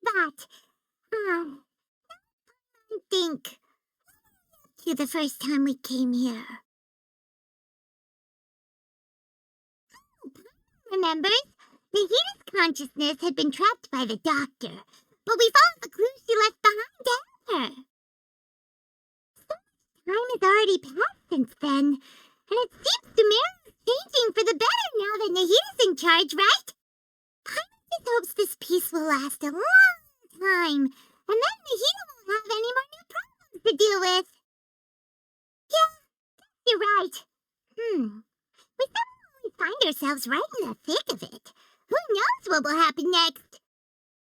But, I think you the first time we came here. Remembers? Nahita's consciousness had been trapped by the doctor, but we followed the clues she left behind to help her. Time has already passed since then, and it seems Sumeru is changing for the better now that Nahita's in charge, right? Paimon just hopes this peace will last a long time, and then Nahita won't have any more new problems to deal with. Yeah, you're right. We suddenly find ourselves right in the thick of it. Who knows what will happen next?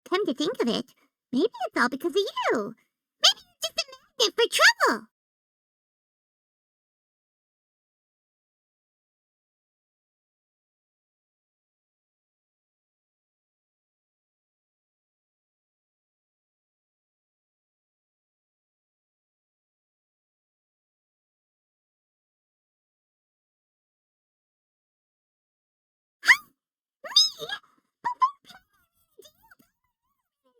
Come to think of it, maybe it's all because of you. Maybe you're just a magnet for trouble.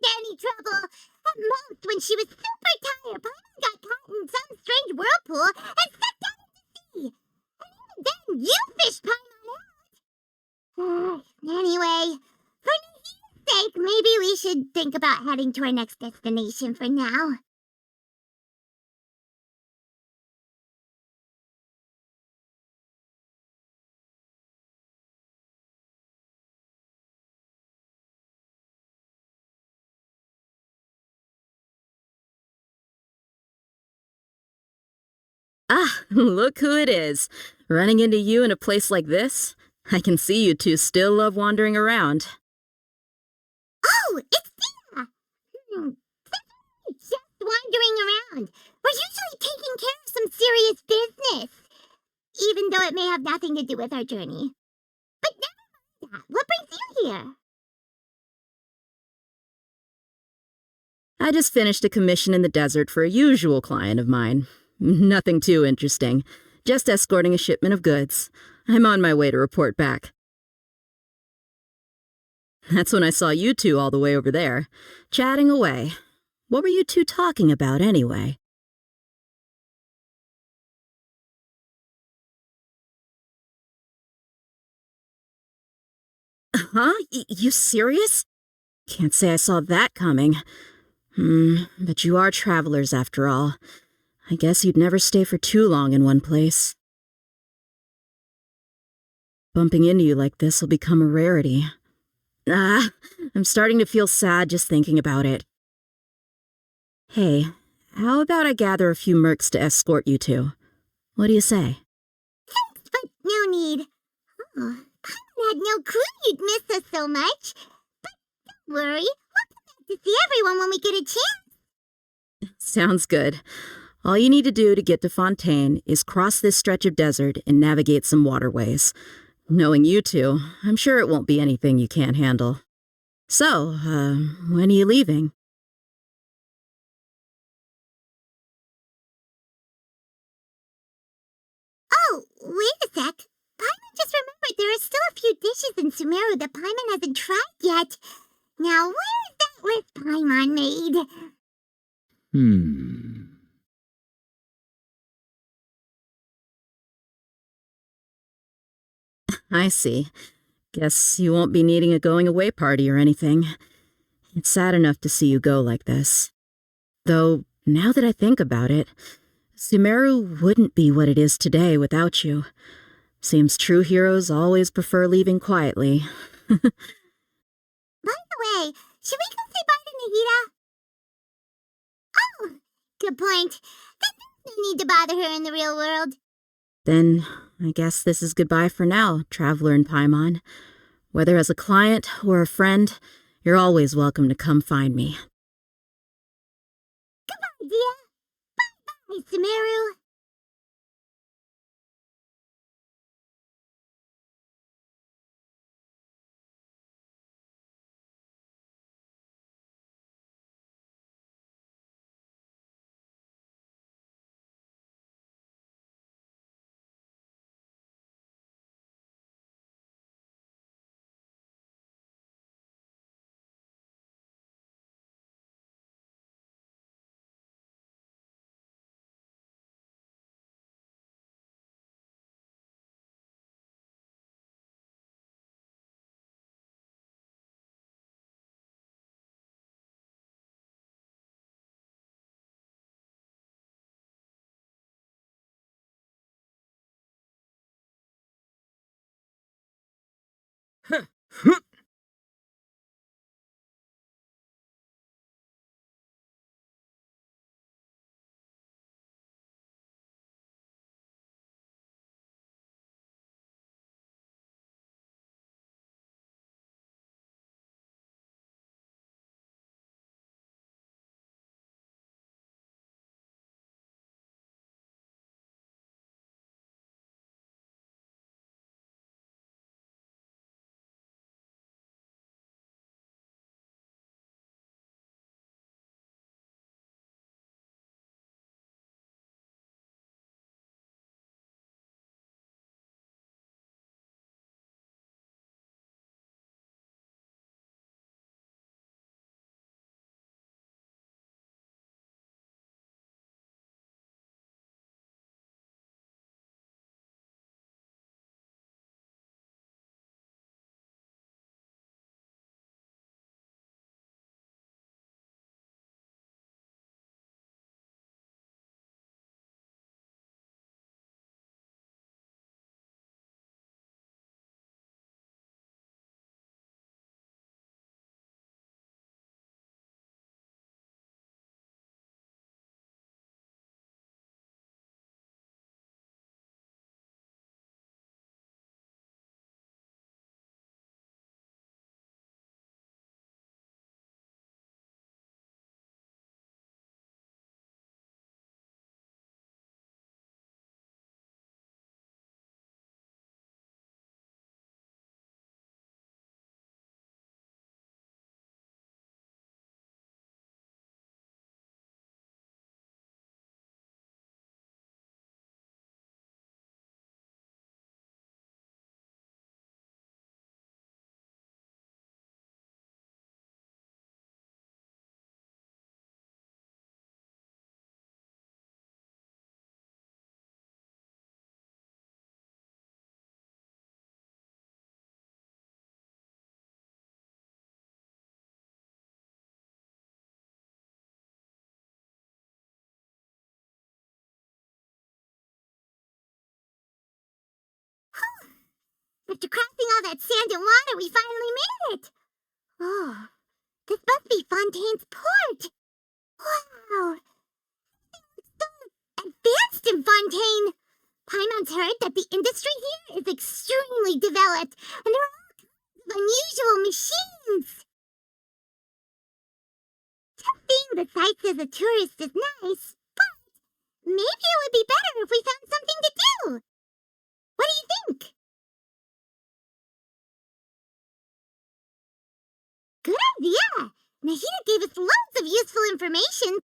Any trouble. At most, when she was super tired, Paimon got caught in some strange whirlpool and sucked out into sea. And even then, you fished Paimon out. Anyway, for Nahita's sake, maybe we should think about heading to our next destination for now. Ah, look who it is. Running into you in a place like this? I can see you two still love wandering around. Oh, it's Thea! Just wandering around. We're usually taking care of some serious business, even though it may have nothing to do with our journey. But never mind that. What brings you here? I just finished a commission in the desert for a usual client of mine. Nothing too interesting. Just escorting a shipment of goods. I'm on my way to report back. That's when I saw you two all the way over there, chatting away. What were you two talking about anyway? Huh? You serious? Can't say I saw that coming. But you are travelers after all. I guess you'd never stay for too long in one place. Bumping into you like this will become a rarity. I'm starting to feel sad just thinking about it. Hey, how about I gather a few mercs to escort you two? What do you say? Thanks, but no need. Oh, Paimon had no clue you'd miss us so much. But don't worry, we'll come back to see everyone when we get a chance. Sounds good. All you need to do to get to Fontaine is cross this stretch of desert and navigate some waterways. Knowing you two, I'm sure it won't be anything you can't handle. So, when are you leaving? Oh, wait a sec. Paimon just remembered there are still a few dishes in Sumeru that Paimon hasn't tried yet. Now, where is that list Paimon made? I see. Guess you won't be needing a going-away party or anything. It's sad enough to see you go like this. Though, now that I think about it, Sumeru wouldn't be what it is today without you. Seems true heroes always prefer leaving quietly. By the way, should we go say bye to Nahita? Oh, good point. Then there's no need to bother her in the real world. Then, I guess this is goodbye for now, Traveler in Paimon. Whether as a client or a friend, you're always welcome to come find me. Goodbye, dear. Bye-bye, Sumeru. After crossing all that sand and water, we finally made it! Oh, this must be Fontaine's port! Wow! So advanced in Fontaine! Paimon's heard that the industry here is extremely developed, and there are all kinds of unusual machines! Just seeing the sights as a tourist is nice, but maybe it would be better if we found something to do! What do you think? Good idea! Nahida gave us loads of useful information.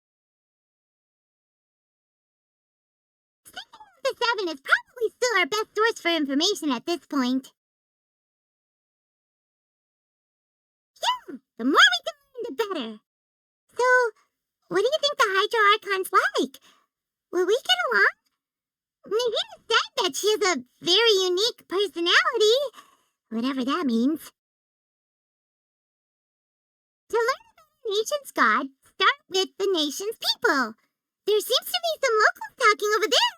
Sticking with the 7 is probably still our best source for information at this point. Yeah, the more we can learn, the better. So, what do you think the Hydro Archon's like? Will we get along? Nahida said that she has a very unique personality, whatever that means. To learn about the nation's god, start with the nation's people. There seems to be some locals talking over there.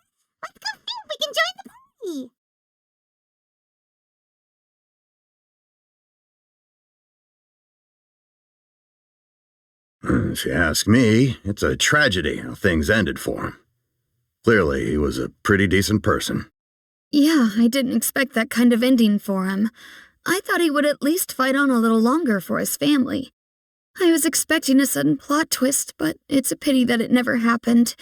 Let's go see if we can join the party. If you ask me, it's a tragedy how things ended for him. Clearly, he was a pretty decent person. Yeah, I didn't expect that kind of ending for him. I thought he would at least fight on a little longer for his family. I was expecting a sudden plot twist, but it's a pity that it never happened.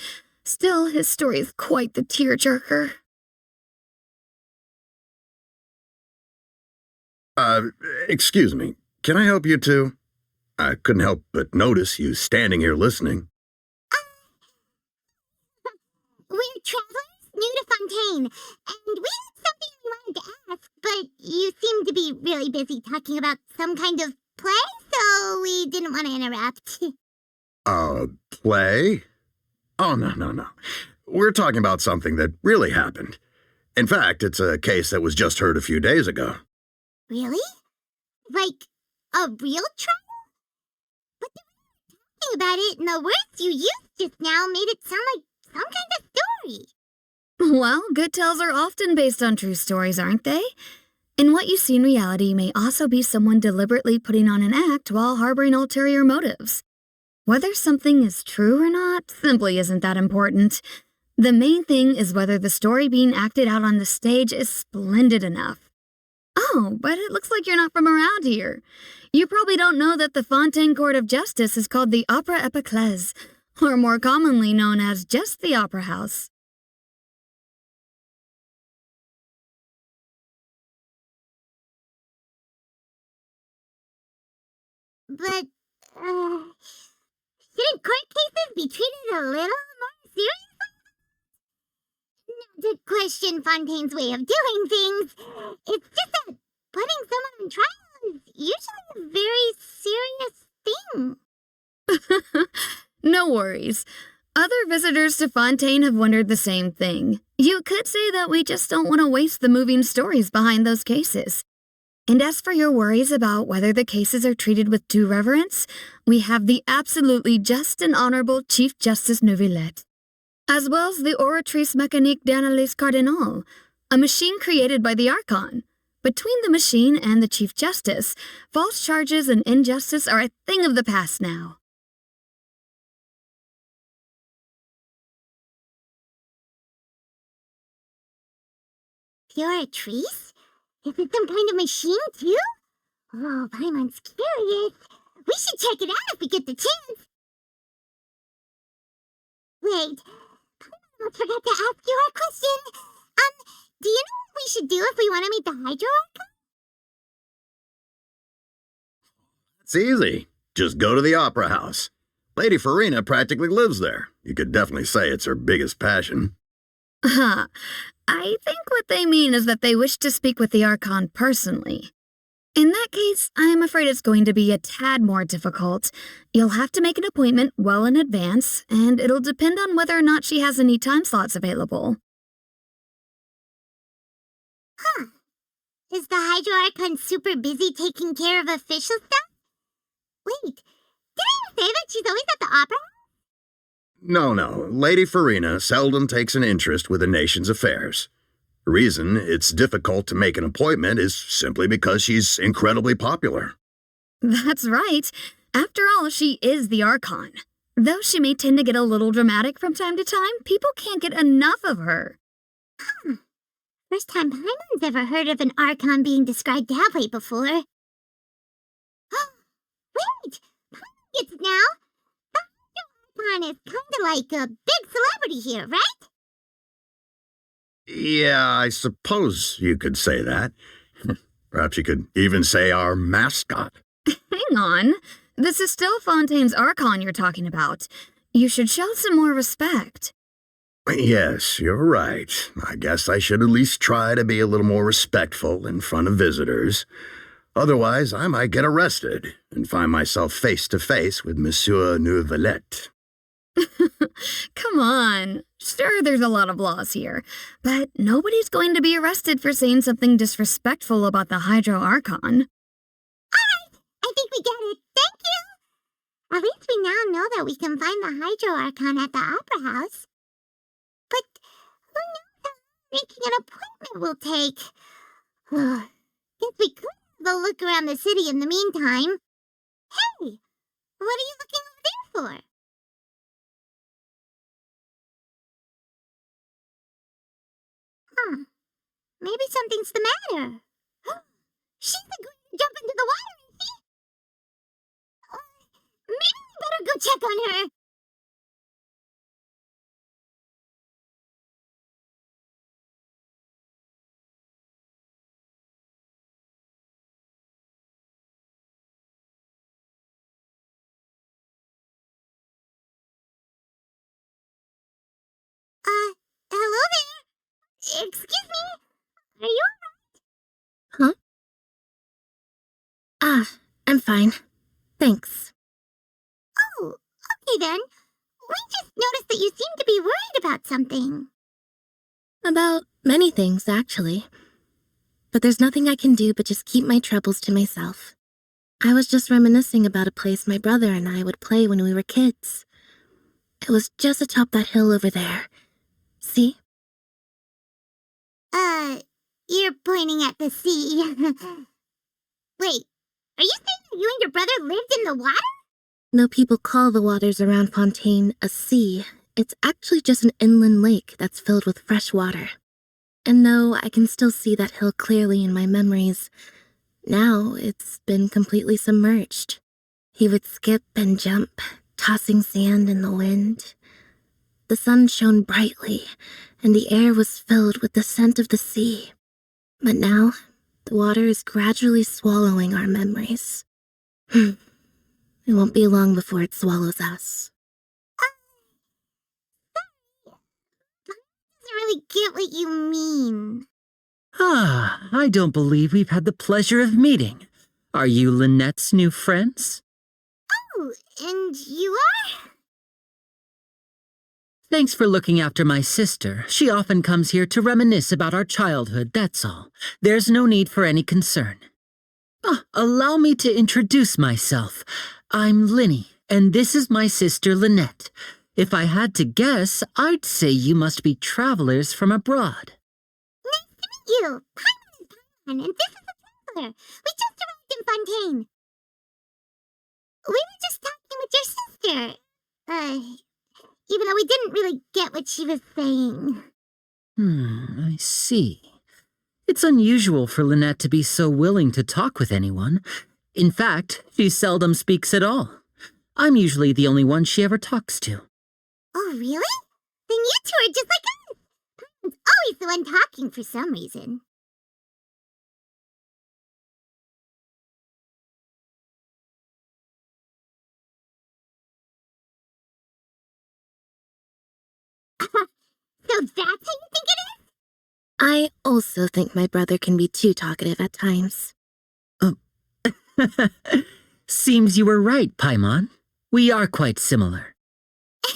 Still, his story is quite the tearjerker. Excuse me. Can I help you two? I couldn't help but notice you standing here listening. We're travelers new to Fontaine, and we had something we wanted to ask, but you seem to be really busy talking about some kind of play, so we didn't want to interrupt. Play? Oh, no. We're talking about something that really happened. In fact, it's a case that was just heard a few days ago. Really? Like, a real trial? But the way you're talking about it and the words you used just now made it sound like some kind of story. Well, good tales are often based on true stories, aren't they? And what you see in reality may also be someone deliberately putting on an act while harboring ulterior motives. Whether something is true or not simply isn't that important. The main thing is whether the story being acted out on the stage is splendid enough. Oh, but it looks like you're not from around here. You probably don't know that the Fontaine Court of Justice is called the Opera Epiclese, or more commonly known as just the Opera House. But, shouldn't court cases be treated a little more seriously? Not to question Fontaine's way of doing things. It's just that putting someone on trial is usually a very serious thing. No worries. Other visitors to Fontaine have wondered the same thing. You could say that we just don't want to waste the moving stories behind those cases. And as for your worries about whether the cases are treated with due reverence, we have the absolutely just and honorable Chief Justice Neuvillette, as well as the Oratrice Mécanique d'Analyse Cardinal, a machine created by the Archon. Between the machine and the Chief Justice, false charges and injustice are a thing of the past now. Oratrice? Is it some kind of machine, too? Oh, Paimon's curious. We should check it out if we get the chance. Wait, I forgot to ask you a question. Do you know what we should do if we want to meet the Hydro Archon? It's easy. Just go to the Opera House. Lady Farina practically lives there. You could definitely say it's her biggest passion. I think what they mean is that they wish to speak with the Archon personally. In that case, I'm afraid it's going to be a tad more difficult. You'll have to make an appointment well in advance, and it'll depend on whether or not she has any time slots available. Huh. Is the Hydro Archon super busy taking care of official stuff? Wait, did I say that she's always at the opera? No. Lady Farina seldom takes an interest with a nation's affairs. The reason it's difficult to make an appointment is simply because she's incredibly popular. That's right. After all, she is the Archon. Though she may tend to get a little dramatic from time to time, people can't get enough of her. First time Paimon's ever heard of an Archon being described that way before. Wait! Paimon gets it now! Archon is kinda like a big celebrity here, right? Yeah, I suppose you could say that. Perhaps you could even say our mascot. Hang on. This is still Fontaine's Archon you're talking about. You should show some more respect. Yes, you're right. I guess I should at least try to be a little more respectful in front of visitors. Otherwise, I might get arrested and find myself face to face with Monsieur Neuvillette. Come on. Sure, there's a lot of laws here, but nobody's going to be arrested for saying something disrespectful about the Hydro Archon. Alright, I think we get it. Thank you! At least we now know that we can find the Hydro Archon at the Opera House. But who knows how long making an appointment will take? Guess we could have a look around the city in the meantime. Hey, what are you looking over there for? Maybe something's the matter. She's going to jump into the water, is she? Maybe we better go check on her. Hello there. Excuse me. Are you Huh? I'm fine. Thanks. Oh, okay then. We just noticed that you seem to be worried about something. About many things, actually. But there's nothing I can do but just keep my troubles to myself. I was just reminiscing about a place my brother and I would play when we were kids. It was just atop that hill over there. See? You're pointing at the sea. Wait, are you saying that you and your brother lived in the water? No, people call the waters around Fontaine a sea. It's actually just an inland lake that's filled with fresh water. And no, I can still see that hill clearly in my memories. Now it's been completely submerged. He would skip and jump, tossing sand in the wind. The sun shone brightly, and the air was filled with the scent of the sea. But now, the water is gradually swallowing our memories. It won't be long before it swallows us. I don't really get what you mean. I don't believe we've had the pleasure of meeting. Are you Lynette's new friends? Oh, and you are? Thanks for looking after my sister. She often comes here to reminisce about our childhood, that's all. There's no need for any concern. Allow me to introduce myself. I'm Linny, and this is my sister Lynette. If I had to guess, I'd say you must be travelers from abroad. Nice to meet you. Paimon is Paimon, and this is a traveler. We just arrived in Fontaine. We were just talking with your sister. Even though we didn't really get what she was saying. I see. It's unusual for Lynette to be so willing to talk with anyone. In fact, she seldom speaks at all. I'm usually the only one she ever talks to. Oh, really? Then you two are just like us. Paimon's always the one talking for some reason. So that's how you think it is? I also think my brother can be too talkative at times. Seems you were right, Paimon. We are quite similar. So,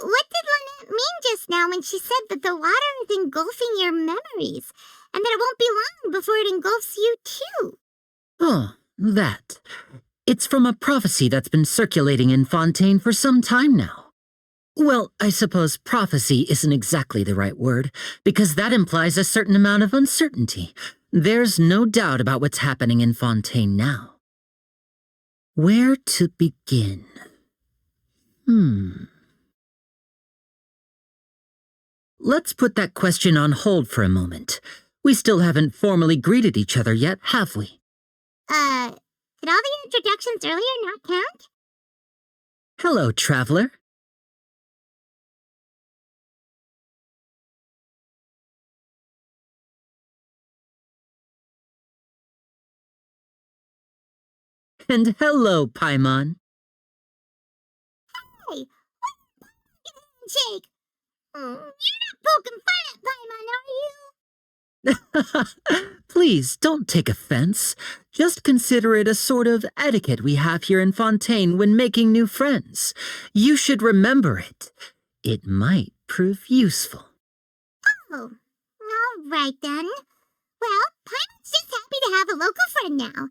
what did Lynette mean just now when she said that the water is engulfing your memories, and that it won't be long before it engulfs you too? Oh, that. It's from a prophecy that's been circulating in Fontaine for some time now. Well, I suppose prophecy isn't exactly the right word, because that implies a certain amount of uncertainty. There's no doubt about what's happening in Fontaine now. Where to begin? Let's put that question on hold for a moment. We still haven't formally greeted each other yet, have we? Did all the introductions earlier not count? Hello, traveler. And hello, Paimon. Hey, what's Jake? You're not poking fun at Paimon, are you? Please, don't take offense. Just consider it a sort of etiquette we have here in Fontaine when making new friends. You should remember it. It might prove useful. Oh, all right then. Well, Paimon's just happy to have a local friend now.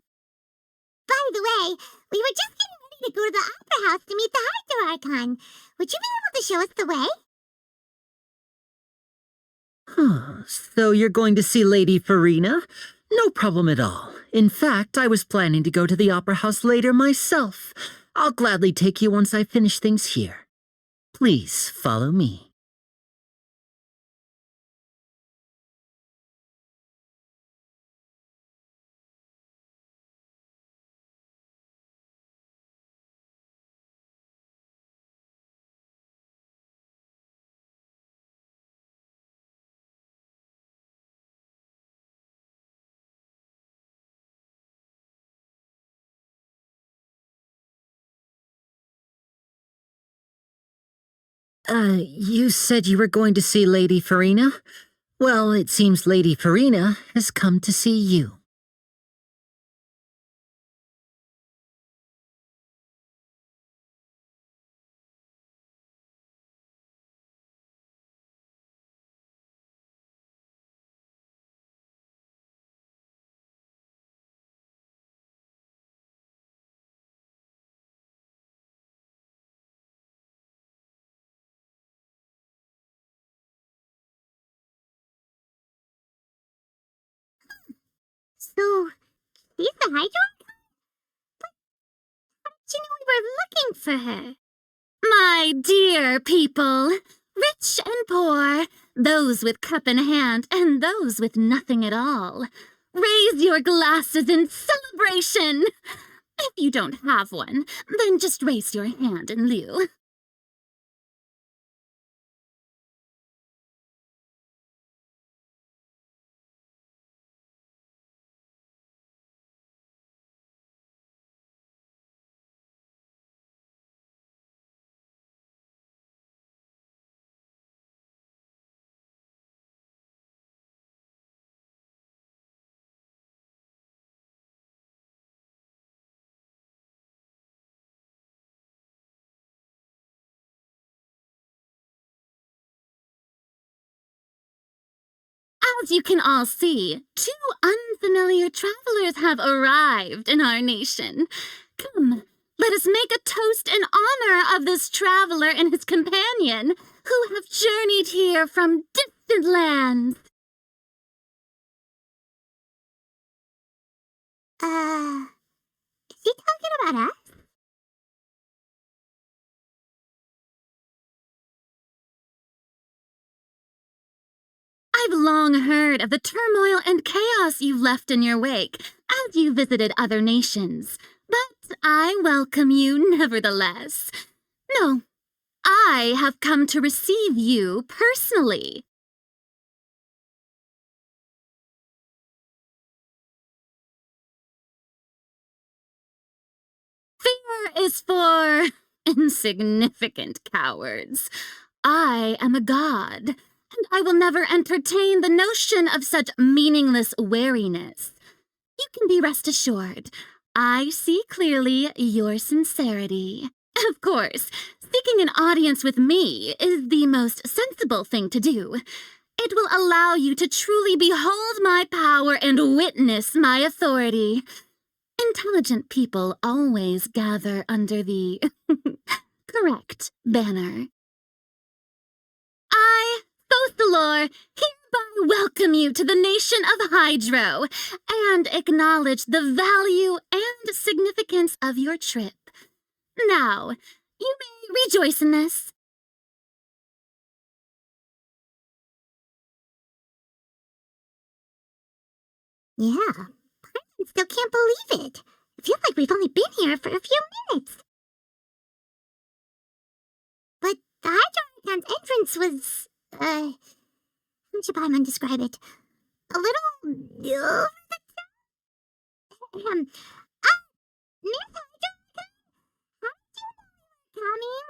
By the way, we were just getting ready to go to the opera house to meet the Hydro Archon. Would you be able to show us the way? So you're going to see Lady Farina? No problem at all. In fact, I was planning to go to the opera house later myself. I'll gladly take you once I finish things here. Please follow me. You said you were going to see Lady Farina? Well, it seems Lady Farina has come to see you. So, she's the Hydro? How did you know we were looking for her? My dear people, rich and poor, those with cup in hand and those with nothing at all, raise your glasses in celebration. If you don't have one, then just raise your hand in lieu. As you can all see, 2 unfamiliar travelers have arrived in our nation. Come, let us make a toast in honor of this traveler and his companion, who have journeyed here from distant lands. Is he talking about us? I've long heard of the turmoil and chaos you've left in your wake as you visited other nations, but I welcome you nevertheless. No, I have come to receive you personally. Fear is for insignificant cowards. I am a god, and I will never entertain the notion of such meaningless wariness. You can be rest assured, I see clearly your sincerity. Of course, seeking an audience with me is the most sensible thing to do. It will allow you to truly behold my power and witness my authority. Intelligent people always gather under the correct banner. I, Fothalor, hereby welcome you to the nation of Hydro and acknowledge the value and significance of your trip. Now, you may rejoice in this. Yeah, I still can't believe it. I feel like we've only been here for a few minutes. But the Hydrocon's entrance was, how should Paimon describe it? A little over the top? Miss Hydrocon, how did you know we were coming?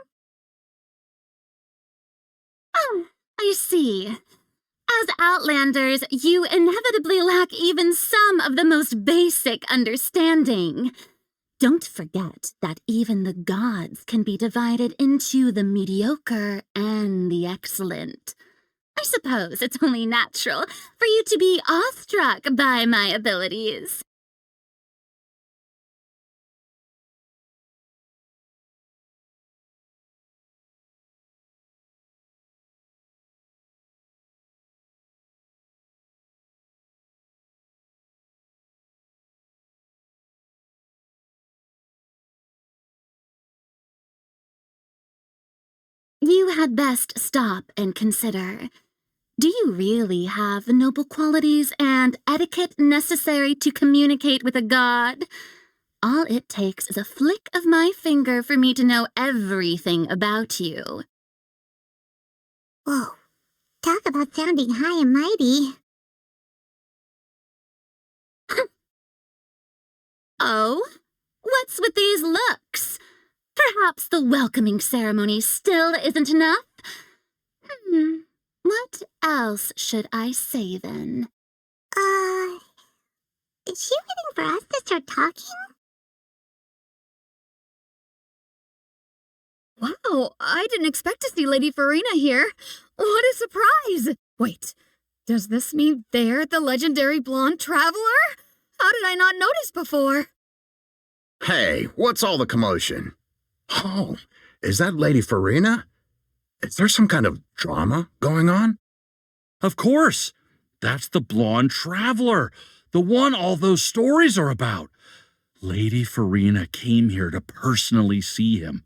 Oh, I see. As Outlanders, you inevitably lack even some of the most basic understanding. Don't forget that even the gods can be divided into the mediocre and the excellent. I suppose it's only natural for you to be awestruck by my abilities. You had best stop and consider. Do you really have the noble qualities and etiquette necessary to communicate with a god? All it takes is a flick of my finger for me to know everything about you. Whoa, talk about sounding high and mighty. Oh? What's with these looks? Perhaps the welcoming ceremony still isn't enough? What else should I say then? Is she waiting for us to start talking? Wow, I didn't expect to see Lady Farina here. What a surprise! Wait, does this mean they're the legendary blonde traveler? How did I not notice before? Hey, what's all the commotion? Oh, is that Lady Farina? Is there some kind of drama going on? Of course. That's the blonde traveler, The one all those stories are about. Lady Farina came here to personally see him.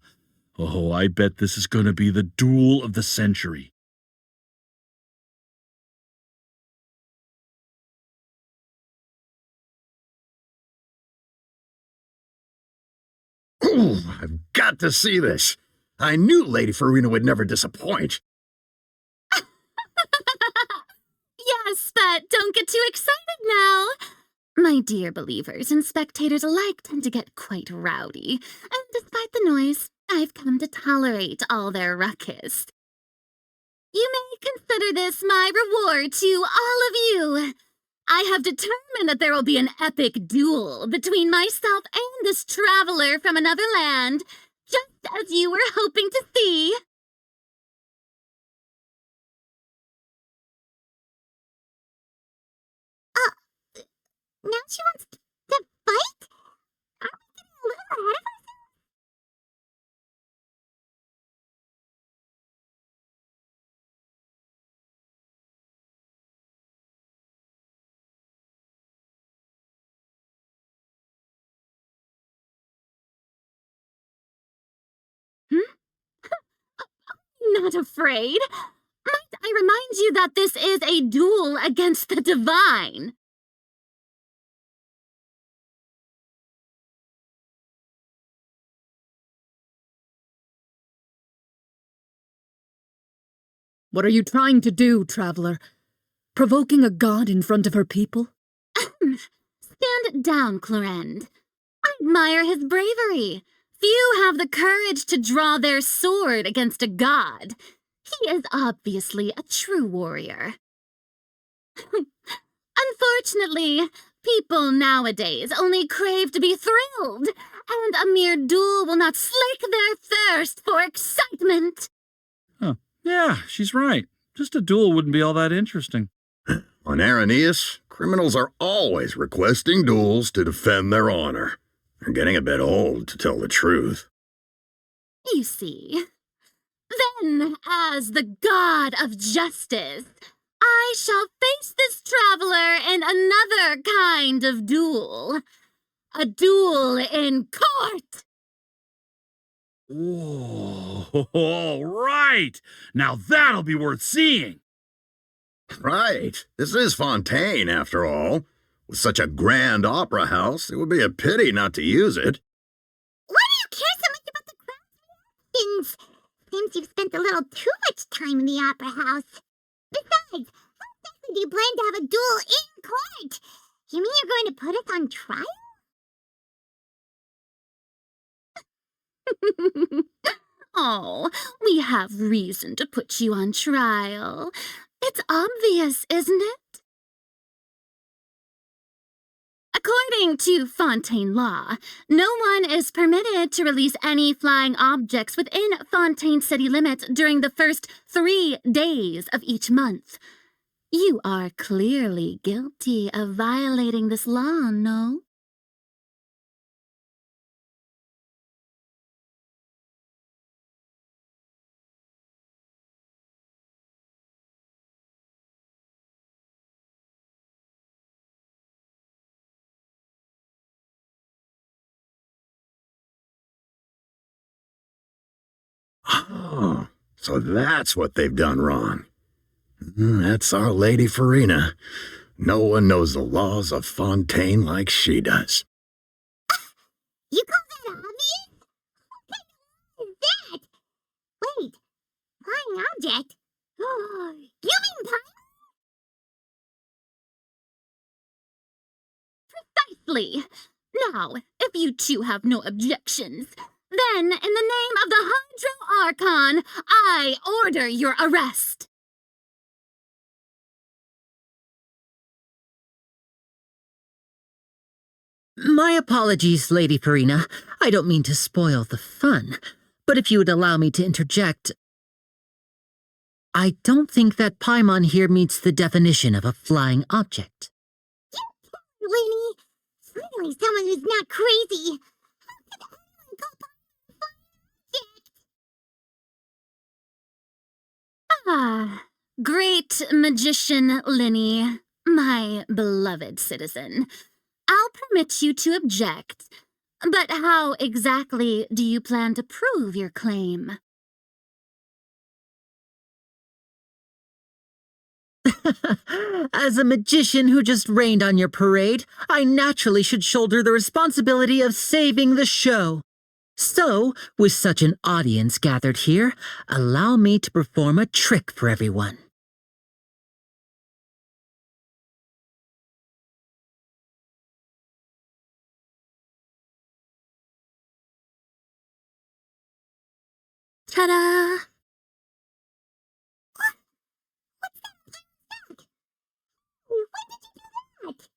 Oh, I bet this is going to be the duel of the century. Ooh, I've got to see this. I knew Lady Farina would never disappoint. Yes, but don't get too excited now. My dear believers and spectators alike tend to get quite rowdy, and despite the noise, I've come to tolerate all their ruckus. You may consider this my reward to all of you. I have determined that there will be an epic duel between myself and this traveler from another land, just as you were hoping to see. Now she wants to fight? Aren't we getting a little ahead of ourselves? Not afraid. Might I remind you that this is a duel against the divine? What are you trying to do, traveler? Provoking a god in front of her people? Stand down, Clorend. I admire his bravery. Few have the courage to draw their sword against a god. He is obviously a true warrior. Unfortunately, people nowadays only crave to be thrilled, and a mere duel will not slake their thirst for excitement. Huh. Yeah, she's right. Just a duel wouldn't be all that interesting. On Araneus, criminals are always requesting duels to defend their honor. They're getting a bit old, to tell the truth. You see. Then, as the god of justice, I shall face this traveler in another kind of duel. A duel in court! Whoa, all right. Now that'll be worth seeing. Right. This is Fontaine, after all. With such a grand opera house, it would be a pity not to use it. Why do you care so much about the crown's reactions? Seems you've spent a little too much time in the opera house. Besides, how exactly do you plan to have a duel in court? You mean you're going to put us on trial? Oh, we have reason to put you on trial. It's obvious, isn't it? According to Fontaine law, no one is permitted to release any flying objects within Fontaine city limits during the first 3 days of each month. You are clearly guilty of violating this law, no? Oh, so that's what they've done wrong. That's our Lady Farina. No one knows the laws of Fontaine like she does. You call that obvious? What is that? Wait, flying object? You mean Precisely. Now, if you two have no objections, then, in the name of the Hydro Archon, I order your arrest. My apologies, Lady Farina. I don't mean to spoil the fun, but if you would allow me to interject, I don't think that Paimon here meets the definition of a flying object. Lenny? Finally someone who's not crazy. How could anyone call Paimon a flying object? Ah, great magician Linny. My beloved citizen, I'll permit you to object, but how exactly do you plan to prove your claim? As a magician who just rained on your parade, I naturally should shoulder the responsibility of saving the show. So, with such an audience gathered here, allow me to perform a trick for everyone. Ta-da! When did you do that?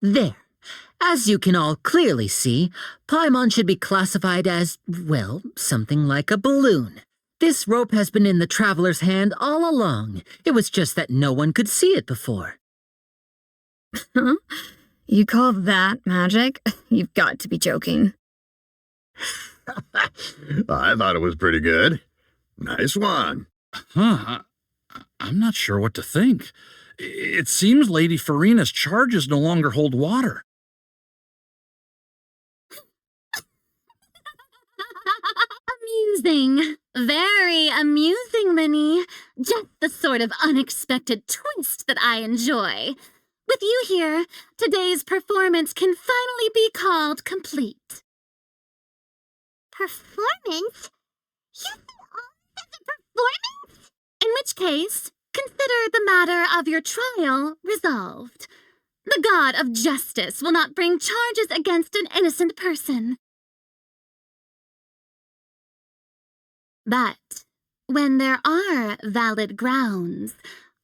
There. As you can all clearly see, Paimon should be classified as, well, something like a balloon. This rope has been in the traveler's hand all along. It was just that no one could see it before. Huh? You call that magic? You've got to be joking. I thought it was pretty good. Nice one. I'm not sure what to think. It seems Lady Farina's charges no longer hold water. Amusing. Very amusing, Linny. Just the sort of unexpected twist that I enjoy. With you here, today's performance can finally be called complete. Performance? You said all this is a performance? In which case, consider the matter of your trial resolved. The god of justice will not bring charges against an innocent person. But when there are valid grounds,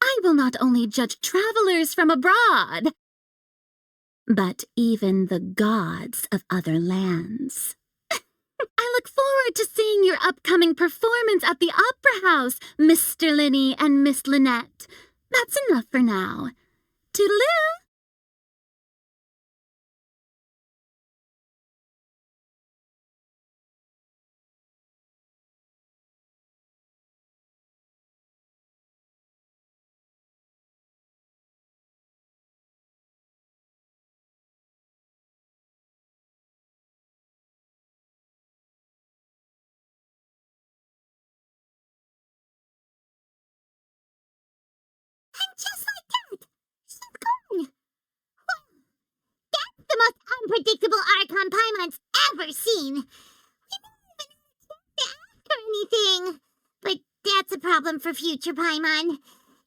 I will not only judge travelers from abroad, but even the gods of other lands. I look forward to seeing your upcoming performance at the Opera House, Mr. Linny and Miss Lynette. That's enough for now. Toodaloo! Just like that, she's gone. Well, that's the most unpredictable Archon Paimon's ever seen. We never even had a chance to ask her anything. But that's a problem for future Paimon.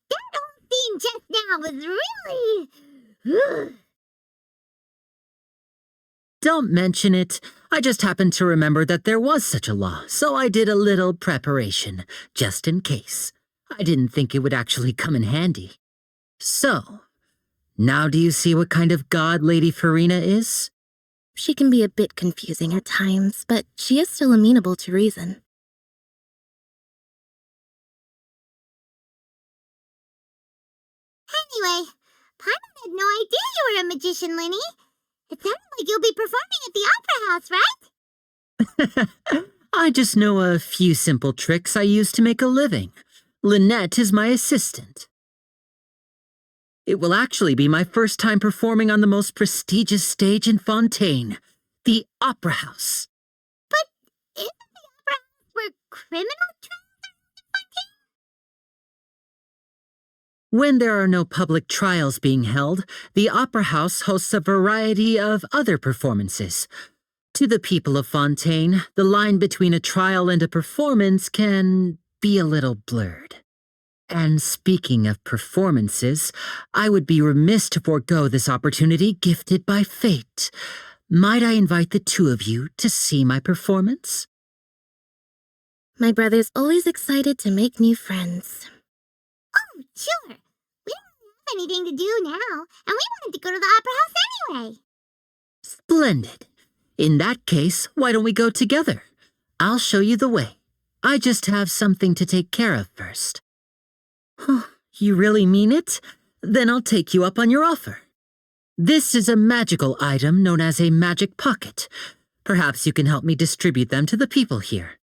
That whole scene just now was really... Don't mention it. I just happened to remember that there was such a law, so I did a little preparation, just in case. I didn't think it would actually come in handy. So, now do you see what kind of god Lady Farina is? She can be a bit confusing at times, but she is still amenable to reason. Anyway, Paimon had no idea you were a magician, Linny. It sounded like you'll be performing at the Opera House, right? I just know a few simple tricks I use to make a living. Lynette is my assistant. It will actually be my first time performing on the most prestigious stage in Fontaine, the Opera House. But isn't the Opera House where criminal trials are in Fontaine? When there are no public trials being held, the Opera House hosts a variety of other performances. To the people of Fontaine, the line between a trial and a performance can be a little blurred. And speaking of performances, I would be remiss to forego this opportunity gifted by fate. Might I invite the two of you to see my performance? My brother's always excited to make new friends. Oh, sure. We don't have anything to do now, and we wanted to go to the Opera House anyway. Splendid. In that case, why don't we go together? I'll show you the way. I just have something to take care of first. You really mean it? Then I'll take you up on your offer. This is a magical item known as a magic pocket. Perhaps you can help me distribute them to the people here.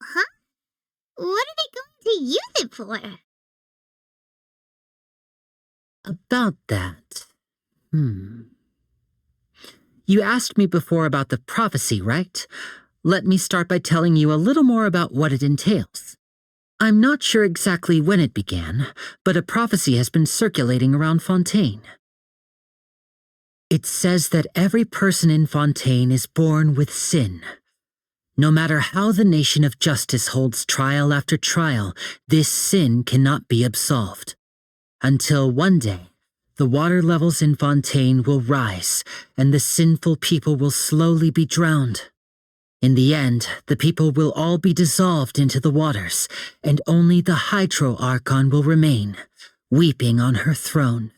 Huh? What are they going to use it for? About that. You asked me before about the prophecy, right? Let me start by telling you a little more about what it entails. I'm not sure exactly when it began, but a prophecy has been circulating around Fontaine. It says that every person in Fontaine is born with sin. No matter how the nation of justice holds trial after trial, this sin cannot be absolved. Until one day, the water levels in Fontaine will rise, and the sinful people will slowly be drowned. In the end, the people will all be dissolved into the waters, and only the Archon will remain, weeping on her throne.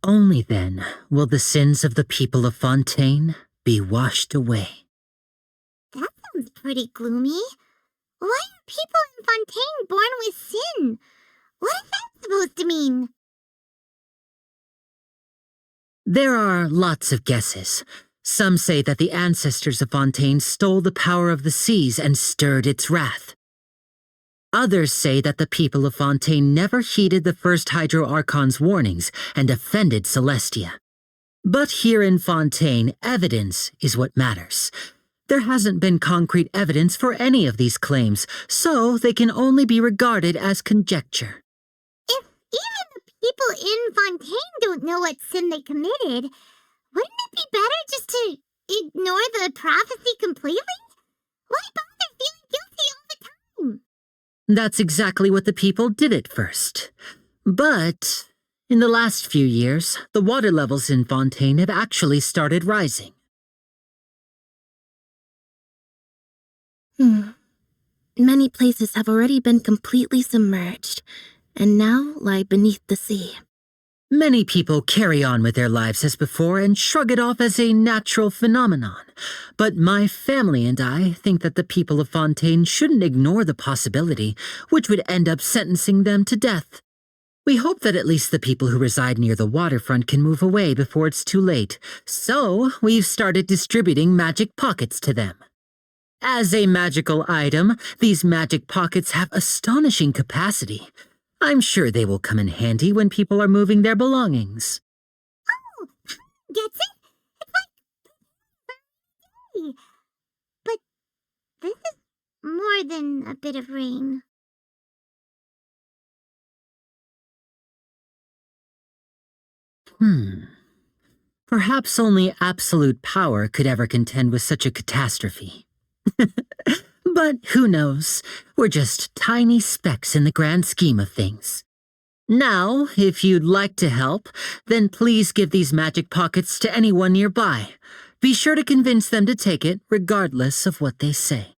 Only then will the sins of the people of Fontaine be washed away. That sounds pretty gloomy. Why are people in Fontaine born with sin? What is that supposed to mean? There are lots of guesses. Some say that the ancestors of Fontaine stole the power of the seas and stirred its wrath. Others say that the people of Fontaine never heeded the first Archon's warnings and offended Celestia. But here in Fontaine, evidence is what matters. There hasn't been concrete evidence for any of these claims, so they can only be regarded as conjecture. If even the people in Fontaine don't know what sin they committed, wouldn't it be better just to ignore the prophecy completely? Why bother feeling guilty all the time? That's exactly what the people did at first. But in the last few years, the water levels in Fontaine have actually started rising. Many places have already been completely submerged, and now lie beneath the sea. Many people carry on with their lives as before and shrug it off as a natural phenomenon. But my family and I think that the people of Fontaine shouldn't ignore the possibility, which would end up sentencing them to death. We hope that at least the people who reside near the waterfront can move away before it's too late, so we've started distributing magic pockets to them. As a magical item, these magic pockets have astonishing capacity. I'm sure they will come in handy when people are moving their belongings. Oh, gets it? It's like... But this is more than a bit of rain. Perhaps only absolute power could ever contend with such a catastrophe. But who knows? We're just tiny specks in the grand scheme of things. Now, if you'd like to help, then please give these magic pockets to anyone nearby. Be sure to convince them to take it, regardless of what they say.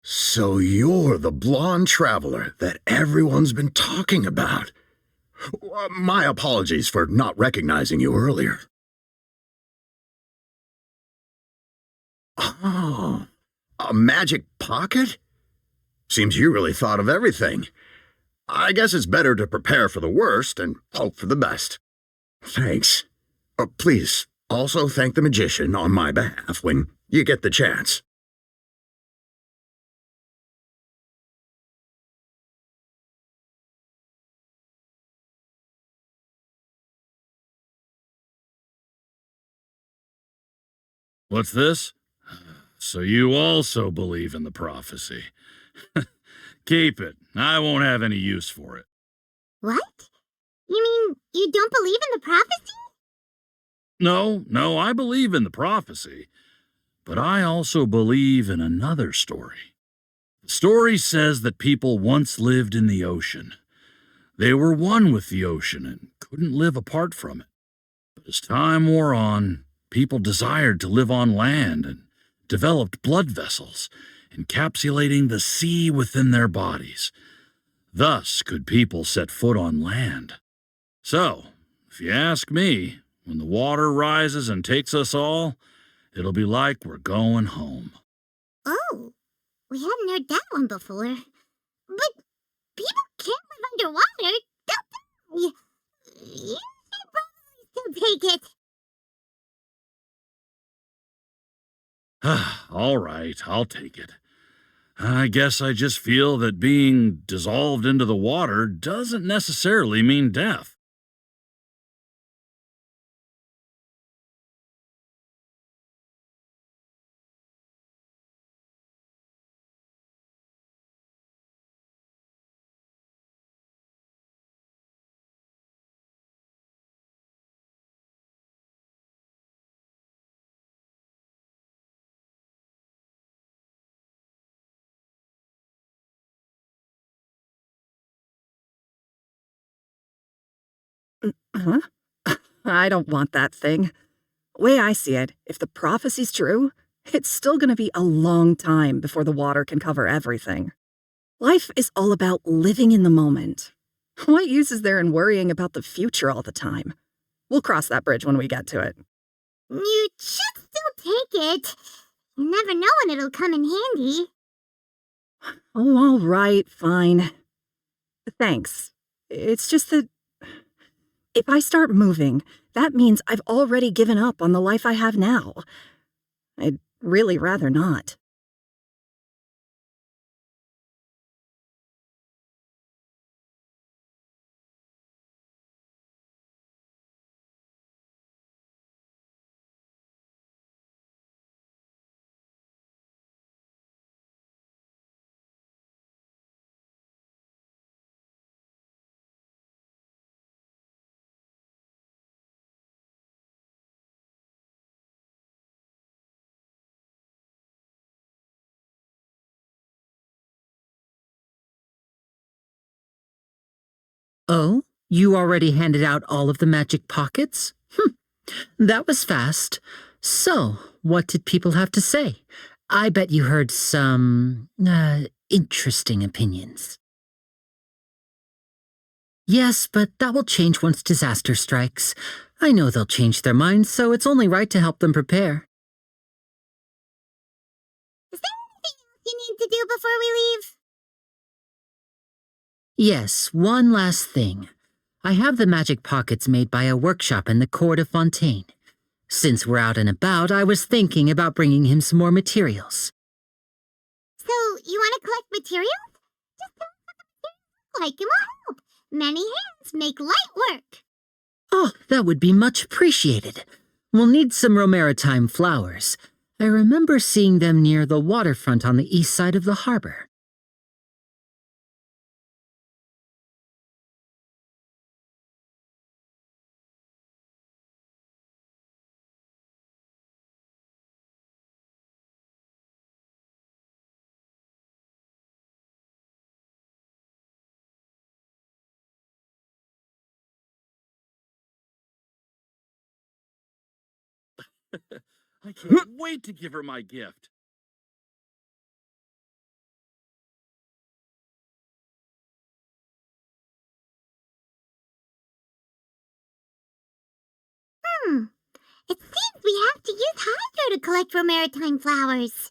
So you're the blonde traveler that everyone's been talking about. My apologies for not recognizing you earlier. Oh, a magic pocket? Seems you really thought of everything. I guess it's better to prepare for the worst and hope for the best. Thanks. Please, also thank the magician on my behalf when you get the chance. What's this? So you also believe in the prophecy. Keep it. I won't have any use for it. What? You mean you don't believe in the prophecy? No, I believe in the prophecy. But I also believe in another story. The story says that people once lived in the ocean. They were one with the ocean and couldn't live apart from it. But as time wore on, people desired to live on land and developed blood vessels, encapsulating the sea within their bodies. Thus could people set foot on land. So, if you ask me, when the water rises and takes us all, it'll be like we're going home. Oh, we hadn't heard that one before. But people can't live underwater. They'll die. You should probably still take it. All right, I'll take it. I guess I just feel that being dissolved into the water doesn't necessarily mean death. Huh? I don't want that thing. Way I see it, if the prophecy's true, it's still going to be a long time before the water can cover everything. Life is all about living in the moment. What use is there in worrying about the future all the time? We'll cross that bridge when we get to it. You should still take it. You never know when it'll come in handy. Oh, all right, fine. Thanks. It's just that if I start moving, that means I've already given up on the life I have now. I'd really rather not. Oh, you already handed out all of the magic pockets? That was fast. So, what did people have to say? I bet you heard some, interesting opinions. Yes, but that will change once disaster strikes. I know they'll change their minds, so it's only right to help them prepare. Is there anything else you need to do before we leave? Yes, one last thing. I have the magic pockets made by a workshop in the court of Fontaine. Since we're out and about, I was thinking about bringing him some more materials. So, you want to collect materials? Just tell us what the materials look like and we'll help. Many hands make light work. Oh, that would be much appreciated. We'll need some romaritime flowers. I remember seeing them near the waterfront on the east side of the harbor. I can't wait to give her my gift. It seems we have to use hydro to collect romaritime flowers.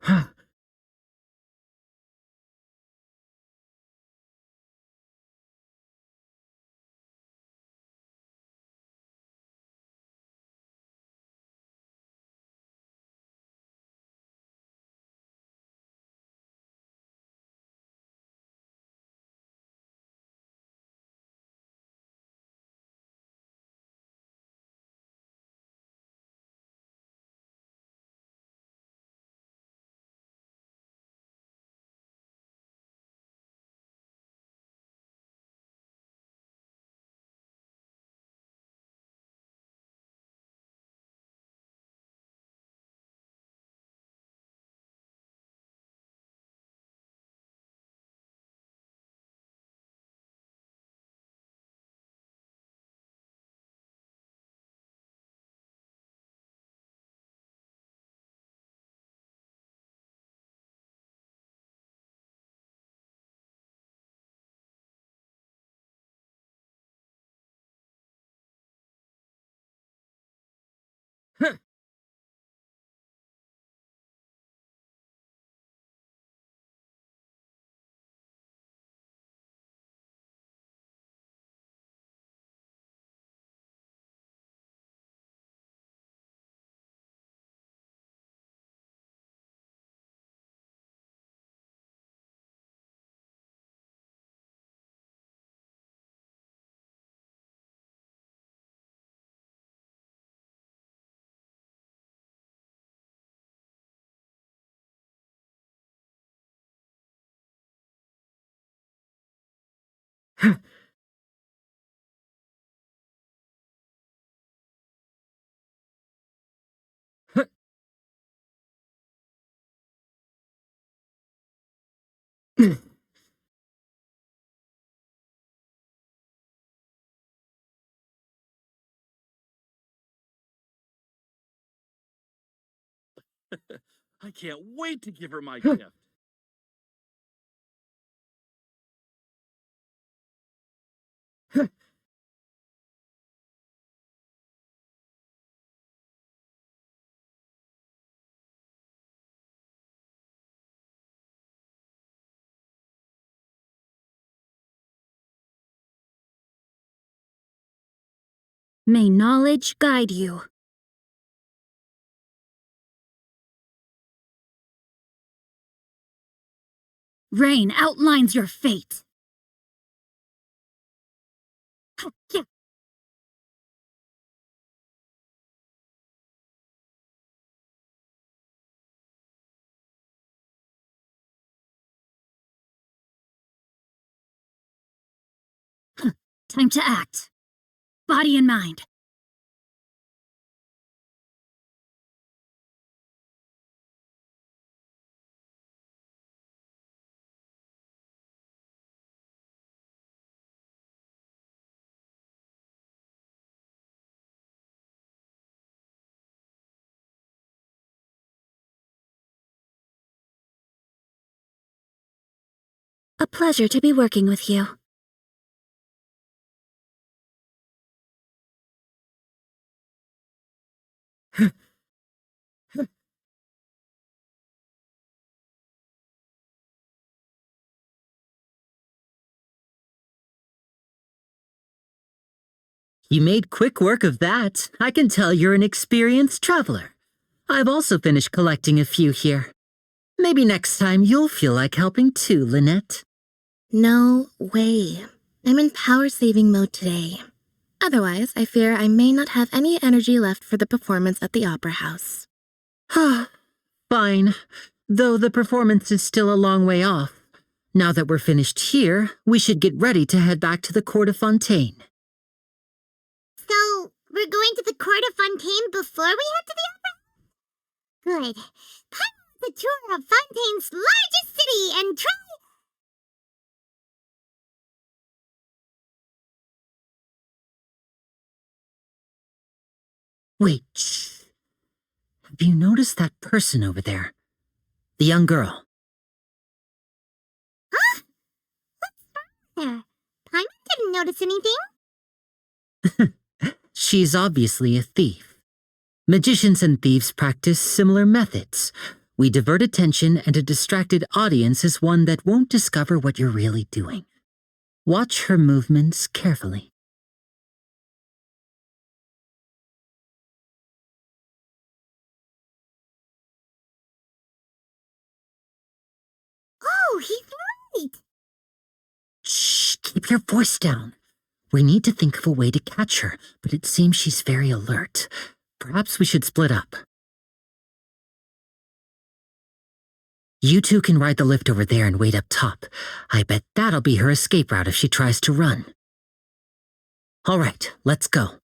I can't wait to give her my gift. May knowledge guide you. Rain outlines your fate. Time to act. Body and mind. A pleasure to be working with you. You made quick work of that. I can tell you're an experienced traveler. I've also finished collecting a few here. Maybe next time you'll feel like helping too, Lynette. No way. I'm in power-saving mode today. Otherwise, I fear I may not have any energy left for the performance at the Opera House. Fine. Though the performance is still a long way off. Now that we're finished here, we should get ready to head back to the court of Fontaine. So, we're going to the court of Fontaine before we head to the opera? Good. Time for the tour of Fontaine's largest city and try... Wait, shh. Have you noticed that person over there? The young girl. Huh? What's wrong there? Paimon didn't notice anything. She's obviously a thief. Magicians and thieves practice similar methods. We divert attention, and a distracted audience is one that won't discover what you're really doing. Watch her movements carefully. Oh, he's right. Shh, keep your voice down. We need to think of a way to catch her, but it seems she's very alert. Perhaps we should split up. You two can ride the lift over there and wait up top. I bet that'll be her escape route if she tries to run. All right, let's go.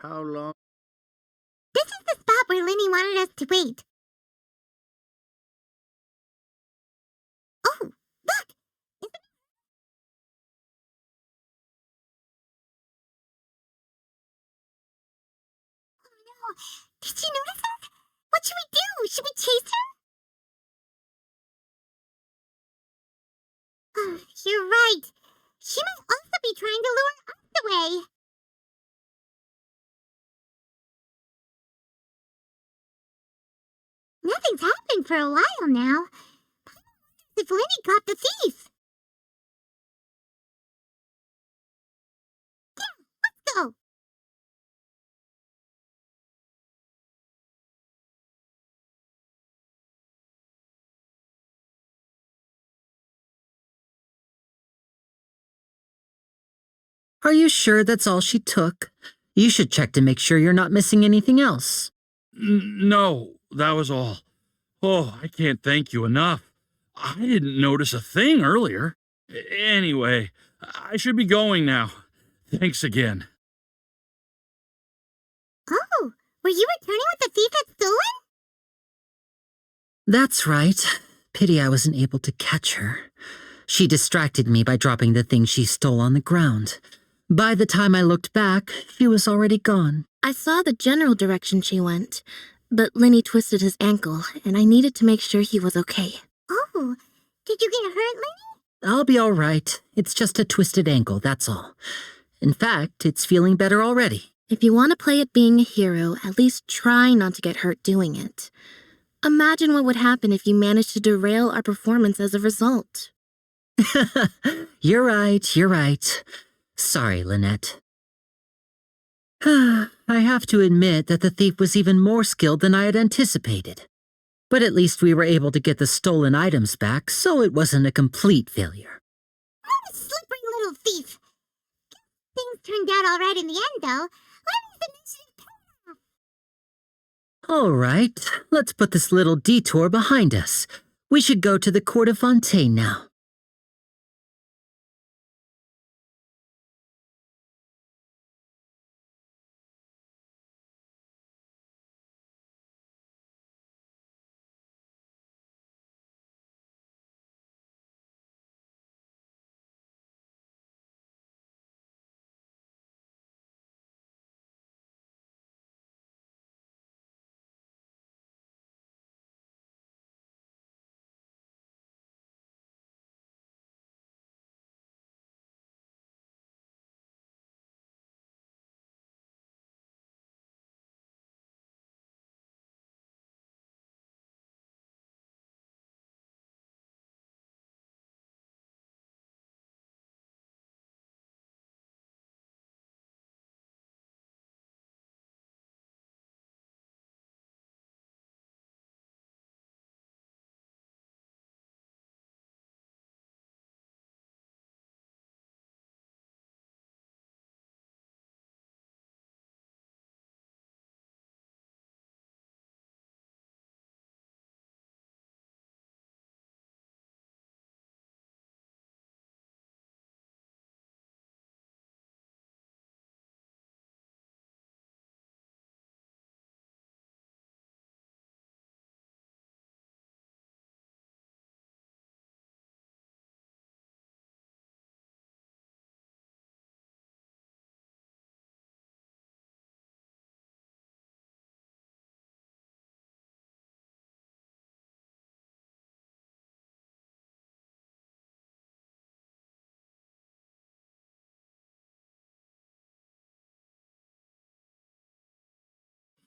How long? This is the spot where Lenny wanted us to wait. Oh, look! Oh no! Did she notice us? What should we do? Should we chase her? Oh, you're right. She might also be trying to lure us away. Nothing's happened for a while now. If Lenny caught the thief. Yeah, let's go. Are you sure that's all she took? You should check to make sure you're not missing anything else. No, that was all. Oh, I can't thank you enough. I didn't notice a thing earlier. Anyway, I should be going now. Thanks again. Oh, were you returning what the thief had stolen? That's right. Pity I wasn't able to catch her. She distracted me by dropping the thing she stole on the ground. By the time I looked back, she was already gone. I saw the general direction she went, but Lenny twisted his ankle, and I needed to make sure he was okay. Oh, did you get hurt, Lenny? I'll be all right. It's just a twisted ankle, that's all. In fact, it's feeling better already. If you want to play at being a hero, at least try not to get hurt doing it. Imagine what would happen if you managed to derail our performance as a result. You're right. Sorry, Lynette. I have to admit that the thief was even more skilled than I had anticipated. But at least we were able to get the stolen items back, so it wasn't a complete failure. What a slippery little thief. Things turned out all right in the end, though. Lenny's initiative paid off. All right, let's put this little detour behind us. We should go to the court of Fontaine now.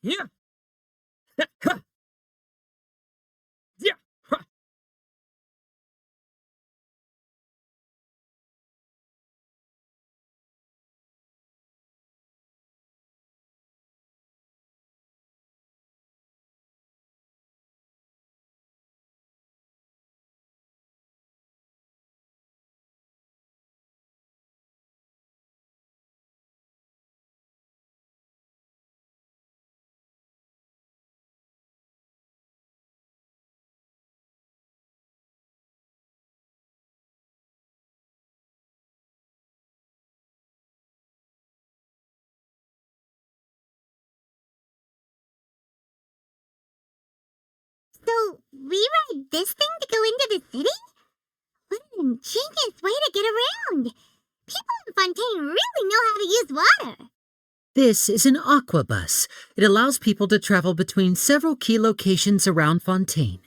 Yeah. So, we ride this thing to go into the city? What an ingenious way to get around. People in Fontaine really know how to use water. This is an aquabus. It allows people to travel between several key locations around Fontaine.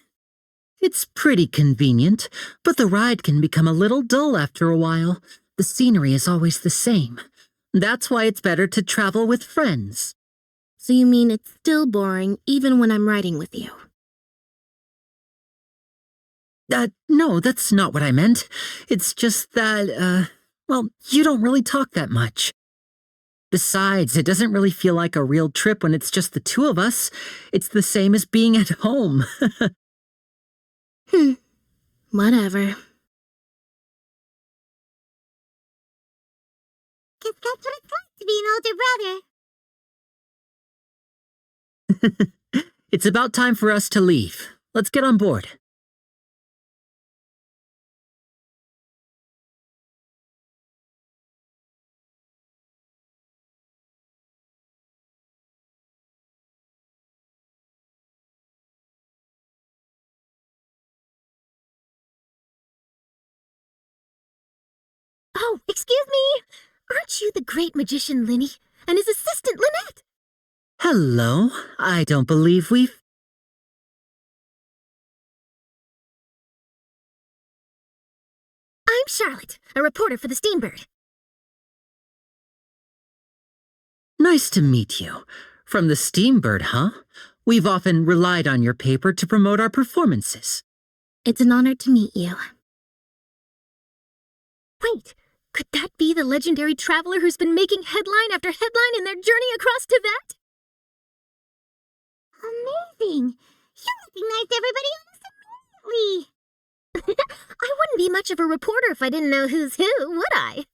It's pretty convenient, but the ride can become a little dull after a while. The scenery is always the same. That's why it's better to travel with friends. So you mean it's still boring even when I'm riding with you? No, that's not what I meant. It's just that, well, you don't really talk that much. Besides, it doesn't really feel like a real trip when it's just the two of us. It's the same as being at home. Whatever. Guess that's what it's like to be an older brother. It's about time for us to leave. Let's get on board. Excuse me, aren't you the great magician Linny and his assistant Lynette? Hello. I don't believe we've... I'm Charlotte, a reporter for the Steambird. Nice to meet you. From the Steambird, huh? We've often relied on your paper to promote our performances. It's an honor to meet you. Wait, could that be the legendary traveler who's been making headline after headline in their journey across Tibet? Amazing! You recognized everybody almost immediately! I wouldn't be much of a reporter if I didn't know who's who, would I?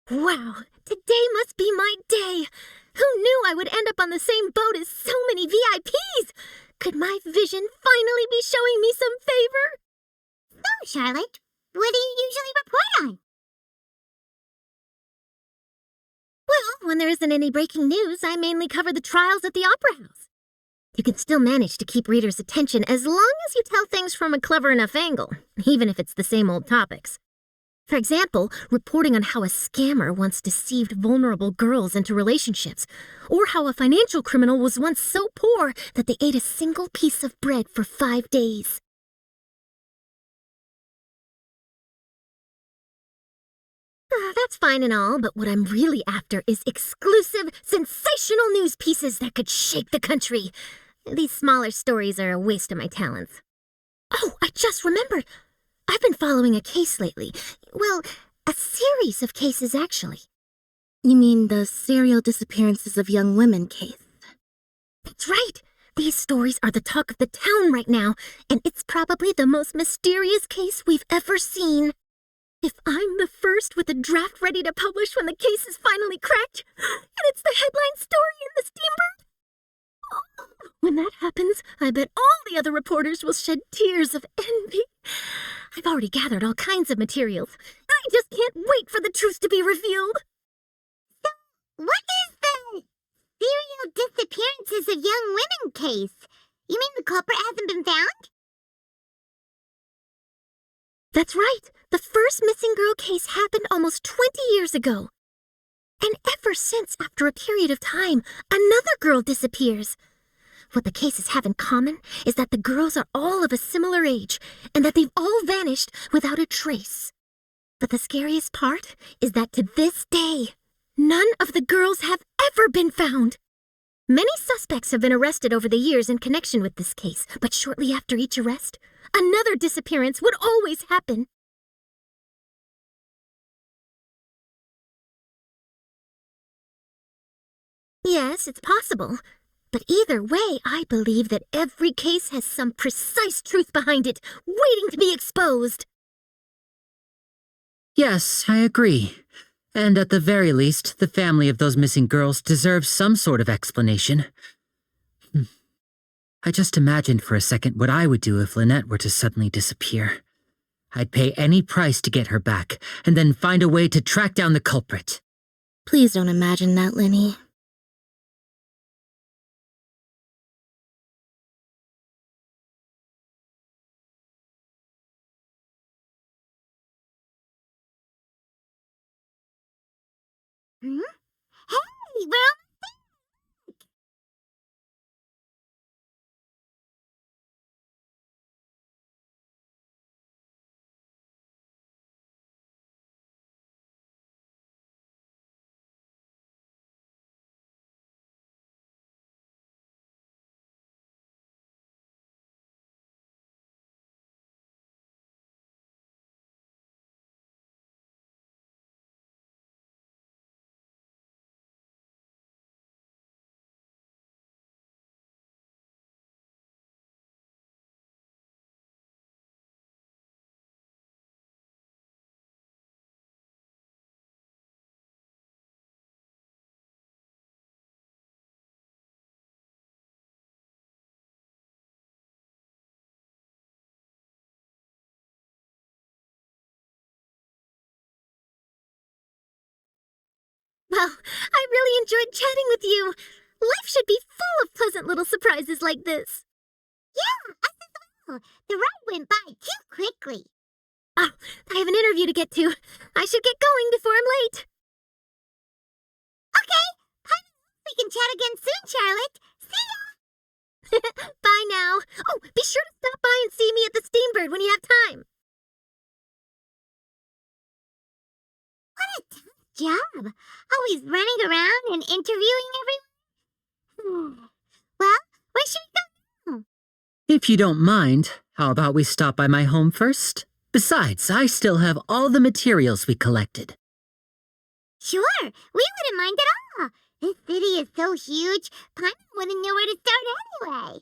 Wow, today must be my day! Who knew I would end up on the same boat as so many VIPs? Could my vision finally be showing me some favor? So, Charlotte, what do you usually report on? Well, when there isn't any breaking news, I mainly cover the trials at the Opera House. You can still manage to keep readers' attention as long as you tell things from a clever enough angle, even if it's the same old topics. For example, reporting on how a scammer once deceived vulnerable girls into relationships, or how a financial criminal was once so poor that they ate a single piece of bread for 5 days. That's fine and all, but what I'm really after is exclusive, sensational news pieces that could shake the country. These smaller stories are a waste of my talents. Oh, I just remembered. I've been following a case lately. Well, a series of cases, actually. You mean the serial disappearances of young women case? That's right. These stories are the talk of the town right now, and it's probably the most mysterious case we've ever seen. If I'm the first with a draft ready to publish when the case is finally cracked, and it's the headline story in the Steambird, when that happens, I bet all the other reporters will shed tears of envy. I've already gathered all kinds of materials. I just can't wait for the truth to be revealed. So, what is the serial disappearances of young women case? You mean the culprit hasn't been found? That's right. The first missing girl case happened almost 20 years ago. And ever since, after a period of time, another girl disappears. What the cases have in common is that the girls are all of a similar age, and that they've all vanished without a trace. But the scariest part is that to this day, none of the girls have ever been found. Many suspects have been arrested over the years in connection with this case, but shortly after each arrest, another disappearance would always happen. Yes, it's possible. But either way, I believe that every case has some precise truth behind it, waiting to be exposed. Yes, I agree. And at the very least, the family of those missing girls deserves some sort of explanation. I just imagined for a second what I would do if Lynette were to suddenly disappear. I'd pay any price to get her back, and then find a way to track down the culprit. Please don't imagine that, Linny. Hmm? Hey, we're almost back! Well, I really enjoyed chatting with you. Life should be full of pleasant little surprises like this. Yeah, us as well. The ride went by too quickly. Oh, I have an interview to get to. I should get going before I'm late. Okay, we can chat again soon, Charlotte. See ya! Bye now. Oh, be sure to stop by and see me at the Steambird when you have time. What a tough job. Always running around and interviewing everyone. Well, where should we go now? If you don't mind, how about we stop by my home first? Besides, I still have all the materials we collected. Sure, we wouldn't mind at all. This city is so huge, Paimon wouldn't know where to start anyway.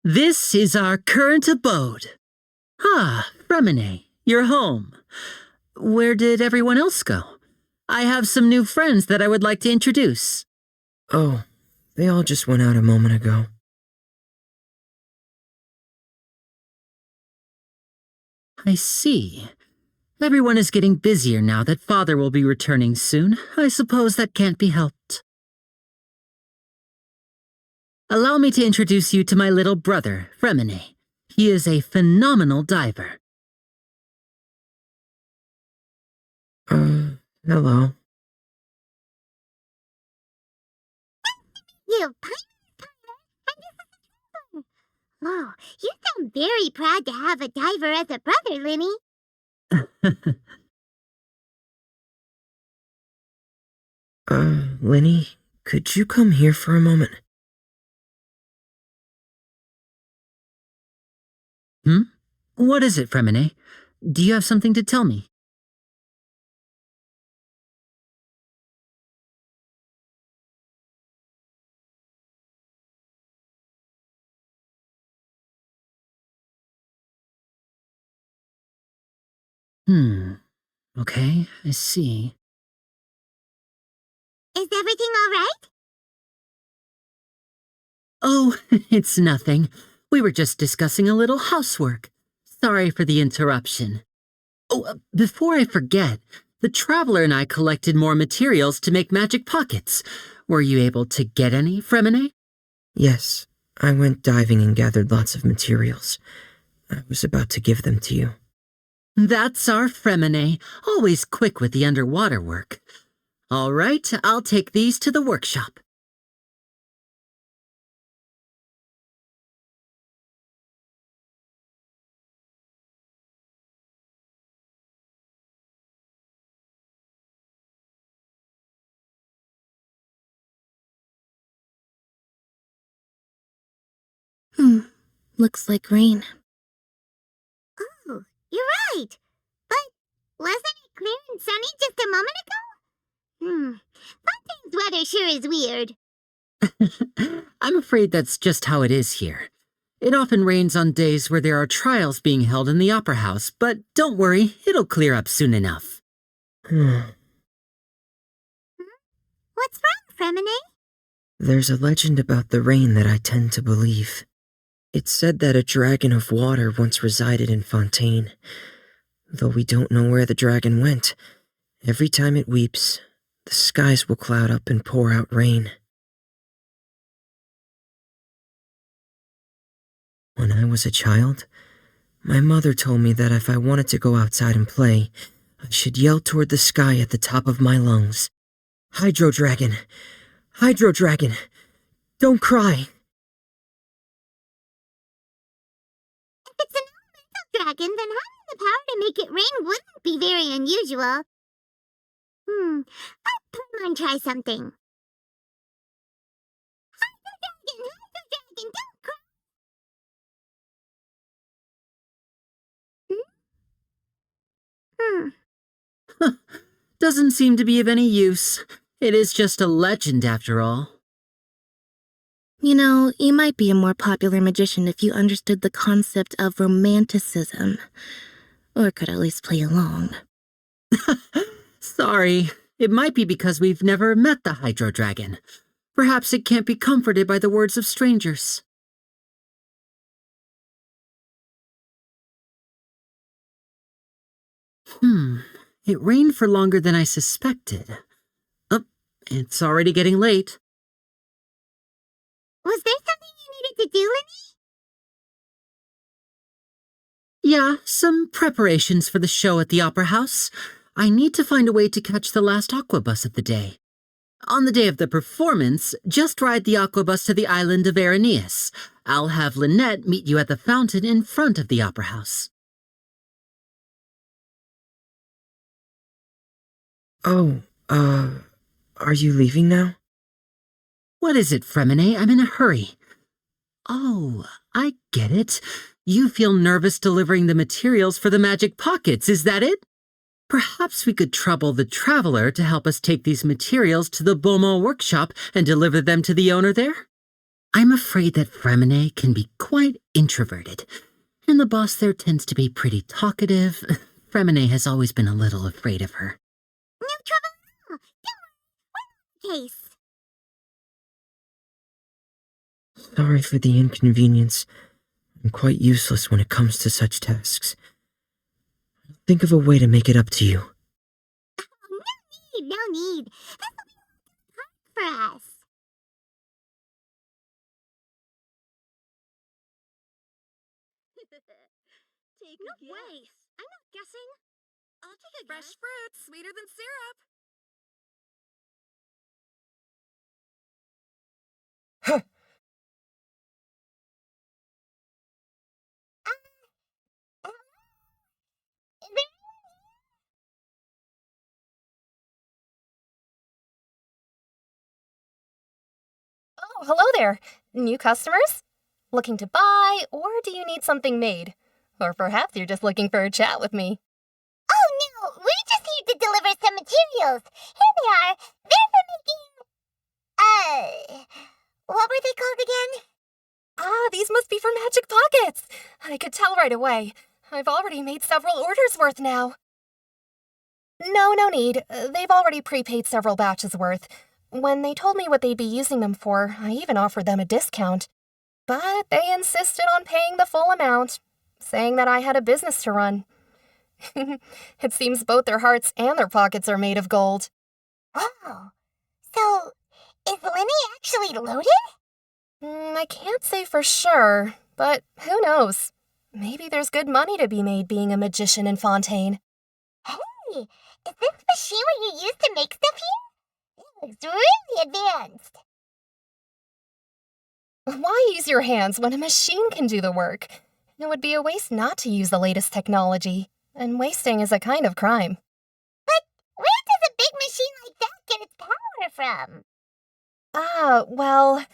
This is our current abode. Ah, Fremine, you're home. Where did everyone else go? I have some new friends that I would like to introduce. Oh, they all just went out a moment ago. I see. Everyone is getting busier now that Father will be returning soon. I suppose that can't be helped. Allow me to introduce you to my little brother, Fremine. He is a phenomenal diver. Hello. You, Paimon. Oh, you sound very proud to have a diver as a brother, Linny. Linny, could you come here for a moment? What is it, Fremine? Do you have something to tell me? Okay, I see. Is everything all right? Oh, it's nothing. We were just discussing a little housework. Sorry for the interruption. Oh, before I forget, the Traveler and I collected more materials to make magic pockets. Were you able to get any, Fremine? Yes, I went diving and gathered lots of materials. I was about to give them to you. That's our Fremine, always quick with the underwater work. All right, I'll take these to the workshop. Looks like rain. Oh, you're right. But wasn't it clear and sunny just a moment ago? Fontaine's weather sure is weird. I'm afraid that's just how it is here. It often rains on days where there are trials being held in the Opera House, but don't worry, it'll clear up soon enough. What's wrong, Fremine? There's a legend about the rain that I tend to believe. It's said that a dragon of water once resided in Fontaine. Though we don't know where the dragon went, every time it weeps, the skies will cloud up and pour out rain. When I was a child, my mother told me that if I wanted to go outside and play, I should yell toward the sky at the top of my lungs. Hydro Dragon! Hydro Dragon! Don't cry! If it's an elemental dragon, then having the power to make it rain wouldn't be very unusual. Let Paimon try something. Hydro Dragon, don't cry! Doesn't seem to be of any use. It is just a legend after all. You know, you might be a more popular magician if you understood the concept of romanticism. Or could at least play along. Sorry. It might be because we've never met the Hydro Dragon. Perhaps it can't be comforted by the words of strangers. It rained for longer than I suspected. Oh, it's already getting late. Was there something you needed to do, Linny? Yeah, some preparations for the show at the Opera House. I need to find a way to catch the last aqua bus of the day. On the day of the performance, just ride the aqua bus to the island of Araneus. I'll have Lynette meet you at the fountain in front of the Opera House. Oh, are you leaving now? What is it, Fremine? I'm in a hurry. Oh, I get it. You feel nervous delivering the materials for the magic pockets, is that it? Perhaps we could trouble the traveler to help us take these materials to the Beaumont workshop and deliver them to the owner there? I'm afraid that Fremine can be quite introverted, and the boss there tends to be pretty talkative. Fremine has always been a little afraid of her. No trouble at all. Don't worry. We're on the case. Sorry for the inconvenience. I'm quite useless when it comes to such tasks. Think of a way to make it up to you. Oh, no need. This will be hard for us. Take no way. I'm not guessing. I'll take a fresh fruit, sweeter than syrup. Oh, hello there. New customers? Looking to buy, or do you need something made? Or perhaps you're just looking for a chat with me. Oh no, we just need to deliver some materials. Here they are. They're for making... what were they called again? Ah, these must be for magic pockets. I could tell right away. I've already made several orders worth now. No need. They've already prepaid several batches worth. When they told me what they'd be using them for, I even offered them a discount. But they insisted on paying the full amount, saying that I had a business to run. It seems both their hearts and their pockets are made of gold. Oh, so is Linny actually loaded? I can't say for sure, but who knows? Maybe there's good money to be made being a magician in Fontaine. Hey, is this machine what you use to make stuff here? It looks really advanced. Why use your hands when a machine can do the work? It would be a waste not to use the latest technology, and wasting is a kind of crime. But where does a big machine like that get its power from? Well,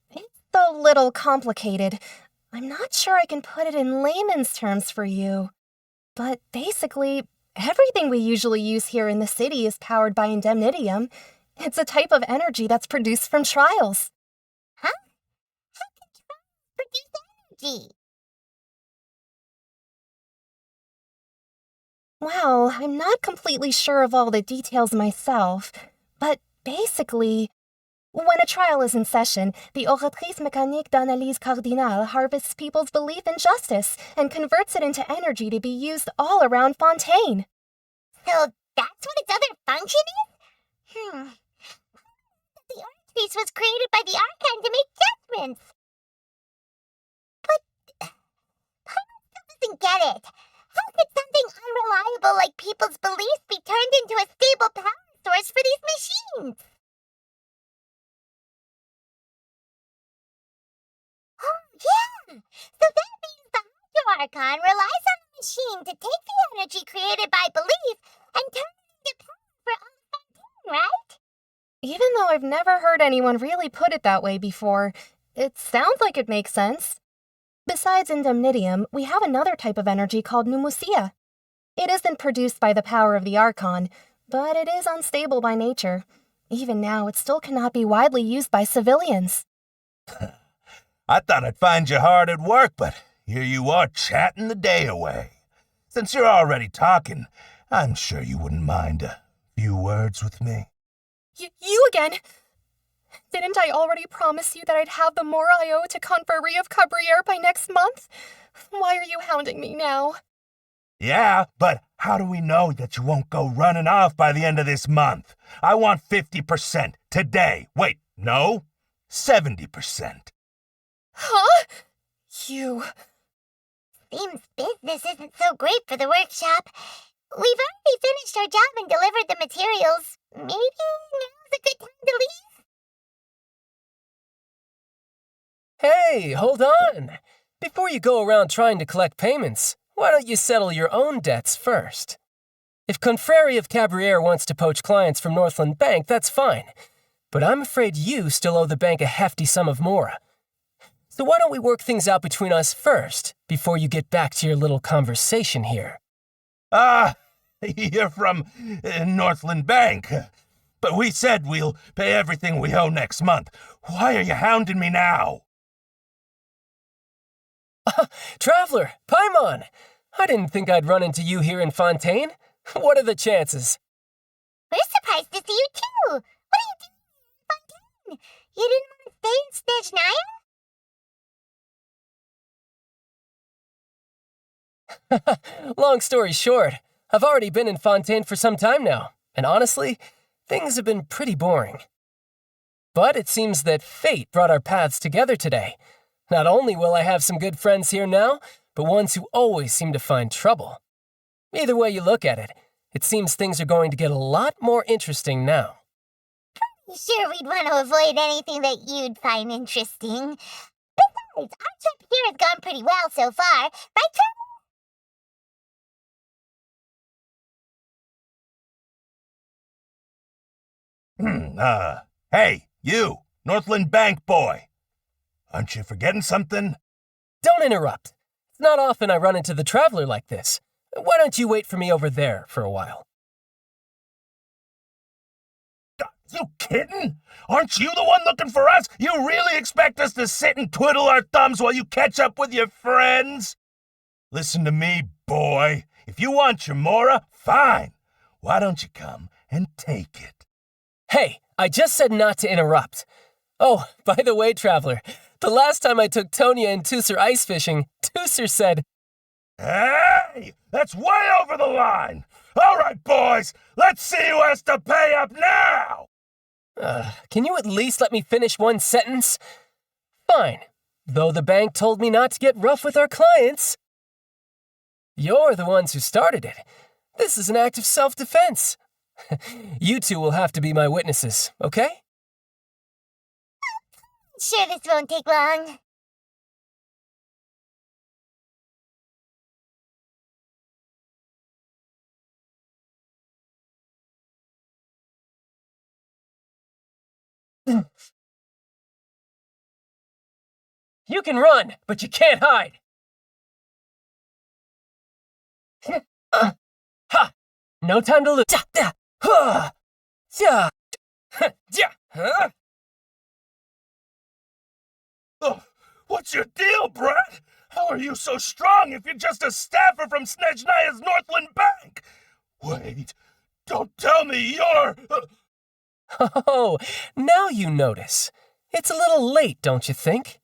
it's a little complicated. I'm not sure I can put it in layman's terms for you. But basically, everything we usually use here in the city is powered by indemnitium. It's a type of energy that's produced from trials. Huh? How can trials produce energy? Well, I'm not completely sure of all the details myself, but basically, when a trial is in session, the oratrice mécanique d'analyse cardinale harvests people's belief in justice and converts it into energy to be used all around Fontaine. So that's what its other function is? The oratrice was created by the Archon to make judgments. But Paimon still doesn't get it. How could something unreliable powerful like people's beliefs be turned into a stable power source for these machines? Oh, yeah! So that means the Hydro Archon relies on the machine to take the energy created by belief and turn it into power for all of Fontaine, right? Even though I've never heard anyone really put it that way before, it sounds like it makes sense. Besides indemnitium, we have another type of energy called pneumosia. It isn't produced by the power of the Archon, but it is unstable by nature. Even now, it still cannot be widely used by civilians. I thought I'd find you hard at work, but here you are chatting the day away. Since you're already talking, I'm sure you wouldn't mind a few words with me. You again? Didn't I already promise you that I'd have the more I owe to Confrérie of Cabriere by next month? Why are you hounding me now? Yeah, but how do we know that you won't go running off by the end of this month? I want 50% today. Wait, no, 70%. Huh? You... Seems business isn't so great for the workshop. We've already finished our job and delivered the materials. Maybe now's a good time to leave? Hey, hold on. Before you go around trying to collect payments, why don't you settle your own debts first? If Confrérie of Cabriere wants to poach clients from Northland Bank, that's fine. But I'm afraid you still owe the bank a hefty sum of mora. So why don't we work things out between us first, before you get back to your little conversation here? You're from Northland Bank. But we said we'll pay everything we owe next month. Why are you hounding me now? Traveler, Paimon! I didn't think I'd run into you here in Fontaine. What are the chances? We're surprised to see you too. What are you doing in Fontaine? You didn't want to stay in Snezhnaya? Long story short, I've already been in Fontaine for some time now, and honestly, things have been pretty boring. But it seems that fate brought our paths together today. Not only will I have some good friends here now, but ones who always seem to find trouble. Either way you look at it, it seems things are going to get a lot more interesting now. Sure, we'd want to avoid anything that you'd find interesting. Besides, our trip here has gone pretty well so far, right, Hey, you, Northland Bank boy. Aren't you forgetting something? Don't interrupt. It's not often I run into the Traveler like this. Why don't you wait for me over there for a while? You kidding? Aren't you the one looking for us? You really expect us to sit and twiddle our thumbs while you catch up with your friends? Listen to me, boy. If you want your mora, fine. Why don't you come and take it? Hey, I just said not to interrupt. Oh, by the way, Traveler, the last time I took Tonya and Tusser ice fishing, Tusser said, "Hey, that's way over the line. All right, boys, let's see who has to pay up now." Can you at least let me finish one sentence? Fine, though the bank told me not to get rough with our clients. You're the ones who started it. This is an act of self-defense. You two will have to be my witnesses, okay? Sure, this won't take long. You can run, but you can't hide. Ha! No time to lose. Oh, what's your deal, Brett? How are you so strong if you're just a staffer from Snezhnaya's Northland Bank? Wait, don't tell me you're... Oh, now you notice. It's a little late, don't you think?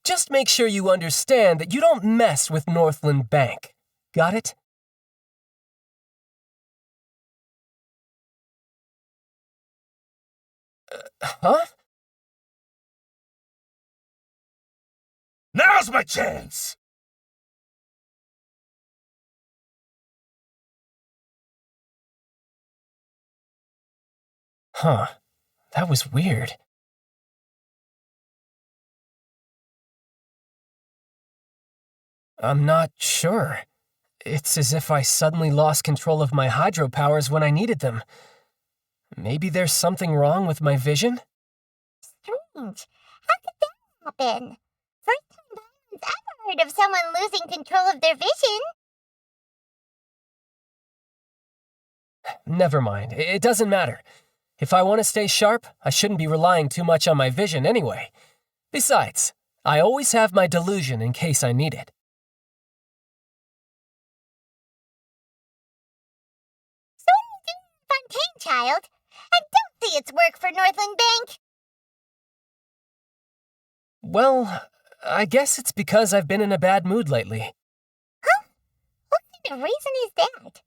Just make sure you understand that you don't mess with Northland Bank. Got it? Huh? Now's my chance! Huh. That was weird. I'm not sure. It's as if I suddenly lost control of my hydro powers when I needed them. Maybe there's something wrong with my vision? Strange. How could that happen? First time I've ever heard of someone losing control of their vision. Never mind. It doesn't matter. If I want to stay sharp, I shouldn't be relying too much on my vision anyway. Besides, I always have my delusion in case I need it. So what are you doing, Fontaine, child? I don't see it's work for Northland Bank. Well, I guess it's because I've been in a bad mood lately. Huh? What kind of reason is that?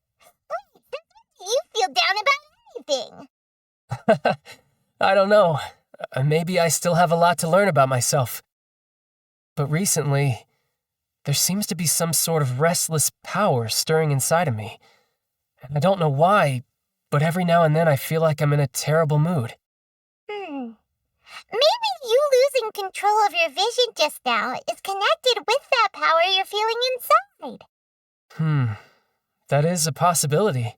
Wait, since when do you feel down about anything? I don't know. Maybe I still have a lot to learn about myself. But recently, there seems to be some sort of restless power stirring inside of me. And I don't know why, but every now and then I feel like I'm in a terrible mood. Maybe you losing control of your vision just now is connected with that power you're feeling inside. That is a possibility.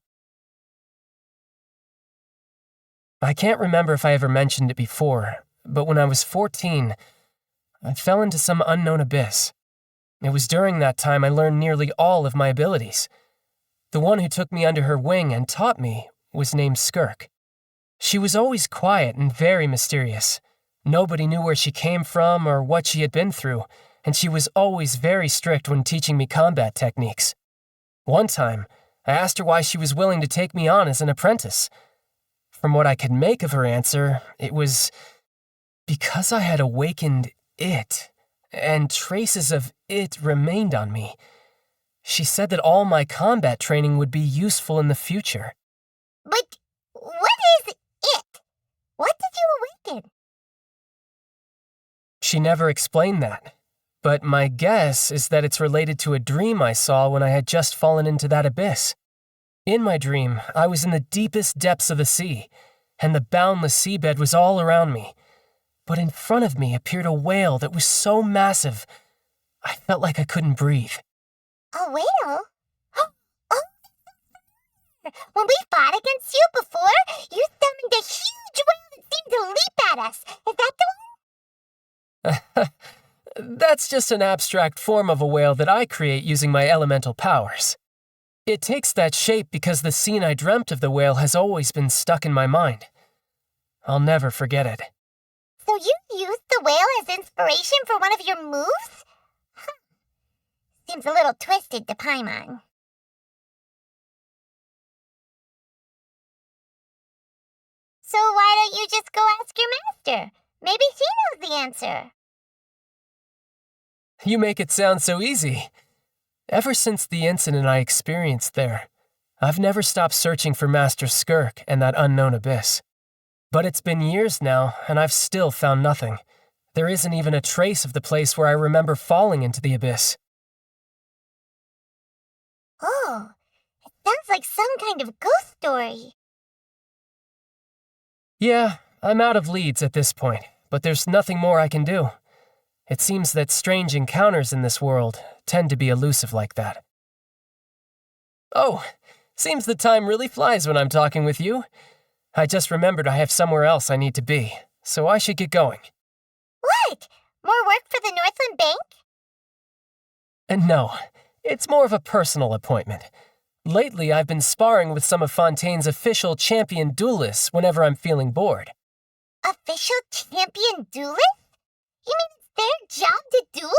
I can't remember if I ever mentioned it before, but when I was 14, I fell into some unknown abyss. It was during that time I learned nearly all of my abilities. The one who took me under her wing and taught me was named Skirk. She was always quiet and very mysterious. Nobody knew where she came from or what she had been through, and she was always very strict when teaching me combat techniques. One time, I asked her why she was willing to take me on as an apprentice. From what I could make of her answer, it was because I had awakened it, and traces of it remained on me. She said that all my combat training would be useful in the future. But what is it? What did you awaken? She never explained that, but my guess is that it's related to a dream I saw when I had just fallen into that abyss. In my dream, I was in the deepest depths of the sea, and the boundless seabed was all around me. But in front of me appeared a whale that was so massive, I felt like I couldn't breathe. A whale? Oh, when we fought against you before, you summoned a huge whale that seemed to leap at us. Is that the one? That's just an abstract form of a whale that I create using my elemental powers. It takes that shape because the scene I dreamt of the whale has always been stuck in my mind. I'll never forget it. So you used the whale as inspiration for one of your moves? Huh. Seems a little twisted to Paimon. So why don't you just go ask your master? Maybe she knows the answer. You make it sound so easy. Ever since the incident I experienced there, I've never stopped searching for Master Skirk and that unknown abyss. But it's been years now, and I've still found nothing. There isn't even a trace of the place where I remember falling into the abyss. Oh, it sounds like some kind of ghost story. Yeah, I'm out of leads at this point, but there's nothing more I can do. It seems that strange encounters in this world tend to be elusive like that. Oh, seems the time really flies when I'm talking with you. I just remembered I have somewhere else I need to be, so I should get going. What? More work for the Northland Bank? And no, it's more of a personal appointment. Lately, I've been sparring with some of Fontaine's official champion duelists whenever I'm feeling bored. Official champion duelist? You mean it's their job to duel?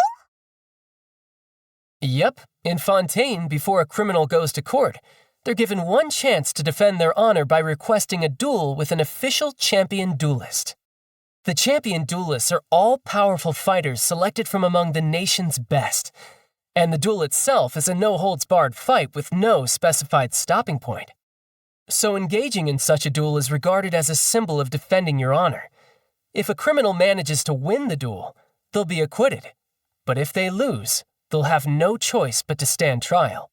Yep, in Fontaine, before a criminal goes to court, they're given one chance to defend their honor by requesting a duel with an official champion duelist. The champion duelists are all-powerful fighters selected from among the nation's best, and the duel itself is a no-holds-barred fight with no specified stopping point. So engaging in such a duel is regarded as a symbol of defending your honor. If a criminal manages to win the duel, they'll be acquitted, but if they lose, they'll have no choice but to stand trial.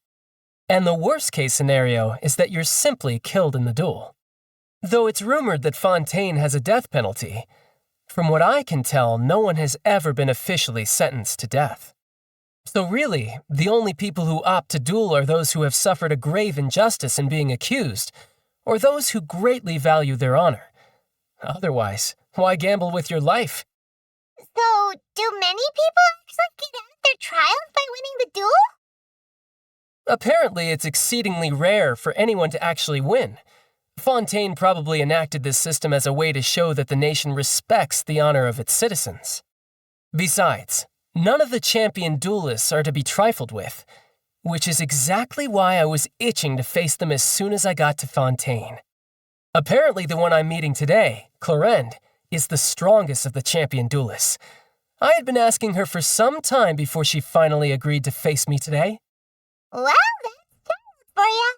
And the worst-case scenario is that you're simply killed in the duel. Though it's rumored that Fontaine has a death penalty, from what I can tell, no one has ever been officially sentenced to death. So really, the only people who opt to duel are those who have suffered a grave injustice in being accused, or those who greatly value their honor. Otherwise, why gamble with your life? So, do many people actually get out of their trials by winning the duel? Apparently, it's exceedingly rare for anyone to actually win. Fontaine probably enacted this system as a way to show that the nation respects the honor of its citizens. Besides, none of the champion duelists are to be trifled with, which is exactly why I was itching to face them as soon as I got to Fontaine. Apparently, the one I'm meeting today, Clorinde, is the strongest of the champion duelists. I had been asking her for some time before she finally agreed to face me today. Well, that's terrible for ya.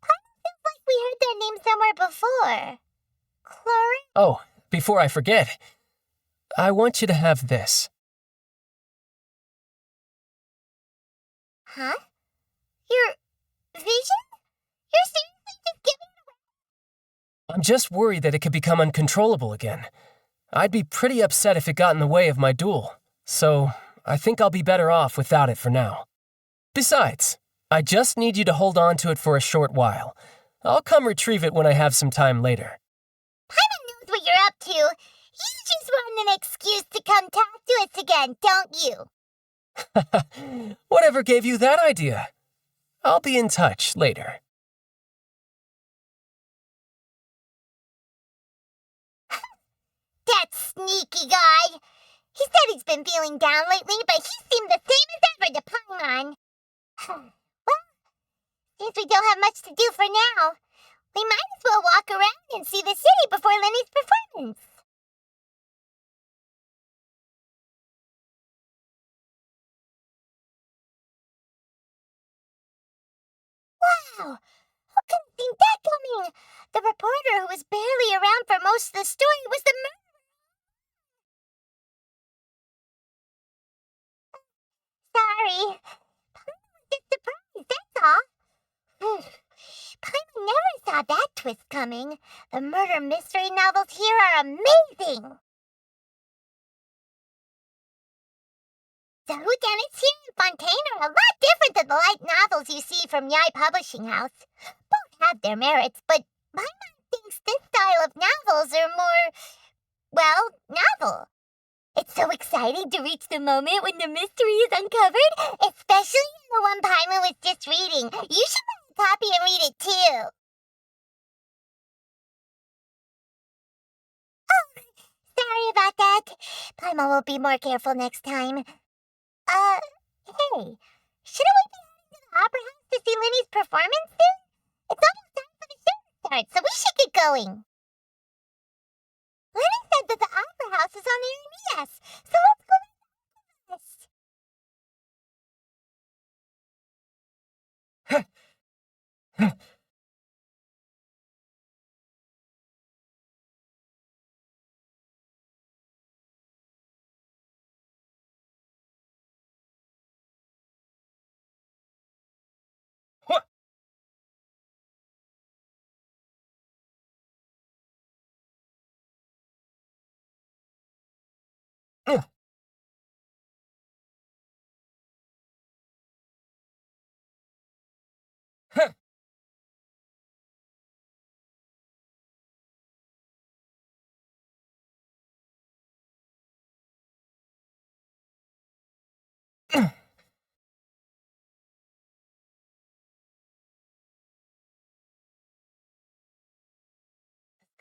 Kind of feels like we heard their name somewhere before. Chlorine? Oh, before I forget, I want you to have this. Huh? Your vision? You're seriously just giving it away? I'm just worried that it could become uncontrollable again. I'd be pretty upset if it got in the way of my duel, so I think I'll be better off without it for now. Besides, I just need you to hold on to it for a short while. I'll come retrieve it when I have some time later. Paimon knows what you're up to. You just want an excuse to come talk to us again, don't you? Whatever gave you that idea? I'll be in touch later. That sneaky guy. He said he's been feeling down lately, but he seemed the same as ever to Paimon. Well, since we don't have much to do for now, we might as well walk around and see the city before Lenny's performance. Wow! Who could have seen that coming? The reporter who was barely around for most of the story was the murderer. Sorry. Paimon was just surprised, that's all. Paimon never saw that twist coming. The murder mystery novels here are amazing. The whodunits here in Fontaine are a lot different than the light novels you see from Yai Publishing House. Both have their merits, but Paimon thinks this style of novels are more, well, novel. It's so exciting to reach the moment when the mystery is uncovered, especially the one Paimon was just reading. You should buy a copy and read it too. Oh, sorry about that. Paimon will be more careful next time. Hey, shouldn't we be heading to the Opera House to see Lenny's performance soon? It's almost time for the show to start, so we should get going. Lenny said that the Opera House is on the NES, so let's go to the Opera House.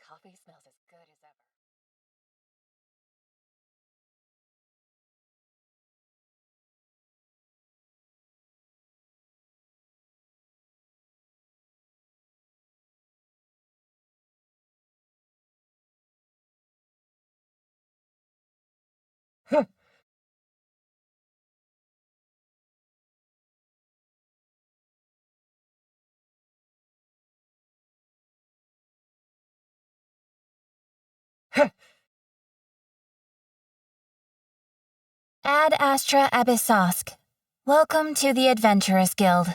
Coffee smells as good as ever. Ad Astra Abyssosk. Welcome to the Adventurers Guild.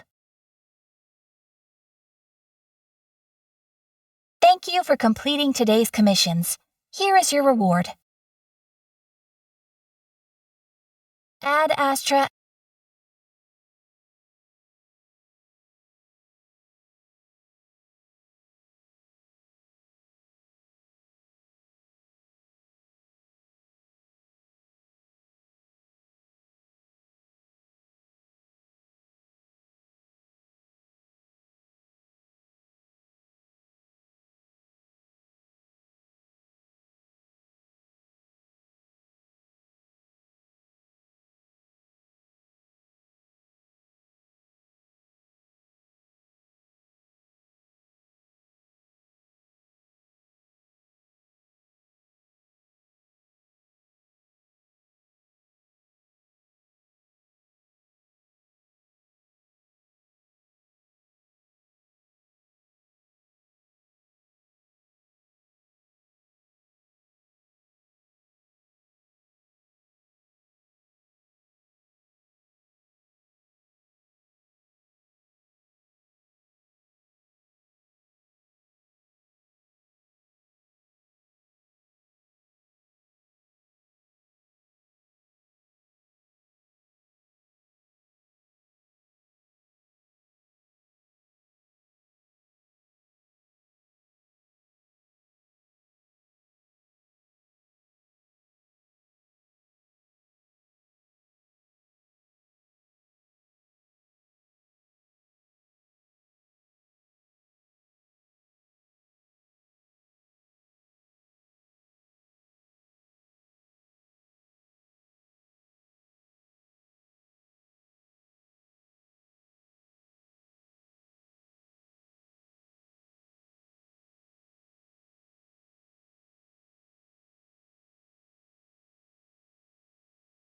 Thank you for completing today's commissions. Here is your reward. Ad Astra.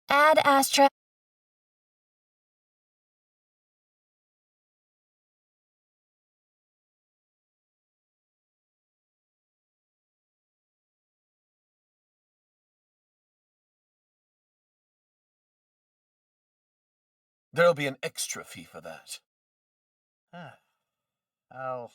Ad Astra. There'll be an extra fee for that. I'll...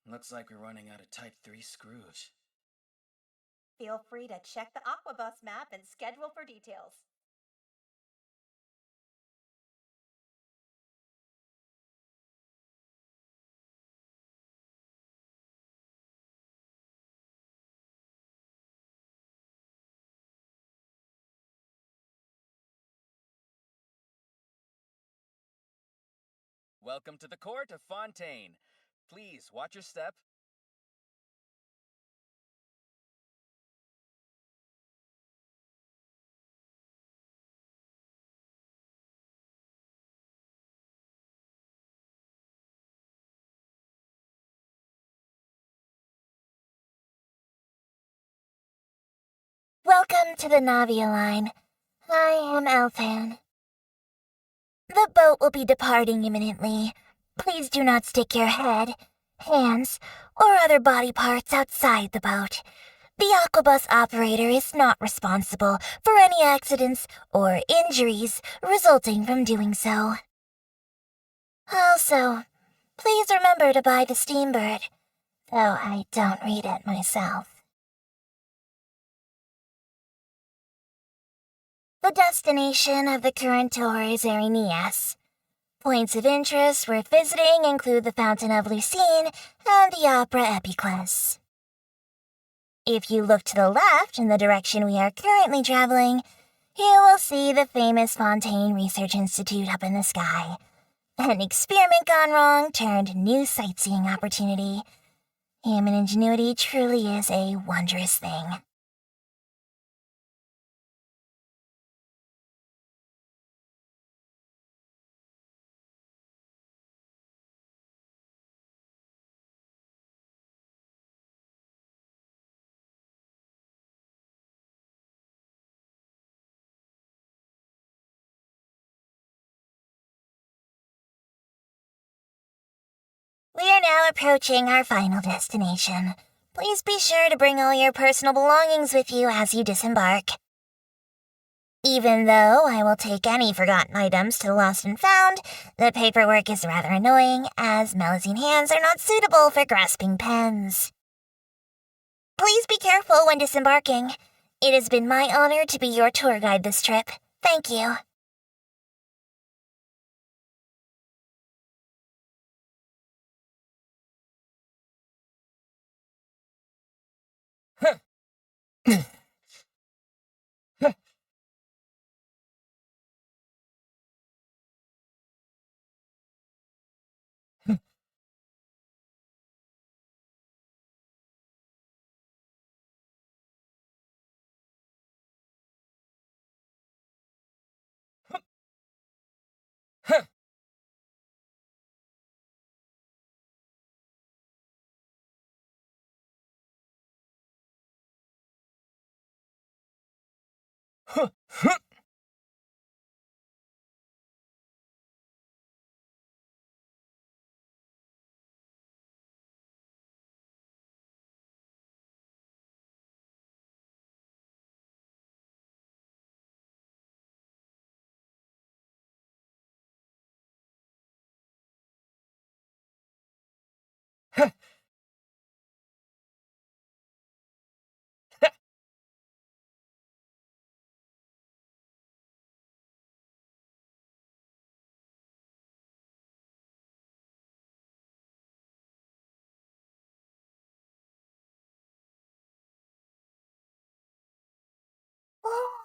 Looks like we're running out of Type 3 screws. Feel free to check the Aquabus map and schedule for details. Welcome to the court of Fontaine. Please watch your step. Welcome to the Navia line. I am Alfan. The boat will be departing imminently. Please do not stick your head, hands, or other body parts outside the boat. The Aquabus operator is not responsible for any accidents or injuries resulting from doing so. Also, Please remember to buy the Steambird, though I don't read it myself. The destination of the current tour is Arenias. Points of interest worth visiting include the Fountain of Lucine and the Opera Epiclese. If you look to the left in the direction we are currently traveling, you will see the famous Fontaine Research Institute up in the sky. An experiment gone wrong turned new sightseeing opportunity. Human ingenuity truly is a wondrous thing. We are now approaching our final destination. Please be sure to bring all your personal belongings with you as you disembark. Even though I will take any forgotten items to the lost and found, the paperwork is rather annoying, as Melusine hands are not suitable for grasping pens. Please be careful when disembarking. It has been my honor to be your tour guide this trip. Thank you.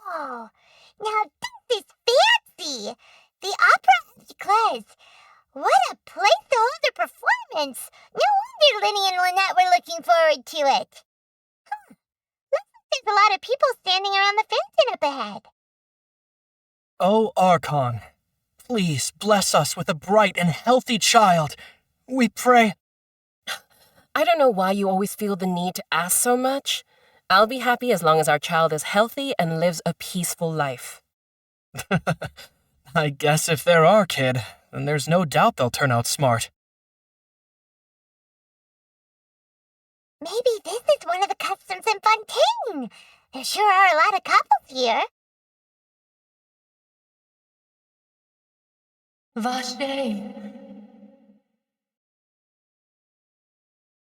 Oh, now this is fancy! The Opera Eclipse. What a place to hold a performance! No wonder Linny and Lynette were looking forward to it. Looks like there's a lot of people standing around the fountain up ahead. Oh, Archon, please bless us with a bright and healthy child. We pray. I don't know why you always feel the need to ask so much. I'll be happy as long as our child is healthy and lives a peaceful life. I guess if they're our kid, then there's no doubt they'll turn out smart. Maybe this is one of the customs in Fontaine. There sure are a lot of couples here. Vache.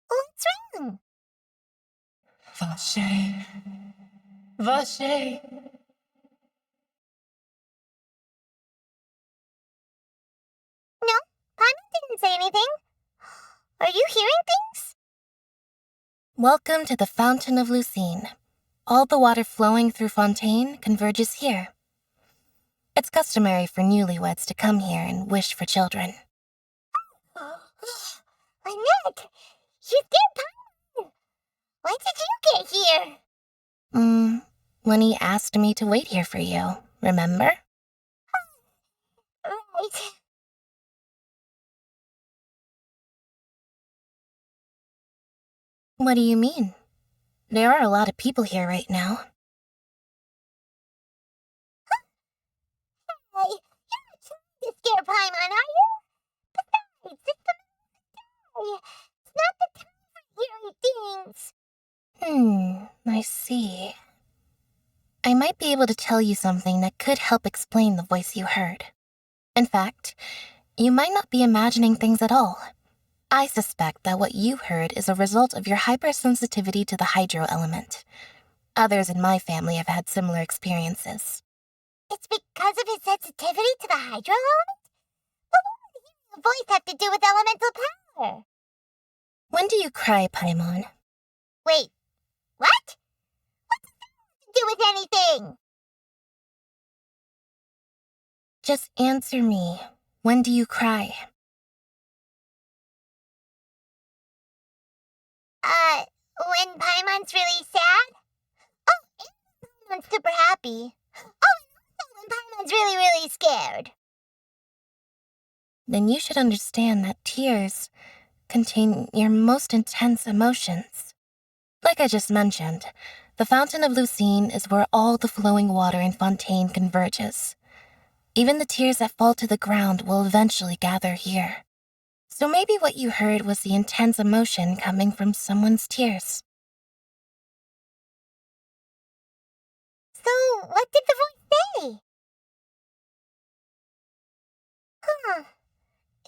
What's wrong? Vache. Vache. No, Paimon didn't say anything. Are you hearing things? Welcome to the Fountain of Lucine. All the water flowing through Fontaine converges here. It's customary for newlyweds to come here and wish for children. Lynette, you scared Paimon. When did you get here? Lenny asked me to wait here for you, remember? Right. What do you mean? There are a lot of people here right now. Hey, you're not trying to scare Paimon, are you? Besides, it's the middle of the day. It's not the time for eerie things. I see. I might be able to tell you something that could help explain the voice you heard. In fact, you might not be imagining things at all. I suspect that what you heard is a result of your hypersensitivity to the hydro element. Others in my family have had similar experiences. It's because of his sensitivity to the hydro element? But what does hearing a voice have to do with elemental power? When do you cry, Paimon? Wait, what? What does that have to do with anything? Just answer me. When do you cry? When Paimon's really sad? Oh, and when Paimon's super happy. Oh, and also when Paimon's really, really scared. Then you should understand that tears contain your most intense emotions. Like I just mentioned, the Fountain of Lucine is where all the flowing water in Fontaine converges. Even the tears that fall to the ground will eventually gather here. So maybe what you heard was the intense emotion coming from someone's tears. So, what did the voice say?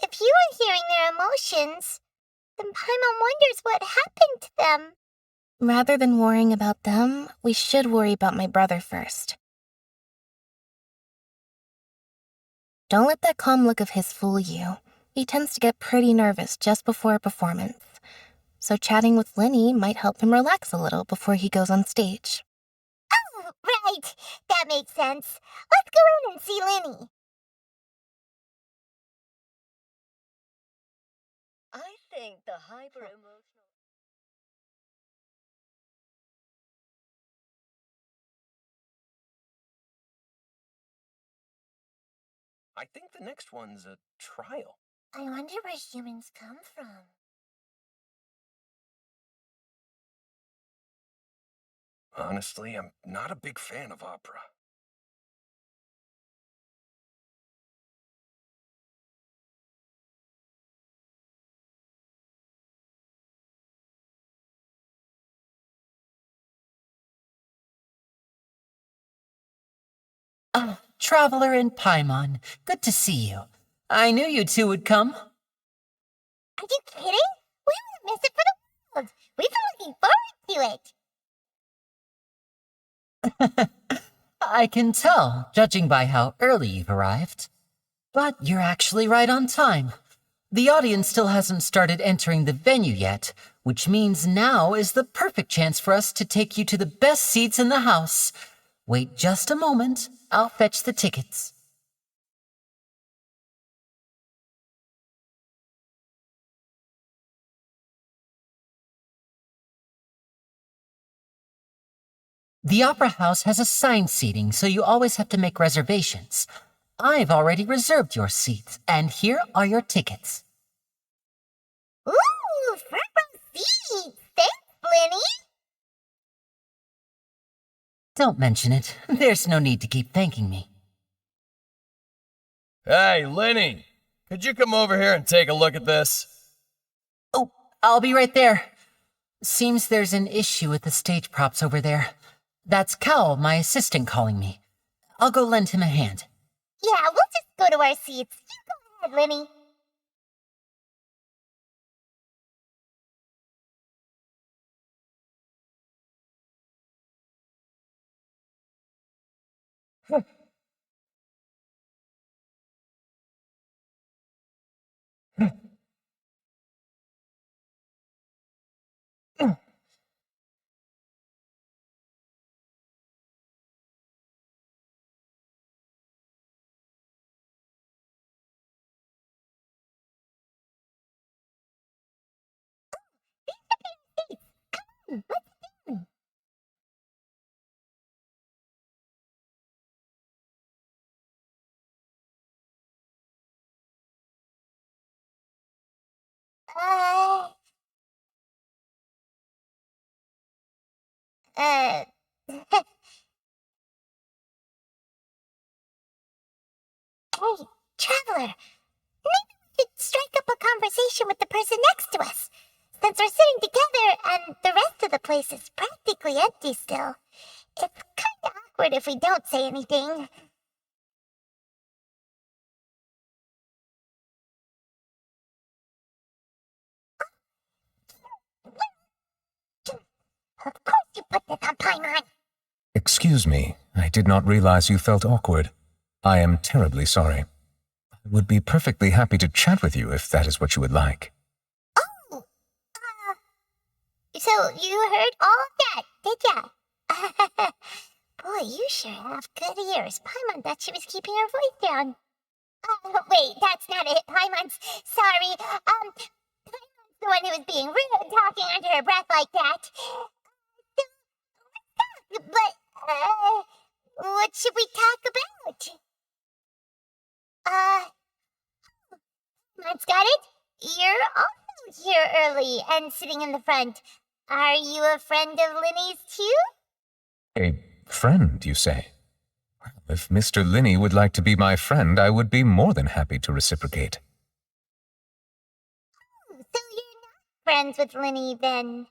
If you were hearing their emotions, then Paimon wonders what happened to them. Rather than worrying about them, we should worry about my brother first. Don't let that calm look of his fool you. He tends to get pretty nervous just before a performance. So chatting with Linny might help him relax a little before he goes on stage. Oh, right. That makes sense. Let's go in and see Linny. I think the hyper-emotional... I think the next one's a trial. I wonder where humans come from. Honestly, I'm not a big fan of opera. Traveler and Paimon, good to see you. I knew you two would come. Are you kidding? We wouldn't miss it for the world. We've been looking forward to it. I can tell, judging by how early you've arrived. But you're actually right on time. The audience still hasn't started entering the venue yet, which means now is the perfect chance for us to take you to the best seats in the house. Wait just a moment. I'll fetch the tickets. The Opera House has assigned seating, so you always have to make reservations. I've already reserved your seats, and here are your tickets. Ooh, front row seats. Thanks, Linny. Don't mention it. There's no need to keep thanking me. Hey, Linny, could you come over here and take a look at this? Oh, I'll be right there. Seems there's an issue with the stage props over there. That's Cal, my assistant, calling me. I'll go lend him a hand. Yeah, we'll just go to our seats. You go ahead, Linny. Hey, Traveler, maybe we should strike up a conversation with the person next to us. Since we're sitting together and the rest of the place is practically empty still, it's kinda awkward if we don't say anything. Of course you put this on Paimon. Excuse me, I did not realize you felt awkward. I am terribly sorry. I would be perfectly happy to chat with you if that is what you would like. Oh, so you heard all of that, did ya? Boy, you sure have good ears. Paimon thought she was keeping her voice down. Wait, that's not it. Paimon's sorry. Paimon's the one who was being rude, talking under her breath like that. But, what should we talk about? Paimon's got it. You're also here early and sitting in the front. Are you a friend of Linny's too? A friend, you say? Well, if Mr. Linney would like to be my friend, I would be more than happy to reciprocate. Oh, so you're not friends with Linny then?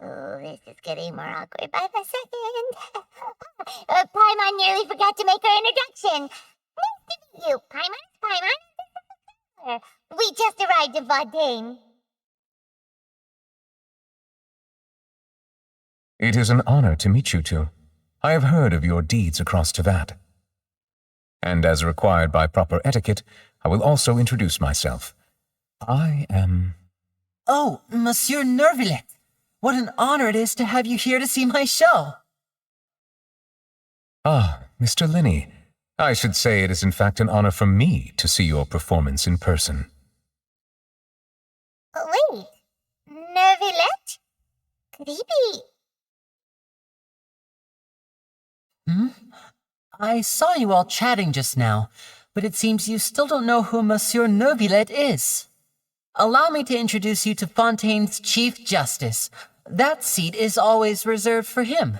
Oh, this is getting more awkward by the second. Paimon nearly forgot to make her introduction. Nice to meet you. Paimon. We just arrived in Fontaine. It is an honor to meet you two. I have heard of your deeds across Tevat. And as required by proper etiquette, I will also introduce myself. I am... Oh, Monsieur Nervillet. What an honor it is to have you here to see my show. Ah, Mr. Linney. I should say it is in fact an honor for me to see your performance in person. Wait, Nervillet? Could he be... I saw you all chatting just now, but it seems you still don't know who Monsieur Nervillet is. Allow me to introduce you to Fontaine's Chief Justice. That seat is always reserved for him.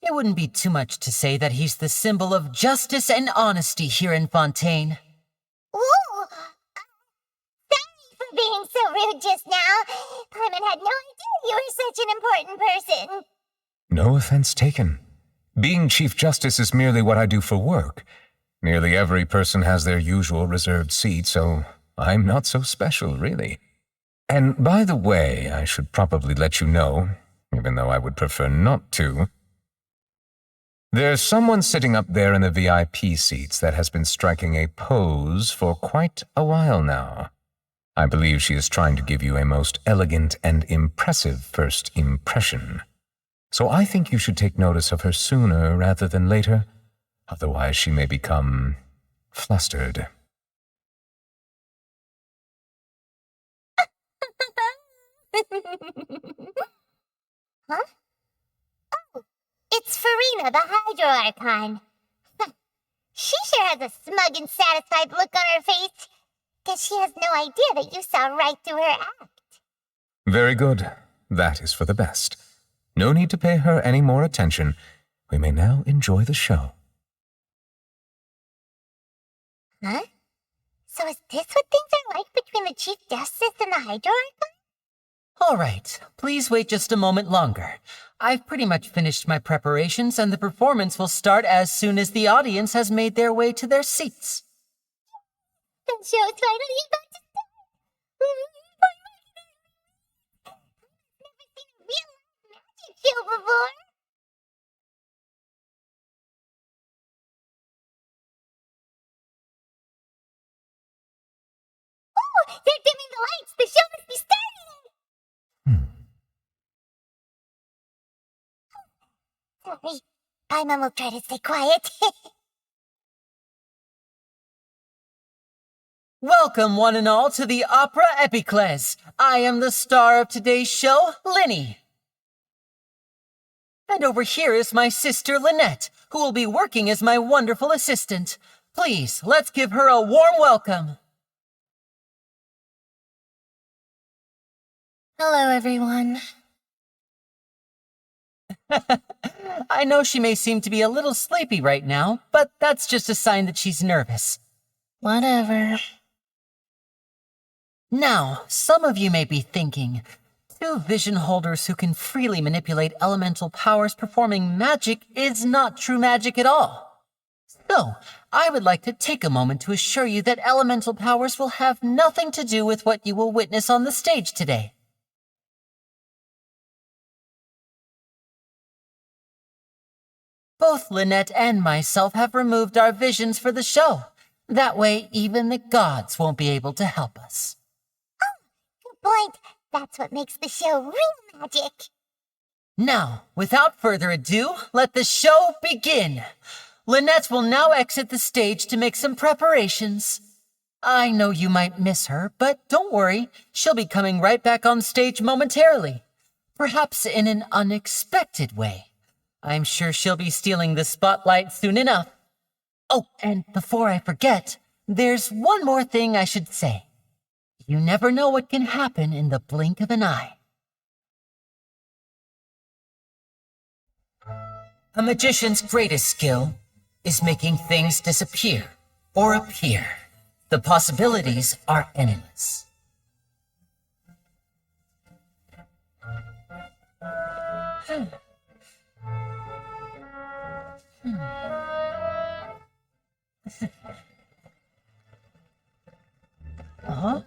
It wouldn't be too much to say that he's the symbol of justice and honesty here in Fontaine. Ooh! Sorry for being so rude just now. Paimon had no idea you were such an important person. No offense taken. Being Chief Justice is merely what I do for work. Nearly every person has their usual reserved seat, so I'm not so special, really. And by the way, I should probably let you know, even though I would prefer not to. There's someone sitting up there in the VIP seats that has been striking a pose for quite a while now. I believe she is trying to give you a most elegant and impressive first impression. So I think you should take notice of her sooner rather than later, otherwise she may become flustered. Huh? Oh, it's Farina, the Hydro Archon. She sure has a smug and satisfied look on her face, because she has no idea that you saw right through her act. Very good. That is for the best. No need to pay her any more attention. We may now enjoy the show. Huh? So is this what things are like between the Chief Justice and the Hydro Archon? All right, please wait just a moment longer. I've pretty much finished my preparations, and the performance will start as soon as the audience has made their way to their seats. The show's finally about to start. I've never seen a real magic show before. Oh, they're dimming the lights. The show must be starting. Sorry, Paimon will try to stay quiet. Welcome, one and all, to the Opera Epiclese. I am the star of today's show, Linny. And over here is my sister, Lynette, who will be working as my wonderful assistant. Please, let's give her a warm welcome. Hello, everyone. I know she may seem to be a little sleepy right now, but that's just a sign that she's nervous. Whatever. Now, some of you may be thinking, two vision holders who can freely manipulate elemental powers performing magic is not true magic at all. So, I would like to take a moment to assure you that elemental powers will have nothing to do with what you will witness on the stage today. Both Lynette and myself have removed our visions for the show. That way, even the gods won't be able to help us. Good point. That's what makes the show real magic. Now, without further ado, let the show begin. Lynette will now exit the stage to make some preparations. I know you might miss her, but don't worry. She'll be coming right back on stage momentarily. Perhaps in an unexpected way. I'm sure she'll be stealing the spotlight soon enough. Oh, and before I forget, there's one more thing I should say. You never know what can happen in the blink of an eye. A magician's greatest skill is making things disappear or appear. The possibilities are endless. Uh-huh.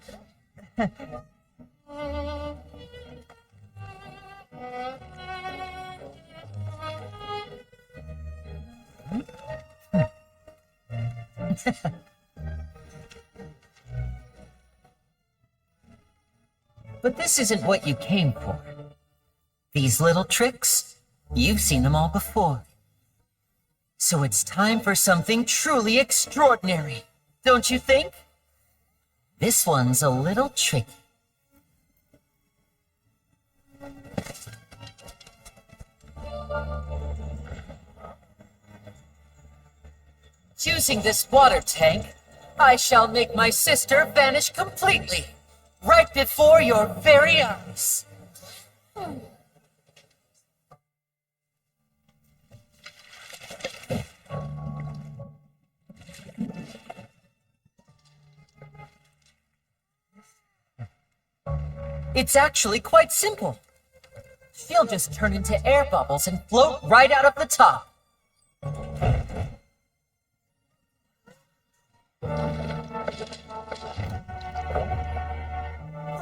But this isn't what you came for. These little tricks, you've seen them all before. So it's time for something truly extraordinary, don't you think? This one's a little tricky. Using this water tank, I shall make my sister vanish completely, right before your very eyes. It's actually quite simple. She'll just turn into air bubbles and float right out of the top.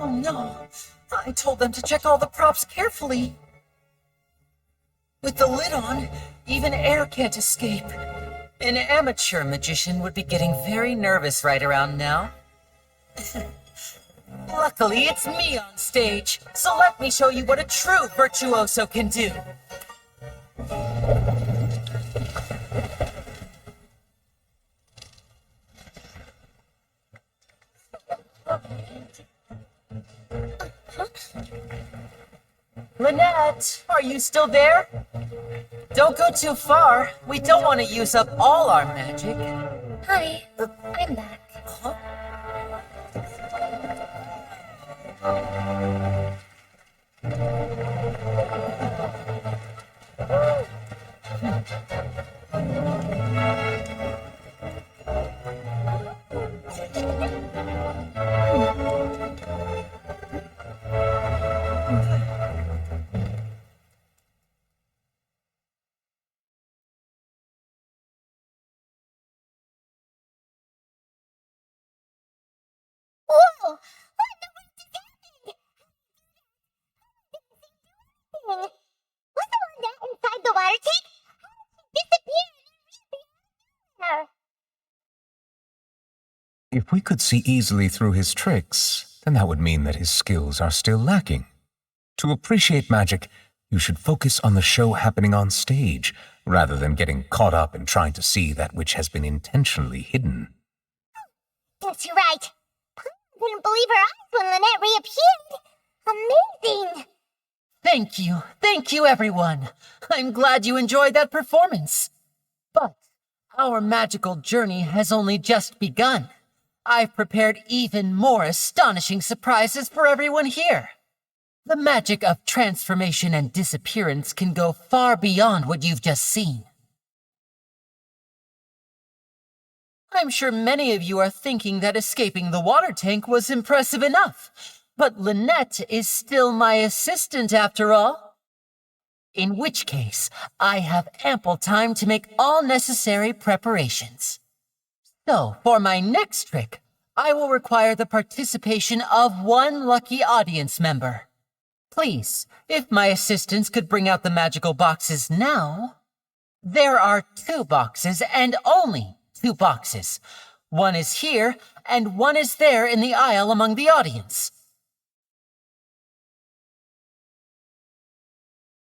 Oh no, I told them to check all the props carefully. With the lid on, even air can't escape. An amateur magician would be getting very nervous right around now. Luckily, it's me on stage, so let me show you what a true virtuoso can do. Lynette, are you still there? Don't go too far. We don't want to use up all our magic. Hi, I'm back. Huh? Whoa! What the fuck just happened? Was the one that inside the water tank? How did she disappear and reappear? If we could see easily through his tricks, then that would mean that his skills are still lacking. To appreciate magic, you should focus on the show happening on stage, rather than getting caught up in trying to see that which has been intentionally hidden. Guess you're right. I couldn't believe her eyes when Lynette reappeared. Amazing! Thank you everyone. I'm glad you enjoyed that performance. But our magical journey has only just begun. I've prepared even more astonishing surprises for everyone here. The magic of transformation and disappearance can go far beyond what you've just seen. I'm sure many of you are thinking that escaping the water tank was impressive enough, but Lynette is still my assistant after all. In which case, I have ample time to make all necessary preparations. So, for my next trick, I will require the participation of one lucky audience member. Please, if my assistants could bring out the magical boxes now. There are 2 boxes and only 2 boxes. One is here and one is there in the aisle among the audience.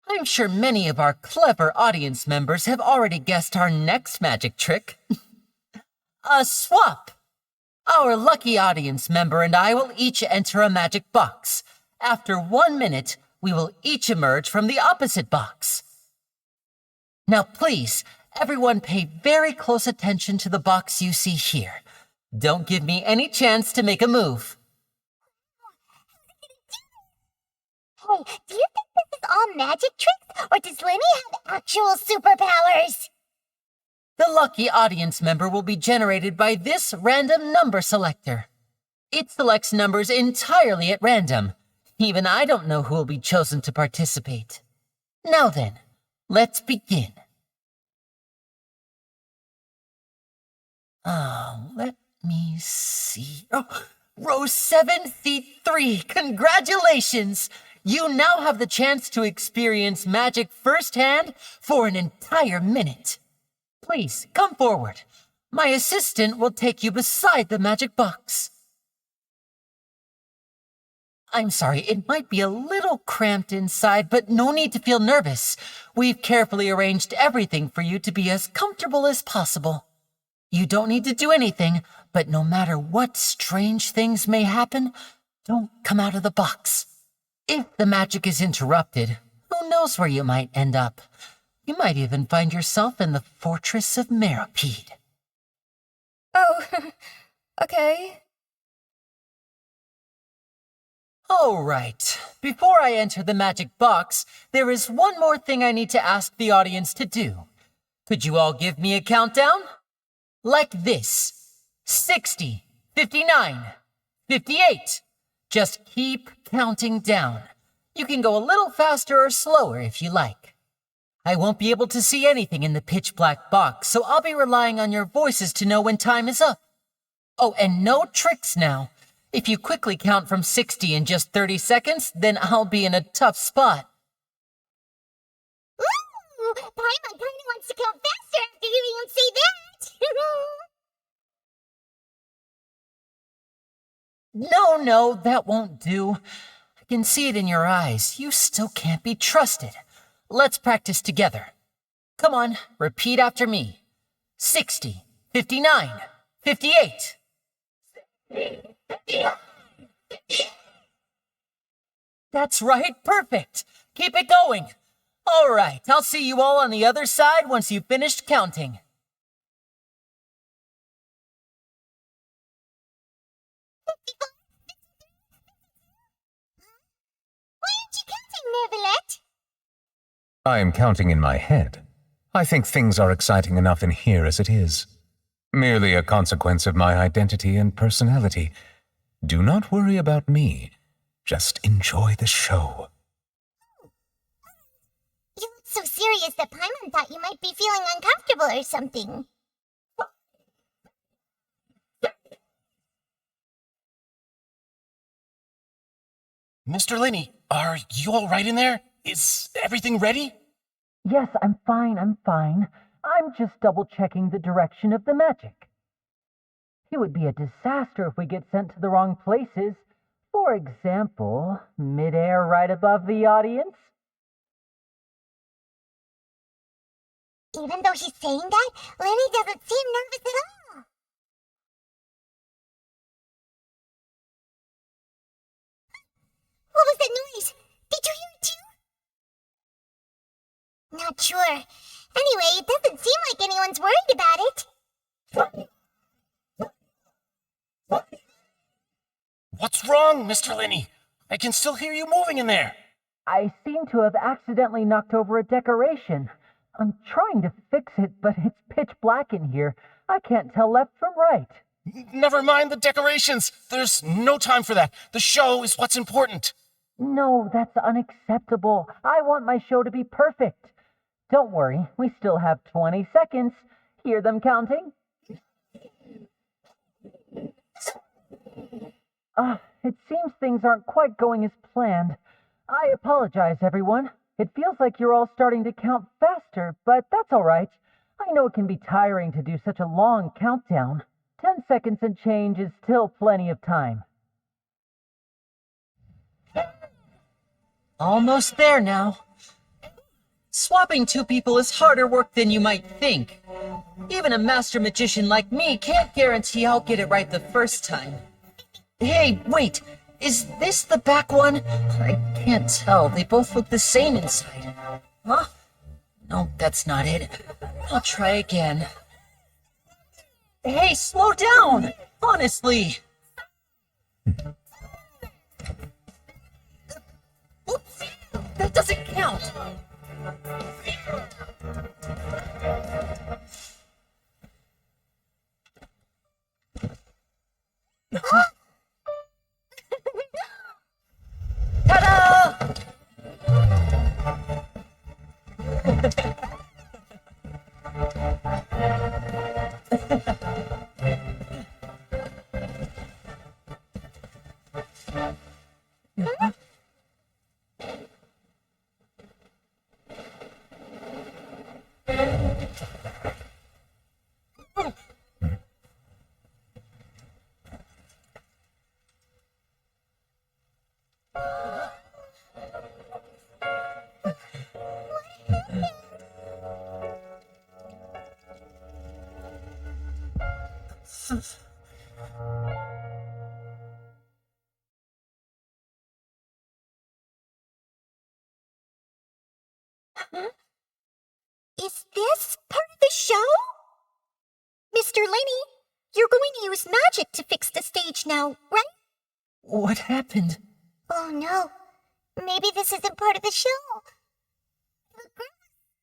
I'm sure many of our clever audience members have already guessed our next magic trick. A swap! Our lucky audience member and I will each enter a magic box. After 1 minute, we will each emerge from the opposite box. Now please, everyone pay very close attention to the box you see here. Don't give me any chance to make a move. Hey, do you think this is all magic tricks, or does Lenny have actual superpowers? The lucky audience member will be generated by this random number selector. It selects numbers entirely at random. Even I don't know who will be chosen to participate. Now then, let's begin. Let me see. Oh, row 7, seat 3. Congratulations! You now have the chance to experience magic firsthand for an entire minute. Please, come forward. My assistant will take you beside the magic box. I'm sorry, it might be a little cramped inside, but no need to feel nervous. We've carefully arranged everything for you to be as comfortable as possible. You don't need to do anything, but no matter what strange things may happen, don't come out of the box. If the magic is interrupted, who knows where you might end up? You might even find yourself in the Fortress of Meripede. Oh, okay. All right. Before I enter the magic box, there is one more thing I need to ask the audience to do. Could you all give me a countdown? Like this. 60, 59, 58. Just keep counting down. You can go a little faster or slower if you like. I won't be able to see anything in the pitch black box, so I'll be relying on your voices to know when time is up. Oh, and no tricks now. If you quickly count from 60 in just 30 seconds, then I'll be in a tough spot. Ooh, Paimon kinda wants to count faster after hearing him say that. No, that won't do. I can see it in your eyes. You still can't be trusted. Let's practice together. Come on, repeat after me. 60, 59, 58. That's right, perfect. Keep it going. All right, I'll see you all on the other side once you've finished counting. Why aren't you counting, Neuvillette? I am counting in my head. I think things are exciting enough in here as it is. Merely a consequence of my identity and personality. Do not worry about me. Just enjoy the show. You look so serious that Paimon thought you might be feeling uncomfortable or something. Mr. Linney, are you all right in there? Is everything ready? Yes, I'm fine. I'm just double-checking the direction of the magic. It would be a disaster if we get sent to the wrong places. For example, midair right above the audience. Even though he's saying that, Lenny doesn't seem nervous at all. What was that noise? Did you hear it too? Not sure. Anyway, it doesn't seem like anyone's worried about it. What's wrong, Mr. Linney? I can still hear you moving in there. I seem to have accidentally knocked over a decoration. I'm trying to fix it, but it's pitch black in here. I can't tell left from right. Never mind the decorations. There's no time for that. The show is what's important. No, that's unacceptable. I want my show to be perfect. Don't worry, we still have 20 seconds. Hear them counting? It seems things aren't quite going as planned. I apologize, everyone. It feels like you're all starting to count faster, but that's all right. I know it can be tiring to do such a long countdown. 10 seconds and change is still plenty of time. Almost there now. Swapping two people is harder work than you might think. Even a master magician like me can't guarantee I'll get it right the first time. Hey, wait, is this the back one? I can't tell, they both look the same inside. Huh? No, that's not it. I'll try again. Hey, slow down! Honestly! Oops! That doesn't count! Ta-da! Is this part of the show? Mr. Lenny, you're going to use magic to fix the stage now, right? What happened? Oh no, maybe this isn't part of the show. The girl's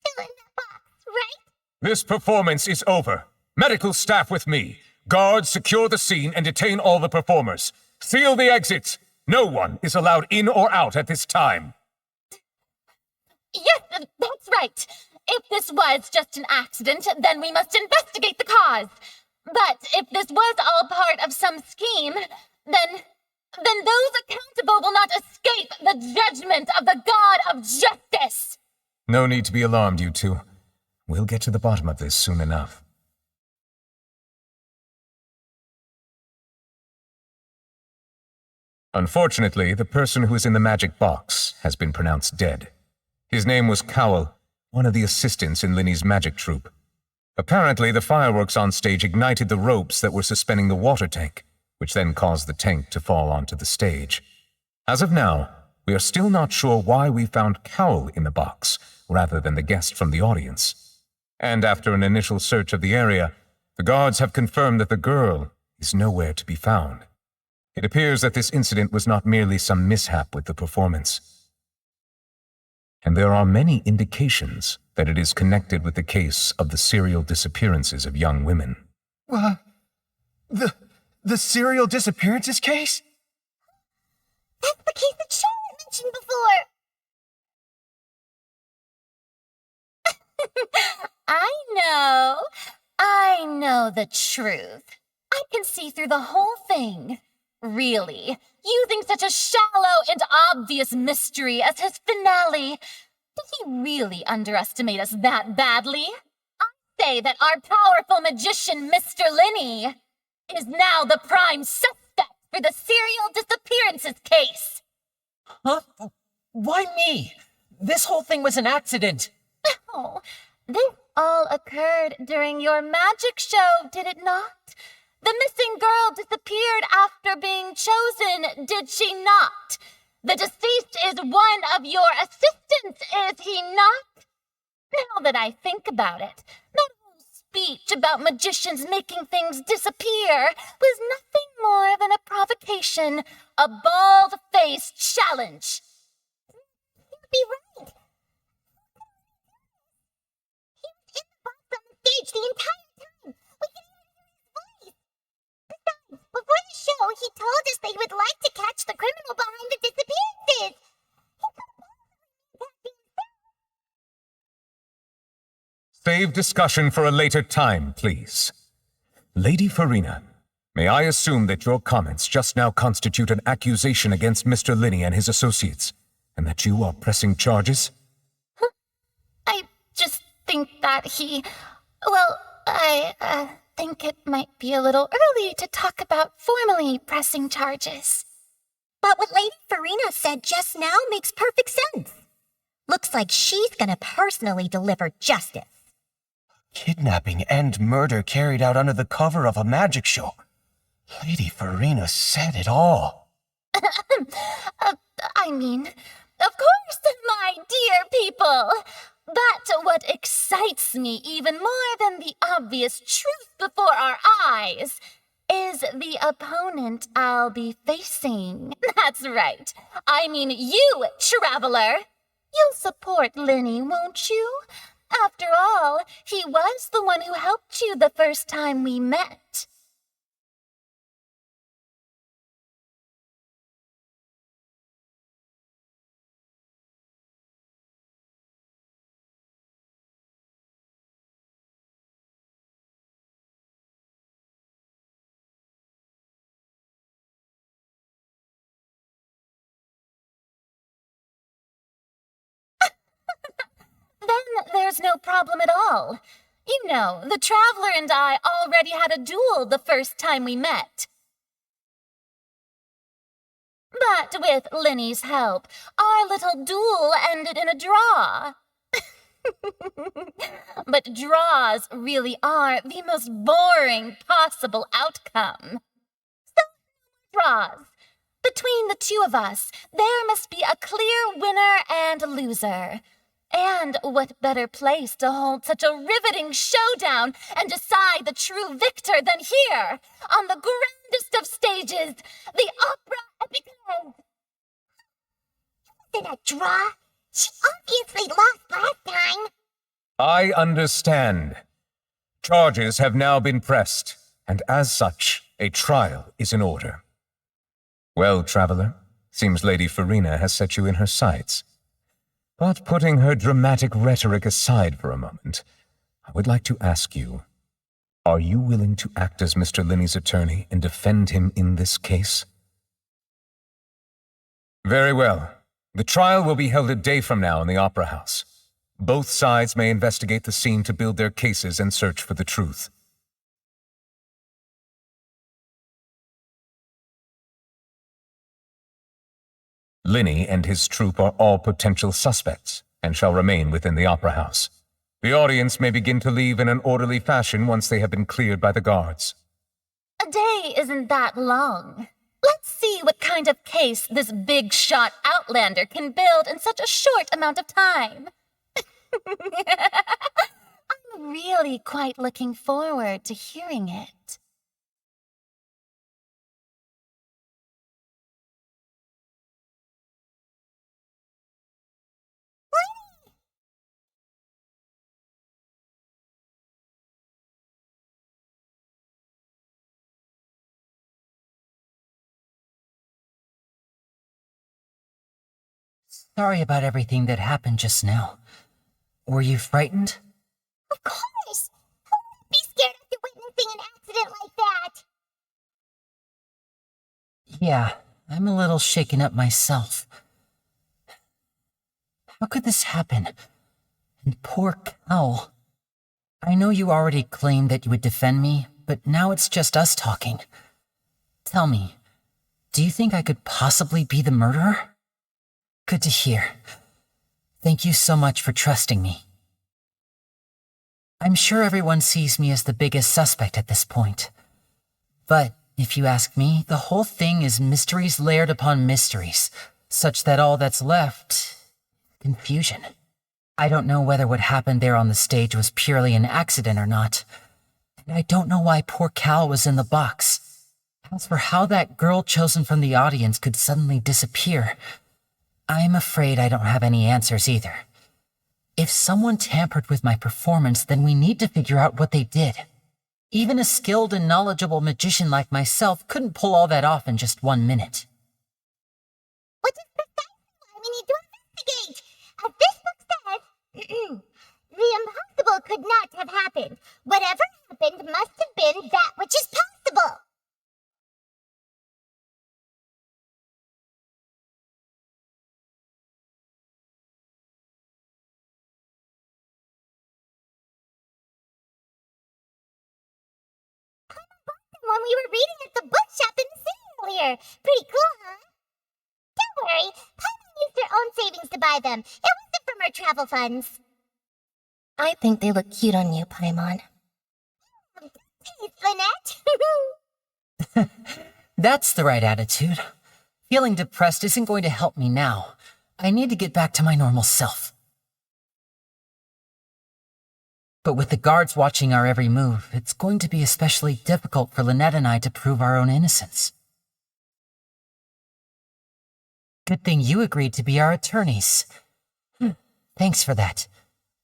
still in that box, right? This performance is over. Medical staff with me. Guards secure the scene and detain all the performers. Seal the exits. No one is allowed in or out at this time. Yes, that's right. If this was just an accident, then we must investigate the cause. But if this was all part of some scheme, then those accountable will not escape the judgment of the God of Justice. No need to be alarmed, you two. We'll get to the bottom of this soon enough. Unfortunately, the person who is in the magic box has been pronounced dead. His name was Cowell, one of the assistants in Linny's magic troupe. Apparently, the fireworks on stage ignited the ropes that were suspending the water tank, which then caused the tank to fall onto the stage. As of now, we are still not sure why we found Cowell in the box, rather than the guest from the audience. And after an initial search of the area, the guards have confirmed that the girl is nowhere to be found. It appears that this incident was not merely some mishap with the performance. And there are many indications that it is connected with the case of the serial disappearances of young women. The serial disappearances case? That's the case that Charlotte mentioned before. I know the truth. I can see through the whole thing. Really, using such a shallow and obvious mystery as his finale. Did he really underestimate us that badly? I say that our powerful magician, Mr. Lenny, is now the prime suspect for the serial disappearances case. Huh? Why me? This whole thing was an accident. Oh, this all occurred during your magic show, did it not? The missing girl disappeared after being chosen, did she not? The deceased is one of your assistants, is he not? Now that I think about it, that whole speech about magicians making things disappear was nothing more than a provocation, a bald-faced challenge. You'd be right. He was in the box on the stage the entire time. We could even hear his voice. Besides, before the show, he told us they would like to catch the criminal behind the disappearances. Save discussion for a later time, please. Lady Farina, may I assume that your comments just now constitute an accusation against Mr. Lenny and his associates, and that you are pressing charges? just think that I think it might be a little early to talk about formally pressing charges. But what Lady Farina said just now makes perfect sense. Looks like she's gonna personally deliver justice. Kidnapping and murder carried out under the cover of a magic show. Lady Farina said it all. I mean, of course, my dear people. But what excites me even more than the obvious truth before our eyes is the opponent I'll be facing. That's right. I mean you, Traveler. You'll support Lenny, won't you? After all, he was the one who helped you the first time we met. Then there's no problem at all. You know, the Traveler and I already had a duel the first time we met. But with Lenny's help, our little duel ended in a draw. But draws really are the most boring possible outcome. So, draws. Between the two of us, there must be a clear winner and loser. And what better place to hold such a riveting showdown and decide the true victor than here, on the grandest of stages, the Opera Epicale. Is it a draw? She obviously lost last time. I understand. Charges have now been pressed, and as such, a trial is in order. Well, Traveler, seems Lady Farina has set you in her sights. But putting her dramatic rhetoric aside for a moment, I would like to ask you, are you willing to act as Mr. Linney's attorney and defend him in this case? Very well. The trial will be held a day from now in the Opera House. Both sides may investigate the scene to build their cases and search for the truth. Linney and his troupe are all potential suspects and shall remain within the Opera House. The audience may begin to leave in an orderly fashion once they have been cleared by the guards. A day isn't that long. Let's see what kind of case this big-shot outlander can build in such a short amount of time. I'm really quite looking forward to hearing it. Sorry about everything that happened just now. Were you frightened? Of course! Who would be scared after witnessing an accident like that? Yeah, I'm a little shaken up myself. How could this happen? And poor Cal. I know you already claimed that you would defend me, but now it's just us talking. Tell me, do you think I could possibly be the murderer? Good to hear. Thank you so much for trusting me. I'm sure everyone sees me as the biggest suspect at this point. But if you ask me, the whole thing is mysteries layered upon mysteries, such that all that's left... confusion. I don't know whether what happened there on the stage was purely an accident or not. And I don't know why poor Cal was in the box. As for how that girl chosen from the audience could suddenly disappear, I'm afraid I don't have any answers either. If someone tampered with my performance, then we need to figure out what they did. Even a skilled and knowledgeable magician like myself couldn't pull all that off in just 1 minute. Which is precisely why we need to investigate. As this book says, the impossible could not have happened. Whatever happened must have been that which is possible. one we were reading at the bookshop in the city earlier. Pretty cool, huh? Don't worry, Paimon used her own savings to buy them. It wasn't from her travel funds. I think they look cute on you, Paimon. Thanks, Lynette. That's the right attitude. Feeling depressed isn't going to help me now. I need to get back to my normal self. But with the guards watching our every move, it's going to be especially difficult for Lynette and I to prove our own innocence. Good thing you agreed to be our attorneys. Thanks for that.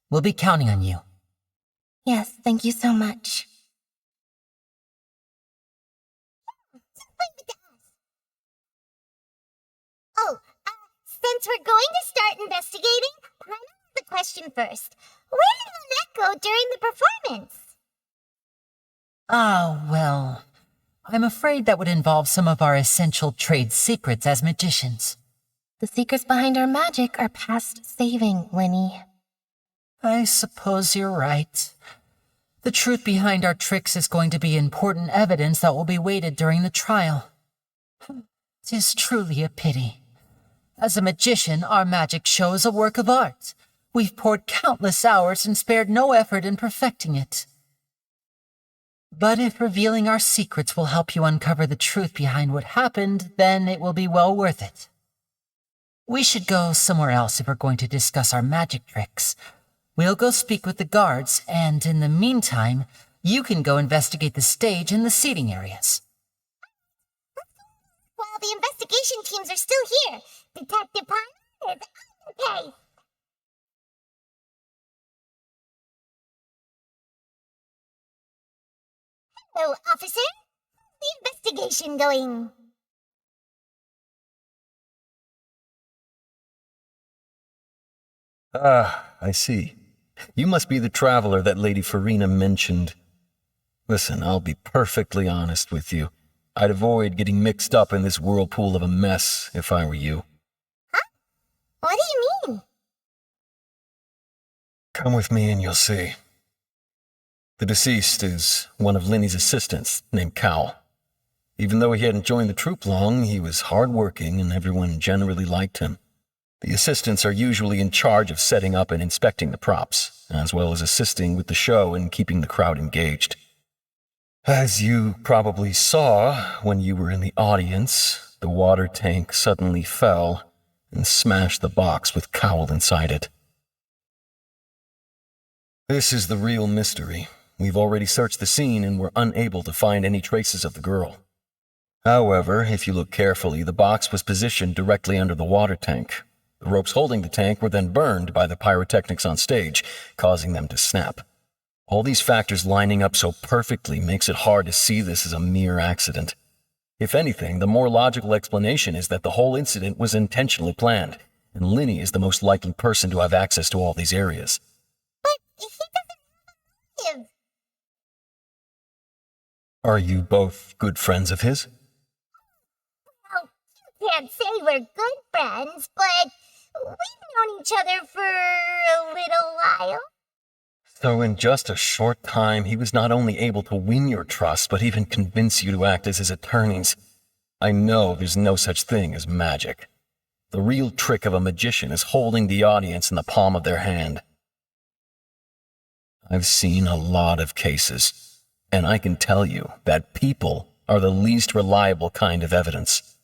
We'll be counting on you. Yes, thank you so much. Oh, since we're going to start investigating, I know the question first. Where did Lynette go during the performance? Well, I'm afraid that would involve some of our essential trade secrets as magicians. The secrets behind our magic are past saving, Lenny. I suppose you're right. The truth behind our tricks is going to be important evidence that will be weighted during the trial. 'Tis truly a pity. As a magician, our magic show is a work of art. We've poured countless hours and spared no effort in perfecting it. But if revealing our secrets will help you uncover the truth behind what happened, then it will be well worth it. We should go somewhere else if we're going to discuss our magic tricks. We'll go speak with the guards, and in the meantime, you can go investigate the stage and the seating areas. While the investigation teams are still here, Detective Paimon is on the case. Hello, officer. How's the investigation going? Ah, I see. You must be the traveler that Lady Farina mentioned. Listen, I'll be perfectly honest with you. I'd avoid getting mixed up in this whirlpool of a mess if I were you. What do you mean? Come with me and you'll see. The deceased is one of Linny's assistants named Cal. Even though he hadn't joined the troupe long, he was hardworking and everyone generally liked him. The assistants are usually in charge of setting up and inspecting the props, as well as assisting with the show and keeping the crowd engaged. As you probably saw when you were in the audience, the water tank suddenly fell and smashed the box with Cowl inside it. This is the real mystery. We've already searched the scene and were unable to find any traces of the girl. However, if you look carefully, the box was positioned directly under the water tank. The ropes holding the tank were then burned by the pyrotechnics on stage, causing them to snap. All these factors lining up so perfectly makes it hard to see this as a mere accident. If anything, the more logical explanation is that the whole incident was intentionally planned, and Linny is the most likely person to have access to all these areas. But he doesn't live. Are you both good friends of his? Well, you can't say we're good friends, but we've known each other for a little while. So in just a short time, he was not only able to win your trust, but even convince you to act as his attorneys. I know there's no such thing as magic. The real trick of a magician is holding the audience in the palm of their hand. I've seen a lot of cases, and I can tell you that people are the least reliable kind of evidence.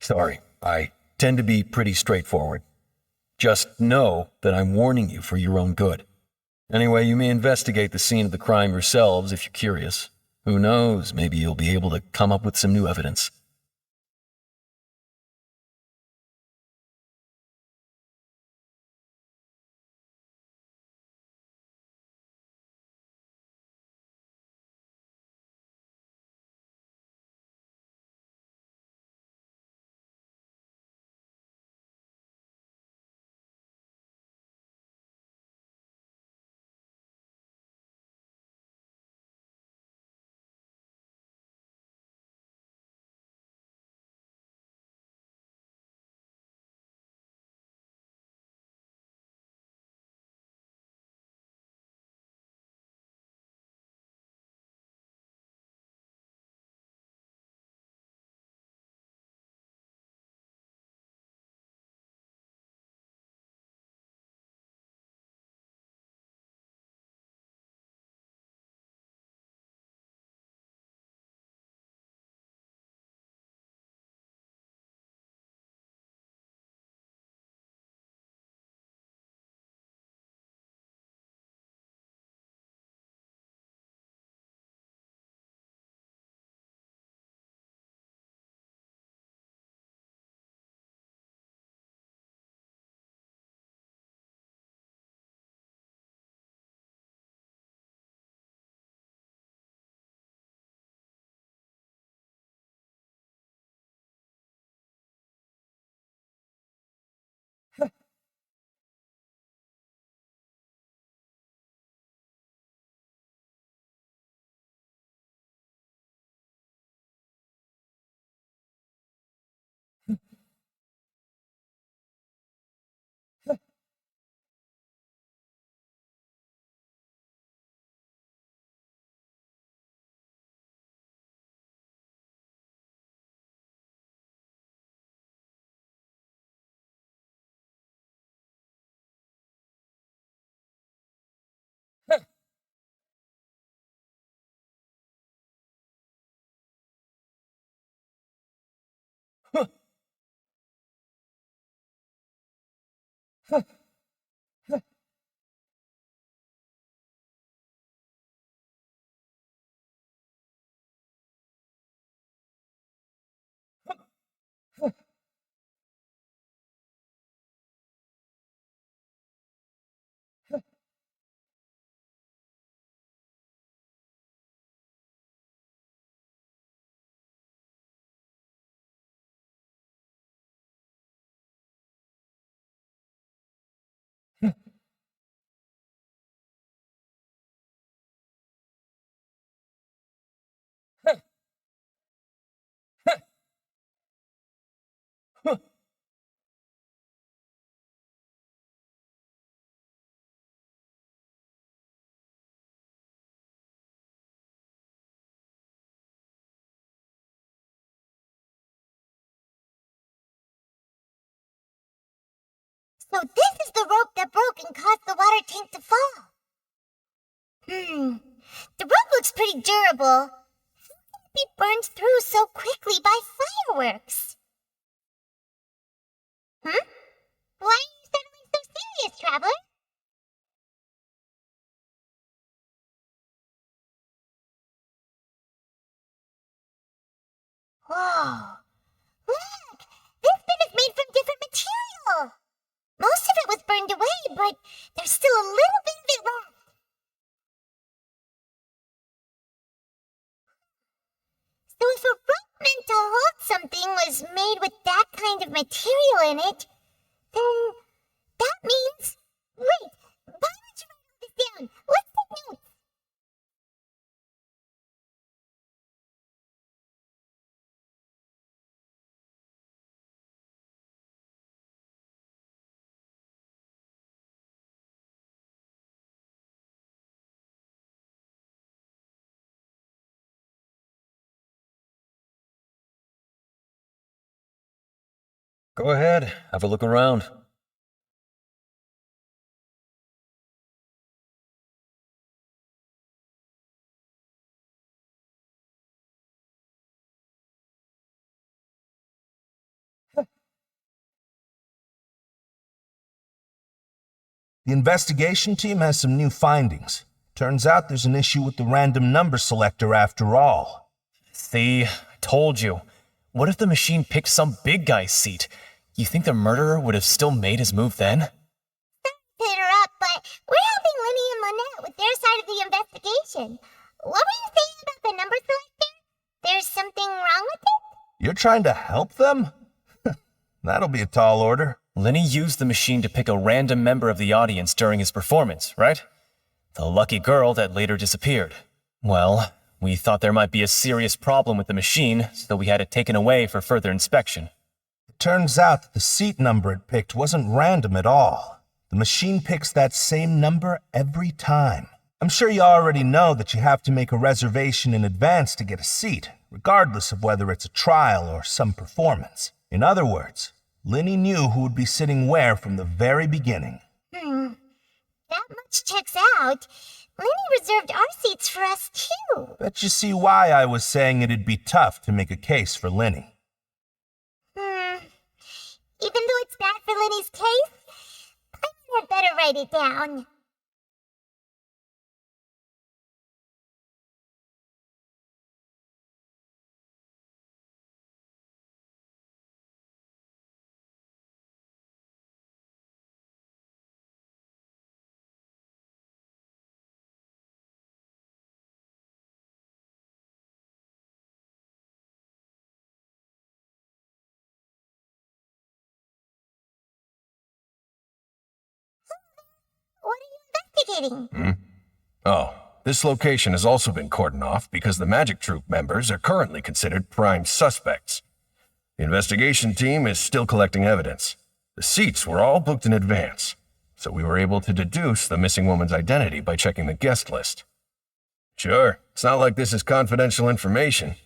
Sorry, I tend to be pretty straightforward. Just know that I'm warning you for your own good. Anyway, you may investigate the scene of the crime yourselves if you're curious. Who knows, maybe you'll be able to come up with some new evidence. So this is the rope that broke and caused the water tank to fall. The rope looks pretty durable. How can it be burned through so quickly by fireworks? Why are you suddenly so serious, Traveler? Whoa! Look! This bit is made from different material! Most of it was burned away, but there's still a little bit of it left. So if a rope meant to hold something was made with that kind of material in it, then that means... Wait! Why don't you write all this down? Let's take notes! Go ahead, have a look around. The investigation team has some new findings. Turns out there's an issue with the random number selector after all. See, I told you. What if the machine picked some big guy's seat? You think the murderer would have still made his move then? Sorry to interrupt, but we're helping Linny and Lynette with their side of the investigation. What were you saying about the number selector? There's something wrong with it? You're trying to help them? That'll be a tall order. Linny used the machine to pick a random member of the audience during his performance, right? The lucky girl that later disappeared. Well, we thought there might be a serious problem with the machine, so we had it taken away for further inspection. It turns out that the seat number it picked wasn't random at all. The machine picks that same number every time. I'm sure you already know that you have to make a reservation in advance to get a seat, regardless of whether it's a trial or some performance. In other words, Linny knew who would be sitting where from the very beginning. That much checks out. Linny reserved our seats for us, too. Bet you see why I was saying it'd be tough to make a case for Linny. Even though it's bad for Linny's case, I had better write it down. What are you investigating? Oh, this location has also been cordoned off because the Magic Troop members are currently considered prime suspects. The investigation team is still collecting evidence. The seats were all booked in advance, so we were able to deduce the missing woman's identity by checking the guest list. Sure, it's not like this is confidential information.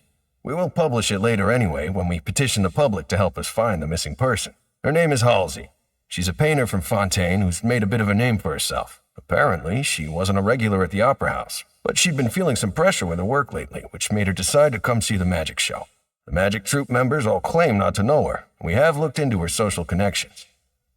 We will publish it later anyway when we petition the public to help us find the missing person. Her name is Halsey. She's a painter from Fontaine who's made a bit of a name for herself. Apparently, she wasn't a regular at the Opera House, but she'd been feeling some pressure with her work lately, which made her decide to come see the magic show. The Magic Troop members all claim not to know her. We have looked into her social connections.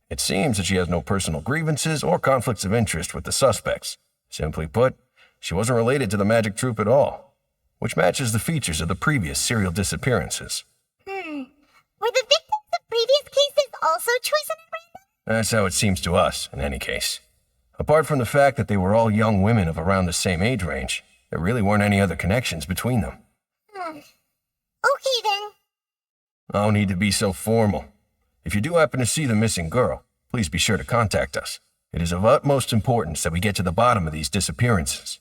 It seems that she has no personal grievances or conflicts of interest with the suspects. Simply put, she wasn't related to the Magic Troop at all, which matches the features of the previous serial disappearances. Were the victims of previous cases also chosen at random? That's how it seems to us, in any case. Apart from the fact that they were all young women of around the same age range, there really weren't any other connections between them. Okay then. No need to be so formal. If you do happen to see the missing girl, please be sure to contact us. It is of utmost importance that we get to the bottom of these disappearances.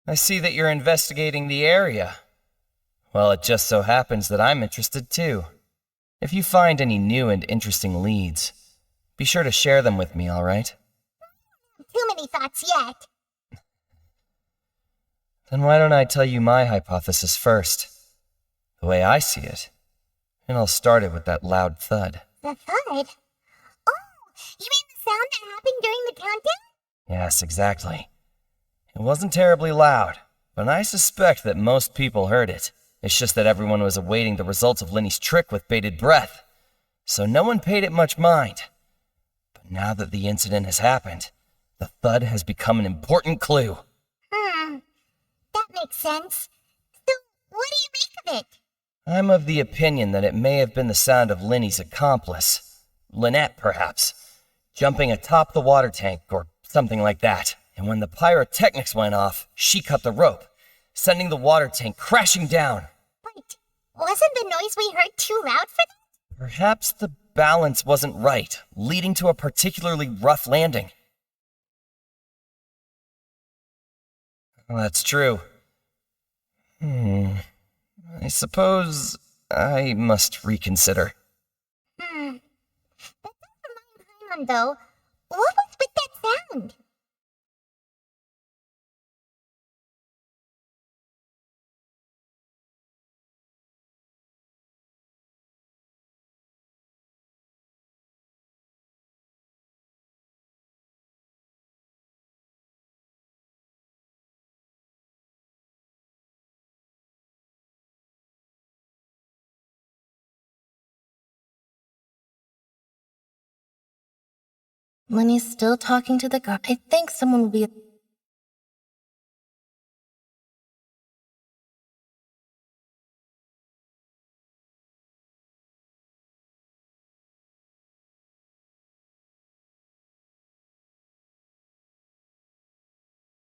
I see that you're investigating the area. Well, it just so happens that I'm interested too. If you find any new and interesting leads, be sure to share them with me, all right? Too many thoughts yet. Then why don't I tell you my hypothesis first? The way I see it. And I'll start it with that loud thud. The thud? Oh, you mean the sound that happened during the countdown? Yes, exactly. It wasn't terribly loud, but I suspect that most people heard it. It's just that everyone was awaiting the results of Lenny's trick with bated breath, so no one paid it much mind. But now that the incident has happened, the thud has become an important clue. That makes sense. So, what do you make of it? I'm of the opinion that it may have been the sound of Lenny's accomplice, Lynette perhaps, jumping atop the water tank or something like that. And when the pyrotechnics went off, she cut the rope, sending the water tank crashing down. Wait, wasn't the noise we heard too loud for that? Perhaps the balance wasn't right, leading to a particularly rough landing. Well, that's true. I suppose I must reconsider. That does remind Paimon, though. What was with that sound? When he's still talking to the guard, I think someone will be...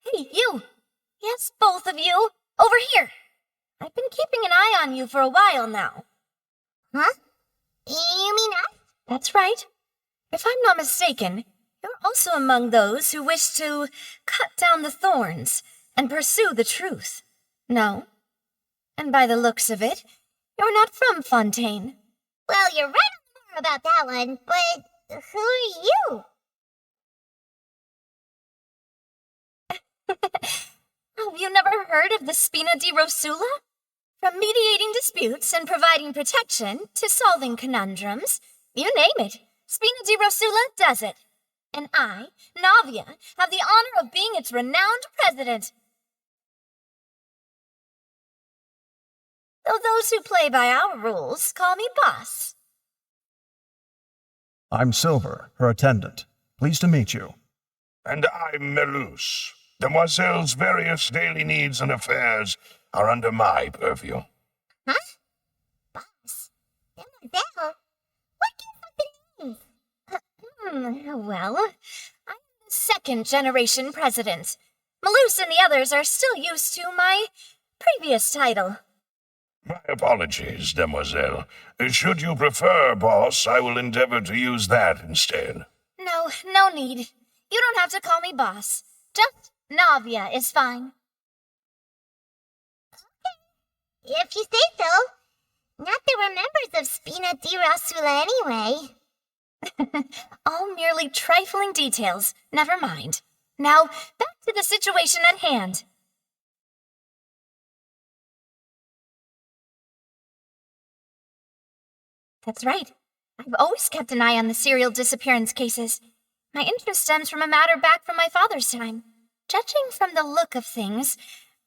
Hey, you! Yes, both of you! Over here! I've been keeping an eye on you for a while now. Huh? You mean us? That's right. If I'm not mistaken, you're also among those who wish to cut down the thorns and pursue the truth. No? And by the looks of it, you're not from Fontaine. Well, you're right on the about that one, but who are you? Have you never heard of the Spina di Rosula? From mediating disputes and providing protection to solving conundrums, you name it, Spina di Rosula does it. And I, Navia, have the honor of being its renowned president. Though those who play by our rules call me boss. I'm Silver, her attendant. Pleased to meet you. And I'm Melus. Demoiselle's various daily needs and affairs are under my purview. Huh? Boss? Demoiselle? What gives up the names? Well, I'm the second-generation president. Melus and the others are still used to my previous title. My apologies, Demoiselle. Should you prefer, boss, I will endeavor to use that instead. No need. You don't have to call me boss. Just Navia is fine. Okay, if you say so. Not that we're members of Spina di Rosula anyway. All merely trifling details. Never mind. Now, back to the situation at hand. That's right. I've always kept an eye on the serial disappearance cases. My interest stems from a matter back from my father's time. Judging from the look of things,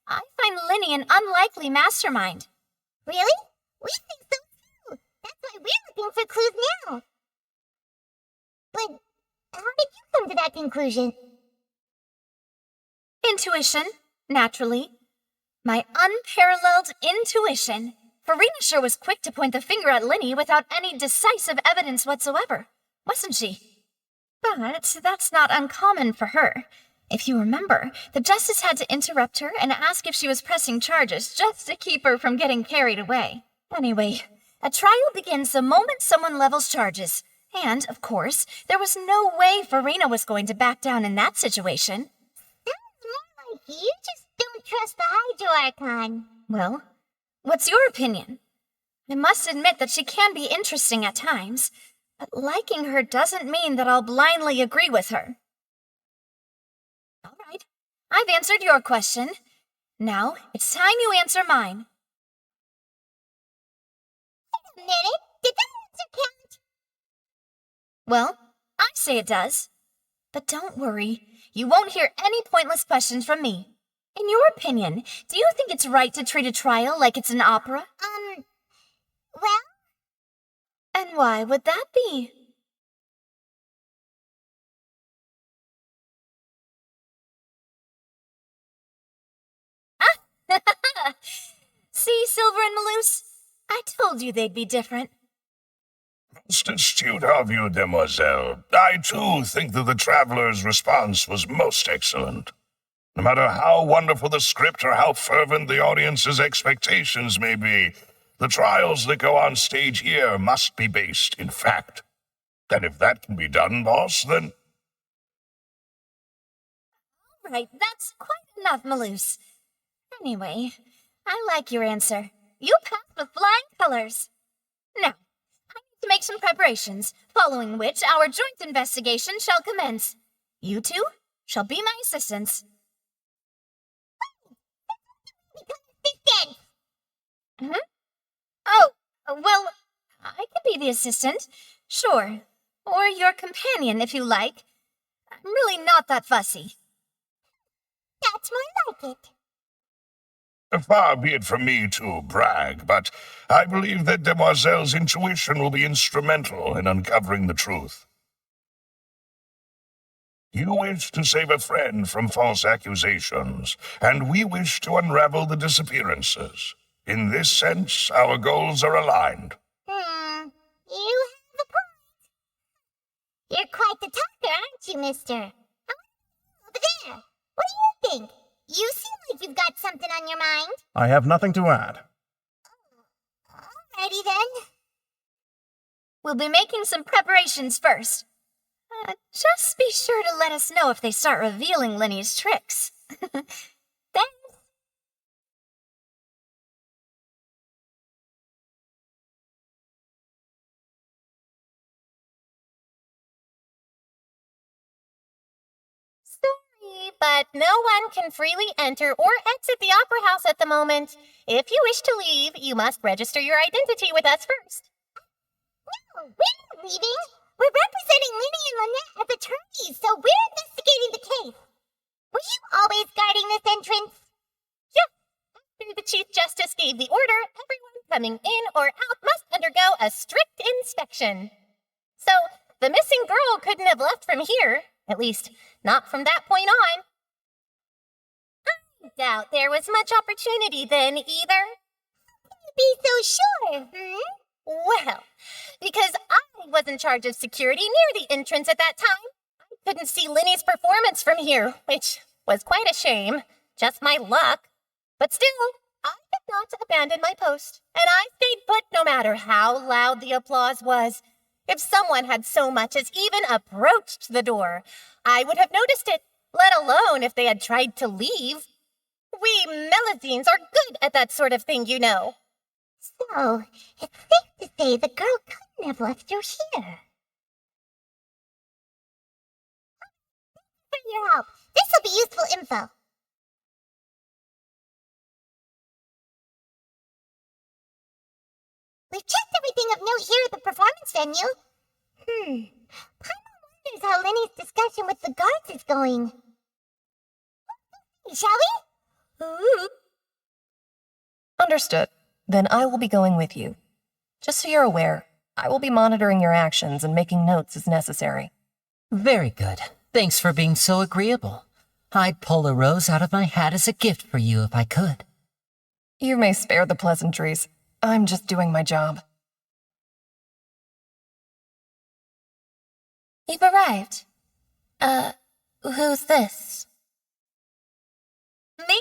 I find Linny an unlikely mastermind. Really? We think so too. That's why we're looking for clues now. But how did you come to that conclusion? Intuition, naturally. My unparalleled intuition. Farina sure was quick to point the finger at Linny without any decisive evidence whatsoever, wasn't she? But that's not uncommon for her. If you remember, the justice had to interrupt her and ask if she was pressing charges just to keep her from getting carried away. Anyway, a trial begins the moment someone levels charges. And, of course, there was no way Farina was going to back down in that situation. Sounds more like you just don't trust the Hydro Archon. Well, what's your opinion? I must admit that she can be interesting at times, but liking her doesn't mean that I'll blindly agree with her. All right, I've answered your question. Now, it's time you answer mine. Wait a minute, did that answer count? Well, I say it does. But don't worry, you won't hear any pointless questions from me. In your opinion, do you think it's right to treat a trial like it's an opera? Well? And why would that be? See, Silver and Maloose? I told you they'd be different. Most astute of you, demoiselle. I, too, think that the traveler's response was most excellent. No matter how wonderful the script or how fervent the audience's expectations may be, the trials that go on stage here must be based in fact. And if that can be done, boss, then... All right, that's quite enough, Maloose. Anyway, I like your answer. You passed with flying colors. Now, I need to make some preparations, following which our joint investigation shall commence. You two shall be my assistants. Oh, well, I can be the assistant, sure. Or your companion, if you like. I'm really not that fussy. That's more like it. Far be it from me to brag, but I believe that Demoiselle's intuition will be instrumental in uncovering the truth. You wish to save a friend from false accusations, and we wish to unravel the disappearances. In this sense, our goals are aligned. You have a point. You're quite the talker, aren't you, mister? Over there. What do you think? You seem like you've got something on your mind. I have nothing to add. Alrighty then. We'll be making some preparations first. Just be sure to let us know if they start revealing Linny's tricks. Thanks. Sorry, but no one can freely enter or exit the Opera House at the moment. If you wish to leave, you must register your identity with us first. No, we're not leaving. We're representing Linny and Lynette as attorneys, so we're investigating the case. Were you always guarding this entrance? Yeah. After the Chief Justice gave the order, everyone coming in or out must undergo a strict inspection. So, the missing girl couldn't have left from here. At least, not from that point on. I doubt there was much opportunity then, either. How can you be so sure, Well, because I was in charge of security near the entrance at that time. I couldn't see Linny's performance from here, which was quite a shame. Just my luck. But still, I did not abandon my post, and I stayed put no matter how loud the applause was. If someone had so much as even approached the door, I would have noticed it, let alone if they had tried to leave. We Melazines are good at that sort of thing, you know. So, it's safe to say the girl couldn't have left you here. for your help. This will be useful info. We've checked everything of note here at the performance venue. Paimon wonders how Lenny's discussion with the guards is going. Shall we? Ooh. Understood. Then I will be going with you. Just so you're aware, I will be monitoring your actions and making notes as necessary. Very good. Thanks for being so agreeable. I'd pull a rose out of my hat as a gift for you if I could. You may spare the pleasantries. I'm just doing my job. You've arrived. Who's this? Me?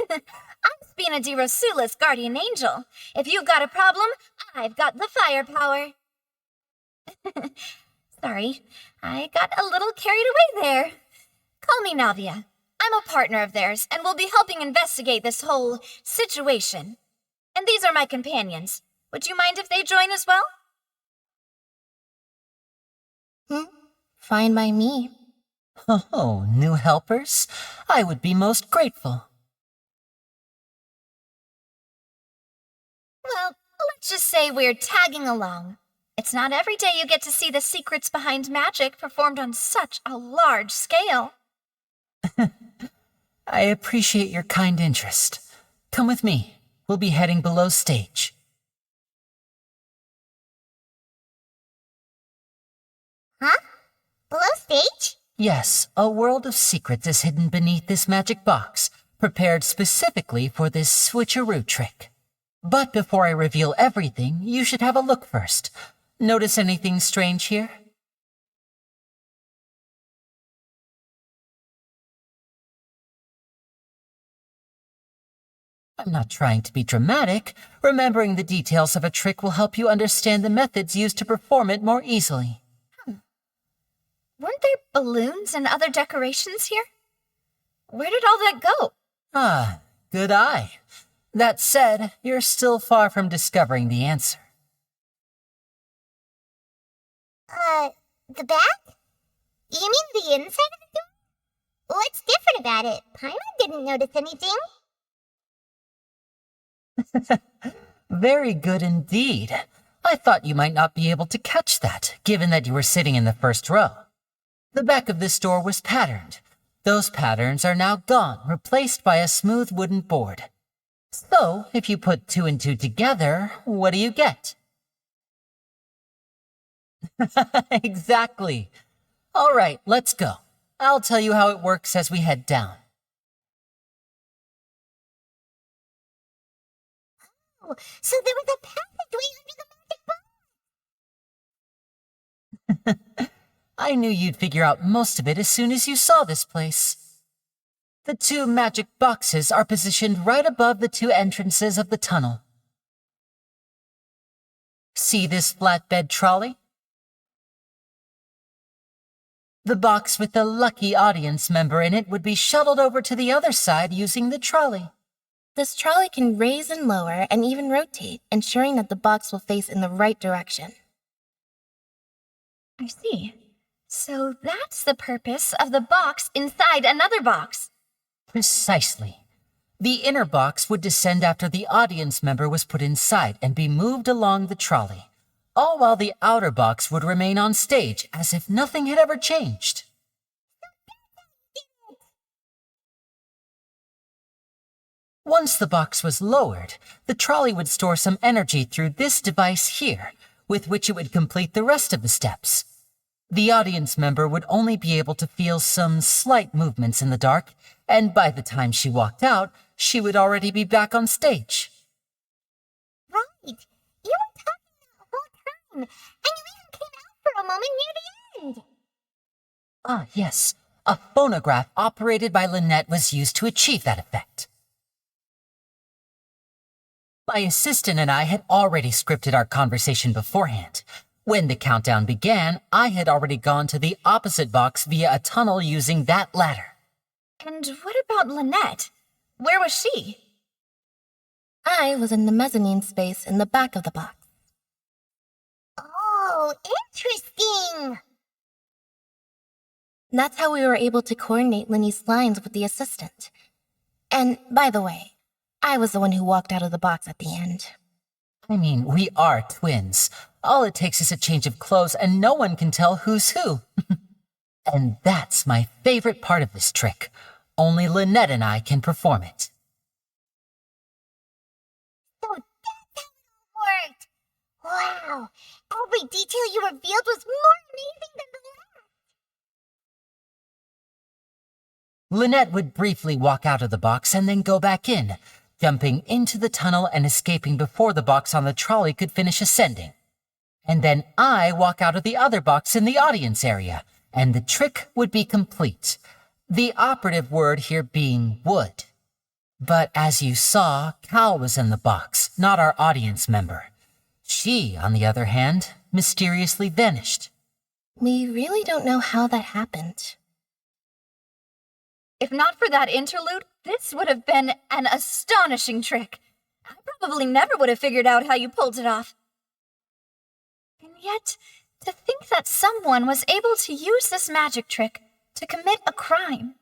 I'm Spina di Rosula's guardian angel. If you've got a problem, I've got the firepower. Sorry, I got a little carried away there. Call me Navia. I'm a partner of theirs, and will be helping investigate this whole situation. And these are my companions. Would you mind if they join as well? Fine by me. Oh, new helpers? I would be most grateful. Well, let's just say we're tagging along. It's not every day you get to see the secrets behind magic performed on such a large scale. I appreciate your kind interest. Come with me. We'll be heading below stage. Huh? Below stage? Yes, a world of secrets is hidden beneath this magic box, prepared specifically for this switcheroo trick. But before I reveal everything, you should have a look first. Notice anything strange here? I'm not trying to be dramatic. Remembering the details of a trick will help you understand the methods used to perform it more easily. Weren't there balloons and other decorations here? Where did all that go? Ah, good eye. That said, you're still far from discovering the answer. The back? You mean the inside of the door? What's different about it? Paimon didn't notice anything. Very good indeed. I thought you might not be able to catch that, given that you were sitting in the first row. The back of this door was patterned. Those patterns are now gone, replaced by a smooth wooden board. So, if you put 2 and 2 together, what do you get? Exactly. All right, let's go. I'll tell you how it works as we head down. Oh, so there was a passageway under the magic box. I knew you'd figure out most of it as soon as you saw this place. The 2 magic boxes are positioned right above the 2 entrances of the tunnel. See this flatbed trolley? The box with the lucky audience member in it would be shuttled over to the other side using the trolley. This trolley can raise and lower and even rotate, ensuring that the box will face in the right direction. I see. So that's the purpose of the box inside another box. Precisely. The inner box would descend after the audience member was put inside and be moved along the trolley, all while the outer box would remain on stage as if nothing had ever changed. Once the box was lowered, the trolley would store some energy through this device here, with which it would complete the rest of the steps. The audience member would only be able to feel some slight movements in the dark, and by the time she walked out, she would already be back on stage. Right. You were talking the whole time, and you even came out for a moment near the end. Ah, yes. A phonograph operated by Lynette was used to achieve that effect. My assistant and I had already scripted our conversation beforehand. When the countdown began, I had already gone to the opposite box via a tunnel using that ladder. And what about Lynette? Where was she? I was in the mezzanine space in the back of the box. Oh, interesting. That's how we were able to coordinate Linny's lines with the assistant. And, by the way, I was the one who walked out of the box at the end. I mean, we are twins. All it takes is a change of clothes and no one can tell who's who. And that's my favorite part of this trick. Only Lynette and I can perform it. So that's how it worked. Wow, every detail you revealed was more amazing than the last. Lynette would briefly walk out of the box and then go back in, jumping into the tunnel and escaping before the box on the trolley could finish ascending. And then I walk out of the other box in the audience area, and the trick would be complete. The operative word here being would. But as you saw, Cal was in the box, not our audience member. She, on the other hand, mysteriously vanished. We really don't know how that happened. If not for that interlude, this would have been an astonishing trick. I probably never would have figured out how you pulled it off. And yet, to think that someone was able to use this magic trick to commit a crime.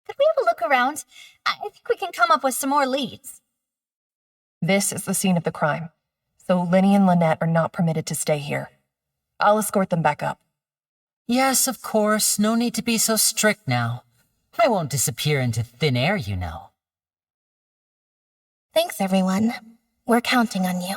Could we have a look around? I think we can come up with some more leads. This is the scene of the crime, so Linny and Lynette are not permitted to stay here. I'll escort them back up. Yes, of course, no need to be so strict now. I won't disappear into thin air, you know. Thanks, everyone. We're counting on you.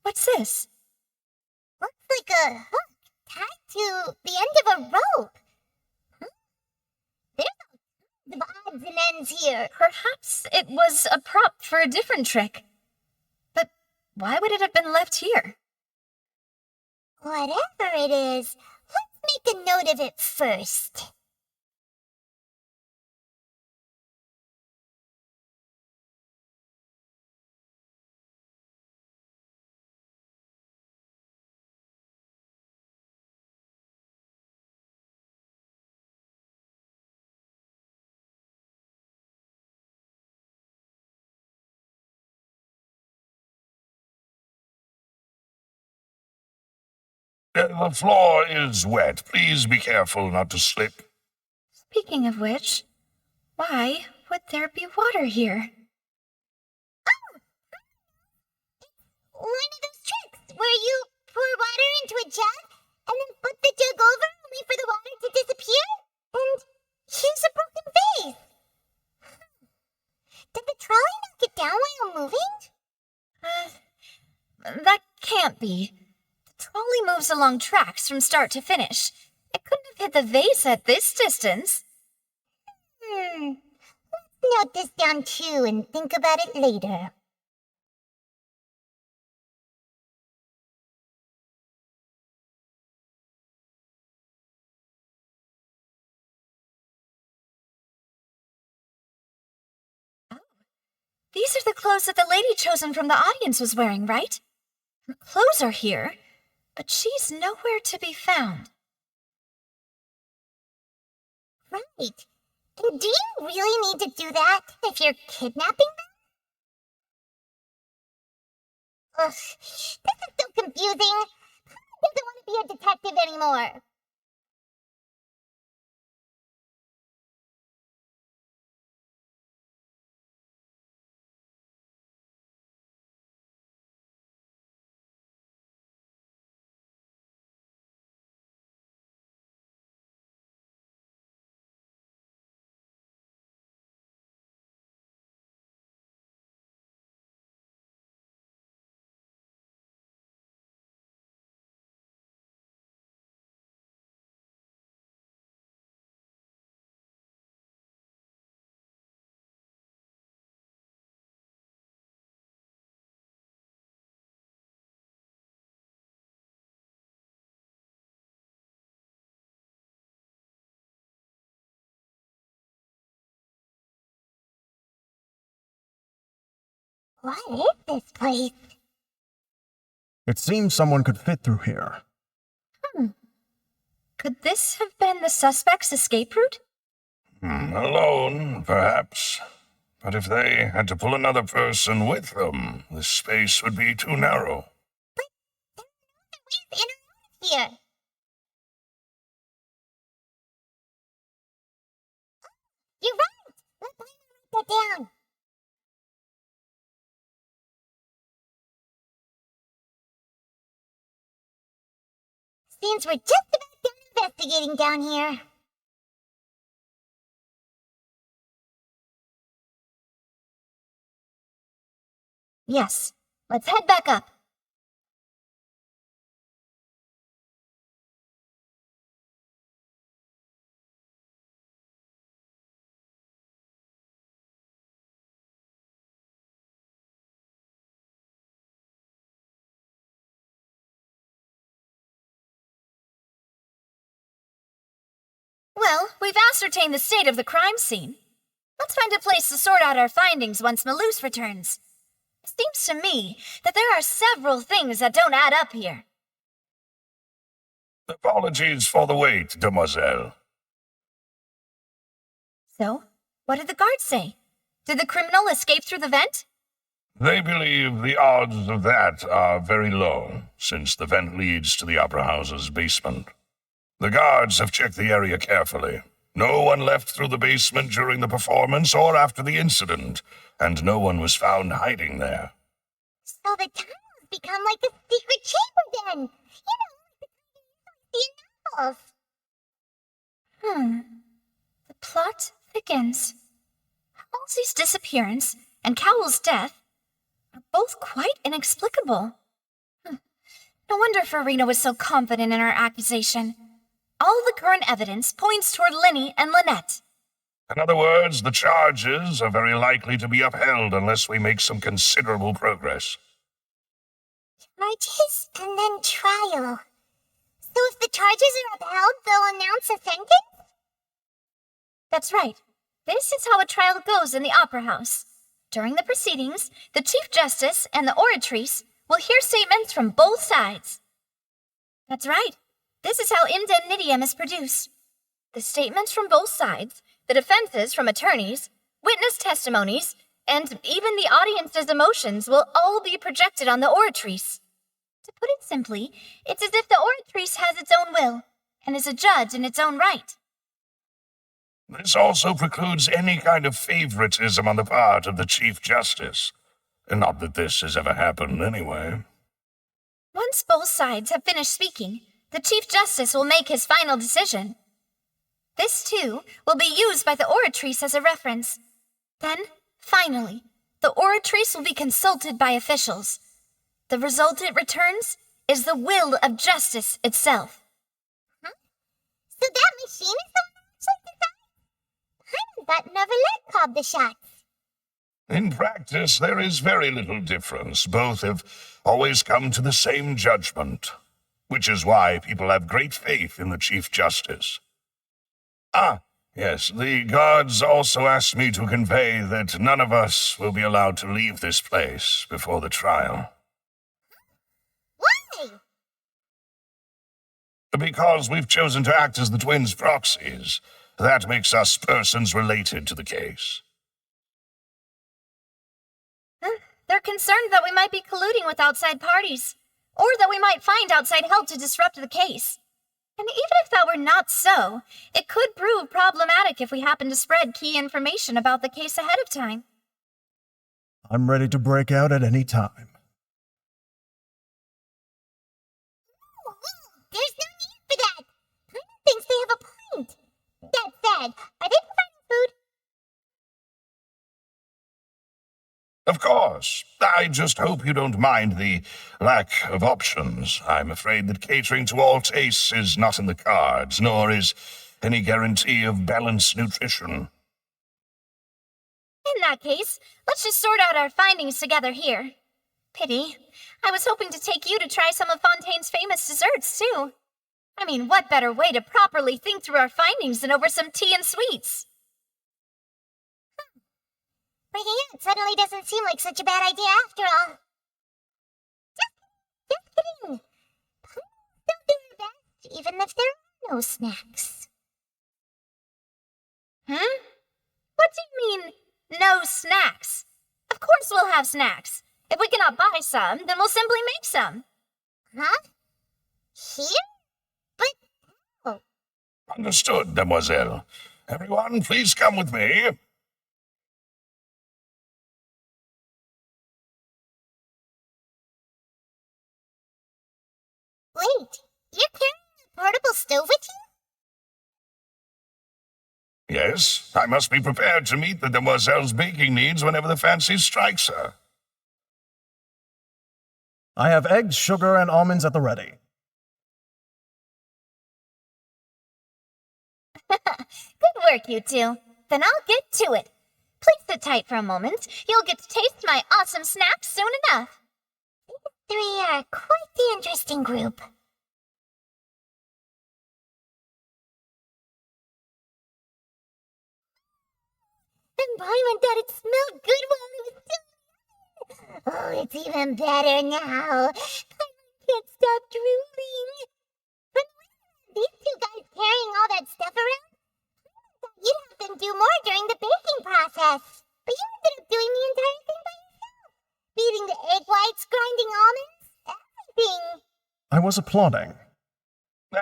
What's this? Looks like a hook tied to the end of a rope. There's all kinds of odds and ends here. Perhaps it was a prop for a different trick. But why would it have been left here? Whatever it is, let's make a note of it first. The floor is wet. Please be careful not to slip. Speaking of which, why would there be water here? One of those tricks where you pour water into a jug and then flip the jug over only for the water to disappear and use a broken vase. Did the trolley knock it down while moving? That can't be. The trolley moves along tracks from start to finish. It couldn't have hit the vase at this distance. Let's note this down too and think about it later. These are the clothes that the lady chosen from the audience was wearing, right? Her clothes are here, but she's nowhere to be found. Right. And do you really need to do that if you're kidnapping them? Ugh, this is so confusing. I don't want to be a detective anymore. What is this place? It seems someone could fit through here. Could this have been the suspect's escape route? Alone, perhaps. But if they had to pull another person with them, the space would be too narrow. Here. You're right. Let's write that down. Seems we're just about done investigating down here. Yes. Let's head back up. Well, we've ascertained the state of the crime scene. Let's find a place to sort out our findings once Malouse returns. It seems to me that there are several things that don't add up here. Apologies for the wait, demoiselle. So, what did the guards say? Did the criminal escape through the vent? They believe the odds of that are very low, since the vent leads to the Opera House's basement. The guards have checked the area carefully. No one left through the basement during the performance or after the incident, and no one was found hiding there. So the tunnels become like a secret chamber then. You know, like the novels. The plot thickens. Halsey's disappearance and Cowell's death are both quite inexplicable. No wonder Farina was so confident in her accusation. All the current evidence points toward Linny and Lynette. In other words, the charges are very likely to be upheld unless we make some considerable progress. Charges and then trial. So if the charges are upheld, they'll announce a sentence? That's right. This is how a trial goes in the Opera House. During the proceedings, the Chief Justice and the Oratrice will hear statements from both sides. That's right. This is how indemnitium is produced. The statements from both sides, the defenses from attorneys, witness testimonies, and even the audience's emotions will all be projected on the Oratrice. To put it simply, it's as if the Oratrice has its own will, and is a judge in its own right. This also precludes any kind of favoritism on the part of the Chief Justice. Not that this has ever happened anyway. Once both sides have finished speaking, the Chief Justice will make his final decision. This, too, will be used by the Oratrice as a reference. Then, finally, the Oratrice will be consulted by officials. The result it returns is the will of justice itself. So that machine is the one that actually decides? I never let call the shots. In practice, there is very little difference. Both have always come to the same judgment, which is why people have great faith in the Chief Justice. Yes, the guards also asked me to convey that none of us will be allowed to leave this place before the trial. Why? Because we've chosen to act as the twins' proxies. That makes us persons related to the case. They're concerned that we might be colluding with outside parties, or that we might find outside help to disrupt the case. And even if that were not so, it could prove problematic if we happen to spread key information about the case ahead of time. I'm ready to break out at any time. There's no need for that. Kind thinks they have a point. That said, are they providing food? Of course. I just hope you don't mind the lack of options. I'm afraid that catering to all tastes is not in the cards, nor is any guarantee of balanced nutrition. In that case, let's just sort out our findings together here. Pity. I was hoping to take you to try some of Fontaine's famous desserts, too. I mean, what better way to properly think through our findings than over some tea and sweets? Breaking out suddenly doesn't seem like such a bad idea after all. Just kidding. Don't do her best, even if there are no snacks. What do you mean, no snacks? Of course we'll have snacks. If we cannot buy some, then we'll simply make some. Huh? Here? But how? Understood, demoiselle. Everyone, please come with me. Wait, you're carrying a portable stove with you? Yes, I must be prepared to meet the demoiselle's baking needs whenever the fancy strikes her. I have eggs, sugar, and almonds at the ready. Good work, you two. Then I'll get to it. Please sit tight for a moment. You'll get to taste my awesome snacks soon enough. Three are quite the interesting group. And boy, went that it smelled good while it was still. Oh, it's even better now. I can't stop drooling. But these two guys carrying all that stuff around, you'd have them do more during the baking process. But you ended up doing the entire thing by yourself. Beating the egg whites, grinding almonds, everything. I was applauding.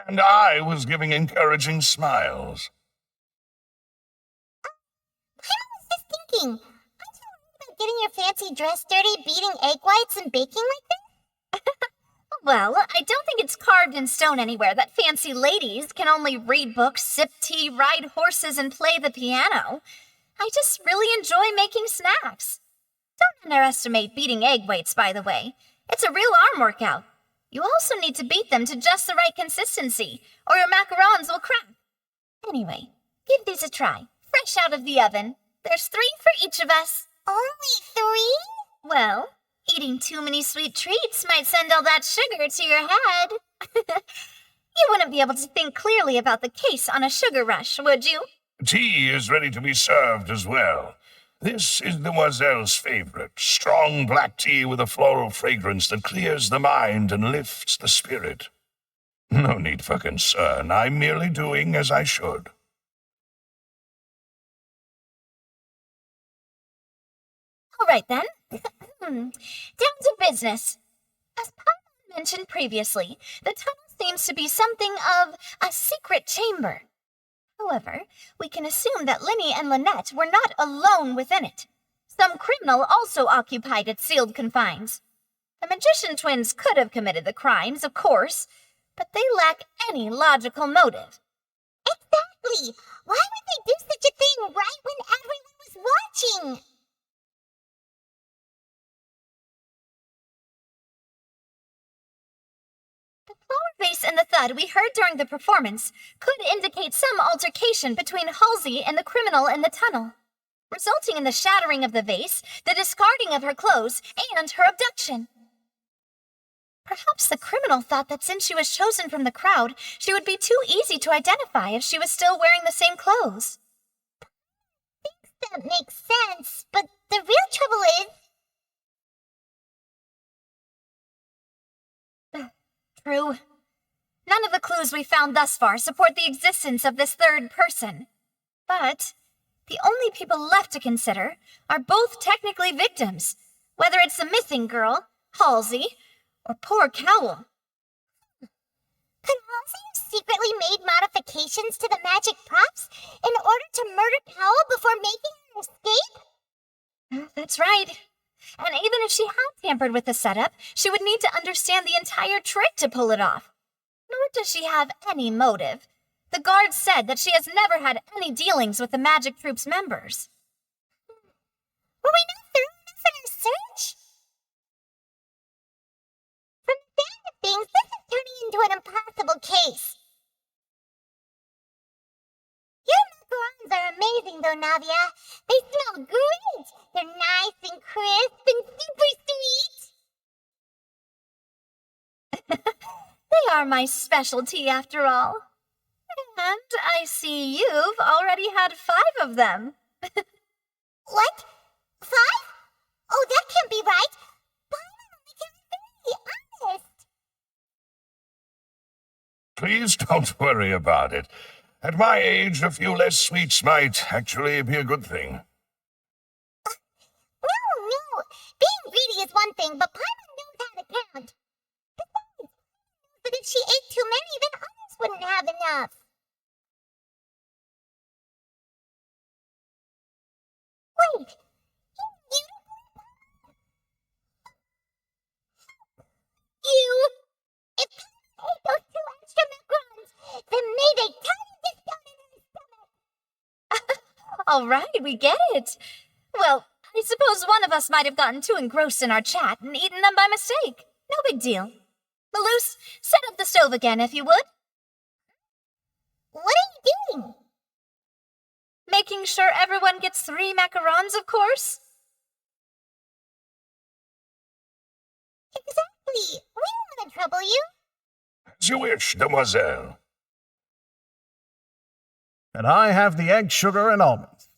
And I was giving encouraging smiles. I was just thinking, aren't you worried about getting your fancy dress dirty, beating egg whites and baking like this? Well, I don't think it's carved in stone anywhere that fancy ladies can only read books, sip tea, ride horses, and play the piano. I just really enjoy making snacks. Don't underestimate beating egg whites, by the way. It's a real arm workout. You also need to beat them to just the right consistency, or your macarons will crack. Anyway, give these a try. Fresh out of the oven. There's 3 for each of us. Only 3? Well, eating too many sweet treats might send all that sugar to your head. You wouldn't be able to think clearly about the case on a sugar rush, would you? Tea is ready to be served as well. This is demoiselle's favorite, strong black tea with a floral fragrance that clears the mind and lifts the spirit. No need for concern. I'm merely doing as I should. All right, then. Down to business. As Paimon mentioned previously, the tunnel seems to be something of a secret chamber. However, we can assume that Linny and Lynette were not alone within it. Some criminal also occupied its sealed confines. The magician twins could have committed the crimes, of course, but they lack any logical motive. Exactly! Why would they do such a thing right when everyone was watching? The flower vase and the thud we heard during the performance could indicate some altercation between Halsey and the criminal in the tunnel, resulting in the shattering of the vase, the discarding of her clothes, and her abduction. Perhaps the criminal thought that since she was chosen from the crowd, she would be too easy to identify if she was still wearing the same clothes. That makes sense, but the real trouble is... True. None of the clues we found thus far support the existence of this third person. But the only people left to consider are both technically victims, whether it's the missing girl, Halsey, or poor Cowell. Could Halsey have secretly made modifications to the magic props in order to murder Cowell before making her escape? That's right. And even if she had tampered with the setup, she would need to understand the entire trick to pull it off. Nor does she have any motive. The guard said that she has never had any dealings with the magic troop's members. Were we not thorough enough in our search? From the sound of things, this is turning into an impossible case. Your macarons are amazing, though, Navia. They smell great. They're nice and crisp and super sweet. They are my specialty, after all. And I see you've already had 5 of them. What? 5? 5? Oh, that can't be right. Paimon only can be honest. Please don't worry about it. At my age, a few less sweets might actually be a good thing. No. Being greedy is one thing, but Paimon knows how to count. Besides, but if she ate too many, then others wouldn't have enough. Wait, you... If Paimon ate those 2 extra macarons, then maybe tiny this down in her stomach. All right, we get it. Well, I suppose one of us might have gotten too engrossed in our chat and eaten them by mistake. No big deal. Maloose, set up the stove again, if you would. What are you doing? Making sure everyone gets 3 macarons, of course. Exactly. We don't want to trouble you. As you wish, demoiselle. And I have the egg, sugar, and almonds.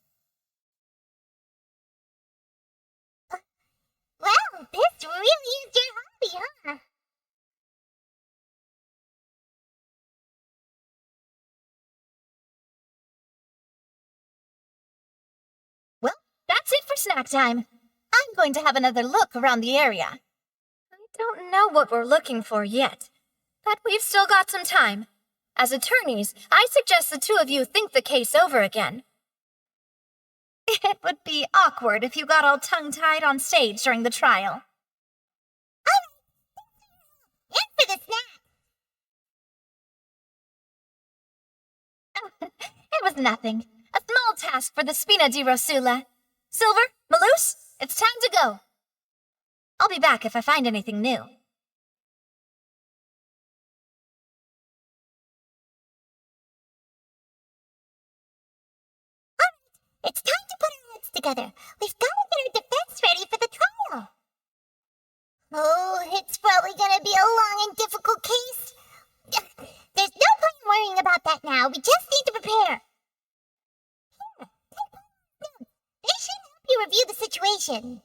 Well, this really is your hobby, huh? Well, that's it for snack time. I'm going to have another look around the area. I don't know what we're looking for yet, but we've still got some time. As attorneys, I suggest the 2 of you think the case over again. It would be awkward if you got all tongue-tied on stage during the trial. And for the snack. It was nothing. A small task for the Spina di Rosula. Silver, Maloose, it's time to go. I'll be back if I find anything new. It's time to put our heads together. We've got to get our defense ready for the trial. Oh, it's probably going to be a long and difficult case. There's no point in worrying about that now. We just need to prepare. Here, take notes. They should help you review the situation.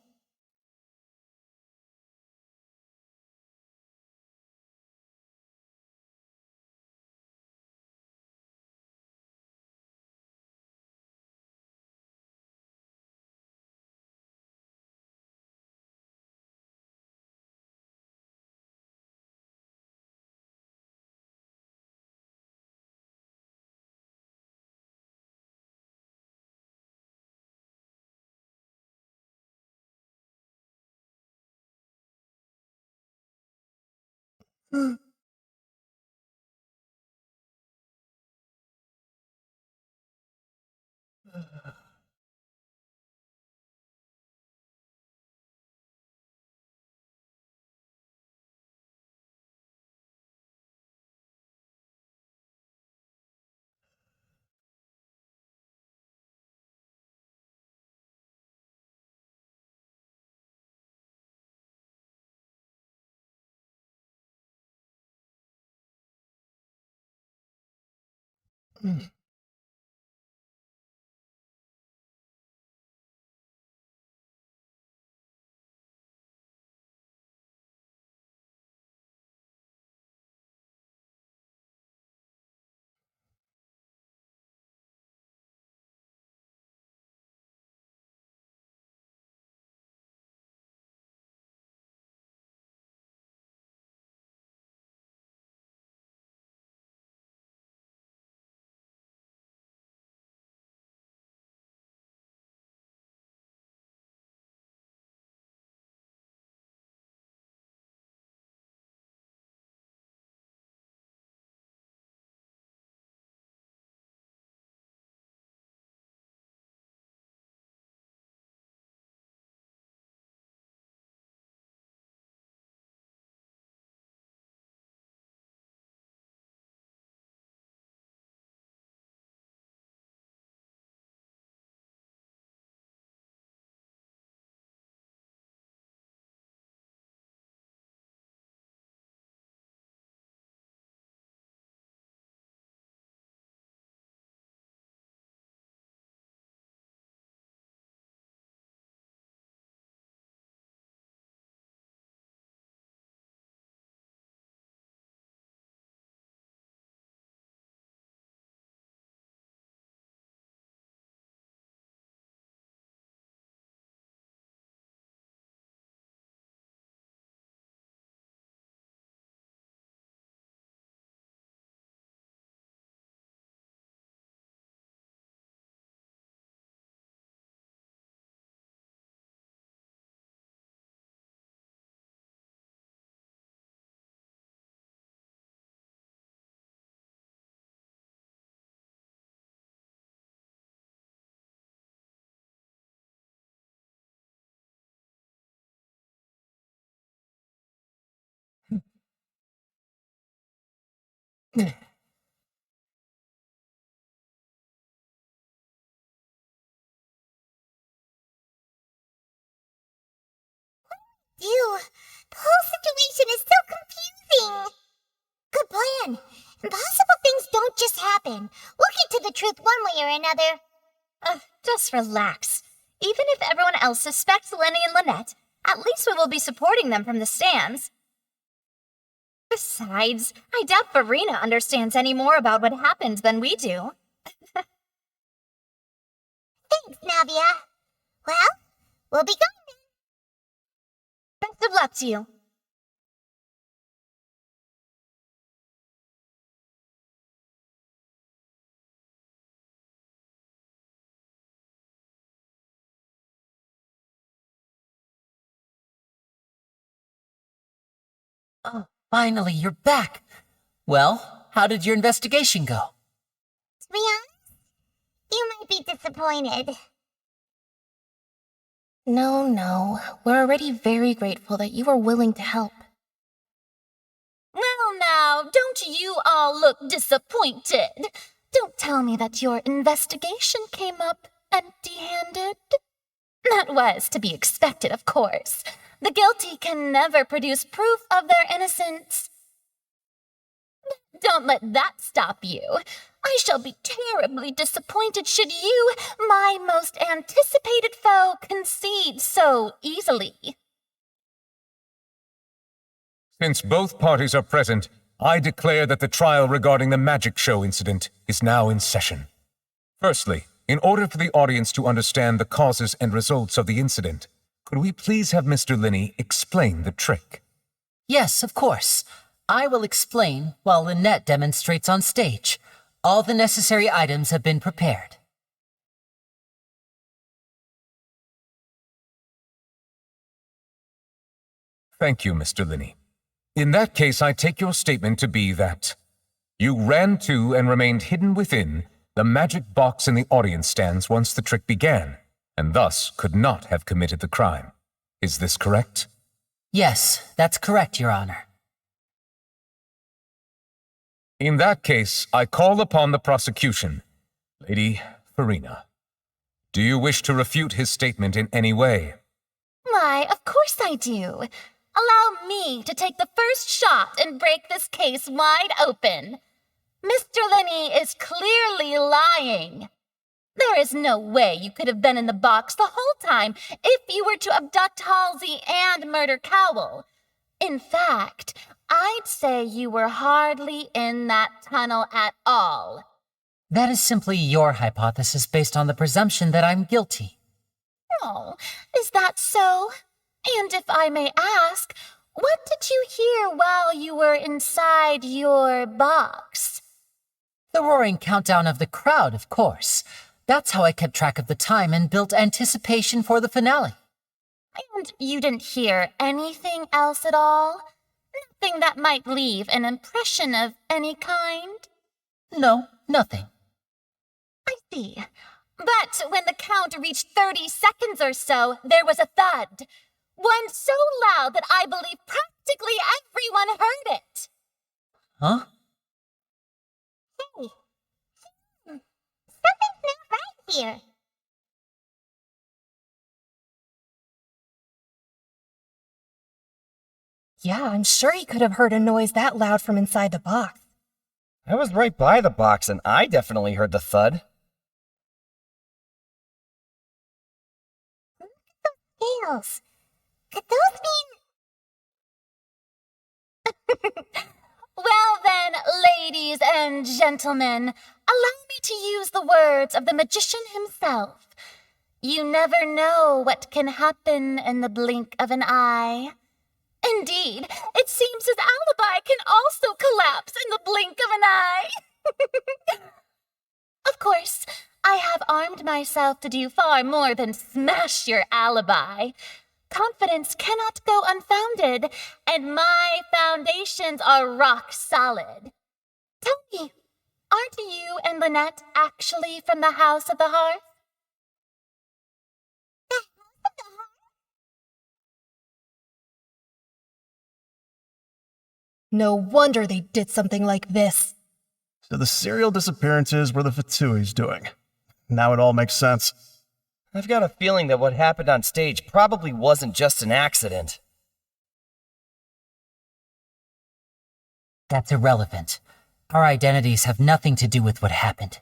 Ew, the whole situation is so confusing. Good plan. Impossible things don't just happen. We'll get to the truth one way or another. Just relax. Even if everyone else suspects Lenny and Lynette, at least we will be supporting them from the stands. Besides, I doubt Farina understands any more about what happened than we do. Thanks, Navia. Well, we'll be going then. Best of luck to you. Oh, finally, you're back. Well, how did your investigation go? To be honest, you might be disappointed. No. We're already very grateful that you were willing to help. Well now, don't you all look disappointed. Don't tell me that your investigation came up empty-handed. That was to be expected, of course. The guilty can never produce proof of their innocence. Don't let that stop you. I shall be terribly disappointed should you, my most anticipated foe, concede so easily. Since both parties are present, I declare that the trial regarding the magic show incident is now in session. Firstly, in order for the audience to understand the causes and results of the incident, could we please have Mr. Linney explain the trick? Yes, of course. I will explain while Lynette demonstrates on stage. All the necessary items have been prepared. Thank you, Mr. Linney. In that case, I take your statement to be that you ran to and remained hidden within the magic box in the audience stands once the trick began, and thus could not have committed the crime. Is this correct? Yes, that's correct, Your Honor. In that case, I call upon the prosecution. Lady Farina, do you wish to refute his statement in any way? Why, of course I do. Allow me to take the first shot and break this case wide open. Mr. Linney is clearly lying. There is no way you could have been in the box the whole time if you were to abduct Halsey and murder Cowell. In fact, I'd say you were hardly in that tunnel at all. That is simply your hypothesis based on the presumption that I'm guilty. Oh, is that so? And if I may ask, what did you hear while you were inside your box? The roaring countdown of the crowd, of course. That's how I kept track of the time and built anticipation for the finale. And you didn't hear anything else at all? Nothing that might leave an impression of any kind? No, nothing. I see. But when the count reached 30 seconds or so, there was a thud. One so loud that I believe practically everyone heard it. Huh? Hey. Something's not right here. Yeah, I'm sure he could have heard a noise that loud from inside the box. I was right by the box and I definitely heard the thud. Look at those scales. Could those mean... Well then, ladies and gentlemen, allow me to use the words of the magician himself. You never know what can happen in the blink of an eye. Indeed, it seems his alibi can also collapse in the blink of an eye. Of course, I have armed myself to do far more than smash your alibi. Confidence cannot go unfounded, and my foundations are rock solid. Tell me, aren't you and Lynette actually from the House of the Hearth? No wonder they did something like this. So the serial disappearances were the Fatui's doing. Now it all makes sense. I've got a feeling that what happened on stage probably wasn't just an accident. That's irrelevant. Our identities have nothing to do with what happened.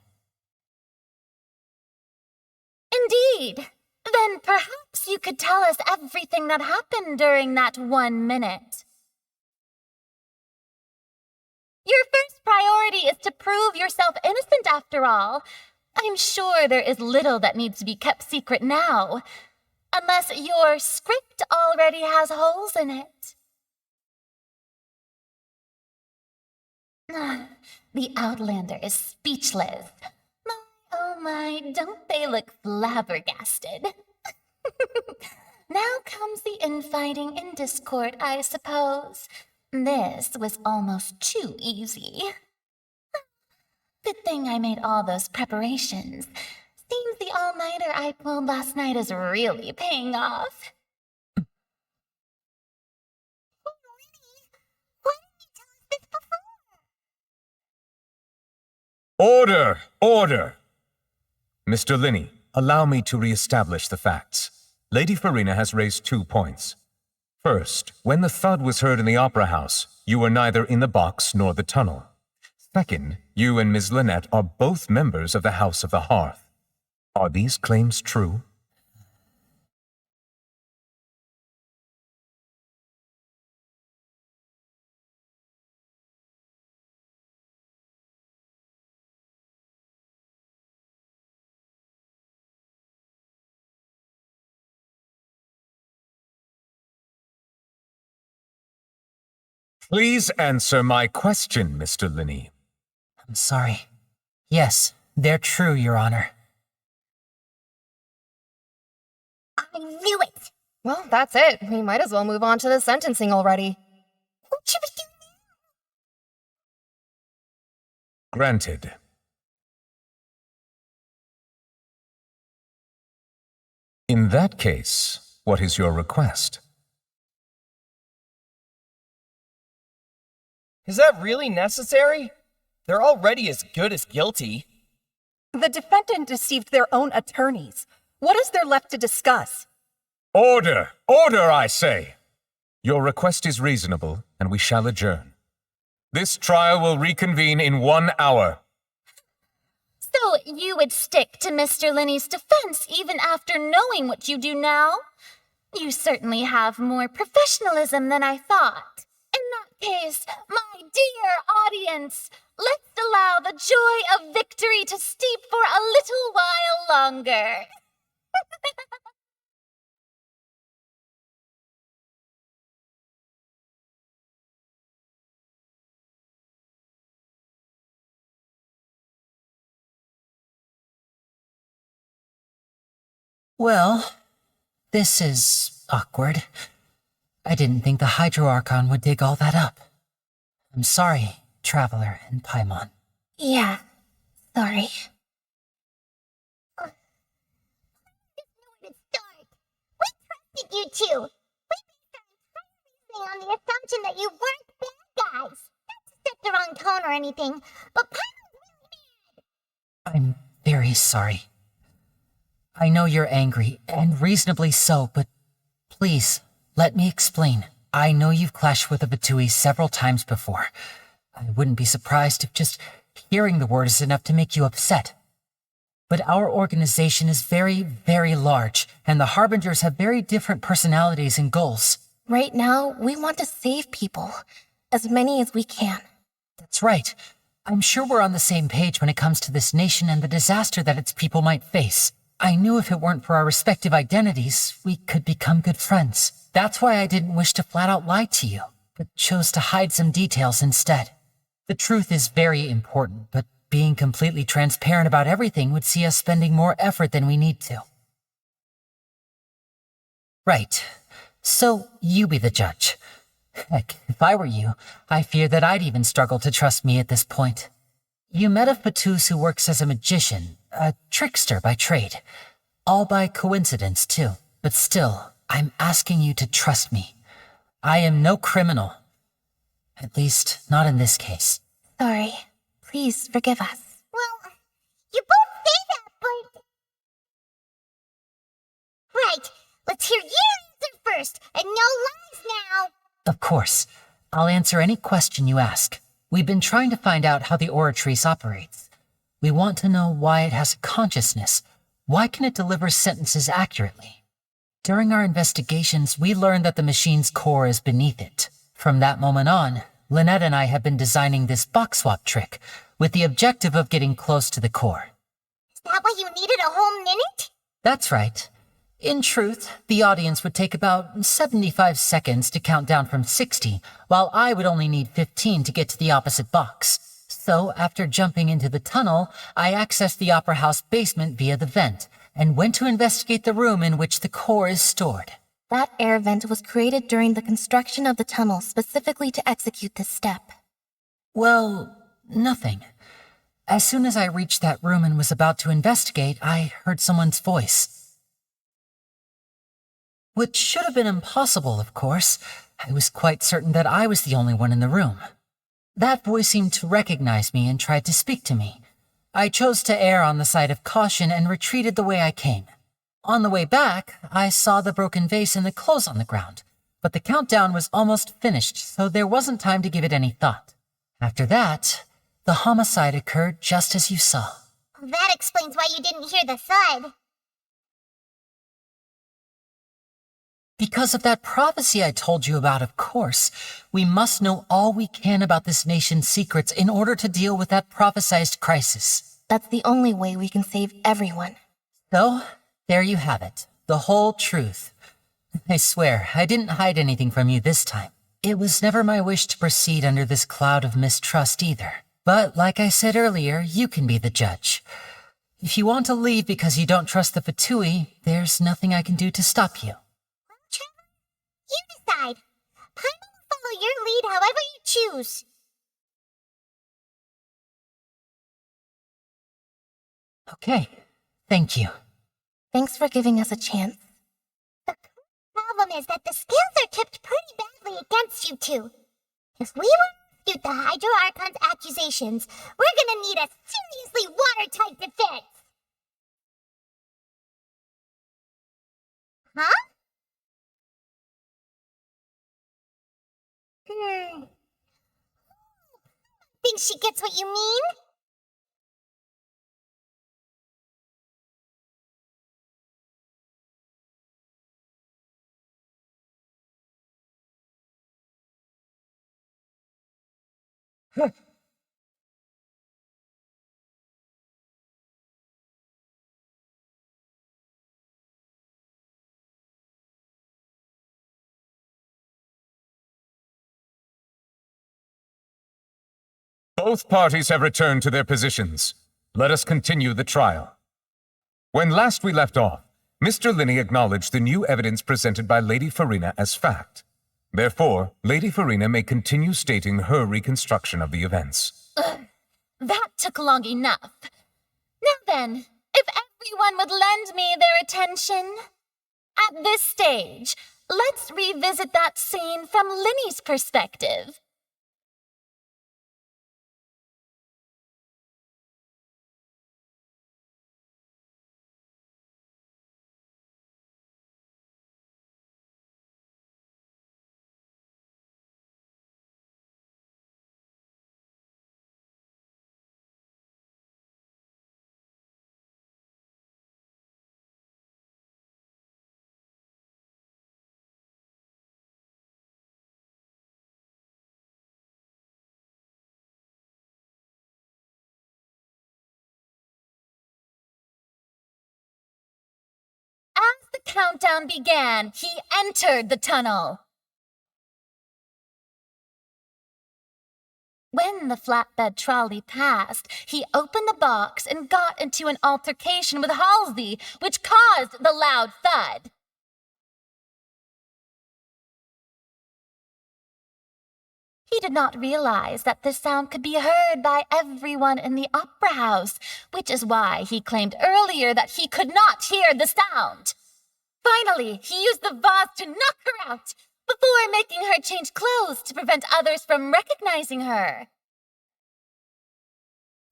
Indeed. Then perhaps you could tell us everything that happened during that 1 minute. Your first priority is to prove yourself innocent after all. I'm sure there is little that needs to be kept secret now, unless your script already has holes in it. The Outlander is speechless. My, oh my, don't they look flabbergasted? Now comes the infighting and discord, I suppose. This was almost too easy. Good thing I made all those preparations. Seems the all-nighter I pulled last night is really paying off. Order! Order! Mr. Linney, allow me to re-establish the facts. Lady Farina has raised 2 points. First, when the thud was heard in the Opera House, you were neither in the box nor the tunnel. Second, you and Ms. Lynette are both members of the House of the Hearth. Are these claims true? Please answer my question, Mr. Linney. I'm sorry. Yes, they're true, Your Honor. I knew it! Well, that's it. We might as well move on to the sentencing already. What should we do now? Granted. In that case, what is your request? Is that really necessary? They're already as good as guilty. The defendant deceived their own attorneys. What is there left to discuss? Order! Order, I say! Your request is reasonable, and we shall adjourn. This trial will reconvene in 1 hour. So you would stick to Mr. Linney's defense even after knowing what you do now? You certainly have more professionalism than I thought. In that case, my dear audience, let's allow the joy of victory to steep for a little while longer. Well, this is awkward. I didn't think the Hydro Archon would dig all that up. I'm sorry, Traveler and Paimon. Yeah, sorry. We trusted you two. We based our entire reasoning on the assumption that you weren't bad guys. Not to set the wrong tone or anything, but Paimon's really mad. I'm very sorry. I know you're angry, and reasonably so, but please, let me explain. I know you've clashed with the Batui several times before. I wouldn't be surprised if just hearing the word is enough to make you upset. But our organization is very, very large, and the Harbingers have very different personalities and goals. Right now, we want to save people. As many as we can. That's right. I'm sure we're on the same page when it comes to this nation and the disaster that its people might face. I knew if it weren't for our respective identities, we could become good friends. That's why I didn't wish to flat out lie to you, but chose to hide some details instead. The truth is very important, but being completely transparent about everything would see us spending more effort than we need to. Right. So you be the judge. Heck, if I were you, I fear that I'd even struggle to trust me at this point. You met a Fatus who works as a magician, a trickster by trade. All by coincidence, too. But still, I'm asking you to trust me. I am no criminal. At least, not in this case. Sorry. Please forgive us. Well, you both say that, but... Right, let's hear your answer first, and no lies now. Of course. I'll answer any question you ask. We've been trying to find out how the Oratrice operates. We want to know why it has a consciousness. Why can it deliver sentences accurately? During our investigations, we learned that the machine's core is beneath it. From that moment on, Lynette and I have been designing this box swap trick, with the objective of getting close to the core. Is that why you needed a whole minute? That's right. In truth, the audience would take about 75 seconds to count down from 60, while I would only need 15 to get to the opposite box. So, after jumping into the tunnel, I accessed the Opera House basement via the vent, and went to investigate the room in which the core is stored. That air vent was created during the construction of the tunnel specifically to execute this step. Well, nothing. As soon as I reached that room and was about to investigate, I heard someone's voice. Which should have been impossible, of course. I was quite certain that I was the only one in the room. That voice seemed to recognize me and tried to speak to me. I chose to err on the side of caution and retreated the way I came. On the way back, I saw the broken vase and the clothes on the ground, but the countdown was almost finished, so there wasn't time to give it any thought. After that, the homicide occurred just as you saw. That explains why you didn't hear the thud. Because of that prophecy I told you about, of course. We must know all we can about this nation's secrets in order to deal with that prophesized crisis. That's the only way we can save everyone. So, there you have it. The whole truth. I swear, I didn't hide anything from you this time. It was never my wish to proceed under this cloud of mistrust either. But, like I said earlier, you can be the judge. If you want to leave because you don't trust the Fatui, there's nothing I can do to stop you. You decide. Paimon will follow your lead however you choose. Okay, thank you. Thanks for giving us a chance. The problem is that the scales are tipped pretty badly against you two. If we want to dispute the Hydro Archon's accusations, we're gonna need a seriously watertight defense. Huh? Think she gets what you mean? Both parties have returned to their positions. Let us continue the trial. When last we left off, Mr. Linney acknowledged the new evidence presented by Lady Farina as fact. Therefore, Lady Farina may continue stating her reconstruction of the events. That took long enough. Now then, if everyone would lend me their attention. At this stage, let's revisit that scene from Linney's perspective. As the countdown began, he entered the tunnel. When the flatbed trolley passed, he opened the box and got into an altercation with Halsey, which caused the loud thud. He did not realize that this sound could be heard by everyone in the opera house, which is why he claimed earlier that he could not hear the sound. Finally, he used the vase to knock her out, before making her change clothes to prevent others from recognizing her.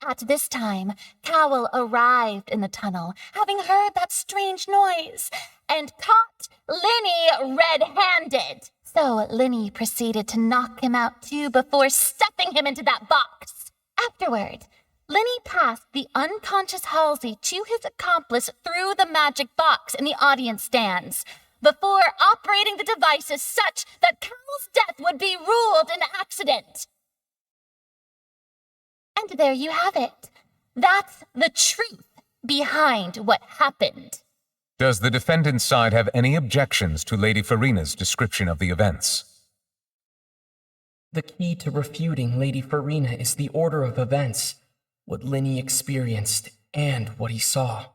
At this time, Cowell arrived in the tunnel, having heard that strange noise, and caught Linny red-handed. So Linny proceeded to knock him out too before stuffing him into that box. Afterward, Linny passed the unconscious Halsey to his accomplice through the magic box in the audience stands, before operating the devices such that Cowell's death would be ruled an accident. And there you have it. That's the truth behind what happened. Does the defendant's side have any objections to Lady Farina's description of the events? The key to refuting Lady Farina is the order of events, what Linny experienced, and what he saw.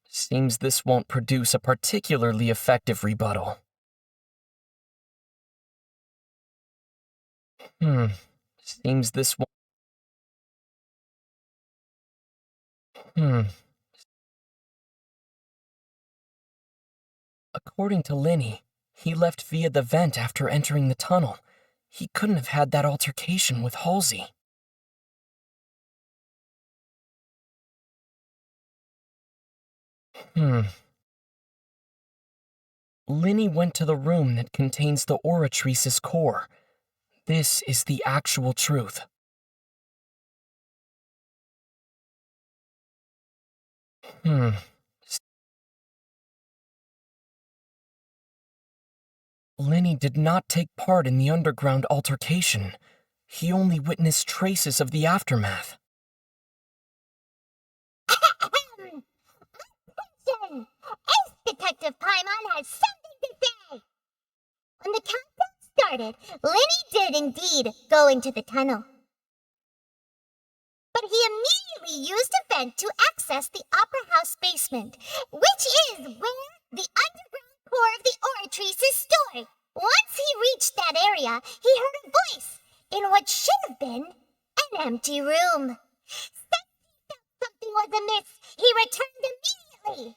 Seems this won't produce a particularly effective rebuttal. Seems this won't... According to Linny, he left via the vent after entering the tunnel. He couldn't have had that altercation with Halsey. Linny went to the room that contains the Oratrice's core. This is the actual truth. Linny did not take part in the underground altercation. He only witnessed traces of the aftermath. Ace Detective Paimon has something to say! When the countdown started, Linny did indeed go into the tunnel. But he immediately used a vent to access the Opera House basement, which is where the underground core of the Oratrice is stored. Once he reached that area, he heard a voice in what should have been an empty room. Since he felt something was amiss, he returned immediately.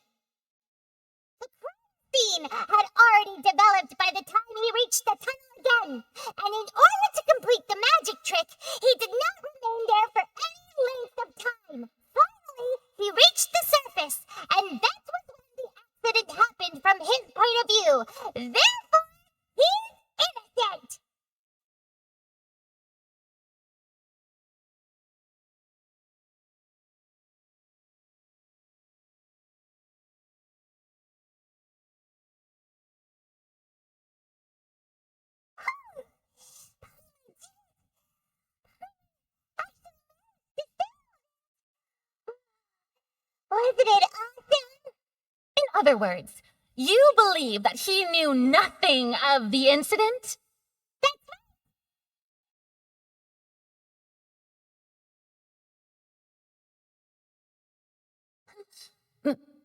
The crime scene had already developed by the time he reached the tunnel again, and in order to complete the magic trick, he did not remain there for any length of time. Finally, he reached the surface, and that was when the accident happened from his point of view. Therefore, he's innocent! Wasn't it awesome? In other words, you believe that he knew nothing of the incident?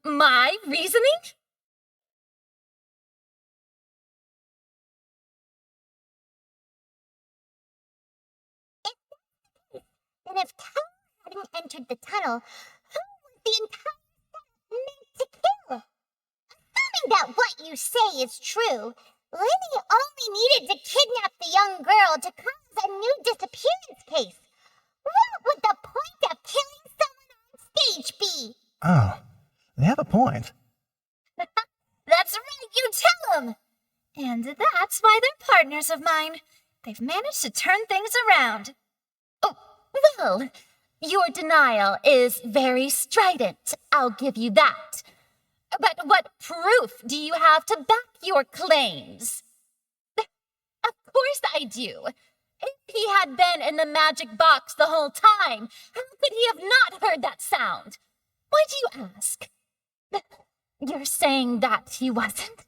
My reasoning? Then if Cowell hadn't entered the tunnel, who was the entire setup meant to kill? Assuming that what you say is true, Linny only needed to kidnap the young girl to cause a new disappearance case. What would the point of killing someone on stage be? Oh, they have a point. That's right, you tell them! And that's why they're partners of mine. They've managed to turn things around. Oh, well, your denial is very strident, I'll give you that. But what proof do you have to back your claims? Of course I do. If he had been in the magic box the whole time, how could he have not heard that sound? Why do you ask? You're saying that he wasn't?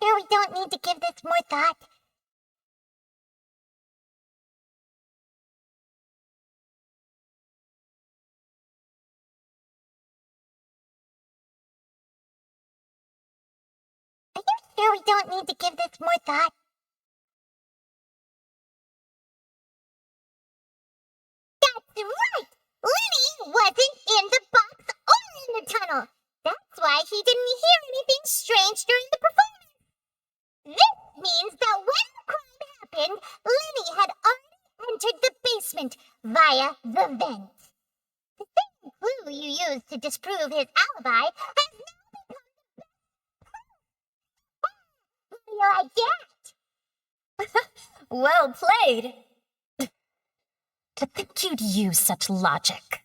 sure we don't need to give this more thought? Are you sure we don't need to give this more thought? That's right! Lenny wasn't in the box or in the tunnel. That's why he didn't hear anything strange during the performance. This means that when the crime happened, Lenny had already entered the basement via the vent. The same clue you used to disprove his alibi has now become the best. How do you like that? Well played. To think you'd use such logic.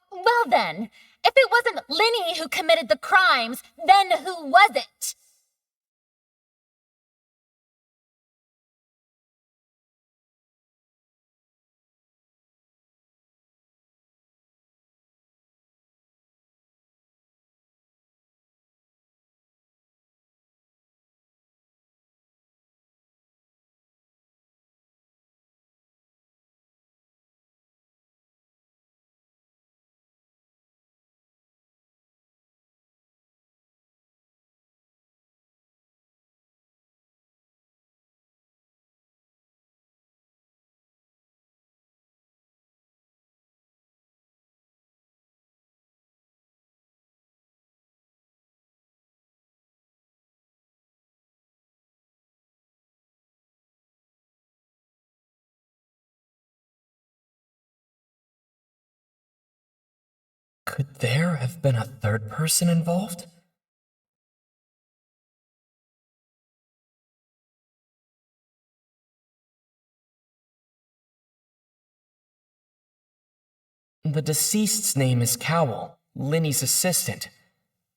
Well then, if it wasn't Lenny who committed the crimes, then who was it? Could there have been a third person involved? The deceased's name is Cowell, Lenny's assistant.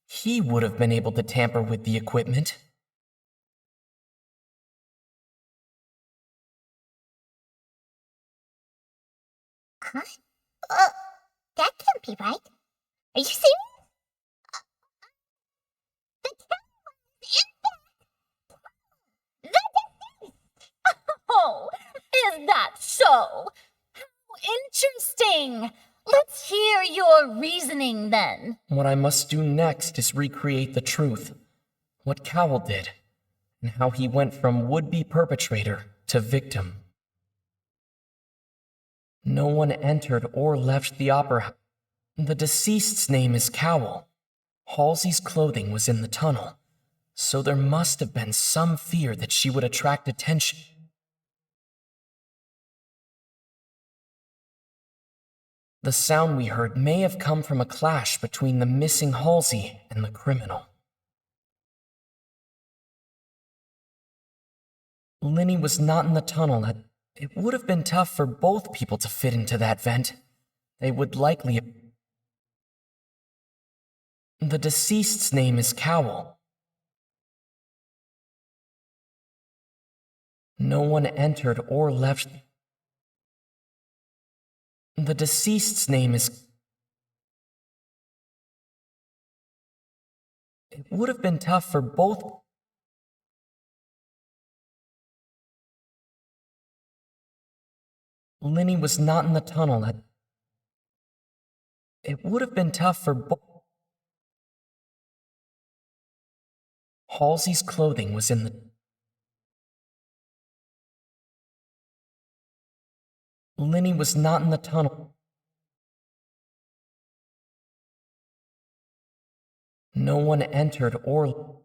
He would have been able to tamper with the equipment. Huh? That can't be right. Are you serious? The camera is in the deceased! Oh, is that so? How interesting! Let's hear your reasoning then. What I must do next is recreate the truth. What Cowell did, and how he went from would-be perpetrator to victim. No one entered or left the opera house. The deceased's name is Cowell. Halsey's clothing was in the tunnel, so there must have been some fear that she would attract attention. The sound we heard may have come from a clash between the missing Halsey and the criminal. Lenny was not in the tunnel. It would have been tough for both people to fit into that vent. They would likely... The deceased's name is Cowell. No one entered or left... The deceased's name is... It would have been tough for both... Lenny was not in the tunnel. It would have been tough for both... Halsey's clothing was in the... Lenny was not in the tunnel. No one entered or...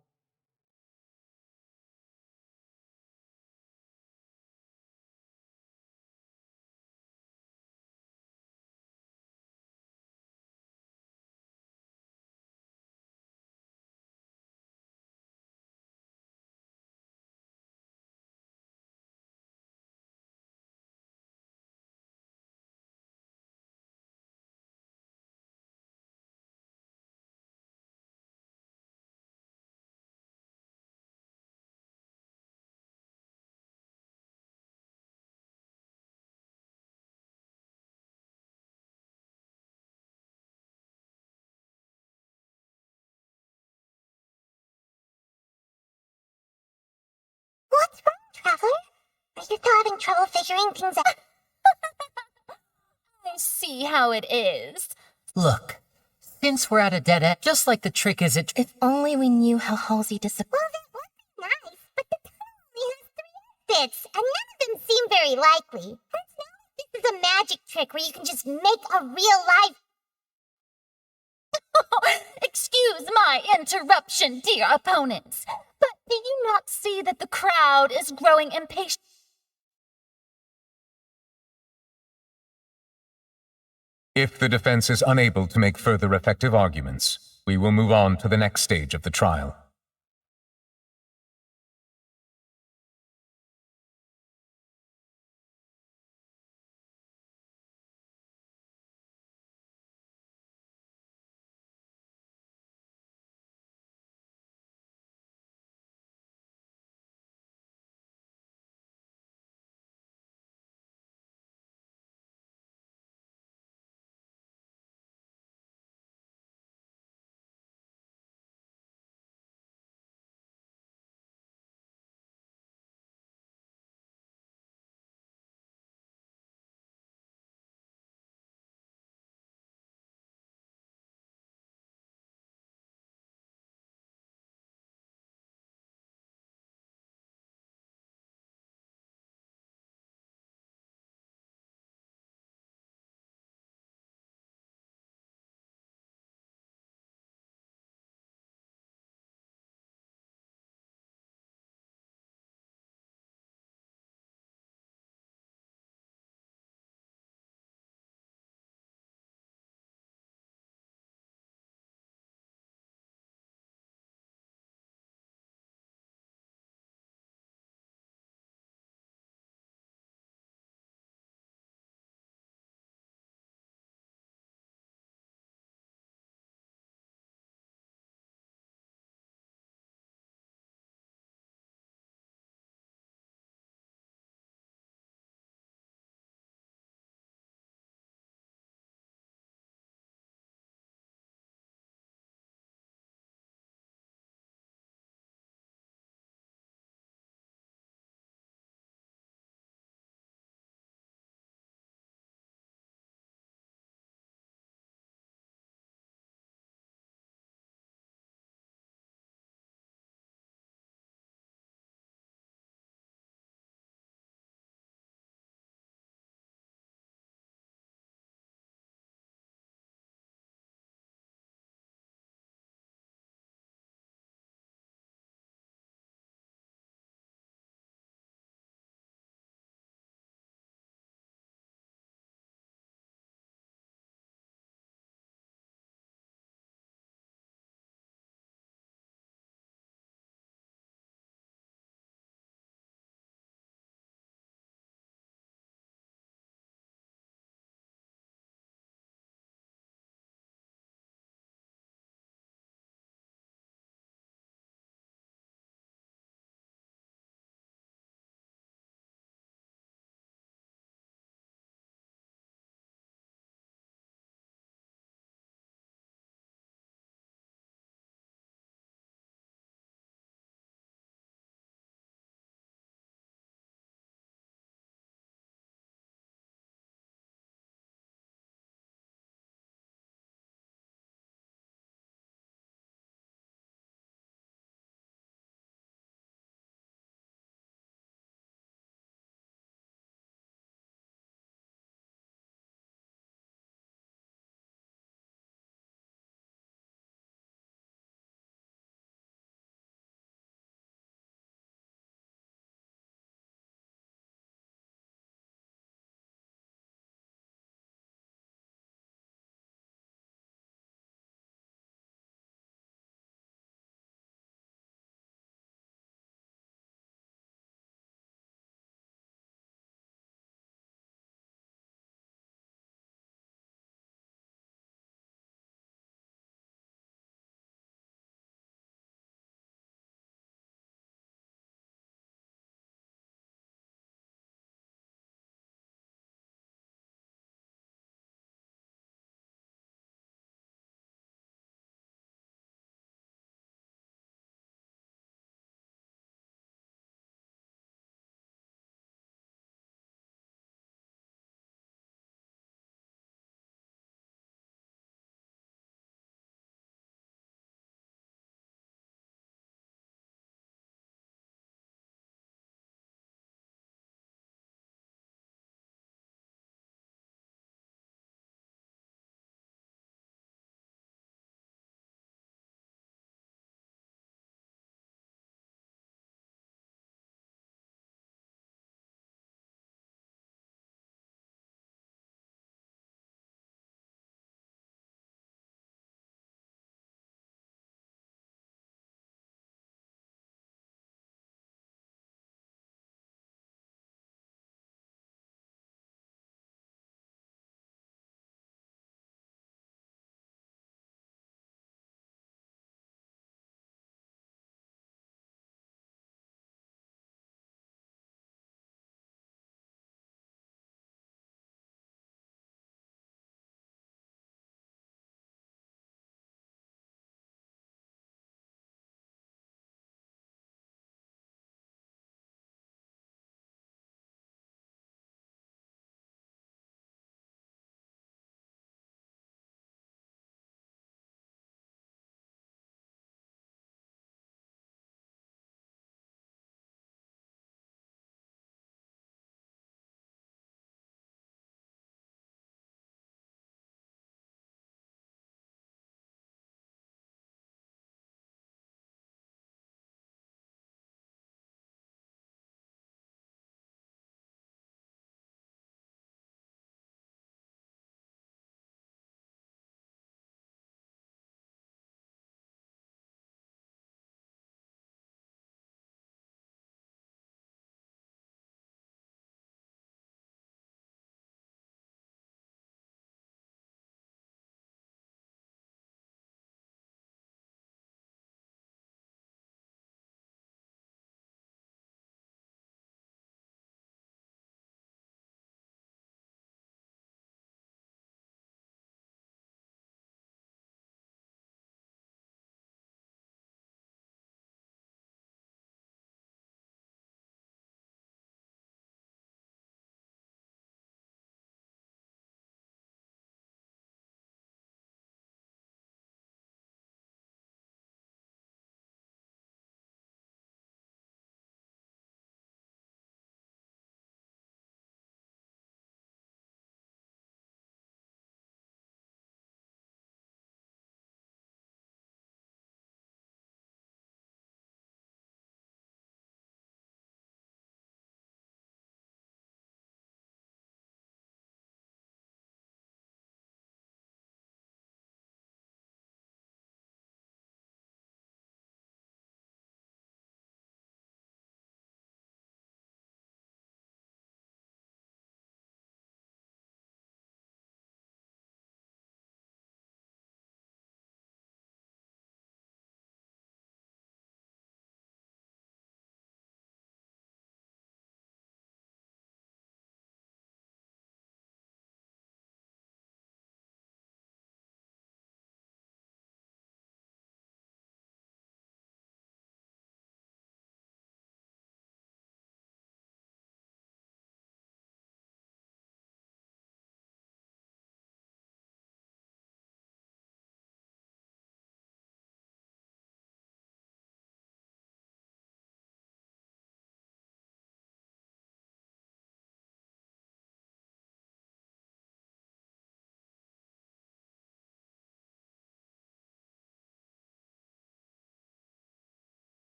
you're still having trouble figuring things out. I see how it is. Look, since we're at a dead end, just like the trick is it. If only we knew how Halsey disappeared. Well, that would be nice, but the tunnel only has 3 exits, and none of them seem very likely. It's not like this is a magic trick where you can just make a real life. Excuse my interruption, dear opponents, but do you not see that the crowd is growing impatient? If the defense is unable to make further effective arguments, we will move on to the next stage of the trial.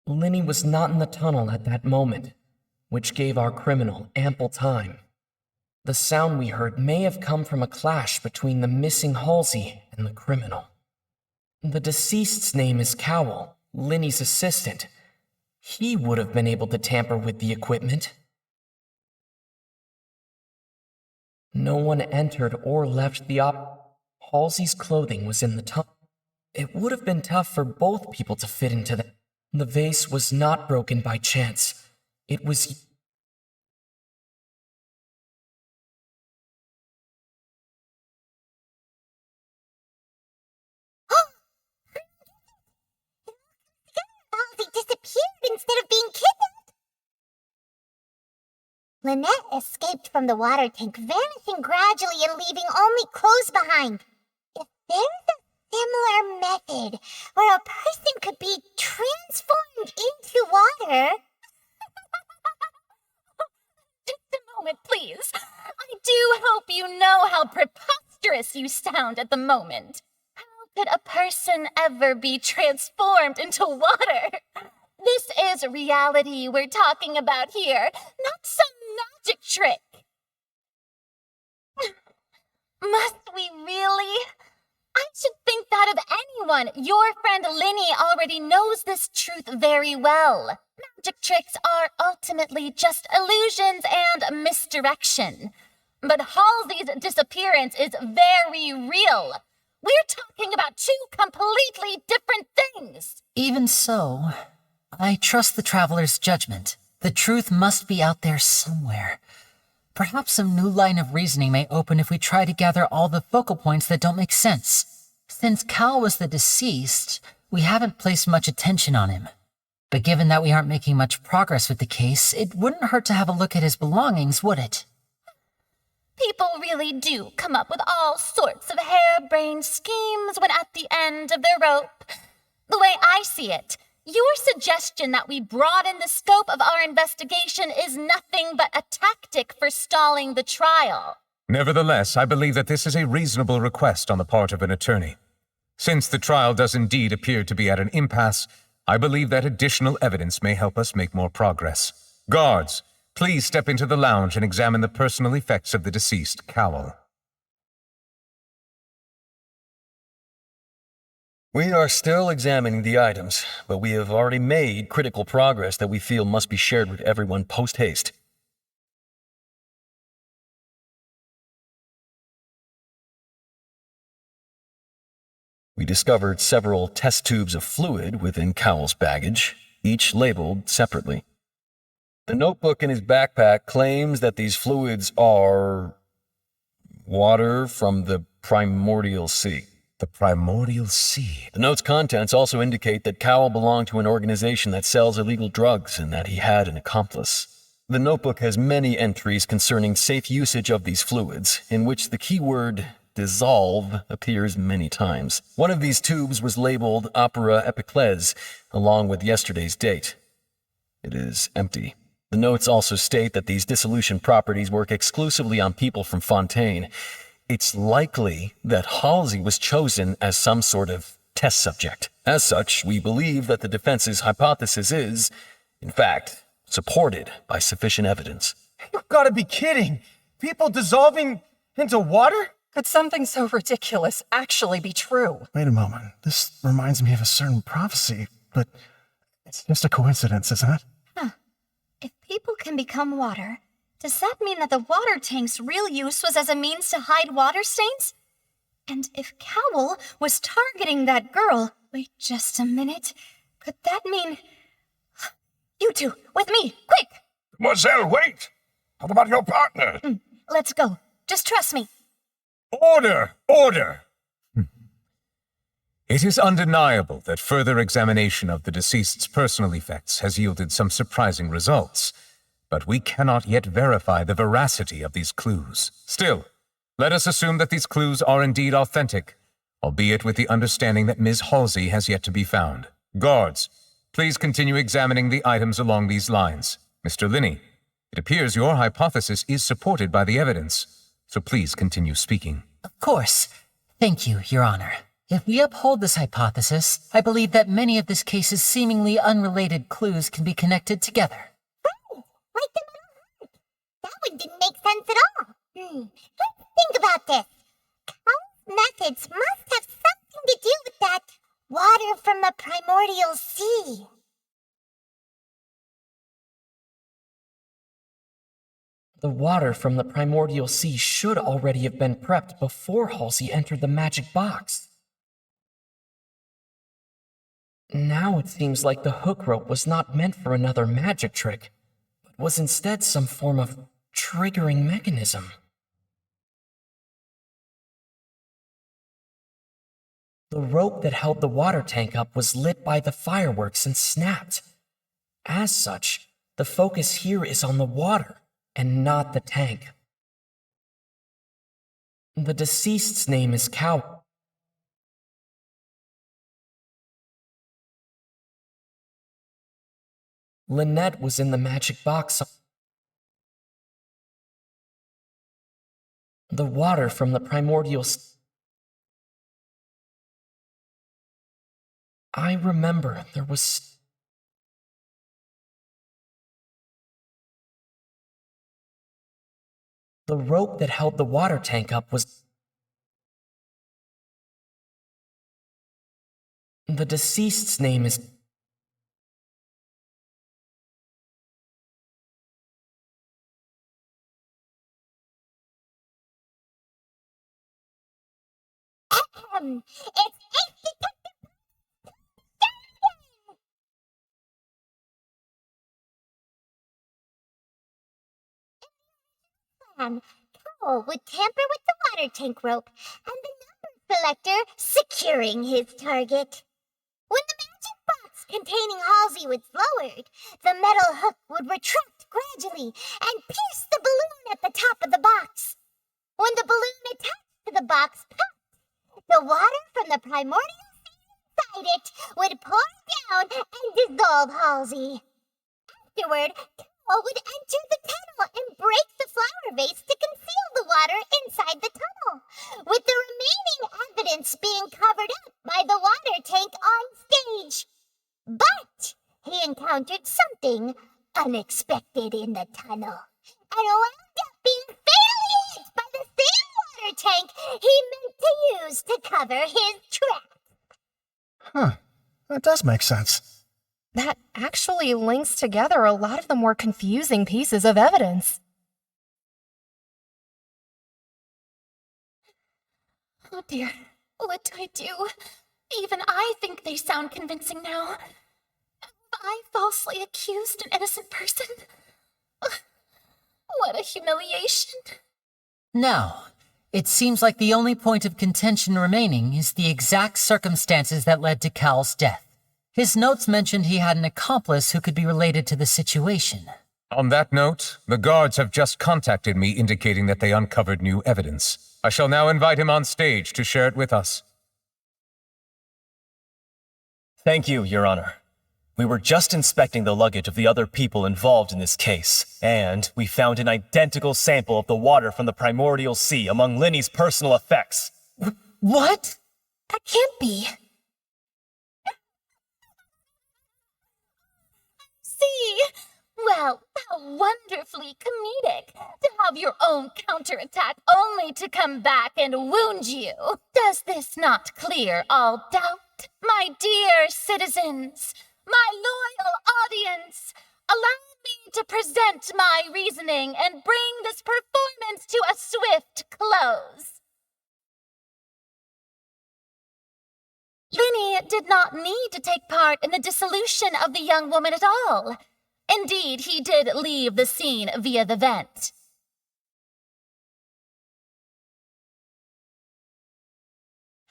Linny was not in the tunnel at that moment, which gave our criminal ample time. The sound we heard may have come from a clash between the missing Halsey and the criminal. The deceased's name is Cowell, Linny's assistant. He would have been able to tamper with the equipment. No one entered or left the Halsey's clothing was in the tunnel. It would have been tough for both people to fit into that. The vase was not broken by chance. It was... Halsey disappeared instead of being kidnapped. Lynette escaped from the water tank, vanishing gradually and leaving only clothes behind. If there's a similar method where a person could be transformed into water... Just a moment, please. I do hope you know how preposterous you sound at the moment. How could a person ever be transformed into water? This is reality we're talking about here, not some magic trick. Must we really? I should think that of anyone. Your friend Linny already knows this truth very well. Magic tricks are ultimately just illusions and misdirection. But Halsey's disappearance is very real. We're talking about two completely different things. Even so, I trust the traveler's judgment. The truth must be out there somewhere. Perhaps some new line of reasoning may open if we try to gather all the focal points that don't make sense. Since Cal was the deceased, we haven't placed much attention on him. But given that we aren't making much progress with the case, it wouldn't hurt to have a look at his belongings, would it? People really do come up with all sorts of harebrained schemes when at the end of their rope. The way I see it, your suggestion that we broaden the scope of our investigation is nothing but a tactic for stalling the trial. Nevertheless, I believe that this is a reasonable request on the part of an attorney. Since the trial does indeed appear to be at an impasse, I believe that additional evidence may help us make more progress. Guards, please step into the lounge and examine the personal effects of the deceased, Cowell. We are still examining the items, but we have already made critical progress that we feel must be shared with everyone post-haste. We discovered several test tubes of fluid within Cowell's baggage, each labeled separately. The notebook in his backpack claims that these fluids are water from the primordial sea. The primordial sea? The note's contents also indicate that Cowell belonged to an organization that sells illegal drugs and that he had an accomplice. The notebook has many entries concerning safe usage of these fluids, in which the keyword dissolve appears many times. One of these tubes was labeled Opera Epiclese, along with yesterday's date. It is empty. The notes also state that these dissolution properties work exclusively on people from Fontaine. It's likely that Halsey was chosen as some sort of test subject. As such, we believe that the defense's hypothesis is, in fact, supported by sufficient evidence. You've got to be kidding! People dissolving into water? Could something so ridiculous actually be true? Wait a moment. This reminds me of a certain prophecy, but it's just a coincidence, isn't it? Huh. If people can become water, does that mean that the water tank's real use was as a means to hide water stains? And if Cowell was targeting that girl... Wait just a minute. Could that mean... You two, with me, quick! Mademoiselle, wait! What about your partner? Let's go. Just trust me. Order! Order! It is undeniable that further examination of the deceased's personal effects has yielded some surprising results, but we cannot yet verify the veracity of these clues. Still, let us assume that these clues are indeed authentic, albeit with the understanding that Ms. Halsey has yet to be found. Guards, please continue examining the items along these lines. Mr. Linney, it appears your hypothesis is supported by the evidence, so please continue speaking. Of course. Thank you, Your Honor. If we uphold this hypothesis, I believe that many of this case's seemingly unrelated clues can be connected together. Like the metal heart. That one didn't make sense at all. Let's think about this. Cowell's methods must have something to do with that water from the primordial sea. The water from the primordial sea should already have been prepped before Halsey entered the magic box. Now it seems like the hook rope was not meant for another magic trick, but was instead some form of triggering mechanism. The rope that held the water tank up was lit by the fireworks and snapped. As such, the focus here is on the water and not the tank. The deceased's name is Cow. Lynette was in the magic box. The water from the primordial I remember there was... The rope that held the water tank up was... The deceased's name is... It's Cowell would tamper with the water tank rope and the number selector securing his target. When the magic box containing Halsey was lowered, the metal hook would retract gradually and pierce the balloon at the top of the box. When the balloon attached to the box popped, the water from the primordial sea inside it would pour down and dissolve Halsey. Afterward, Cowell would enter the tunnel and break the flower vase to conceal the water inside the tunnel, with the remaining evidence being covered up by the water tank on stage. But he encountered something unexpected in the tunnel, and wound up being fatally hit by the same water tank he meant to use to cover his tracks. Huh. That does make sense. That actually links together a lot of the more confusing pieces of evidence. Oh dear, what do I do? Even I think they sound convincing now. Have I falsely accused an innocent person? What a humiliation. Now, it seems like the only point of contention remaining is the exact circumstances that led to Cowell's death. His notes mentioned he had an accomplice who could be related to the situation. On that note, the guards have just contacted me indicating that they uncovered new evidence. I shall now invite him on stage to share it with us. Thank you, Your Honor. We were just inspecting the luggage of the other people involved in this case, and we found an identical sample of the water from the primordial sea among Linny's personal effects. What? That can't be. See? Well, how wonderfully comedic to have your own counterattack only to come back and wound you. Does this not clear all doubt? My dear citizens, my loyal audience, allow me to present my reasoning and bring this performance to a swift close. Linny did not need to take part in the dissolution of the young woman at all. Indeed, he did leave the scene via the vent.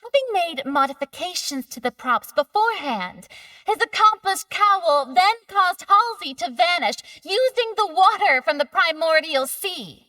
Having made modifications to the props beforehand, his accomplice Cowell then caused Halsey to vanish using the water from the primordial sea.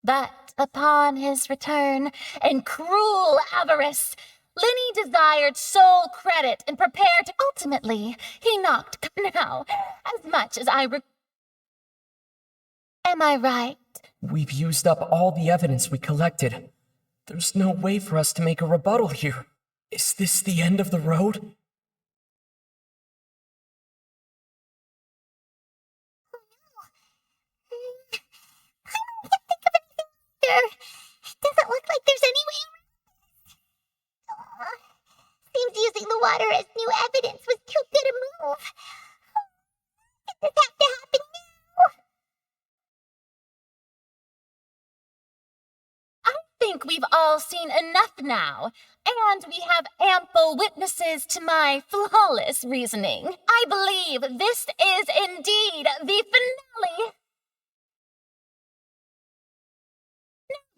But upon his return, in cruel avarice, Lenny desired sole credit and prepared to ultimately. He knocked now, as much as Am I right? We've used up all the evidence we collected. There's no way for us to make a rebuttal here. Is this the end of the road? It doesn't look like there's any way around. Seems using the water as new evidence was too good a move. Does this have to happen now? I think we've all seen enough now, and we have ample witnesses to my flawless reasoning. I believe this is indeed the finale.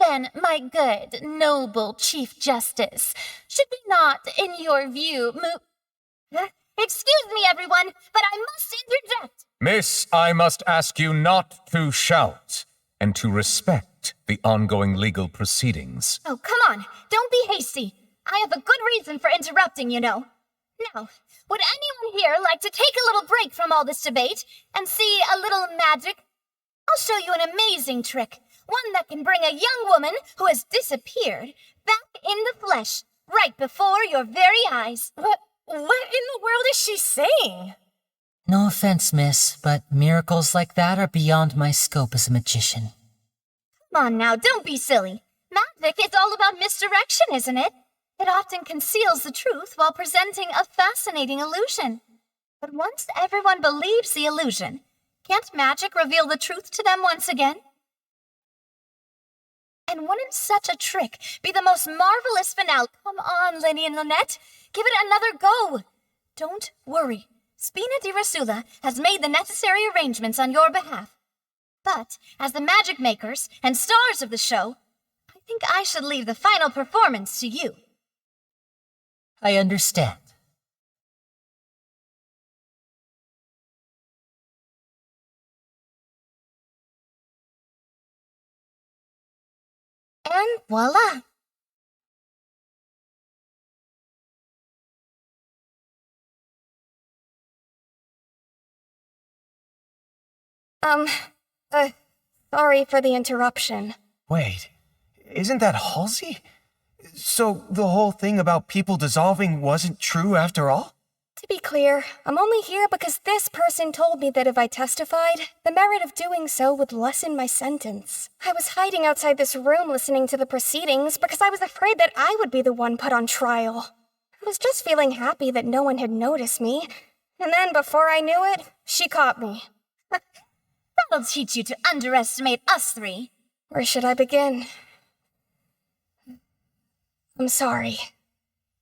Then, my good, noble Chief Justice, should we not, in your view, Excuse me, everyone, but I must interject. Miss, I must ask you not to shout and to respect the ongoing legal proceedings. Oh, come on. Don't be hasty. I have a good reason for interrupting, you know. Now, would anyone here like to take a little break from all this debate and see a little magic? I'll show you an amazing trick. One that can bring a young woman who has disappeared back in the flesh, right before your very eyes. What in the world is she saying? No offense, miss, but miracles like that are beyond my scope as a magician. Come on now, don't be silly. Magic is all about misdirection, isn't it? It often conceals the truth while presenting a fascinating illusion. But once everyone believes the illusion, can't magic reveal the truth to them once again? And wouldn't such a trick be the most marvelous finale? Come on, Lenny and Lynette. Give it another go. Don't worry. Spina di Rosula has made the necessary arrangements on your behalf. But, as the magic makers and stars of the show, I think I should leave the final performance to you. I understand. And voila! Sorry for the interruption. Wait, isn't that Halsey? So the whole thing about people dissolving wasn't true after all? To be clear, I'm only here because this person told me that if I testified, the merit of doing so would lessen my sentence. I was hiding outside this room listening to the proceedings because I was afraid that I would be the one put on trial. I was just feeling happy that no one had noticed me, and then before I knew it, she caught me. That'll teach you to underestimate us three. Where should I begin? I'm sorry.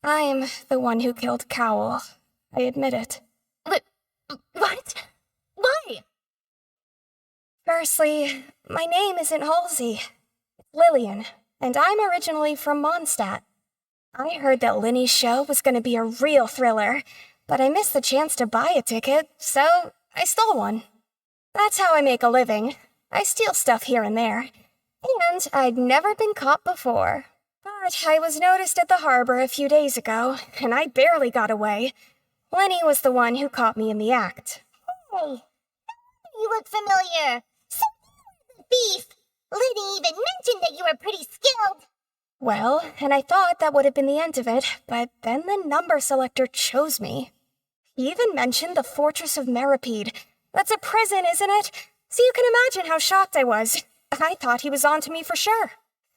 I'm the one who killed Cowell. I admit it. What? Why? Firstly, my name isn't Halsey. It's Lillian, and I'm originally from Mondstadt. I heard that Linny's show was going to be a real thriller, but I missed the chance to buy a ticket, so I stole one. That's how I make a living. I steal stuff here and there. And I'd never been caught before. But I was noticed at the harbor a few days ago, and I barely got away. Lenny was the one who caught me in the act. Hey, you look familiar. So you were the thief. Liddy even mentioned that you were pretty skilled. Well, and I thought that would have been the end of it, but then the number selector chose me. He even mentioned the Fortress of Meripede. That's a prison, isn't it? So you can imagine how shocked I was. I thought he was on to me for sure.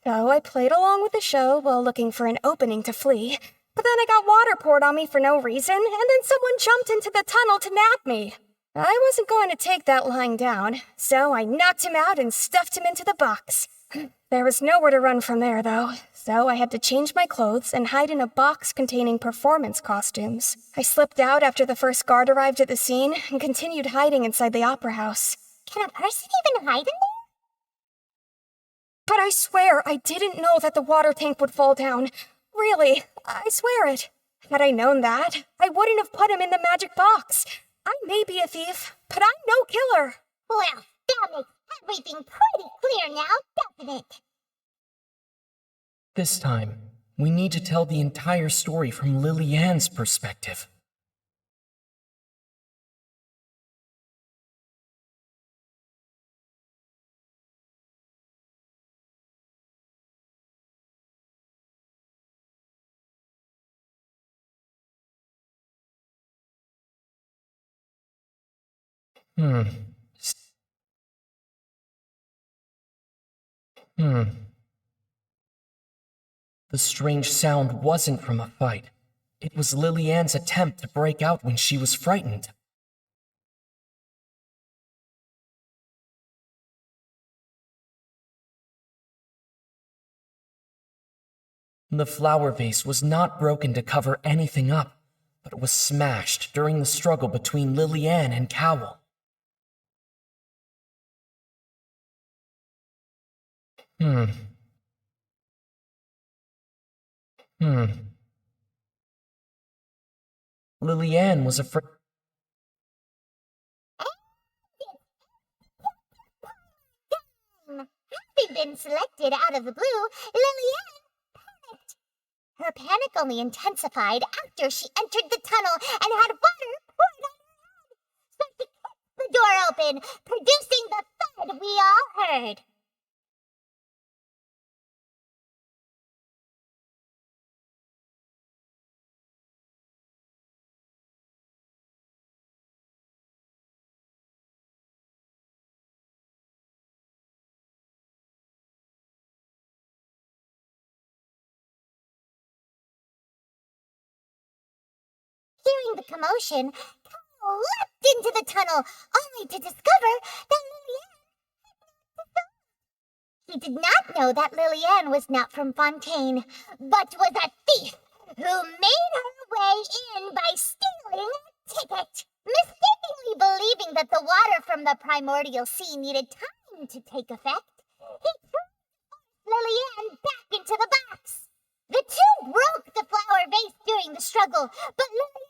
So I played along with the show while looking for an opening to flee. But then I got water poured on me for no reason, and then someone jumped into the tunnel to nab me. I wasn't going to take that lying down, so I knocked him out and stuffed him into the box. There was nowhere to run from there, though, so I had to change my clothes and hide in a box containing performance costumes. I slipped out after the first guard arrived at the scene and continued hiding inside the opera house. Can a person even hide in there? But I swear I didn't know that the water tank would fall down. Really, I swear it. Had I known that, I wouldn't have put him in the magic box. I may be a thief, but I'm no killer. Well, that makes Everything pretty clear now, doesn't it? This time, we need to tell the entire story from Lily-Ann's perspective. The strange sound wasn't from a fight. It was Lily-Ann's attempt to break out when she was frightened. The flower vase was not broken to cover anything up, but was smashed during the struggle between Lily-Ann and Cowell. Lily-Ann was afraid. Having been selected out of the blue, Lily-Ann panicked. Her panic only intensified after she entered the tunnel and had water poured on her head. So she kicked the door open, producing the thud we all heard. Hearing the commotion, Cowell leapt into the tunnel, only to discover that Lily-Ann had not dissolved. He did not know that Lily-Ann was not from Fontaine, but was a thief who made her way in by stealing a ticket. Mistakenly believing that the water from the primordial sea needed time to take effect, he tried to force Lily-Ann back into the box. The two broke the flower vase during the struggle, but Lily-Ann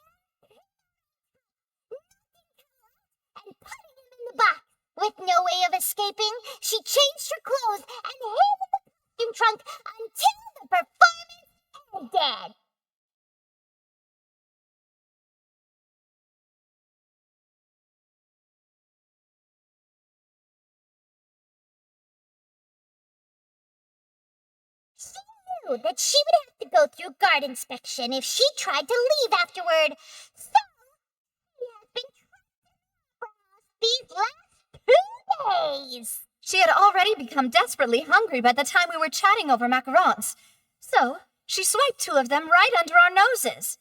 and putting him in the box. With no way of escaping, she changed her clothes and hid in the costume trunk until the performance ended. She knew that she would have to go through guard inspection if she tried to leave afterward, so she has been trapped these last 2 days. She had already become desperately hungry by the time we were chatting over macarons, so she swiped 2 of them right under our noses.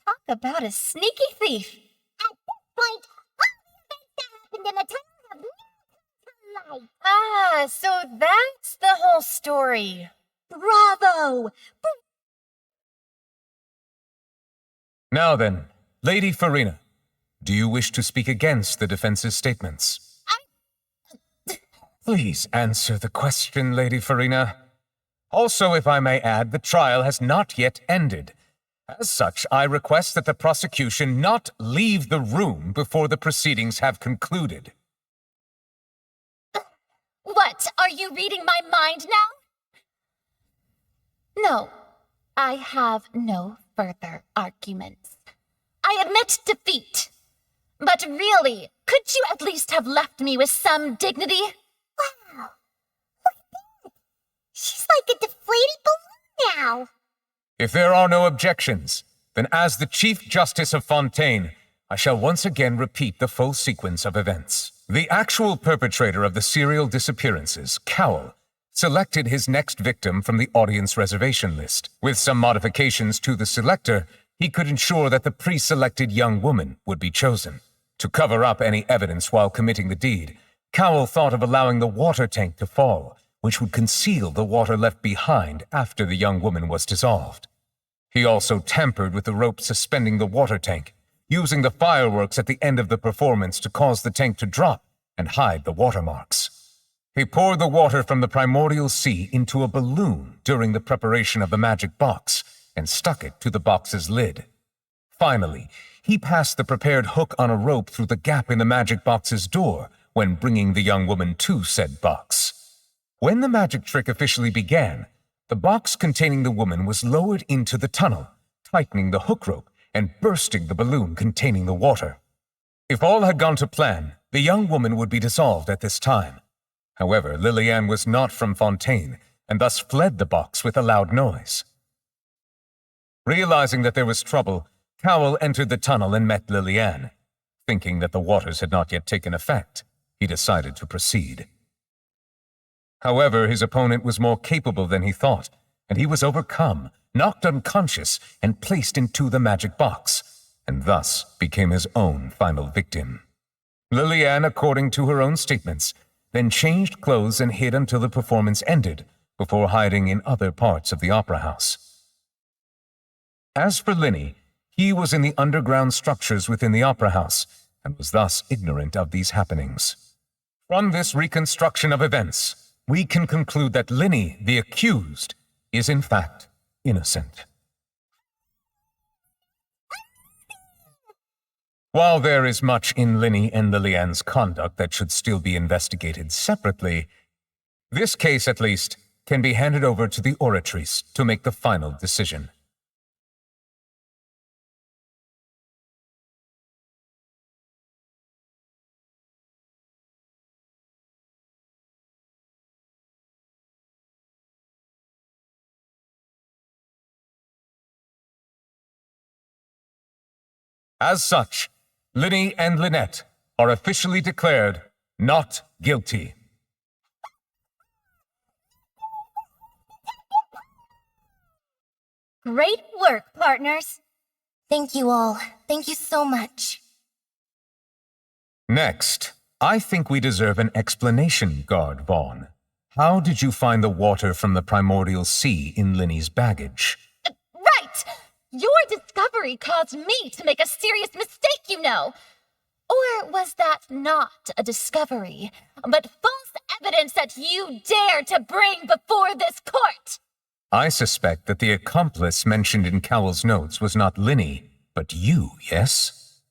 Talk about a sneaky thief. At this point, all the events that happened in the tunnel have now come to light. Ah, so that's the whole story. Bravo! Now then, Lady Farina, do you wish to speak against the defense's statements? Please answer the question, Lady Farina. Also, if I may add, the trial has not yet ended. As such, I request that the prosecution not leave the room before the proceedings have concluded. What, are you reading my mind now? No, I have no further arguments. I admit defeat. But really, could you at least have left me with some dignity? Wow, look at that. She's like a deflated balloon now. If there are no objections, then as the Chief Justice of Fontaine, I shall once again repeat the full sequence of events. The actual perpetrator of the serial disappearances, Cowell, selected his next victim from the audience reservation list. With some modifications to the selector, he could ensure that the pre-selected young woman would be chosen. To cover up any evidence while committing the deed, Cowell thought of allowing the water tank to fall, which would conceal the water left behind after the young woman was dissolved. He also tampered with the rope suspending the water tank, using the fireworks at the end of the performance to cause the tank to drop and hide the watermarks. He poured the water from the primordial sea into a balloon during the preparation of the magic box and stuck it to the box's lid. Finally, he passed the prepared hook on a rope through the gap in the magic box's door, when bringing the young woman to said box. When the magic trick officially began, the box containing the woman was lowered into the tunnel, tightening the hook rope and bursting the balloon containing the water. If all had gone to plan, the young woman would be dissolved at this time. However, Lillian was not from Fontaine, and thus fled the box with a loud noise. Realizing that there was trouble, Cowell entered the tunnel and met Lillian. Thinking that the waters had not yet taken effect, he decided to proceed. However, his opponent was more capable than he thought, and he was overcome, knocked unconscious, and placed into the magic box, and thus became his own final victim. Lillian, according to her own statements, then changed clothes and hid until the performance ended, before hiding in other parts of the opera house. As for Linny, he was in the underground structures within the opera house, and was thus ignorant of these happenings. From this reconstruction of events, we can conclude that Linny, the accused, is in fact innocent. While there is much in Linny and Lillian's conduct that should still be investigated separately, this case, at least, can be handed over to the Oratrice to make the final decision. As such, Linny and Lynette are officially declared not guilty. Great work, partners. Thank you all. Thank you so much. Next, I think we deserve an explanation, Guard Vaughn. How did you find the water from the primordial sea in Linny's baggage? Right! Your discovery caused me to make a serious mistake, you know. Or was that not a discovery, but false evidence that you dare to bring before this court? I suspect that the accomplice mentioned in Cowell's notes was not Linny, but you, yes?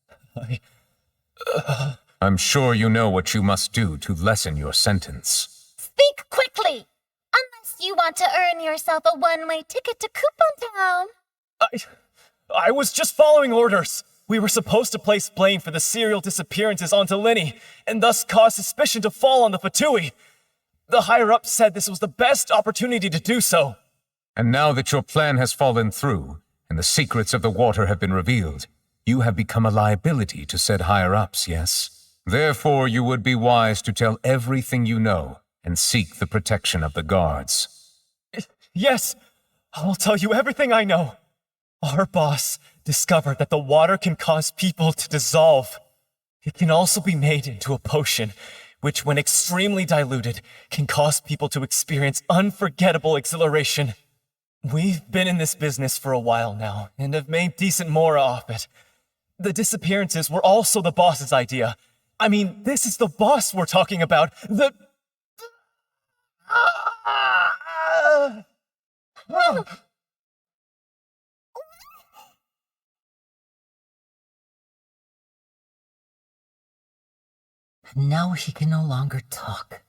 I'm sure you know what you must do to lessen your sentence. Speak quickly! Unless you want to earn yourself a one-way ticket to Coupon Town. I was just following orders. We were supposed to place blame for the serial disappearances onto Linny, and thus cause suspicion to fall on the Fatui. The higher-ups said this was the best opportunity to do so. And now that your plan has fallen through, and the secrets of the water have been revealed, you have become a liability to said higher-ups, yes? Therefore, you would be wise to tell everything you know, and seek the protection of the guards. Yes, I'll tell you everything I know. Our boss discovered that the water can cause people to dissolve. It can also be made into a potion, which when extremely diluted, can cause people to experience unforgettable exhilaration. We've been in this business for a while now, and have made decent mora off it. The disappearances were also the boss's idea. I mean, this is the boss we're talking about. Now he can no longer talk.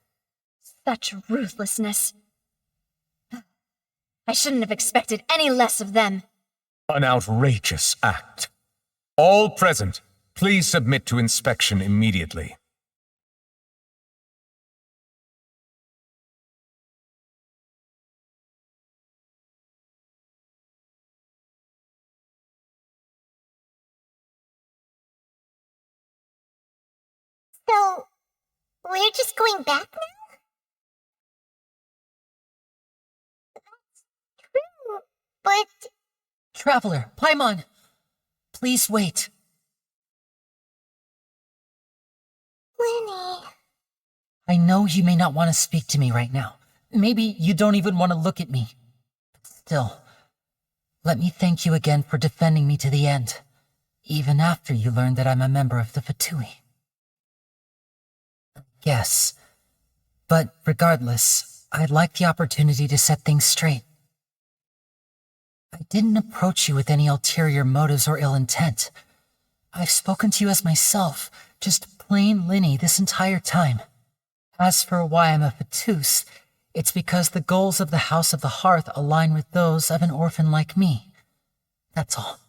Such ruthlessness. I shouldn't have expected any less of them. An outrageous act. All present, please submit to inspection immediately. So, we're just going back now? That's true, but... Traveler, Paimon, please wait. Linny... I know you may not want to speak to me right now. Maybe you don't even want to look at me. But still, let me thank you again for defending me to the end, even after you learned that I'm a member of the Fatui. Yes, but regardless, I'd like the opportunity to set things straight. I didn't approach you with any ulterior motives or ill intent. I've spoken to you as myself, just plain Linny this entire time. As for why I'm a Fatus, it's because the goals of the House of the Hearth align with those of an orphan like me. That's all.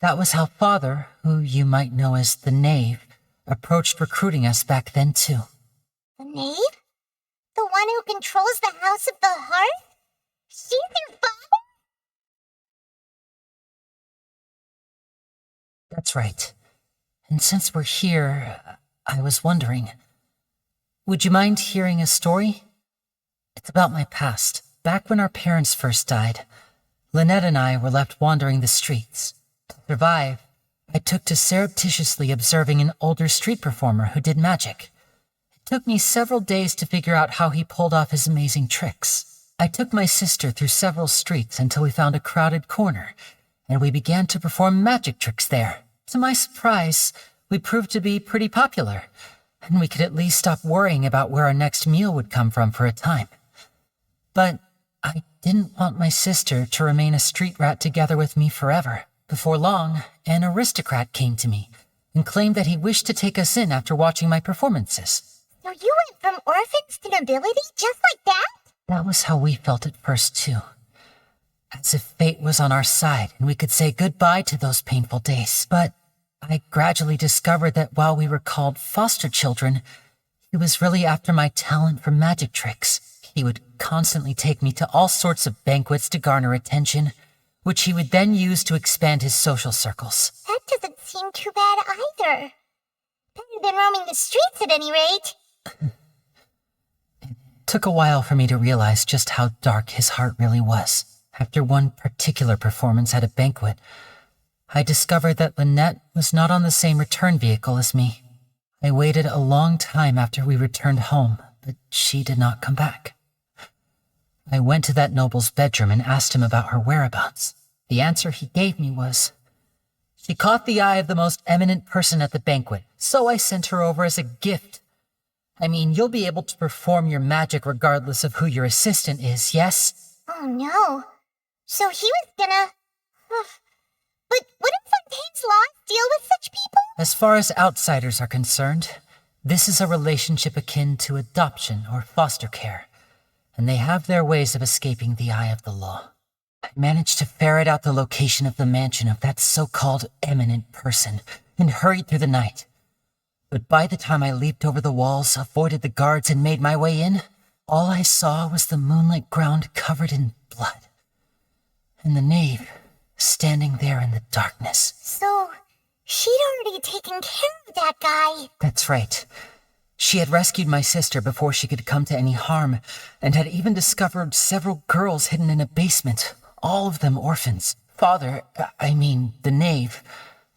That was how Father, who you might know as the Knave, approached recruiting us back then too. The Knave? The one who controls the House of the Hearth? She's your father? That's right. And since we're here, I was wondering, would you mind hearing a story? It's about my past. Back when our parents first died, Lynette and I were left wandering the streets. To survive, I took to surreptitiously observing an older street performer who did magic. It took me several days to figure out how he pulled off his amazing tricks. I took my sister through several streets until we found a crowded corner, and we began to perform magic tricks there. To my surprise, we proved to be pretty popular, and we could at least stop worrying about where our next meal would come from for a time. But I didn't want my sister to remain a street rat together with me forever. Before long, an aristocrat came to me and claimed that he wished to take us in after watching my performances. So you went from orphans to nobility just like that? That was how we felt at first, too. As if fate was on our side and we could say goodbye to those painful days. But I gradually discovered that while we were called foster children, he was really after my talent for magic tricks. He would constantly take me to all sorts of banquets to garner attention, which he would then use to expand his social circles. That doesn't seem too bad either. Better than roaming the streets at any rate. It took a while for me to realize just how dark his heart really was. After one particular performance at a banquet, I discovered that Lynette was not on the same return vehicle as me. I waited a long time after we returned home, but she did not come back. I went to that noble's bedroom and asked him about her whereabouts. The answer he gave me was, "She caught the eye of the most eminent person at the banquet, so I sent her over as a gift. I mean, you'll be able to perform your magic regardless of who your assistant is, yes?" Oh no. So he was gonna... But wouldn't Fontaine's laws deal with such people? As far as outsiders are concerned, this is a relationship akin to adoption or foster care, and they have their ways of escaping the eye of the law. I managed to ferret out the location of the mansion of that so-called eminent person and hurried through the night. But by the time I leaped over the walls, avoided the guards, and made my way in, all I saw was the moonlit ground covered in blood, and the Knave standing there in the darkness. So, she'd already taken care of that guy. That's right. She had rescued my sister before she could come to any harm, and had even discovered several girls hidden in a basement, all of them orphans. Father, the Knave,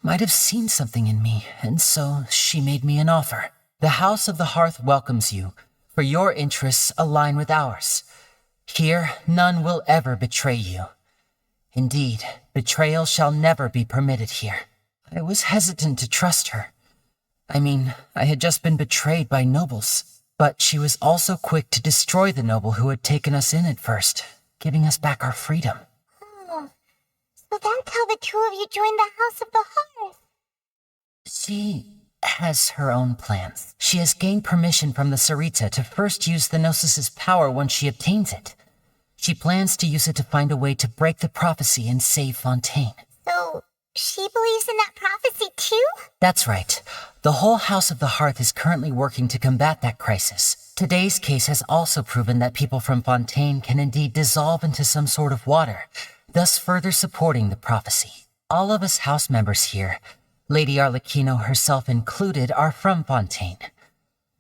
might have seen something in me, and so she made me an offer. The House of the Hearth welcomes you, for your interests align with ours. Here, none will ever betray you. Indeed, betrayal shall never be permitted here. I was hesitant to trust her. I had just been betrayed by nobles, but she was also quick to destroy the noble who had taken us in at first, giving us back our freedom. Oh, so that's how the two of you joined the House of the Hearth. She has her own plans. She has gained permission from the Sarita to first use the Gnosis' power once she obtains it. She plans to use it to find a way to break the prophecy and save Fontaine. So, she believes in that prophecy too? That's right. The whole House of the Hearth is currently working to combat that crisis. Today's case has also proven that people from Fontaine can indeed dissolve into some sort of water, thus further supporting the prophecy. All of us house members here, Lady Arlecchino herself included, are from Fontaine.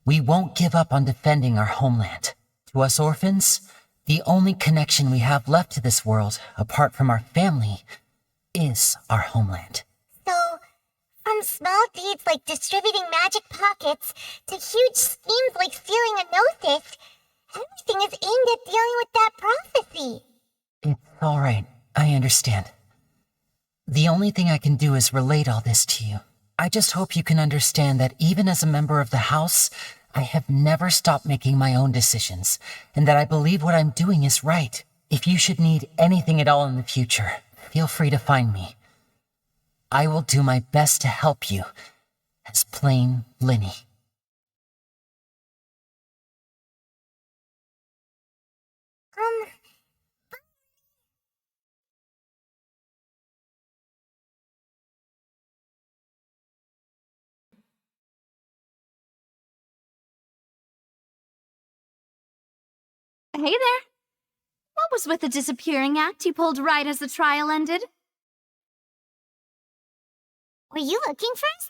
We won't give up on defending our homeland. To us orphans, the only connection we have left to this world, apart from our family, is our homeland. So, from small deeds like distributing magic pockets to huge schemes like stealing a Gnosis, everything is aimed at dealing with that prophecy. It's all right. I understand. The only thing I can do is relate all this to you. I just hope you can understand that even as a member of the House, I have never stopped making my own decisions, and that I believe what I'm doing is right. If you should need anything at all in the future, feel free to find me. I will do my best to help you, as plain Lenny. Hey there. What was with the disappearing act you pulled right as the trial ended? Were you looking for us,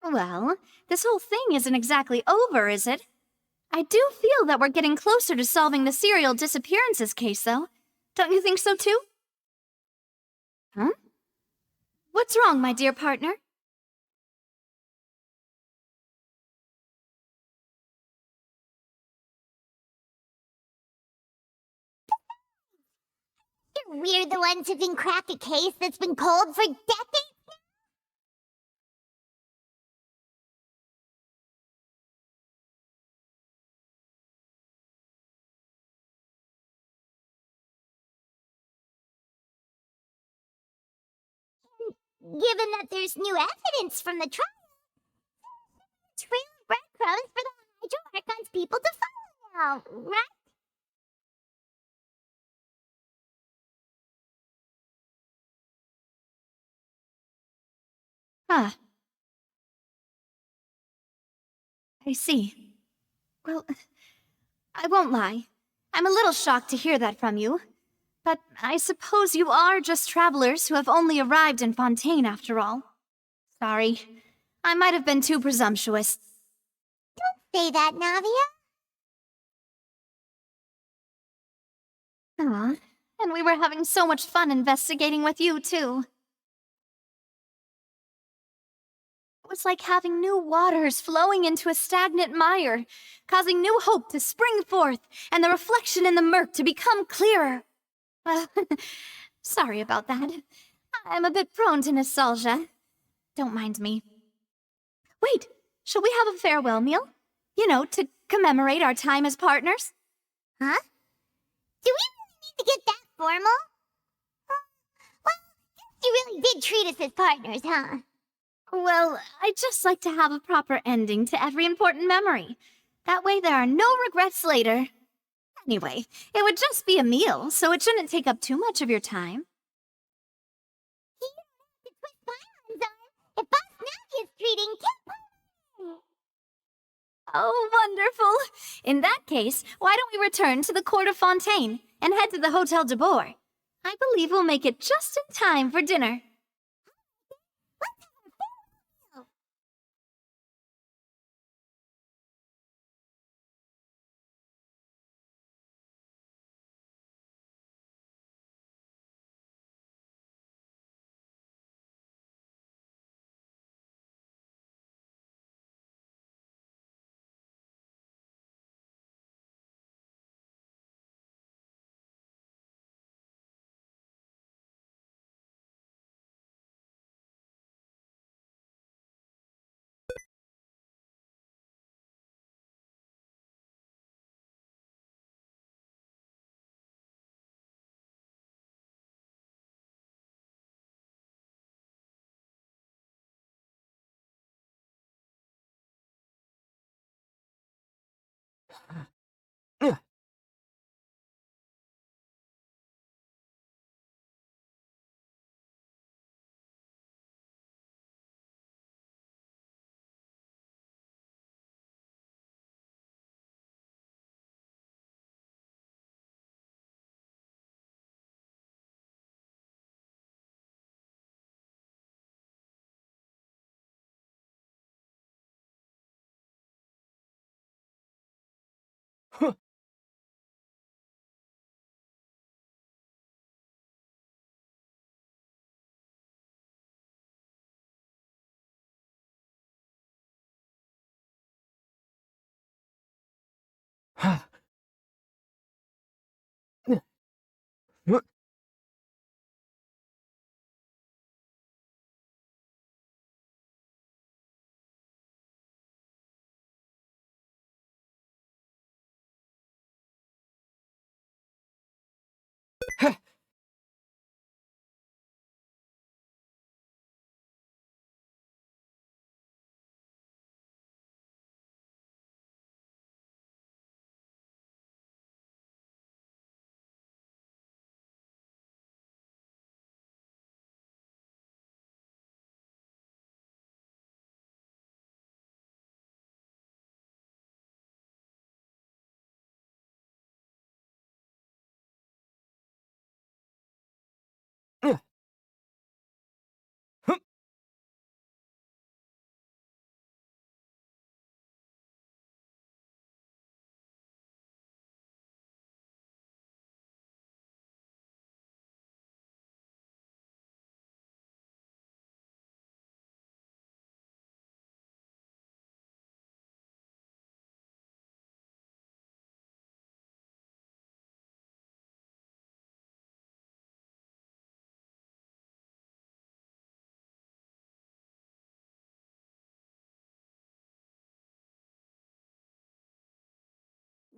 Well, this whole thing isn't exactly over, is it? I do feel that we're getting closer to solving the serial disappearances case, though. Don't you think so, too? Huh? What's wrong, my dear partner? We're the ones who can crack a case that's been cold for decades. Given that there's new evidence from the trial, it's real breadcrumbs for the Hydro Archon's people to follow now, right? Huh. I see. Well, I won't lie. I'm a little shocked to hear that from you. But I suppose you are just travelers who have only arrived in Fontaine after all. Sorry. I might have been too presumptuous. Don't say that, Navia. Aw, and we were having so much fun investigating with you, too. It was like having new waters flowing into a stagnant mire, causing new hope to spring forth, and the reflection in the murk to become clearer. Well, sorry about that. I'm a bit prone to nostalgia. Don't mind me. Wait, shall we have a farewell meal? You know, to commemorate our time as partners? Huh? Do we really need to get that formal? Well, you really did treat us as partners, huh? Well, I'd just like to have a proper ending to every important memory. That way there are no regrets later. Anyway, it would just be a meal, so it shouldn't take up too much of your time. If Boss Navi is treating Kim. Oh, wonderful! In that case, why don't we return to the court of Fontaine and head to the Hotel de Boer? I believe we'll make it just in time for dinner.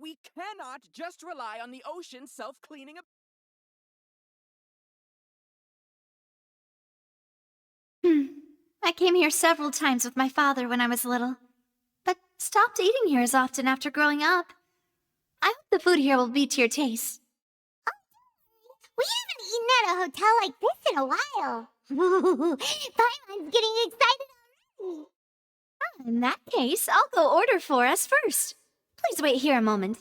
We cannot just rely on the ocean self-cleaning up. I came here several times with my father when I was little, but stopped eating here as often after growing up. I hope the food here will be to your taste. We haven't eaten at a hotel like this in a while. Paimon's getting excited already. In that case, I'll go order for us first. Please wait here a moment.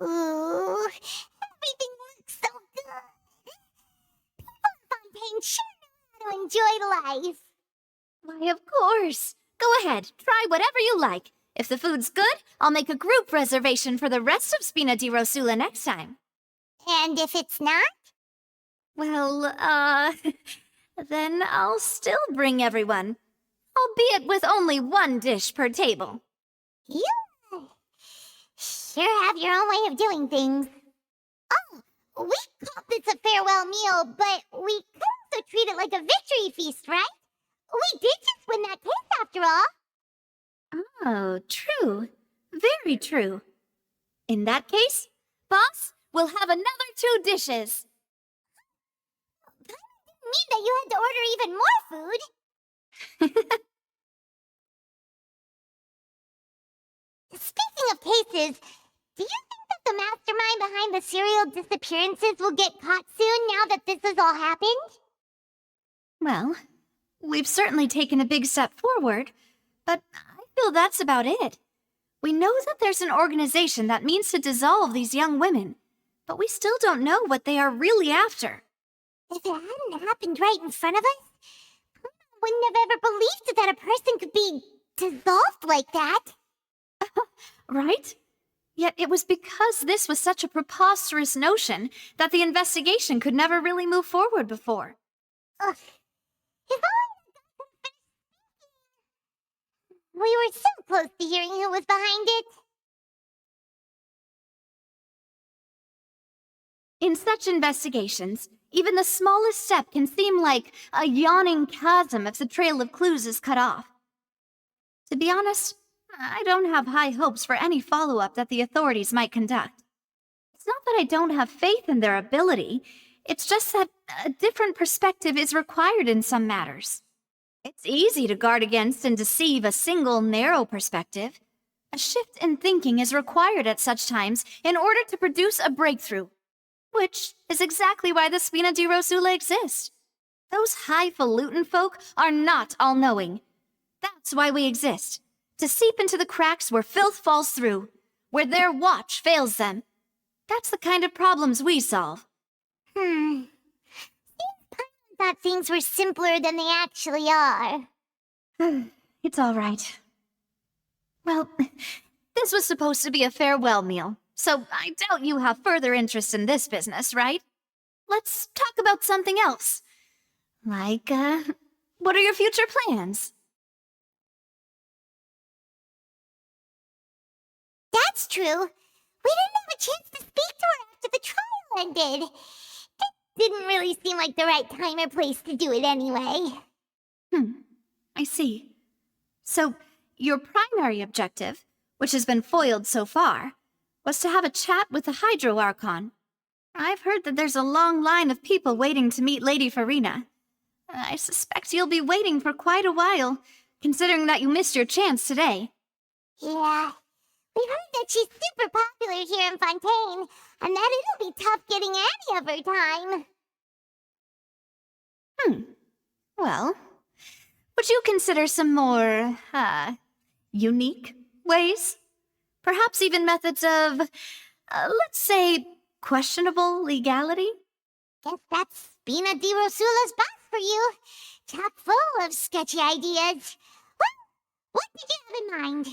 Ooh, everything looks so good. Fontaine sure know how to enjoy life. Why, of course. Go ahead, try whatever you like. If the food's good, I'll make a group reservation for the rest of Spina di Rosula next time. And if it's not? Well, then I'll still bring everyone. Albeit with only one dish per table. You sure have your own way of doing things. Oh, we called this a farewell meal, but we could also treat it like a victory feast, right? We did just win that case after all. Oh, true. Very true. In that case, boss, we'll have another 2 dishes. That didn't mean that you had to order even more food. Speaking of cases, do you think that the mastermind behind the serial disappearances will get caught soon now that this has all happened? Well, we've certainly taken a big step forward, but I feel that's about it. We know that there's an organization that means to dissolve these young women, but we still don't know what they are really after. If it hadn't happened right in front of us, I wouldn't have ever believed that a person could be dissolved like that. Right? Yet it was because this was such a preposterous notion that the investigation could never really move forward before. Ugh. If we were so close to hearing who was behind it. In such investigations, even the smallest step can seem like a yawning chasm if the trail of clues is cut off. To be honest, I don't have high hopes for any follow-up that the authorities might conduct. It's not that I don't have faith in their ability, it's just that a different perspective is required in some matters. It's easy to guard against and deceive a single narrow perspective. A shift in thinking is required at such times in order to produce a breakthrough, which is exactly why the Spina di Rosula exist. Those highfalutin folk are not all-knowing. That's why we exist. To seep into the cracks where filth falls through, where their watch fails them. That's the kind of problems we solve. Seems Paimon thought things were simpler than they actually are. It's all right. Well, this was supposed to be a farewell meal, so I doubt you have further interest in this business, right? Let's talk about something else. Like, what are your future plans? That's true. We didn't have a chance to speak to her after the trial ended. It didn't really seem like the right time or place to do it anyway. I see. So, your primary objective, which has been foiled so far, was to have a chat with the Hydro Archon. I've heard that there's a long line of people waiting to meet Lady Farina. I suspect you'll be waiting for quite a while, considering that you missed your chance today. Yeah. We've heard that she's super popular here in Fontaine, and that it'll be tough getting any of her time. Well, would you consider some more, unique ways? Perhaps even methods of, let's say, questionable legality? Guess that's Spina di Rosula's boss for you. Chock full of sketchy ideas. Well, what did you have in mind?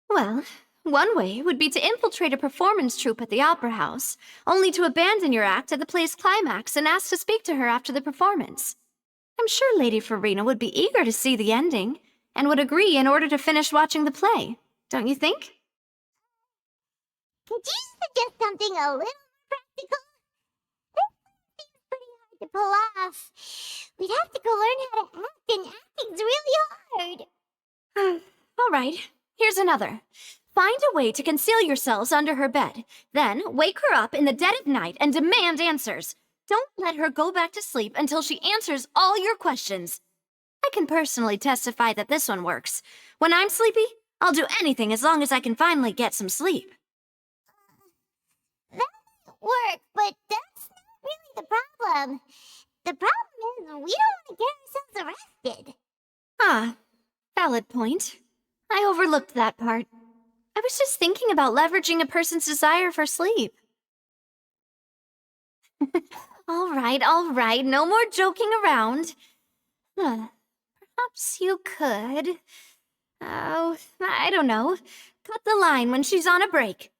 Well, one way would be to infiltrate a performance troupe at the Opera House, only to abandon your act at the play's climax and ask to speak to her after the performance. I'm sure Lady Farina would be eager to see the ending, and would agree in order to finish watching the play, don't you think? Could you suggest something a little more practical? This seems pretty hard to pull off. We'd have to go learn how to act, and acting's really hard. right, here's another. Find a way to conceal yourselves under her bed. Then wake her up in the dead of night and demand answers. Don't let her go back to sleep until she answers all your questions. I can personally testify that this one works. When I'm sleepy, I'll do anything as long as I can finally get some sleep. That might work, but that's not really the problem. The problem is we don't want to get ourselves arrested. Ah, valid point. I overlooked that part. I was just thinking about leveraging a person's desire for sleep. All right, no more joking around. Perhaps you could... Oh, I don't know. Cut the line when she's on a break.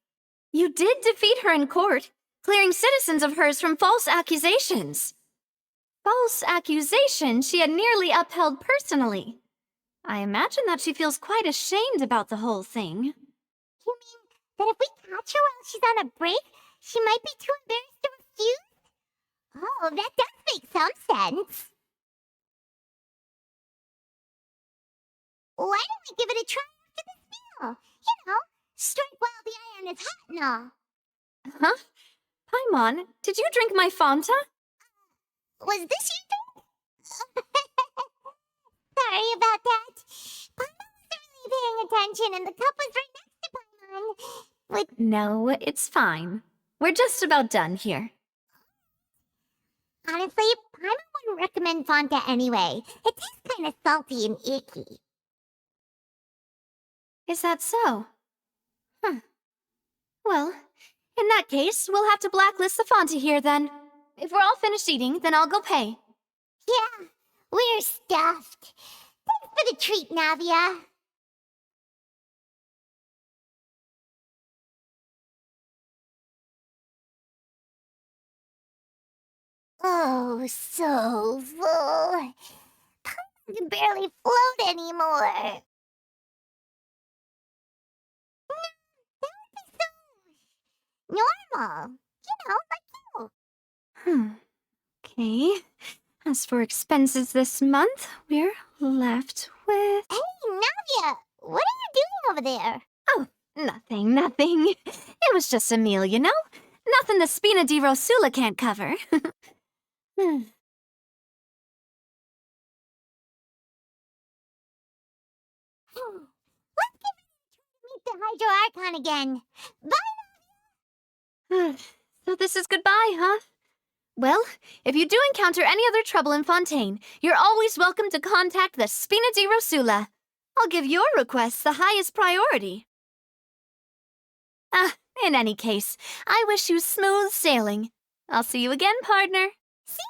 You did defeat her in court, clearing citizens of hers from false accusations. False accusations she had nearly upheld personally. I imagine that she feels quite ashamed about the whole thing. You mean that if we catch her while she's on a break, she might be too embarrassed to refuse? Oh, that does make some sense. Why don't we give it a try after this meal? You know, strike while the iron is hot and all. Huh? Paimon, did you drink my Fanta? Was this your drink? Sorry about that. Paimon wasn't really paying attention and the cup was right next to Paimon. No, it's fine. We're just about done here. Honestly, Paimon wouldn't recommend Fanta anyway. It tastes kind of salty and icky. Is that so? Huh. Well, in that case, we'll have to blacklist the Fanta here then. If we're all finished eating, then I'll go pay. Yeah, we're stuffed. Thanks for the treat, Navia. Oh, so full. Paimon can barely float anymore. Normal. Like you. Okay. As for expenses this month, we're left with... Hey, Navia! What are you doing over there? Oh, nothing. It was just a meal, you know? Nothing the Spina di Rosula can't cover. Let's give it a try to meet the Hydro Archon again. Bye, So this is goodbye, huh? Well, if you do encounter any other trouble in Fontaine, you're always welcome to contact the Spina di Rosula. I'll give your requests the highest priority. In any case, I wish you smooth sailing. I'll see you again, partner. See ya!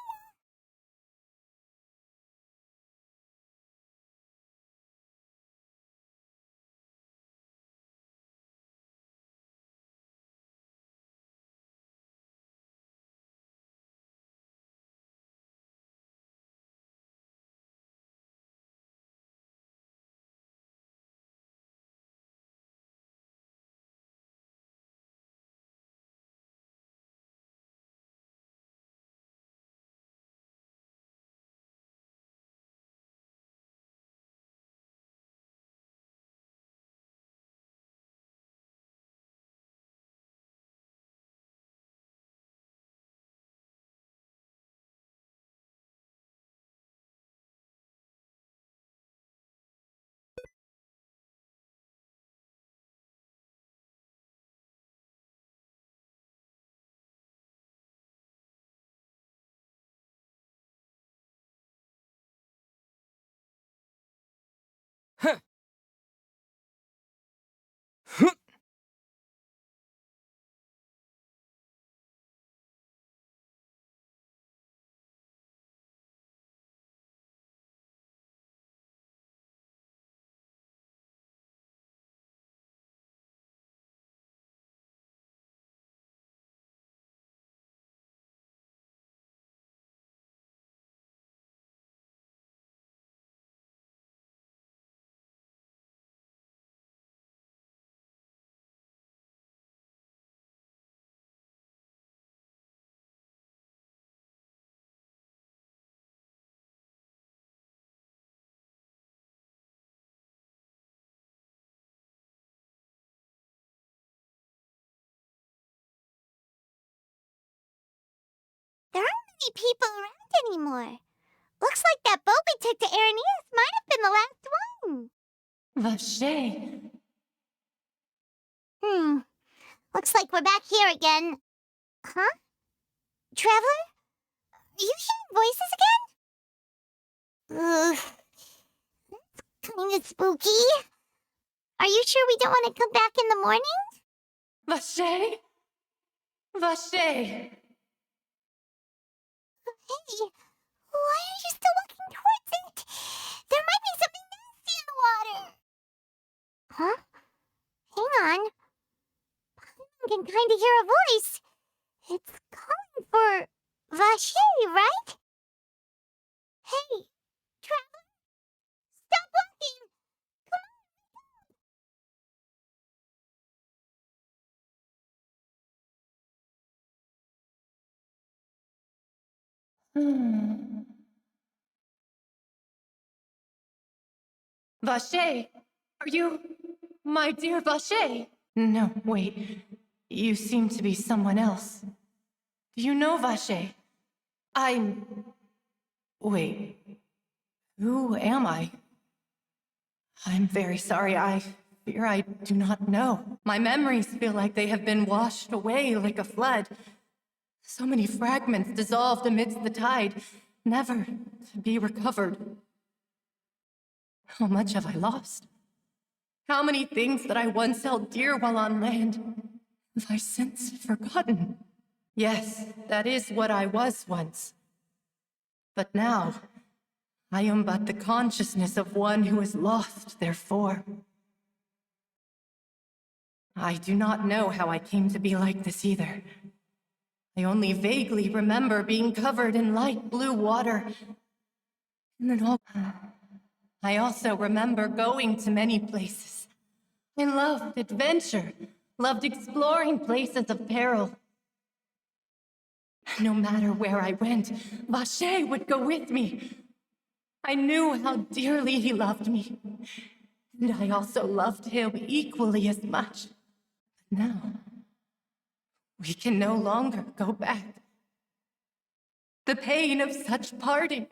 any people around anymore. Looks like that boat we took to Araneus might have been the last one. Vache. Looks like we're back here again. Huh? Traveler? Are you hearing voices again? Ugh. That's kinda spooky. Are you sure we don't want to come back in the morning? Vache? Vache. Hey, why are you still walking towards it? There might be something nasty in the water. Huh? Hang on. I can kind of hear a voice. It's calling for Vache, right? Hey, traveler, stop walking. Vache, are you my dear Vache? No, wait. You seem to be someone else. Do you know Vache? Wait. Who am I? I'm very sorry. I fear I do not know. My memories feel like they have been washed away like a flood. So many fragments dissolved amidst the tide, never to be recovered. How much have I lost? How many things that I once held dear while on land have I since forgotten? Yes, that is what I was once. But now, I am but the consciousness of one who has lost their form. I do not know how I came to be like this either. I only vaguely remember being covered in light blue water. And then I also remember going to many places. I loved adventure, loved exploring places of peril. No matter where I went, Vache would go with me. I knew how dearly he loved me, and I also loved him equally as much. But now, we can no longer go back. The pain of such parting,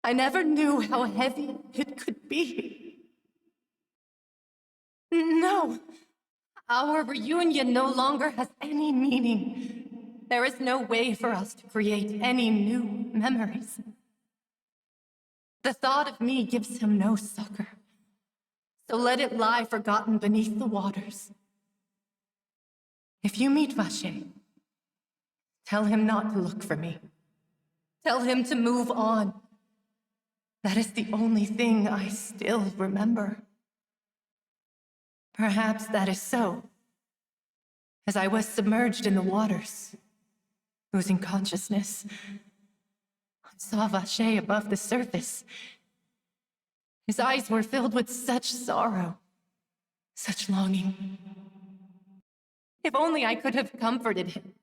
I never knew how heavy it could be. No, our reunion no longer has any meaning. There is no way for us to create any new memories. The thought of me gives him no succor, so let it lie forgotten beneath the waters. If you meet Vache, tell him not to look for me. Tell him to move on. That is the only thing I still remember. Perhaps that is so, as I was submerged in the waters, losing consciousness. I saw Vache above the surface. His eyes were filled with such sorrow, such longing. If only I could have comforted him,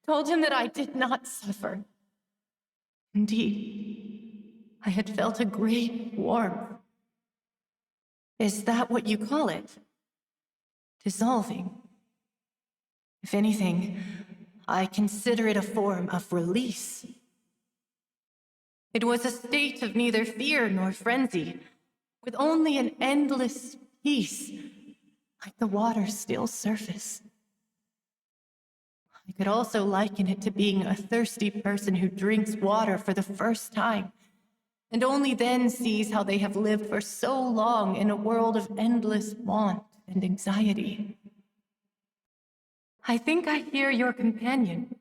told him that I did not suffer. Indeed, I had felt a great warmth. Is that what you call it? Dissolving? If anything, I consider it a form of release. It was a state of neither fear nor frenzy, with only an endless peace, like the water's still surface. I could also liken it to being a thirsty person who drinks water for the first time, and only then sees how they have lived for so long in a world of endless want and anxiety. I think I hear your companion.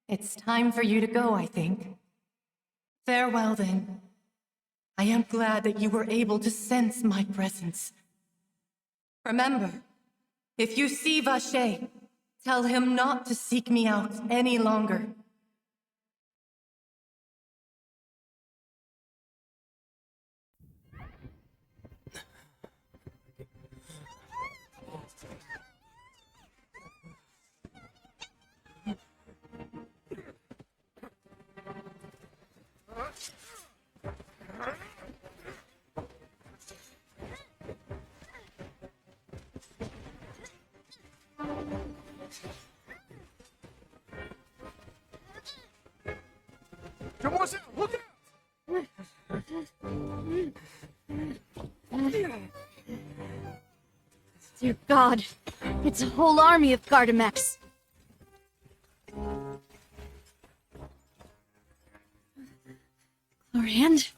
It's time for you to go, I think. Farewell, then. I am glad that you were able to sense my presence. Remember, if you see Vache, tell him not to seek me out any longer. Mademoiselle, look out! Dear God, it's a whole army of Gardamex. Chlorand?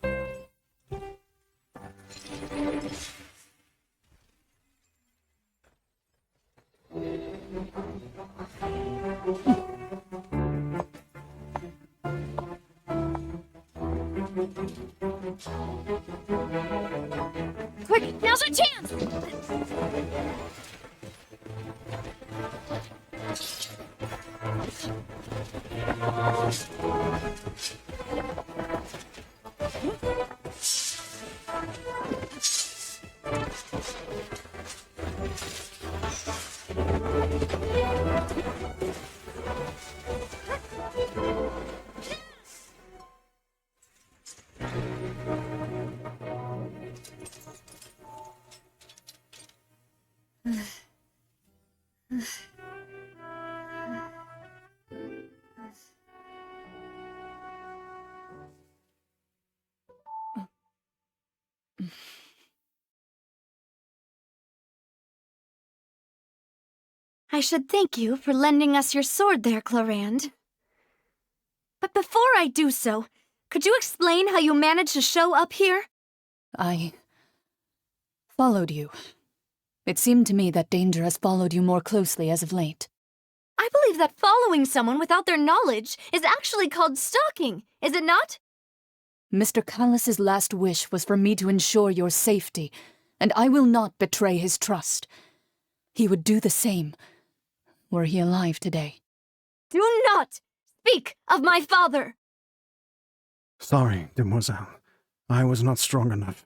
Quick, now's our chance! I should thank you for lending us your sword there, Chlorand. But before I do so, could you explain how you managed to show up here? I followed you. It seemed to me that danger has followed you more closely as of late. I believe that following someone without their knowledge is actually called stalking, is it not? Mr. Callus's last wish was for me to ensure your safety, and I will not betray his trust. He would do the same, were he alive today. Do not speak of my father! Sorry, demoiselle. I was not strong enough.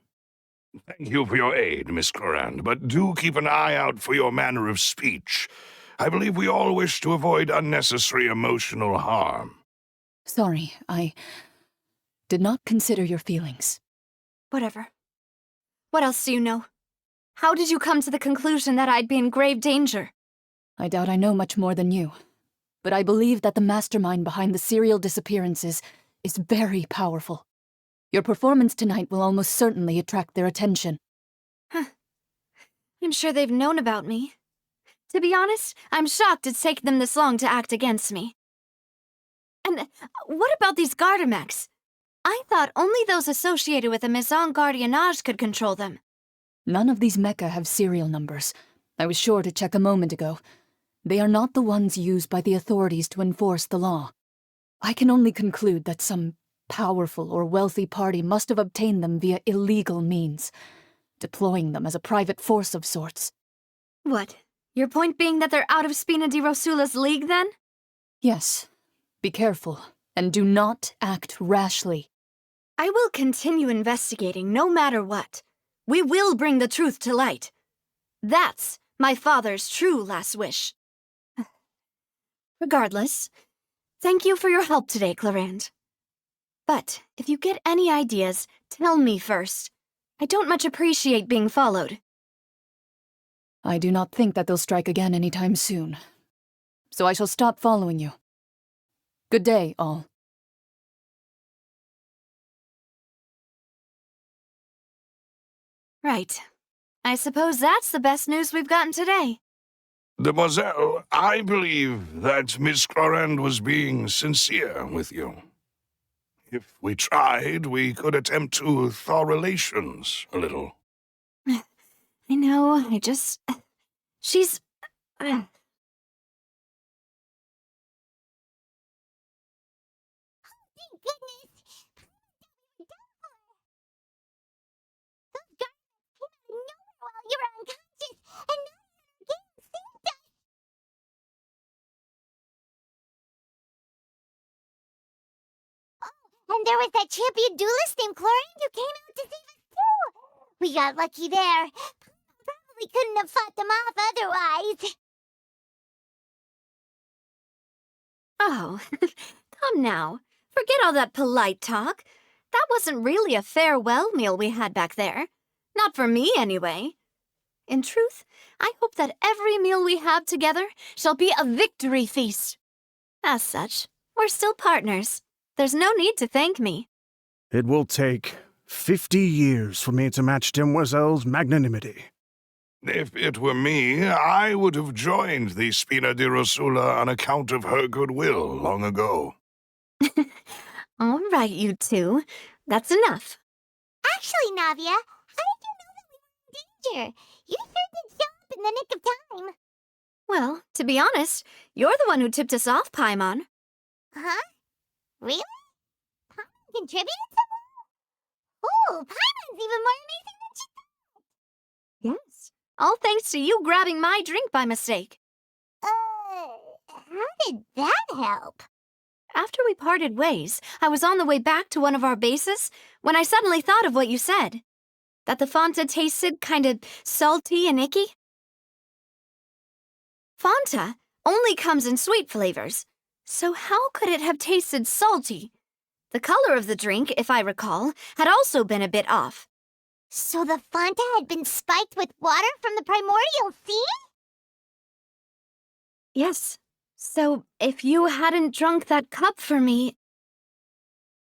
Thank you for your aid, Miss Chlorand, but do keep an eye out for your manner of speech. I believe we all wish to avoid unnecessary emotional harm. Sorry, I did not consider your feelings. Whatever. What else do you know? How did you come to the conclusion that I'd be in grave danger? I doubt I know much more than you, but I believe that the mastermind behind the serial disappearances is very powerful. Your performance tonight will almost certainly attract their attention. Huh. I'm sure they've known about me. To be honest, I'm shocked it's taken them this long to act against me. And what about these Gardamex? I thought only those associated with the Maison Gardiennage could control them. None of these mecha have serial numbers. I was sure to check a moment ago. They are not the ones used by the authorities to enforce the law. I can only conclude that some powerful or wealthy party must have obtained them via illegal means, deploying them as a private force of sorts. What? Your point being that they're out of Spina di Rosula's league, then? Yes. Be careful, and do not act rashly. I will continue investigating no matter what. We will bring the truth to light. That's my father's true last wish. Regardless, thank you for your help today, Chlorand. But if you get any ideas, tell me first. I don't much appreciate being followed. I do not think that they'll strike again anytime soon. So I shall stop following you. Good day, all. Right. I suppose that's the best news we've gotten today. Demoiselle, I believe that Miss Chlorand was being sincere with you. If we tried, we could attempt to thaw relations a little. I know, she's... And there was that champion duelist named Chlorand who came out to save us too. We got lucky there. Probably couldn't have fought them off otherwise. Oh, come now. Forget all that polite talk. That wasn't really a farewell meal we had back there. Not for me, anyway. In truth, I hope that every meal we have together shall be a victory feast. As such, we're still partners. There's no need to thank me. It will take 50 years for me to match Demoiselle's magnanimity. If it were me, I would have joined the Spina di Rosula on account of her goodwill long ago. All right, you two. That's enough. Actually, Navia, how did you know that we were in danger? You sure did show up in the nick of time. Well, to be honest, you're the one who tipped us off, Paimon. Huh? Really? Paimon contributed somehow? Ooh, Paimon's even more amazing than she thought. Yes. All thanks to you grabbing my drink by mistake. How did that help? After we parted ways, I was on the way back to one of our bases when I suddenly thought of what you said. That the Fanta tasted kind of salty and icky. Fanta only comes in sweet flavors, so how could it have tasted salty? The color of the drink, if I recall, had also been a bit off. So the Fanta had been spiked with water from the primordial sea? Yes. So if you hadn't drunk that cup for me...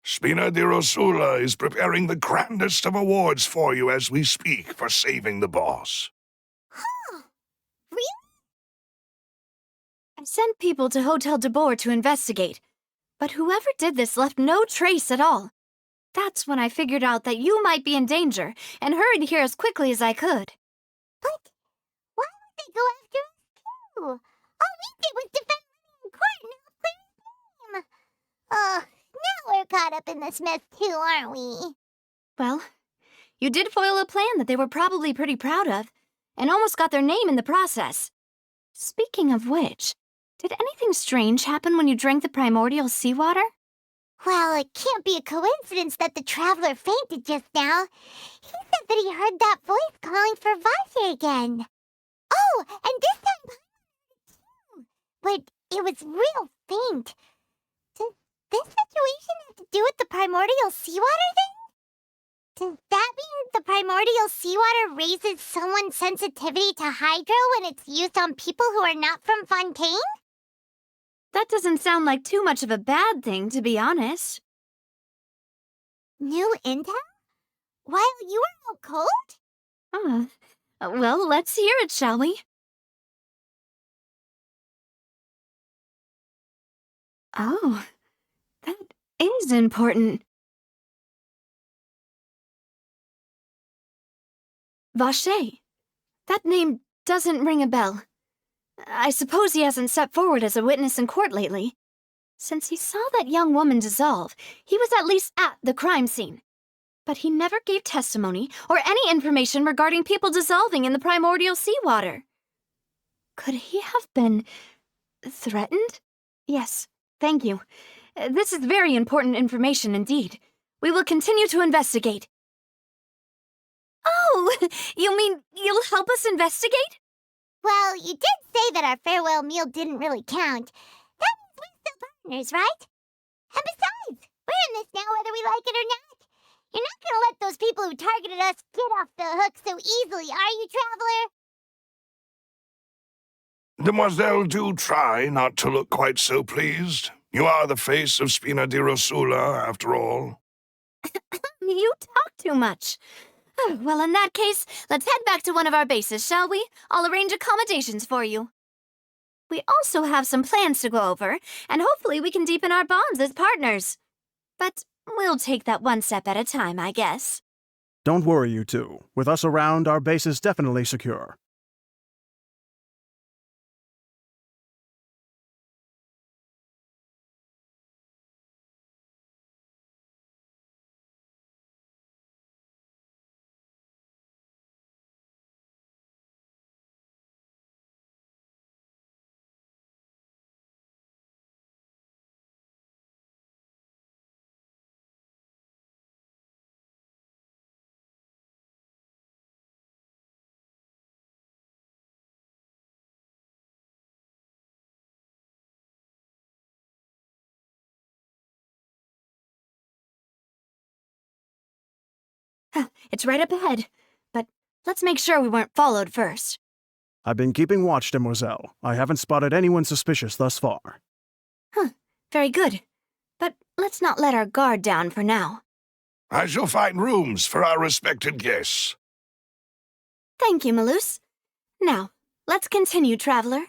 Spina di Rosula is preparing the grandest of awards for you as we speak for saving the boss. Huh. Really? I sent people to Hotel de Boer to investigate, but whoever did this left no trace at all. That's when I figured out that you might be in danger and hurried here as quickly as I could. But why would they go after us too? All we did was defend Lenny in court and help clear his name. Now we're caught up in this mess too, aren't we? Well, you did foil a plan that they were probably pretty proud of, and almost got their name in the process. Speaking of which, did anything strange happen when you drank the primordial seawater? Well, it can't be a coincidence that the traveler fainted just now. He said that he heard that voice calling for Vache again. Oh, and this time too. But it was real faint. Does this situation have to do with the primordial seawater thing? Does that mean the primordial seawater raises someone's sensitivity to hydro when it's used on people who are not from Fontaine? That doesn't sound like too much of a bad thing, to be honest. New intel? While you were out cold? Well, let's hear it, shall we? Oh, that is important. Vache. That name doesn't ring a bell. I suppose he hasn't stepped forward as a witness in court lately. Since he saw that young woman dissolve, he was at least at the crime scene. But he never gave testimony or any information regarding people dissolving in the primordial seawater. Could he have been threatened? Yes, thank you. This is very important information indeed. We will continue to investigate. Oh, you mean you'll help us investigate? Well, you did say that our farewell meal didn't really count. That means we're still partners, right? And besides, we're in this now whether we like it or not. You're not gonna let those people who targeted us get off the hook so easily, are you, Traveler? Demoiselle, do try not to look quite so pleased. You are the face of Spina di Rosula, after all. You talk too much. Well, in that case, let's head back to one of our bases, shall we? I'll arrange accommodations for you. We also have some plans to go over, and hopefully we can deepen our bonds as partners. But we'll take that one step at a time, I guess. Don't worry, you two. With us around, our base is definitely secure. It's right up ahead, but let's make sure we weren't followed first. I've been keeping watch, Demoiselle. I haven't spotted anyone suspicious thus far. Very good. But let's not let our guard down for now. I shall find rooms for our respected guests. Thank you, Malus. Now, let's continue, traveler.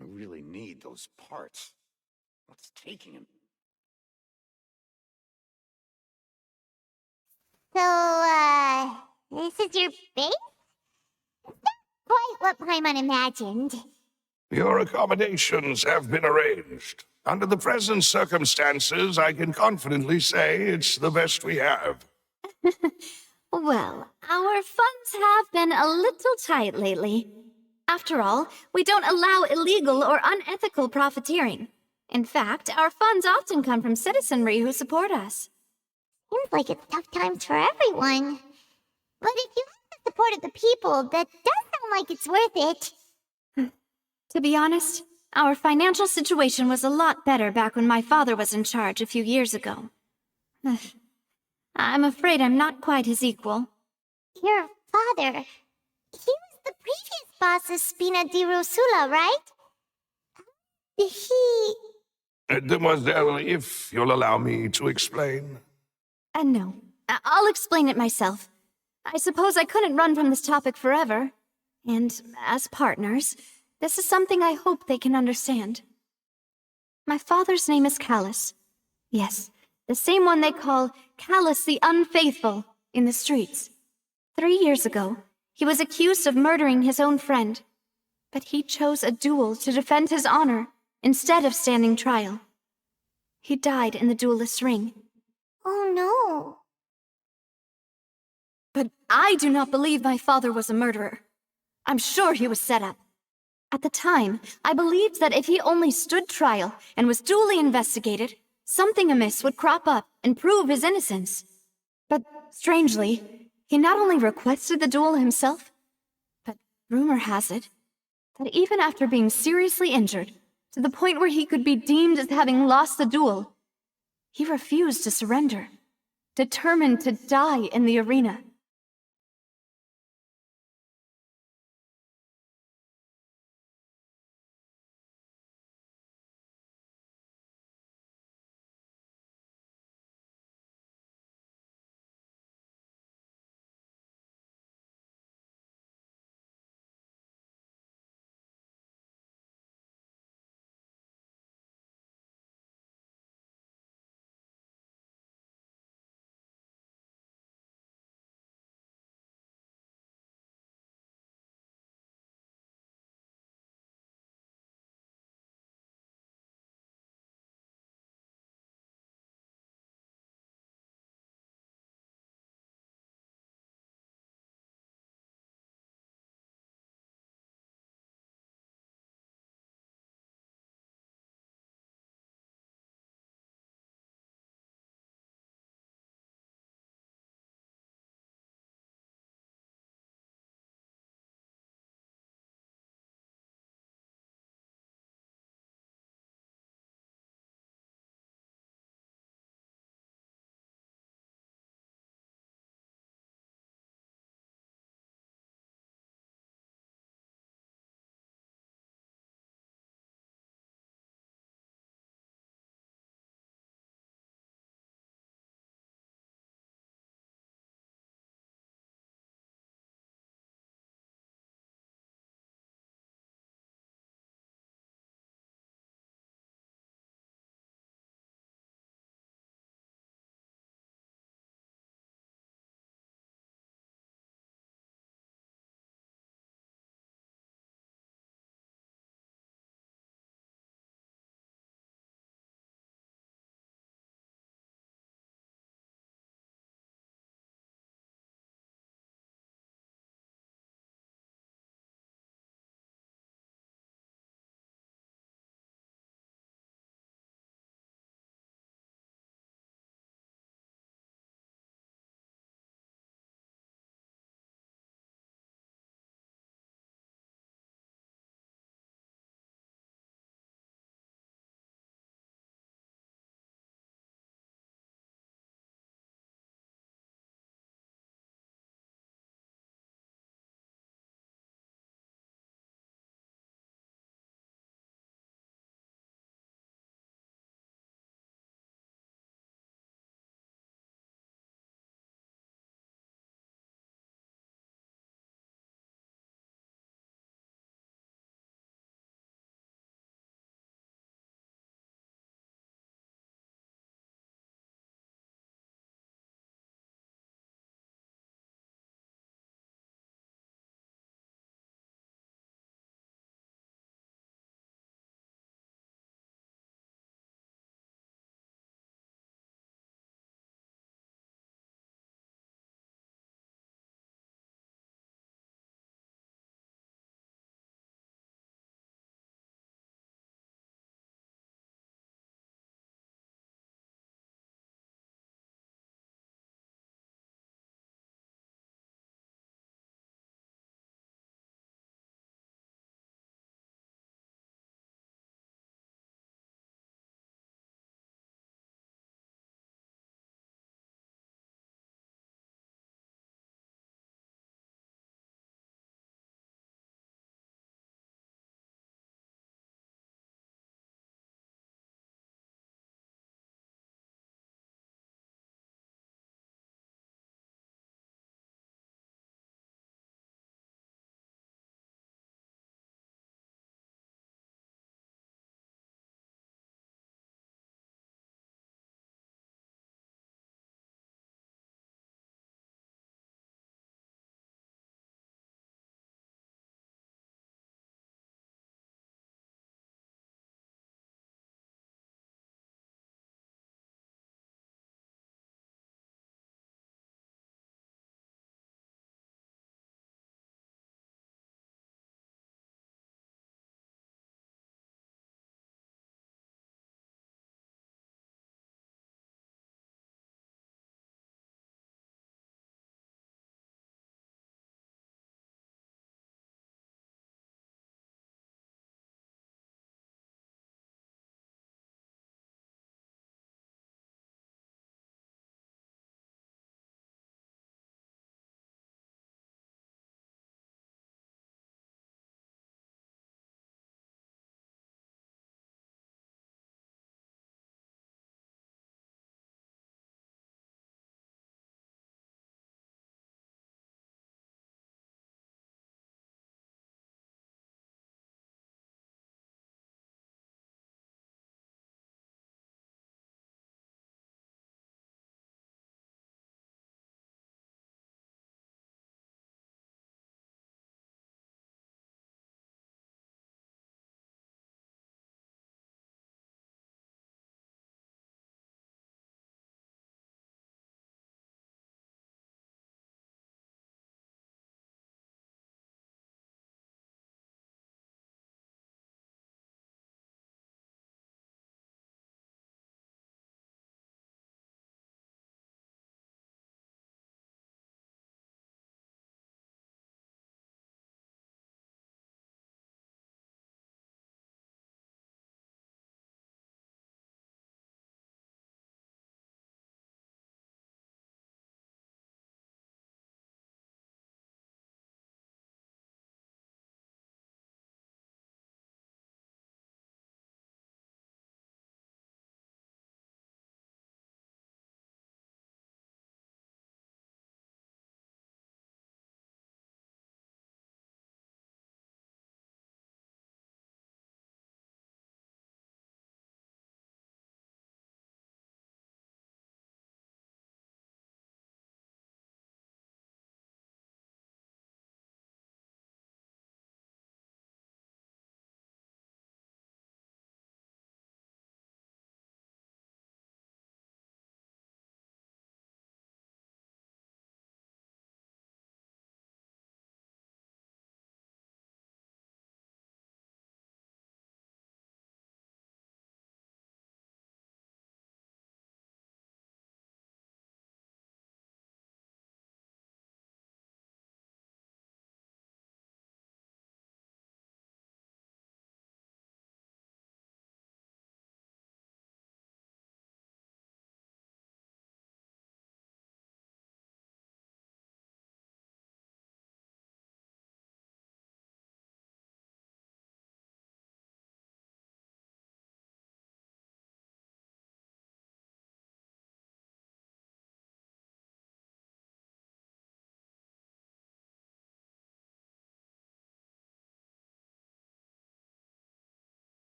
I really need those parts. What's taking him? So, this is your base? Not quite what Paimon imagined. Your accommodations have been arranged. Under the present circumstances, I can confidently say it's the best we have. Well, our funds have been a little tight lately. After all, we don't allow illegal or unethical profiteering. In fact, our funds often come from citizenry who support us. Seems like it's tough times for everyone. But if you have the support of the people, that does sound like it's worth it. To be honest, our financial situation was a lot better back when my father was in charge a few years ago. I'm afraid I'm not quite his equal. Your father, he was the previous boss of Spina di Rosula, right? Demoiselle, if you'll allow me to explain. No, I'll explain it myself. I suppose I couldn't run from this topic forever. And as partners, this is something I hope they can understand. My father's name is Callus. Yes, the same one they call Callus the Unfaithful in the streets. 3 years ago, he was accused of murdering his own friend. But he chose a duel to defend his honor instead of standing trial. He died in the duelist's ring. Oh no. But I do not believe my father was a murderer. I'm sure he was set up. At the time, I believed that if he only stood trial and was duly investigated, something amiss would crop up and prove his innocence. But strangely, he not only requested the duel himself, but rumor has it that even after being seriously injured, to the point where he could be deemed as having lost the duel, he refused to surrender, determined to die in the arena.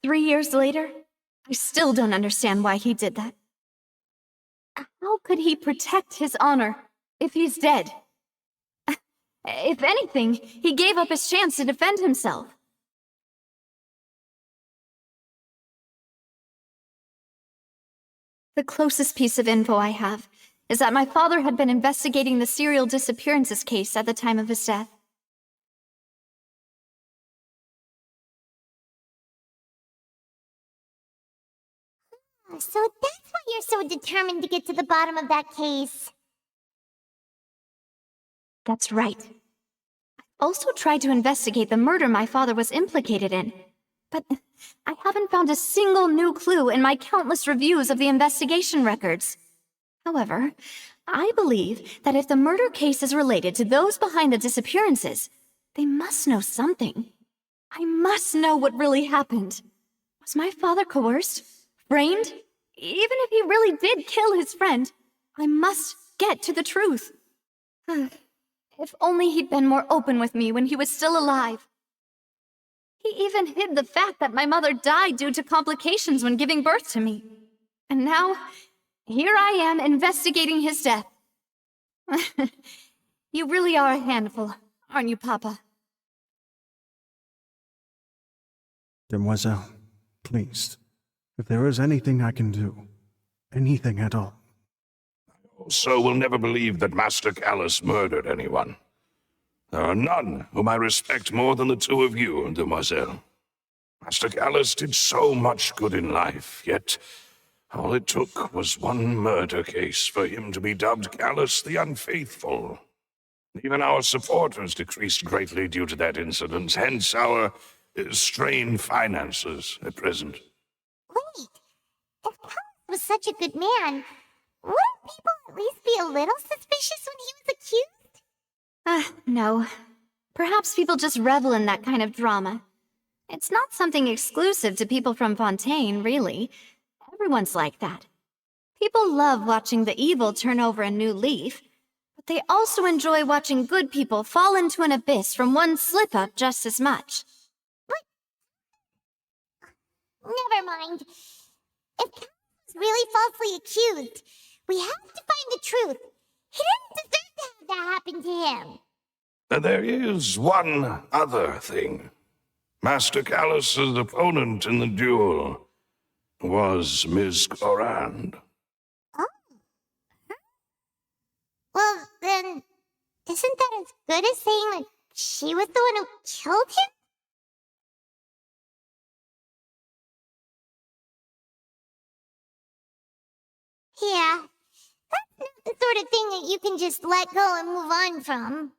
3 years later, I still don't understand why he did that. How could he protect his honor if he's dead? If anything, he gave up his chance to defend himself. The closest piece of info I have is that my father had been investigating the serial disappearances case at the time of his death. So that's why you're so determined to get to the bottom of that case. That's right. I also tried to investigate the murder my father was implicated in, but I haven't found a single new clue in my countless reviews of the investigation records. However, I believe that if the murder case is related to those behind the disappearances, they must know something. I must know what really happened. Was my father coerced? Framed? Even if he really did kill his friend, I must get to the truth. If only he'd been more open with me when he was still alive. He even hid the fact that my mother died due to complications when giving birth to me. And now, here I am investigating his death. You really are a handful, aren't you, Papa? Demoiselle, please, if there is anything I can do, anything at all. So will never believe that Master Callus murdered anyone. There are none whom I respect more than the two of you, Demoiselle. Master Callus did so much good in life, yet all it took was one murder case for him to be dubbed Callus the Unfaithful. Even our supporters decreased greatly due to that incident, hence our strained finances at present. Wait, if Callus was such a good man, wouldn't people at least be a little suspicious when he was accused? No. Perhaps people just revel in that kind of drama. It's not something exclusive to people from Fontaine, really. Everyone's like that. People love watching the evil turn over a new leaf, but they also enjoy watching good people fall into an abyss from one slip-up just as much. Never mind. If Callus was really falsely accused, we have to find the truth. He didn't deserve to have that happen to him. There is one other thing. Master Callus's opponent in the duel was Miss Clorand. Oh. Well, then, isn't that as good as saying that she was the one who killed him? Yeah, that's not the sort of thing that you can just let go and move on from.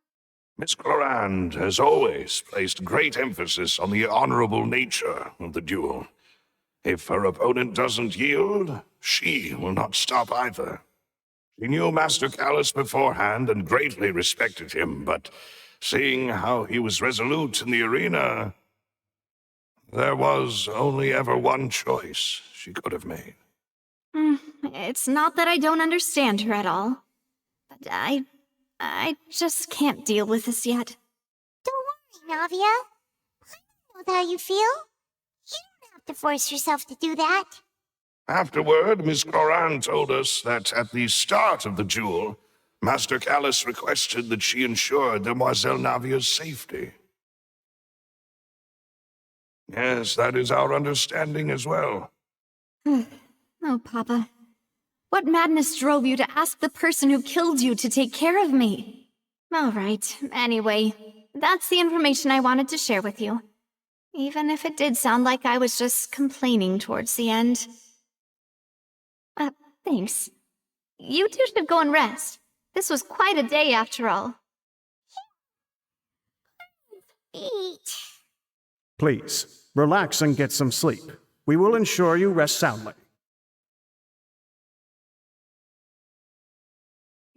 Miss Clorand has always placed great emphasis on the honorable nature of the duel. If her opponent doesn't yield, she will not stop either. She knew Master Callus beforehand and greatly respected him, but seeing how he was resolute in the arena, there was only ever one choice she could have made. It's not that I don't understand her at all, but I just can't deal with this yet. Don't worry, Navia. I know how you feel. You don't have to force yourself to do that. Afterward, Miss Clorand told us that at the start of the duel, Master Callus requested that she ensure Demoiselle Navia's safety. Yes, that is our understanding as well. Oh, Papa. What madness drove you to ask the person who killed you to take care of me? All right, anyway, that's the information I wanted to share with you. Even if it did sound like I was just complaining towards the end. Thanks. You two should go and rest. This was quite a day after all. Please, relax and get some sleep. We will ensure you rest soundly.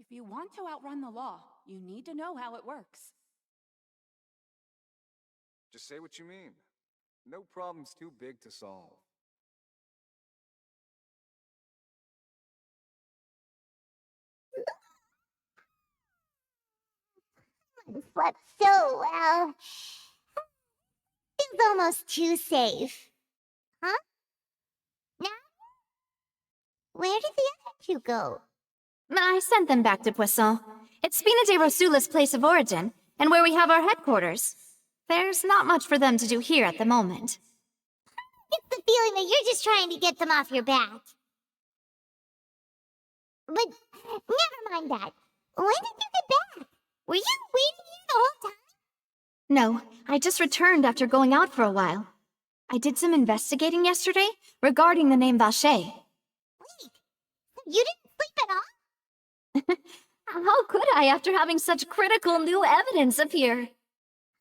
If you want to outrun the law, you need to know how it works. Just say what you mean. No problem's too big to solve. I slept so well. Feels almost too safe. Huh? Where did the other two go? I sent them back to Poisson. It's Spina de Rosula's place of origin, and where we have our headquarters. There's not much for them to do here at the moment. It's the feeling that you're just trying to get them off your back. But never mind that. When did you get back? Were you waiting here the whole time? No, I just returned after going out for a while. I did some investigating yesterday regarding the name Vacher. Wait, you didn't sleep at all? How could I after having such critical new evidence appear?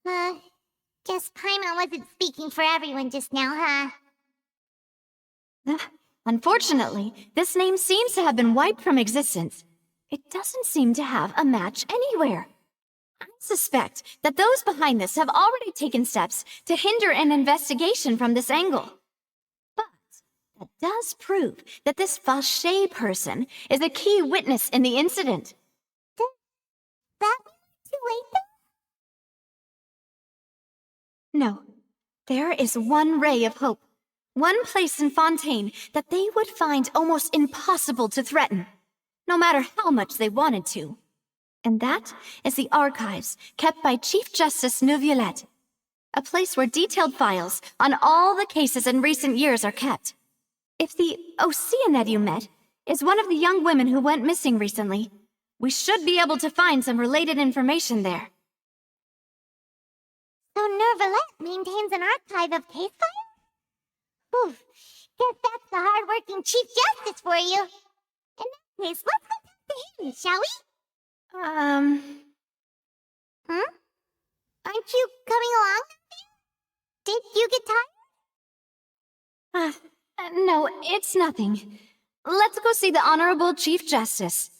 Guess Paimon wasn't speaking for everyone just now, huh? Unfortunately, this name seems to have been wiped from existence. It doesn't seem to have a match anywhere. I suspect that those behind this have already taken steps to hinder an investigation from this angle. But that does prove that this Vacher person is a key witness in the incident. That too late though? No. There is one ray of hope. One place in Fontaine that they would find almost impossible to threaten, no matter how much they wanted to. And that is the archives kept by Chief Justice Neuvillette, a place where detailed files on all the cases in recent years are kept. If the Oceanette you met is one of the young women who went missing recently, we should be able to find some related information there. So Neuvillette maintains an archive of case files? Whew, guess that's the hard-working Chief Justice for you. In that case, let's go talk to him, shall we? Aren't you coming along? Did you get tired? No, it's nothing. Let's go see the Honorable Chief Justice.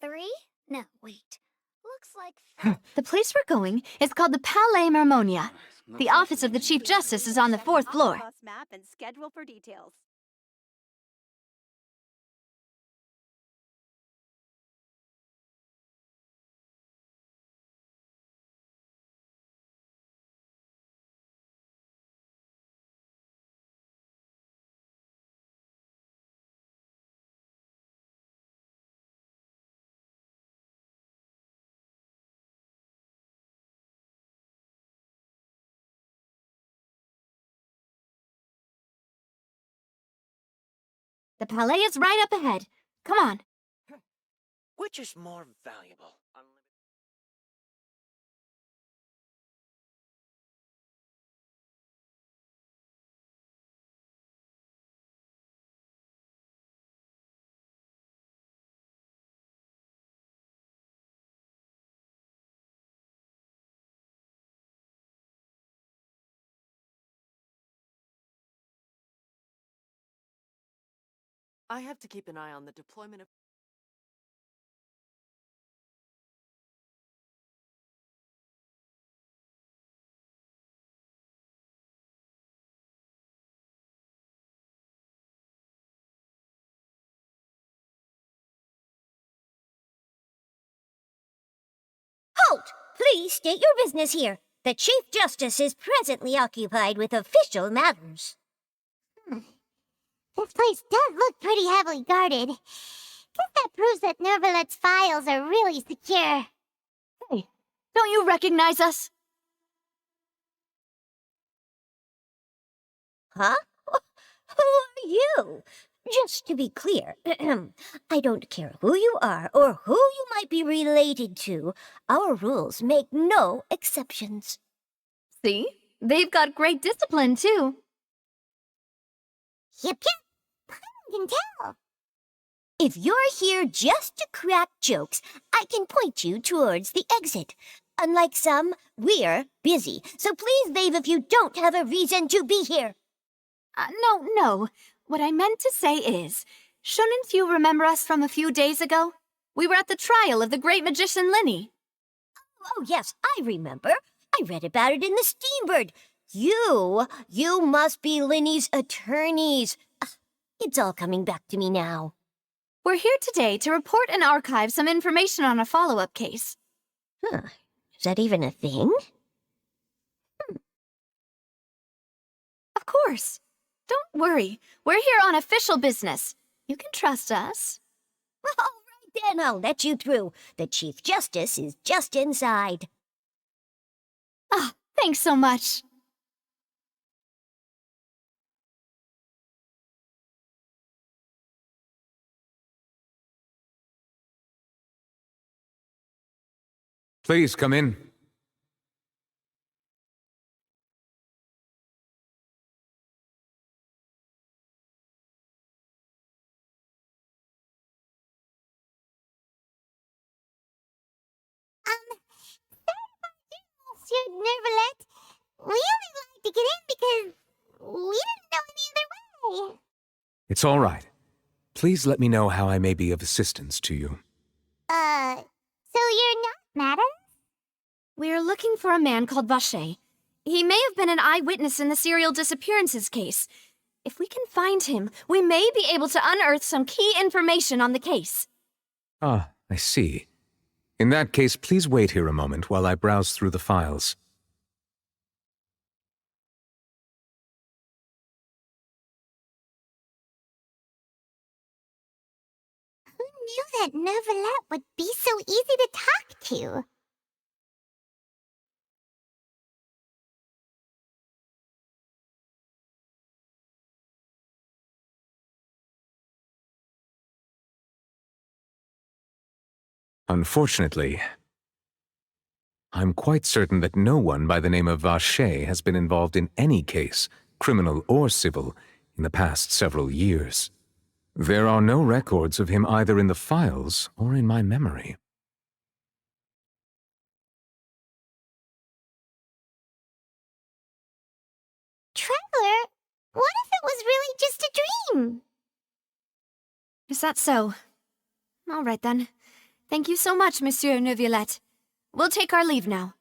3? No, wait. Looks like... The place we're going is called the Palais Marmonia. The office of the Chief Justice is on the 4th floor. Map and schedule for details. The Palais is right up ahead. Come on. Which is more valuable? I have to keep an eye on the deployment of... Halt! Please state your business here. The Chief Justice is presently occupied with official matters. This place does look pretty heavily guarded. Guess that proves that Nervalet's files are really secure. Hey, don't you recognize us? Huh? Who are you? Just to be clear, I don't care who you are or who you might be related to. Our rules make no exceptions. See? They've got great discipline, too. Yep, I can tell. If you're here just to crack jokes, I can point you towards the exit. Unlike some, we're busy, so please leave if you don't have a reason to be here. No. What I meant to say is, shouldn't you remember us from a few days ago? We were at the trial of the great magician Linny. Oh, yes, I remember. I read about it in the Steambird. You must be Linny's attorneys. It's all coming back to me now. We're here today to report and archive some information on a follow-up case. Huh. Is that even a thing? Of course. Don't worry. We're here on official business. You can trust us. All right, then I'll let you through. The Chief Justice is just inside. Thanks so much. Please come in. Monsieur Nervalet, we only like to get in because we didn't know any other way. It's all right. Please let me know how I may be of assistance to you. So you're not mad at us? We're looking for a man called Vacher. He may have been an eyewitness in the serial disappearances case. If we can find him, we may be able to unearth some key information on the case. Ah, I see. In that case, please wait here a moment while I browse through the files. Who knew that Nervalet would be so easy to talk to? Unfortunately, I'm quite certain that no one by the name of Vacher has been involved in any case, criminal or civil, in the past several years. There are no records of him either in the files or in my memory. Traveler, what if it was really just a dream? Is that so? All right then. Thank you so much, Monsieur Neuvillette. We'll take our leave now.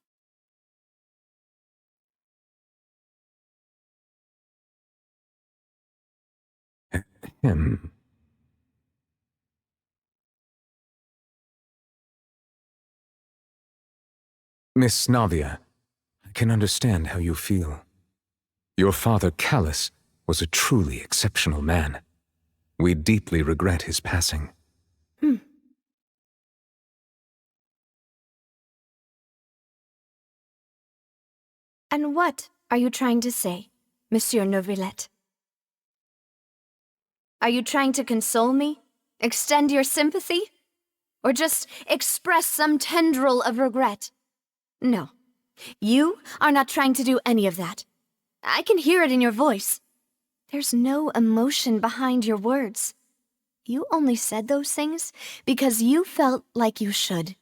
Him. Miss Navia, I can understand how you feel. Your father, Callus, was a truly exceptional man. We deeply regret his passing. And what are you trying to say, Monsieur Neuvillette? Are you trying to console me? Extend your sympathy? Or just express some tendril of regret? No. You are not trying to do any of that. I can hear it in your voice. There's no emotion behind your words. You only said those things because you felt like you should.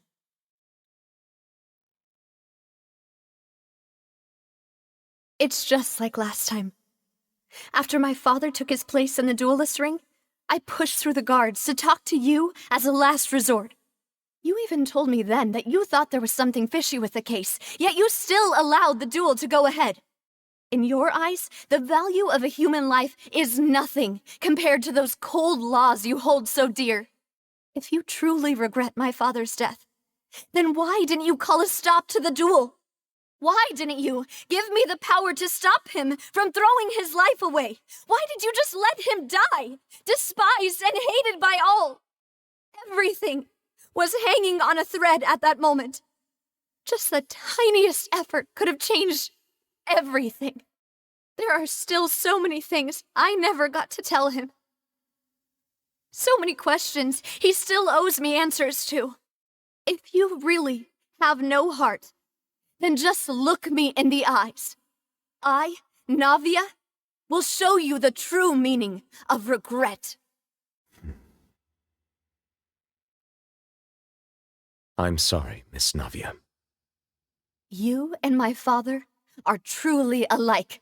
It's just like last time. After my father took his place in the duelist ring, I pushed through the guards to talk to you as a last resort. You even told me then that you thought there was something fishy with the case, yet you still allowed the duel to go ahead. In your eyes, the value of a human life is nothing compared to those cold laws you hold so dear. If you truly regret my father's death, then why didn't you call a stop to the duel? Why didn't you give me the power to stop him from throwing his life away? Why did you just let him die, despised and hated by all? Everything was hanging on a thread at that moment. Just the tiniest effort could have changed everything. There are still so many things I never got to tell him. So many questions he still owes me answers to. If you really have no heart, then just look me in the eyes. I, Navia, will show you the true meaning of regret. I'm sorry, Miss Navia. You and my father are truly alike.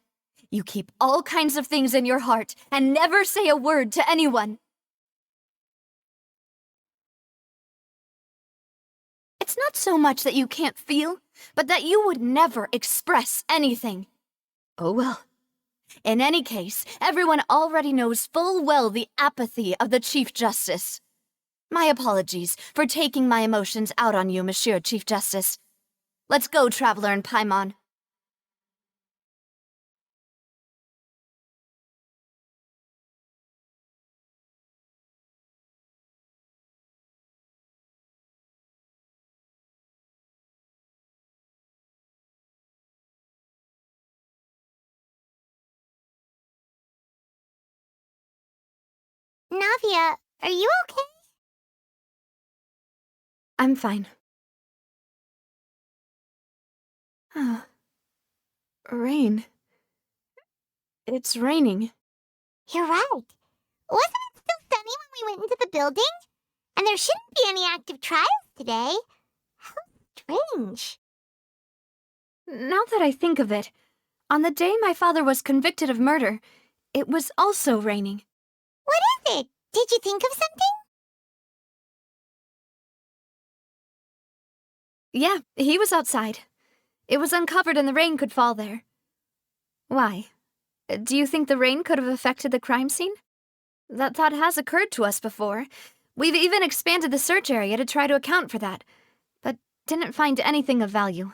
You keep all kinds of things in your heart and never say a word to anyone. It's not so much that you can't feel, but that you would never express anything. Oh well. In any case, everyone already knows full well the apathy of the Chief Justice. My apologies for taking my emotions out on you, Monsieur Chief Justice. Let's go, Traveler and Paimon. Navia, are you okay? I'm fine. Rain. It's raining. You're right. Wasn't it still sunny when we went into the building? And there shouldn't be any active trials today. How strange. Now that I think of it, on the day my father was convicted of murder, it was also raining. What is it? Did you think of something? Yeah, he was outside. It was uncovered and the rain could fall there. Why? Do you think the rain could have affected the crime scene? That thought has occurred to us before. We've even expanded the search area to try to account for that, but didn't find anything of value.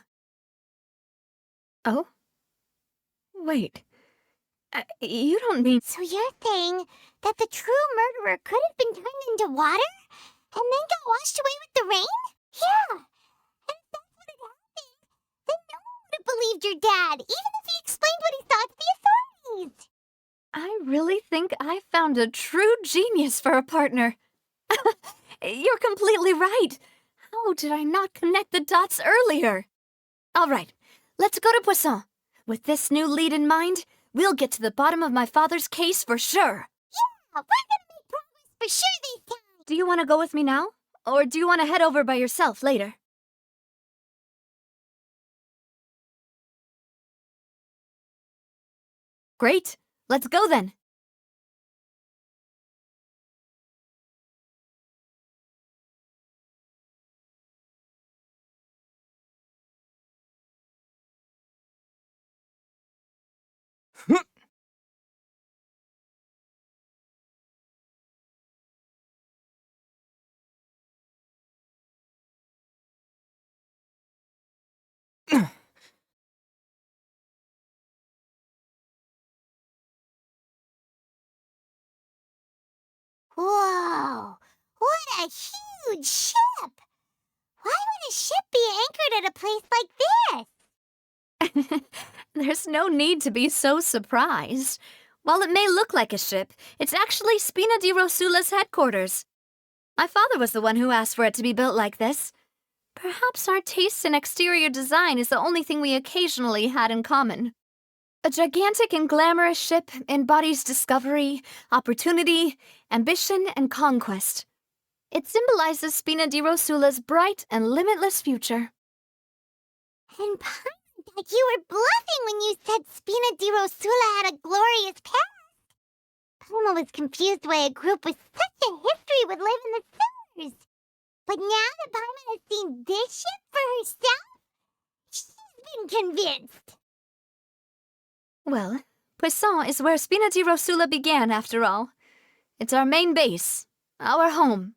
Oh? Wait. You don't mean... So you're saying that the true murderer could have been turned into water and then got washed away with the rain? Yeah. And if that's what had happened, then no one would have believed your dad, even if he explained what he thought to the authorities. I really think I found a true genius for a partner. You're completely right. How did I not connect the dots earlier? All right, let's go to Poisson. With this new lead in mind, we'll get to the bottom of my father's case for sure. Yeah, we're gonna make progress for sure this time. Do you want to go with me now? Or do you want to head over by yourself later? Great, let's go then. Whoa! What a huge ship! Why would a ship be anchored at a place like this? There's no need to be so surprised. While it may look like a ship, it's actually Spina di Rosula's headquarters. My father was the one who asked for it to be built like this. Perhaps our taste in exterior design is the only thing we occasionally had in common. A gigantic and glamorous ship embodies discovery, opportunity, ambition, and conquest. It symbolizes Spina di Rosula's bright and limitless future. And Paimon, you were bluffing when you said Spina di Rosula had a glorious past. Paimon was confused why a group with such a history would live in the sewers. But now that Paimon has seen this ship for herself, she's been convinced. Well, Poisson is where Spina di Rosula began, after all. It's our main base, our home.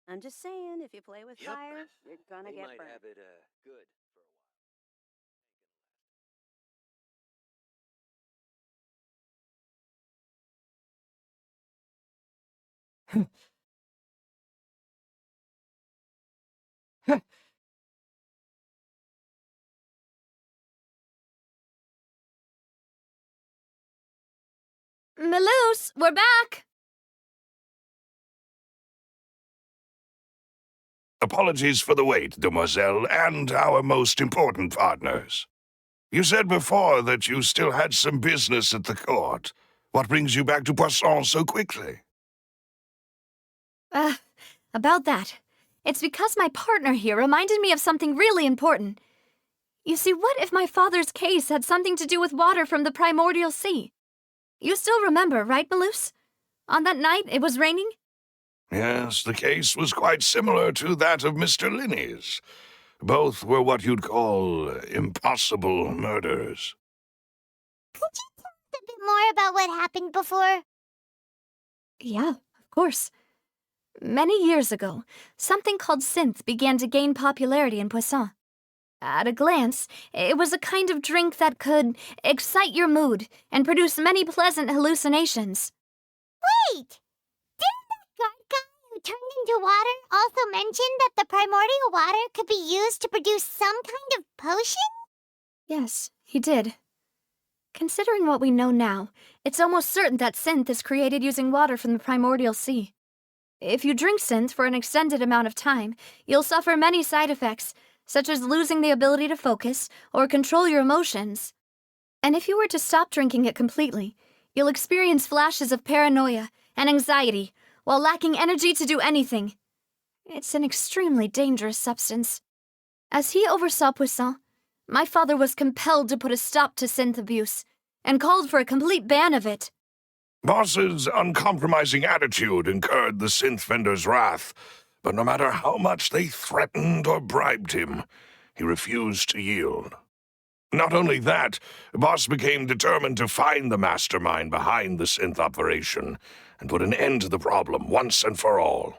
I'm just saying, if you play with fire, you're gonna get burned. Have it, good for Melus, we're back! Apologies for the wait, demoiselle, and our most important partners. You said before that you still had some business at the court. What brings you back to Poisson so quickly? About that. It's because my partner here reminded me of something really important. You see, what if my father's case had something to do with water from the primordial sea? You still remember, right, Melus? On that night, it was raining? Yes, the case was quite similar to that of Mr. Linney's. Both were what you'd call impossible murders. Could you tell us a bit more about what happened before? Yeah, of course. Many years ago, something called synth began to gain popularity in Poisson. At a glance, it was a kind of drink that could excite your mood and produce many pleasant hallucinations. Wait! Didn't that guard guy who turned into water also mention that the primordial water could be used to produce some kind of potion? Yes, he did. Considering what we know now, it's almost certain that synth is created using water from the primordial sea. If you drink synth for an extended amount of time, you'll suffer many side effects, such as losing the ability to focus or control your emotions. And if you were to stop drinking it completely, you'll experience flashes of paranoia and anxiety while lacking energy to do anything. It's an extremely dangerous substance. As he oversaw Poisson, my father was compelled to put a stop to synth abuse and called for a complete ban of it. Boss's uncompromising attitude incurred the synth vendor's wrath, but no matter how much they threatened or bribed him, he refused to yield. Not only that, Boss became determined to find the mastermind behind the synth operation and put an end to the problem once and for all.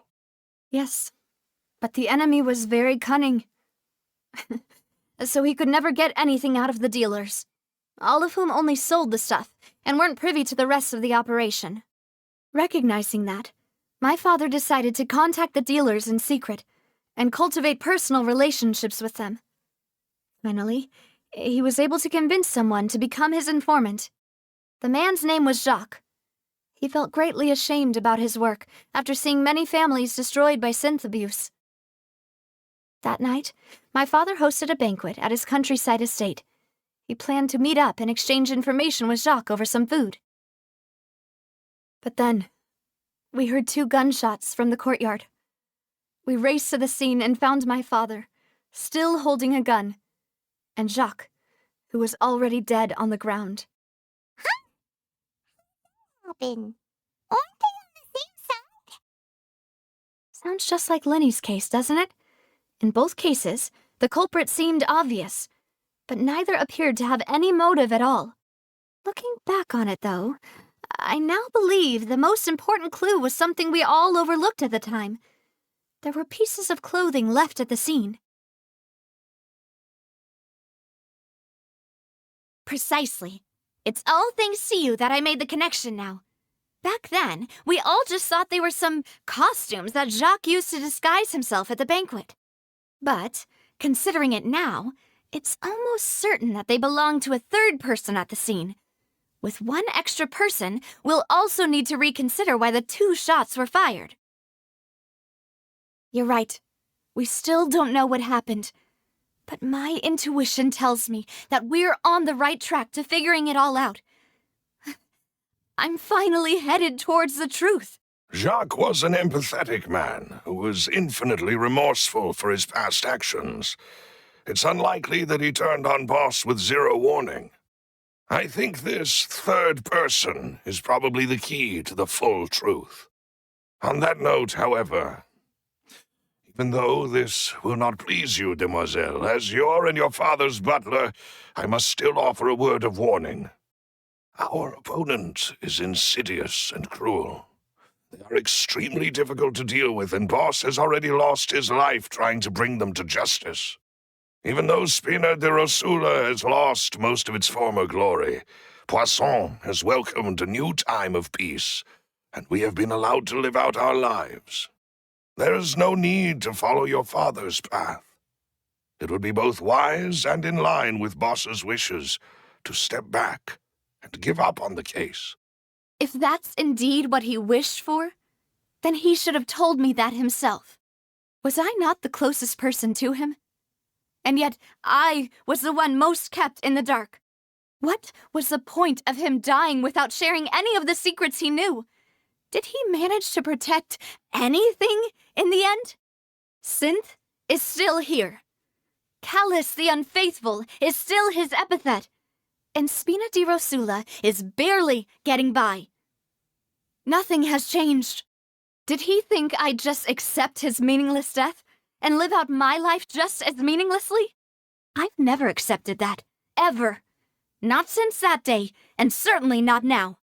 Yes, but the enemy was very cunning. So he could never get anything out of the dealers, all of whom only sold the stuff and weren't privy to the rest of the operation. Recognizing that, my father decided to contact the dealers in secret and cultivate personal relationships with them. Finally, he was able to convince someone to become his informant. The man's name was Jacques. He felt greatly ashamed about his work after seeing many families destroyed by synth abuse. That night, my father hosted a banquet at his countryside estate. He planned to meet up and exchange information with Jacques over some food. But then, we heard 2 gunshots from the courtyard. We raced to the scene and found my father, still holding a gun, and Jacques, who was already dead on the ground. Robin, aren't they on the same side? Sounds just like Lenny's case, doesn't it? In both cases, the culprit seemed obvious, but neither appeared to have any motive at all. Looking back on it, though, I now believe the most important clue was something we all overlooked at the time. There were pieces of clothing left at the scene. Precisely. It's all thanks to you that I made the connection now. Back then, we all just thought they were some costumes that Jacques used to disguise himself at the banquet. But, considering it now, it's almost certain that they belong to a third person at the scene. With one extra person, we'll also need to reconsider why the 2 shots were fired. You're right. We still don't know what happened. But my intuition tells me that we're on the right track to figuring it all out. I'm finally headed towards the truth. Jacques was an empathetic man who was infinitely remorseful for his past actions. It's unlikely that he turned on Boss with 0 warning. I think this third person is probably the key to the full truth. On that note, however, even though this will not please you, demoiselle, as your and your father's butler, I must still offer a word of warning. Our opponent is insidious and cruel. They are extremely difficult to deal with, and Boss has already lost his life trying to bring them to justice. Even though Spina de Rosula has lost most of its former glory, Poisson has welcomed a new time of peace, and we have been allowed to live out our lives. There is no need to follow your father's path. It would be both wise and in line with Boss's wishes to step back and give up on the case. If that's indeed what he wished for, then he should have told me that himself. Was I not the closest person to him? And yet I was the one most kept in the dark. What was the point of him dying without sharing any of the secrets he knew? Did he manage to protect anything in the end? Synth is still here. Callous the Unfaithful is still his epithet. And Spina di Rosula is barely getting by. Nothing has changed. Did he think I'd just accept his meaningless death and live out my life just as meaninglessly? I've never accepted that, ever. Not since that day, and certainly not now.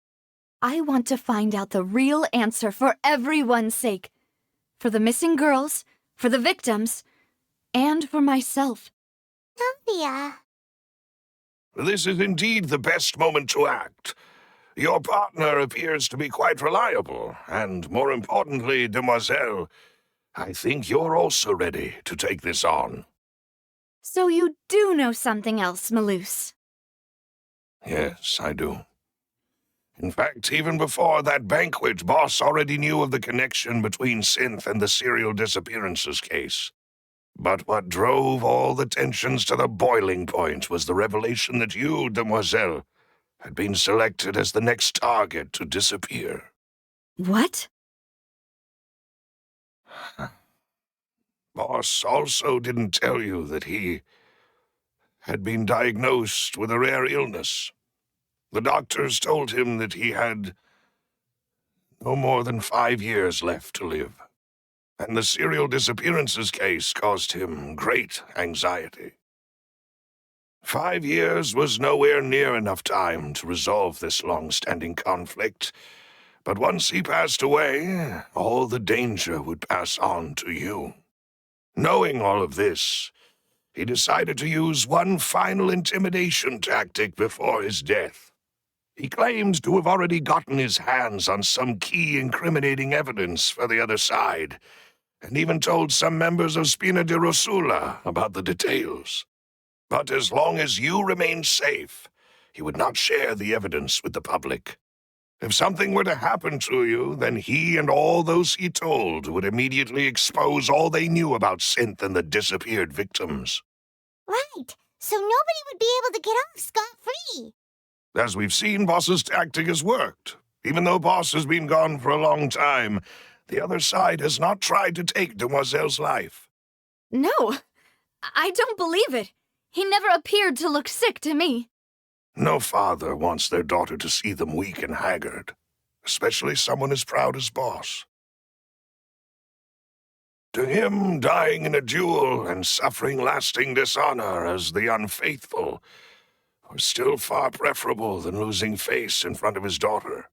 I want to find out the real answer for everyone's sake. For the missing girls, for the victims, and for myself. Sylvia. This is indeed the best moment to act. Your partner appears to be quite reliable, and more importantly, demoiselle, I think you're also ready to take this on. So you do know something else, Malouse? Yes, I do. In fact, even before that banquet, Boss already knew of the connection between Synth and the serial disappearances case. But what drove all the tensions to the boiling point was the revelation that you, demoiselle, had been selected as the next target to disappear. What? Boss also didn't tell you that he had been diagnosed with a rare illness. The doctors told him that he had no more than 5 years left to live, and the serial disappearances case caused him great anxiety. 5 years was nowhere near enough time to resolve this long-standing conflict, but once he passed away, all the danger would pass on to you. Knowing all of this, he decided to use one final intimidation tactic before his death. He claimed to have already gotten his hands on some key incriminating evidence for the other side, and even told some members of Spina di Rosula about the details. But as long as you remained safe, he would not share the evidence with the public. If something were to happen to you, then he and all those he told would immediately expose all they knew about Synth and the disappeared victims. Right, so nobody would be able to get off scot-free. As we've seen, Boss's tactic has worked. Even though Boss has been gone for a long time, the other side has not tried to take Demoiselle's life. No, I don't believe it. He never appeared to look sick to me. No father wants their daughter to see them weak and haggard, especially someone as proud as Boss. To him, dying in a duel and suffering lasting dishonor as the unfaithful was still far preferable than losing face in front of his daughter.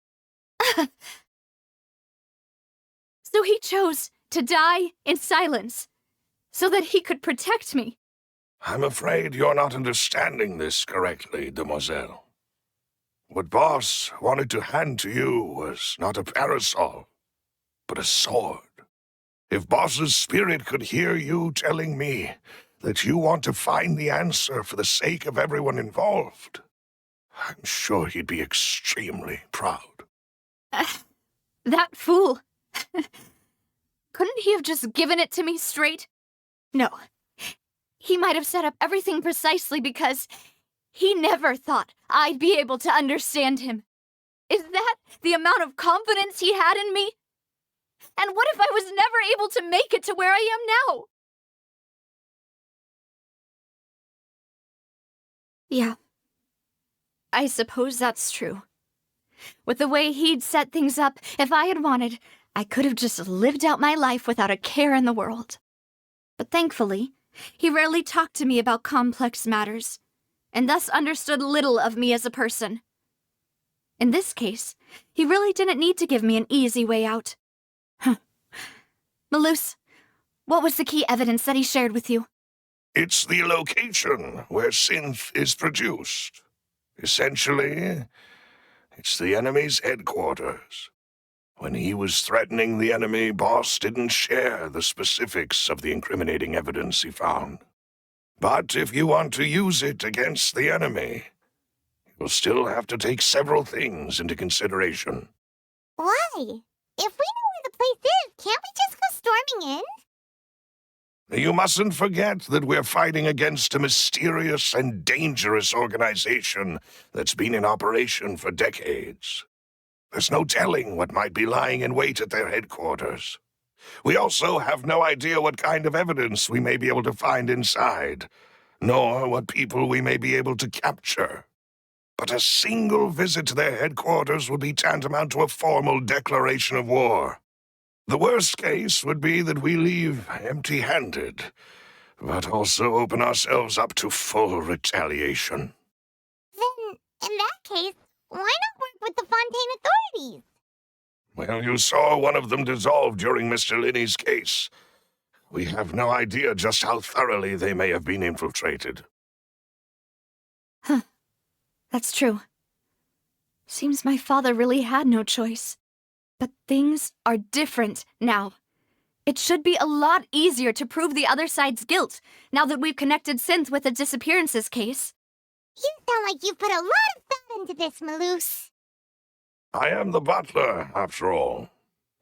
So he chose to die in silence, so that he could protect me. I'm afraid you're not understanding this correctly, Demoiselle. What Boss wanted to hand to you was not a parasol, but a sword. If Boss's spirit could hear you telling me that you want to find the answer for the sake of everyone involved, I'm sure he'd be extremely proud. That fool. Couldn't he have just given it to me straight? No. He might have set up everything precisely because he never thought I'd be able to understand him. Is that the amount of confidence he had in me? And what if I was never able to make it to where I am now? Yeah. I suppose that's true. With the way he'd set things up, if I had wanted, I could have just lived out my life without a care in the world. But thankfully, he rarely talked to me about complex matters, and thus understood little of me as a person. In this case, he really didn't need to give me an easy way out. Malus, what was the key evidence that he shared with you? It's the location where Synth is produced. Essentially, it's the enemy's headquarters. When he was threatening the enemy, Boss didn't share the specifics of the incriminating evidence he found. But if you want to use it against the enemy, you'll still have to take several things into consideration. Why? If we know where the place is, can't we just go storming in? You mustn't forget that we're fighting against a mysterious and dangerous organization that's been in operation for decades. There's no telling what might be lying in wait at their headquarters. We also have no idea what kind of evidence we may be able to find inside, nor what people we may be able to capture. But a single visit to their headquarters would be tantamount to a formal declaration of war. The worst case would be that we leave empty-handed, but also open ourselves up to full retaliation. Then, in that case, why not work with the Fontaine authorities? Well, you saw one of them dissolve during Mr. Linney's case. We have no idea just how thoroughly they may have been infiltrated. Huh. That's true. Seems my father really had no choice. But things are different now. It should be a lot easier to prove the other side's guilt, now that we've connected Synth with the disappearances case. You sound like you've put a lot of thought into this, Malus. I am the butler, after all.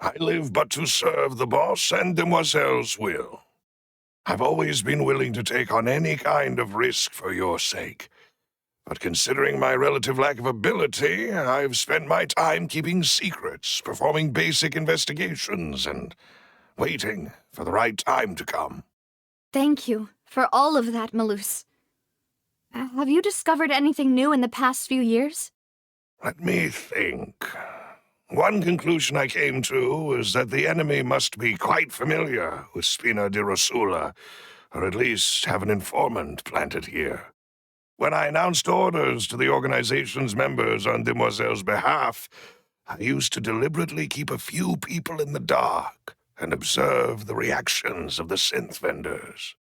I live but to serve the boss and Demoiselle's will. I've always been willing to take on any kind of risk for your sake. But considering my relative lack of ability, I've spent my time keeping secrets, performing basic investigations, and waiting for the right time to come. Thank you for all of that, Malus. Have you discovered anything new in the past few years? Let me think. One conclusion I came to is that the enemy must be quite familiar with Spina di Rosula, or at least have an informant planted here. When I announced orders to the organization's members on Demoiselle's behalf, I used to deliberately keep a few people in the dark and observe the reactions of the synth vendors.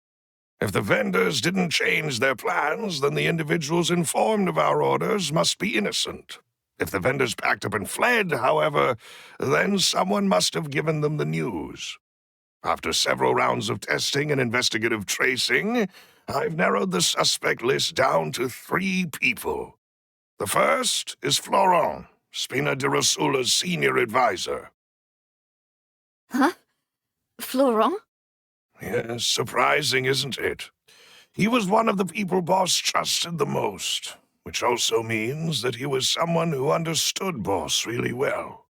If the vendors didn't change their plans, then the individuals informed of our orders must be innocent. If the vendors packed up and fled, however, then someone must have given them the news. After several rounds of testing and investigative tracing, I've narrowed the suspect list down to 3 people. The first is Florent, Spina de Rosula's senior advisor. Huh? Florent? Yes, surprising, isn't it? He was one of the people Boss trusted the most, which also means that he was someone who understood Boss really well.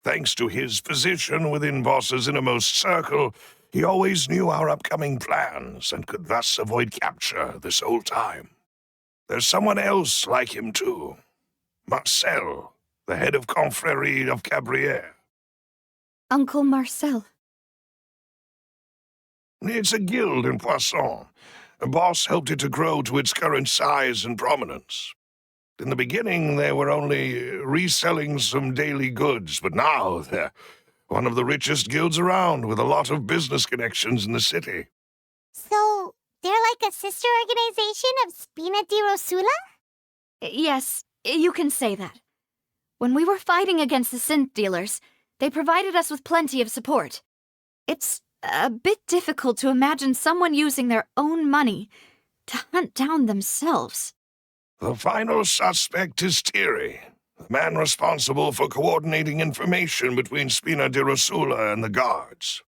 Thanks to his position within Boss's innermost circle, he always knew our upcoming plans and could thus avoid capture this whole time. There's someone else like him too. Marcel, the head of Confrérie of Cabrières. Uncle Marcel. It's a guild in Poisson. Boss helped it to grow to its current size and prominence. In the beginning, they were only reselling some daily goods, but now they're one of the richest guilds around, with a lot of business connections in the city. So, they're like a sister organization of Spina di Rosula? Yes, you can say that. When we were fighting against the synth dealers, they provided us with plenty of support. It's a bit difficult to imagine someone using their own money to hunt down themselves. The final suspect is Thierry, the man responsible for coordinating information between Spina di Rosula and the guards.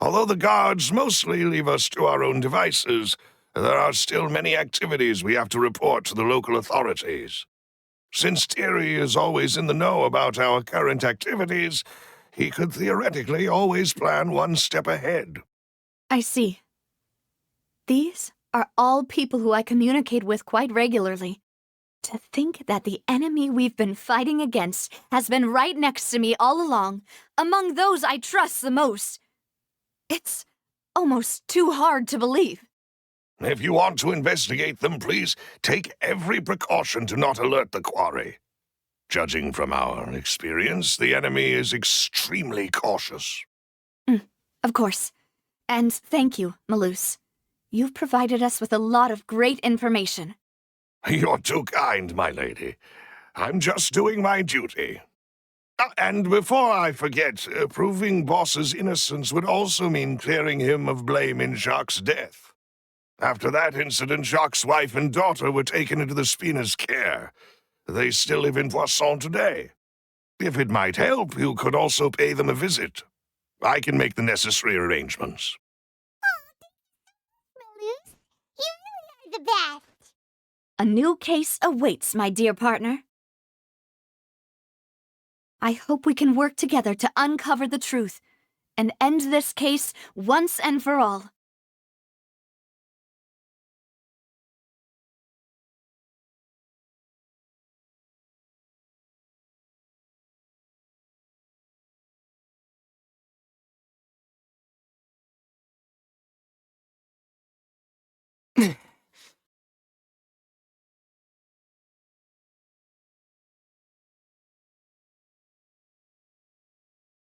Although the guards mostly leave us to our own devices, there are still many activities we have to report to the local authorities. Since Thierry is always in the know about our current activities, he could theoretically always plan one step ahead. I see. These are all people who I communicate with quite regularly. To think that the enemy we've been fighting against has been right next to me all along, among those I trust the most. It's almost too hard to believe. If you want to investigate them, please take every precaution to not alert the quarry. Judging from our experience, the enemy is extremely cautious. Of course. And thank you, Malus. You've provided us with a lot of great information. You're too kind, my lady. I'm just doing my duty. And before I forget, proving Boss's innocence would also mean clearing him of blame in Jacques' death. After that incident, Jacques' wife and daughter were taken into the Spina's care. They still live in Poisson today. If it might help, you could also pay them a visit. I can make the necessary arrangements. Malus, you really are the best. A new case awaits, my dear partner. I hope we can work together to uncover the truth and end this case once and for all.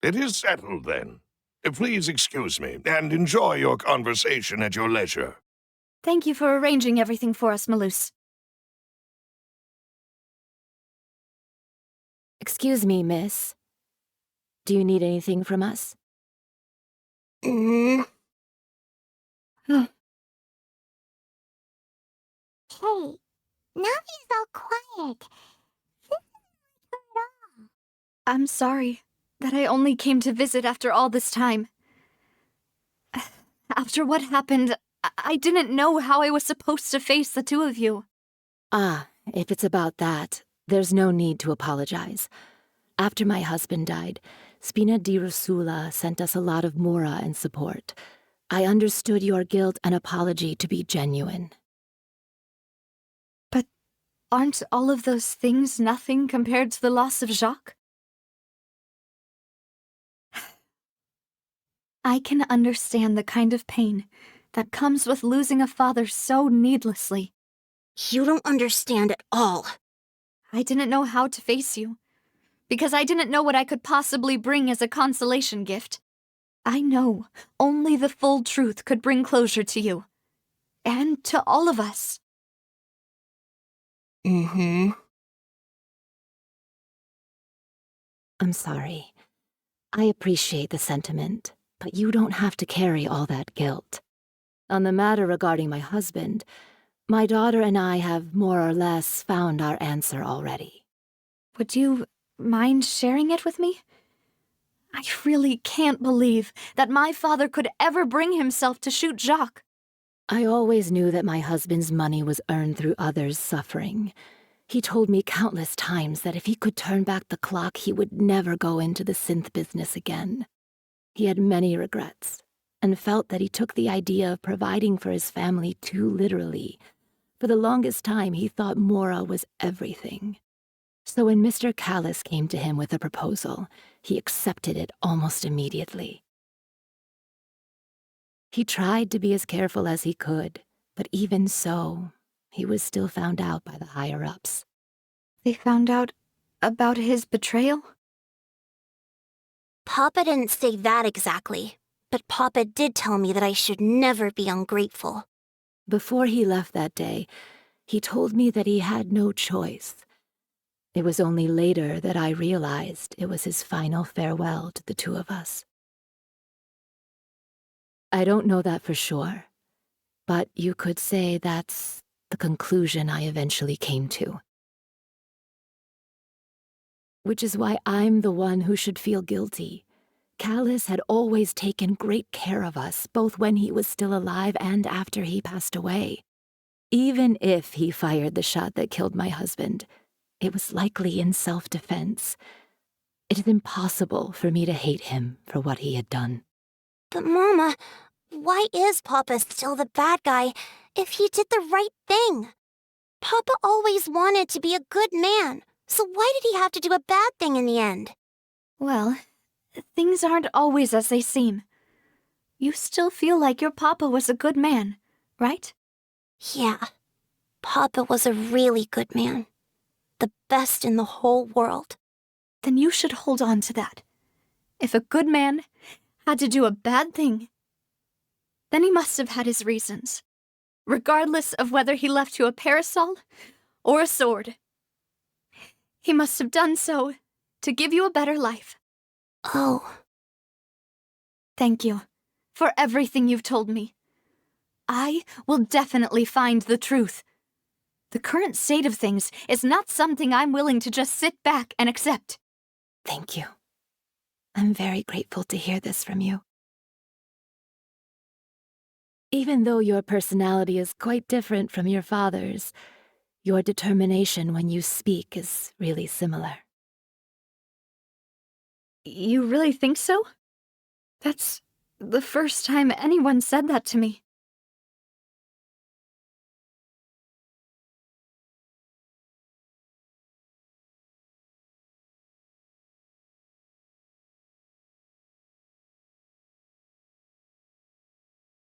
It is settled, then. Please excuse me, and enjoy your conversation at your leisure. Thank you for arranging everything for us, Malus. Excuse me, miss. Do you need anything from us? Hey, Navi's all quiet. This isn't like her at all. I'm sorry that I only came to visit after all this time. After what happened, I didn't know how I was supposed to face the two of you. Ah, if it's about that, there's no need to apologize. After my husband died, Spina di Rosula sent us a lot of mora and support. I understood your guilt and apology to be genuine. But aren't all of those things nothing compared to the loss of Jacques? I can understand the kind of pain that comes with losing a father so needlessly. You don't understand at all. I didn't know how to face you, because I didn't know what I could possibly bring as a consolation gift. I know only the full truth could bring closure to you, and to all of us. I'm sorry. I appreciate the sentiment, but you don't have to carry all that guilt. On the matter regarding my husband, my daughter and I have more or less found our answer already. Would you mind sharing it with me? I really can't believe that my father could ever bring himself to shoot Jacques. I always knew that my husband's money was earned through others' suffering. He told me countless times that if he could turn back the clock, he would never go into the synth business again. He had many regrets, and felt that he took the idea of providing for his family too literally. For the longest time, he thought Mora was everything. So when Mr. Callis came to him with a proposal, he accepted it almost immediately. He tried to be as careful as he could, but even so, he was still found out by the higher-ups. They found out about his betrayal? Papa didn't say that exactly, but Papa did tell me that I should never be ungrateful. Before he left that day, he told me that he had no choice. It was only later that I realized it was his final farewell to the two of us. I don't know that for sure, but you could say that's the conclusion I eventually came to. Which is why I'm the one who should feel guilty. Callis had always taken great care of us, both when he was still alive and after he passed away. Even if he fired the shot that killed my husband, it was likely in self-defense. It is impossible for me to hate him for what he had done. But Mama, why is Papa still the bad guy if he did the right thing? Papa always wanted to be a good man, so why did he have to do a bad thing in the end? Well, things aren't always as they seem. You still feel like your papa was a good man, right? Yeah, Papa was a really good man. The best in the whole world. Then you should hold on to that. If a good man had to do a bad thing, then he must have had his reasons, regardless of whether he left you a parasol or a sword. He must have done so to give you a better life. Oh. Thank you for everything you've told me. I will definitely find the truth. The current state of things is not something I'm willing to just sit back and accept. Thank you. I'm very grateful to hear this from you. Even though your personality is quite different from your father's, your determination when you speak is really similar. You really think so? That's the first time anyone said that to me.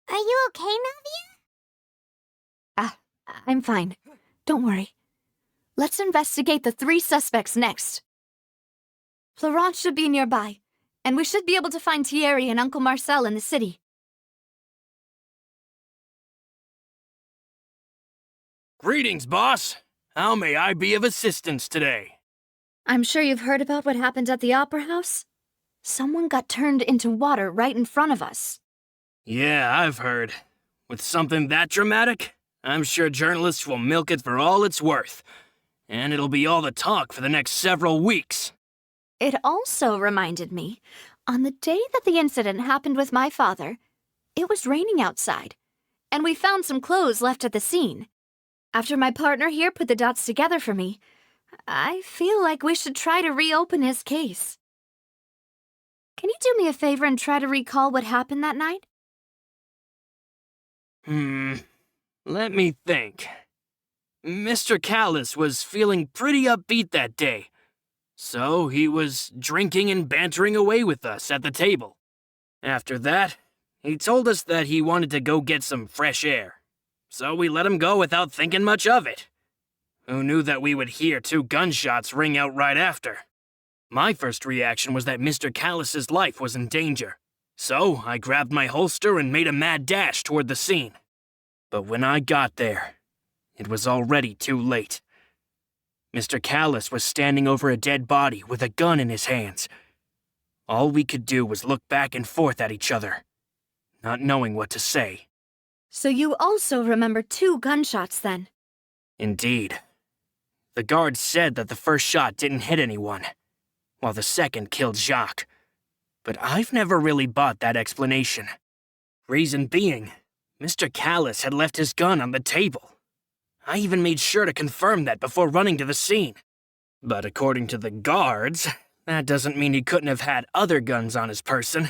Are you okay, Navia? I'm fine. Don't worry. Let's investigate the 3 suspects next. Florence should be nearby, and we should be able to find Thierry and Uncle Marcel in the city. Greetings, boss. How may I be of assistance today? I'm sure you've heard about what happened at the Opera House. Someone got turned into water right in front of us. Yeah, I've heard. With something that dramatic, I'm sure journalists will milk it for all it's worth. And it'll be all the talk for the next several weeks. It also reminded me, on the day that the incident happened with my father, it was raining outside, and we found some clothes left at the scene. After my partner here put the dots together for me, I feel like we should try to reopen his case. Can you do me a favor and try to recall what happened that night? Let me think. Mr. Callis was feeling pretty upbeat that day, so he was drinking and bantering away with us at the table. After that, he told us that he wanted to go get some fresh air, so we let him go without thinking much of it. Who knew that we would hear 2 gunshots ring out right after? My first reaction was that Mr. Callis's life was in danger, so I grabbed my holster and made a mad dash toward the scene. But when I got there, it was already too late. Mr. Callis was standing over a dead body with a gun in his hands. All we could do was look back and forth at each other, not knowing what to say. So you also remember 2 gunshots then? Indeed. The guards said that the first shot didn't hit anyone, while the second killed Jacques. But I've never really bought that explanation. Reason being, Mr. Callis had left his gun on the table. I even made sure to confirm that before running to the scene. But according to the guards, that doesn't mean he couldn't have had other guns on his person.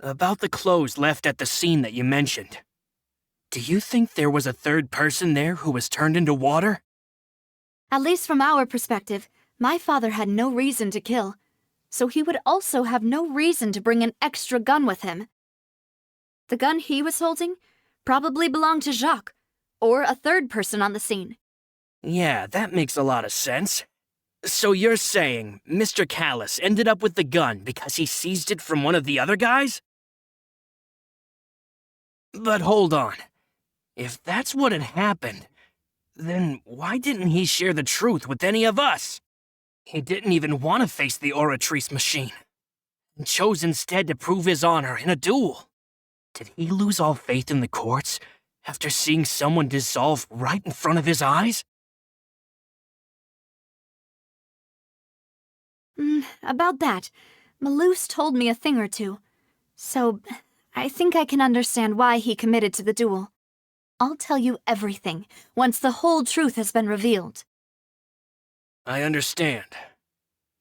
About the clothes left at the scene that you mentioned. Do you think there was a third person there who was turned into water? At least from our perspective, my father had no reason to kill, so he would also have no reason to bring an extra gun with him. The gun he was holding probably belonged to Jacques, or a third person on the scene. Yeah, that makes a lot of sense. So you're saying Mr. Callis ended up with the gun because he seized it from one of the other guys? But hold on. If that's what had happened, then why didn't he share the truth with any of us? He didn't even want to face the Oratrice machine, and chose instead to prove his honor in a duel. Did he lose all faith in the courts after seeing someone dissolve right in front of his eyes? About that, Malouse told me a thing or two, so I think I can understand why he committed to the duel. I'll tell you everything once the whole truth has been revealed. I understand.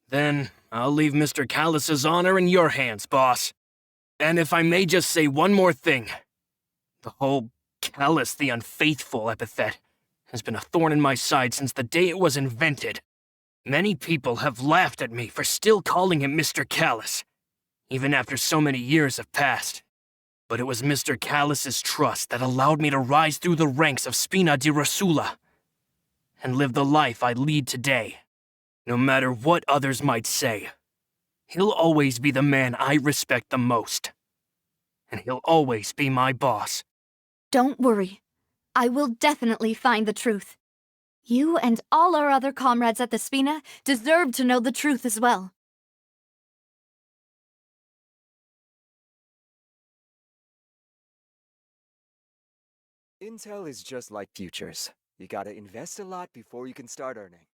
Then I'll leave Mr. Callis's honor in your hands, boss. And if I may just say one more thing. The whole Callis the Unfaithful epithet has been a thorn in my side since the day it was invented. Many people have laughed at me for still calling him Mr. Callis, even after so many years have passed. But it was Mr. Callis's trust that allowed me to rise through the ranks of Spina di Rosula and live the life I lead today. No matter what others might say, he'll always be the man I respect the most. And he'll always be my boss. Don't worry. I will definitely find the truth. You and all our other comrades at the Spina deserve to know the truth as well. Intel is just like futures. You gotta invest a lot before you can start earning.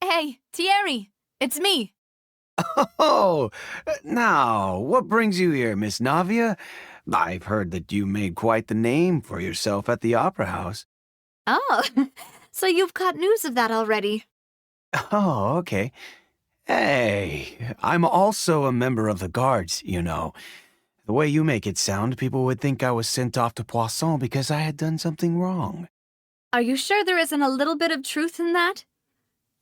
Hey, Thierry, it's me. Oh, now, what brings you here, Miss Navia? I've heard that you made quite the name for yourself at the Opera House. Oh, so you've caught news of that already. Oh, okay. Hey, I'm also a member of the Guards, you know. The way you make it sound, people would think I was sent off to Poisson because I had done something wrong. Are you sure there isn't a little bit of truth in that?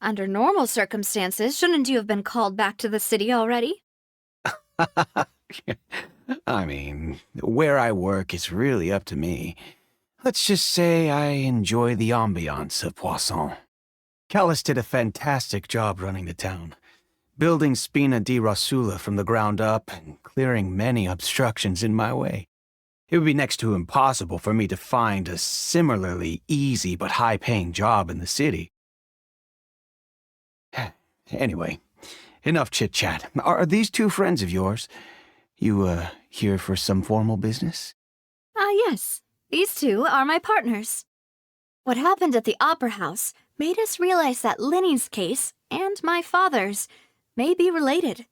Under normal circumstances, shouldn't you have been called back to the city already? I mean, where I work is really up to me. Let's just say I enjoy the ambiance of Poisson. Callis did a fantastic job running the town, building Spina di Rosula from the ground up and clearing many obstructions in my way. It would be next to impossible for me to find a similarly easy but high-paying job in the city. Anyway, enough chit-chat. Are these two friends of yours? You, here for some formal business? Yes. These two are my partners. What happened at the Opera House made us realize that Linny's case, and my father's, may be related.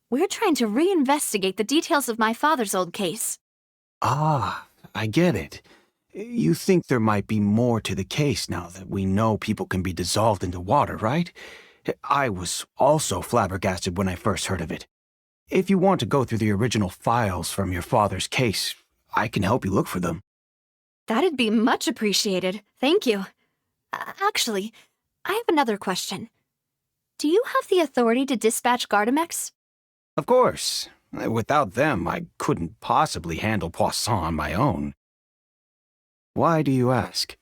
We're trying to reinvestigate the details of my father's old case. Ah, I get it. You think there might be more to the case now that we know people can be dissolved into water, right? I was also flabbergasted when I first heard of it. If you want to go through the original files from your father's case, I can help you look for them. That'd be much appreciated. Thank you. Actually, I have another question. Do you have the authority to dispatch Gardamex? Of course. Without them, I couldn't possibly handle Poisson on my own. Why do you ask?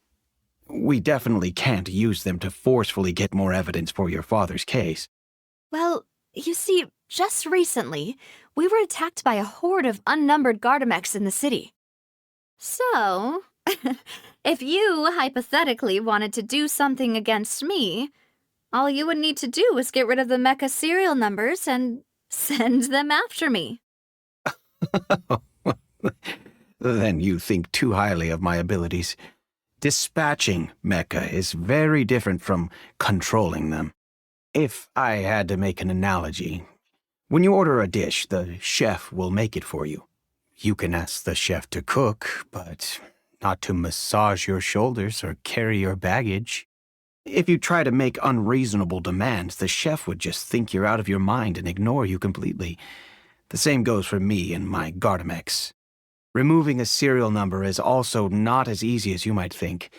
We definitely can't use them to forcefully get more evidence for your father's case. Well, you see, just recently, we were attacked by a horde of unnumbered Gardamex in the city. So, if you hypothetically wanted to do something against me, all you would need to do is get rid of the mecha serial numbers and send them after me. Then you think too highly of my abilities. Dispatching mecha is very different from controlling them. If I had to make an analogy, when you order a dish, the chef will make it for you. You can ask the chef to cook, but not to massage your shoulders or carry your baggage. If you try to make unreasonable demands, the chef would just think you're out of your mind and ignore you completely. The same goes for me and my Gardamex. Removing a serial number is also not as easy as you might think.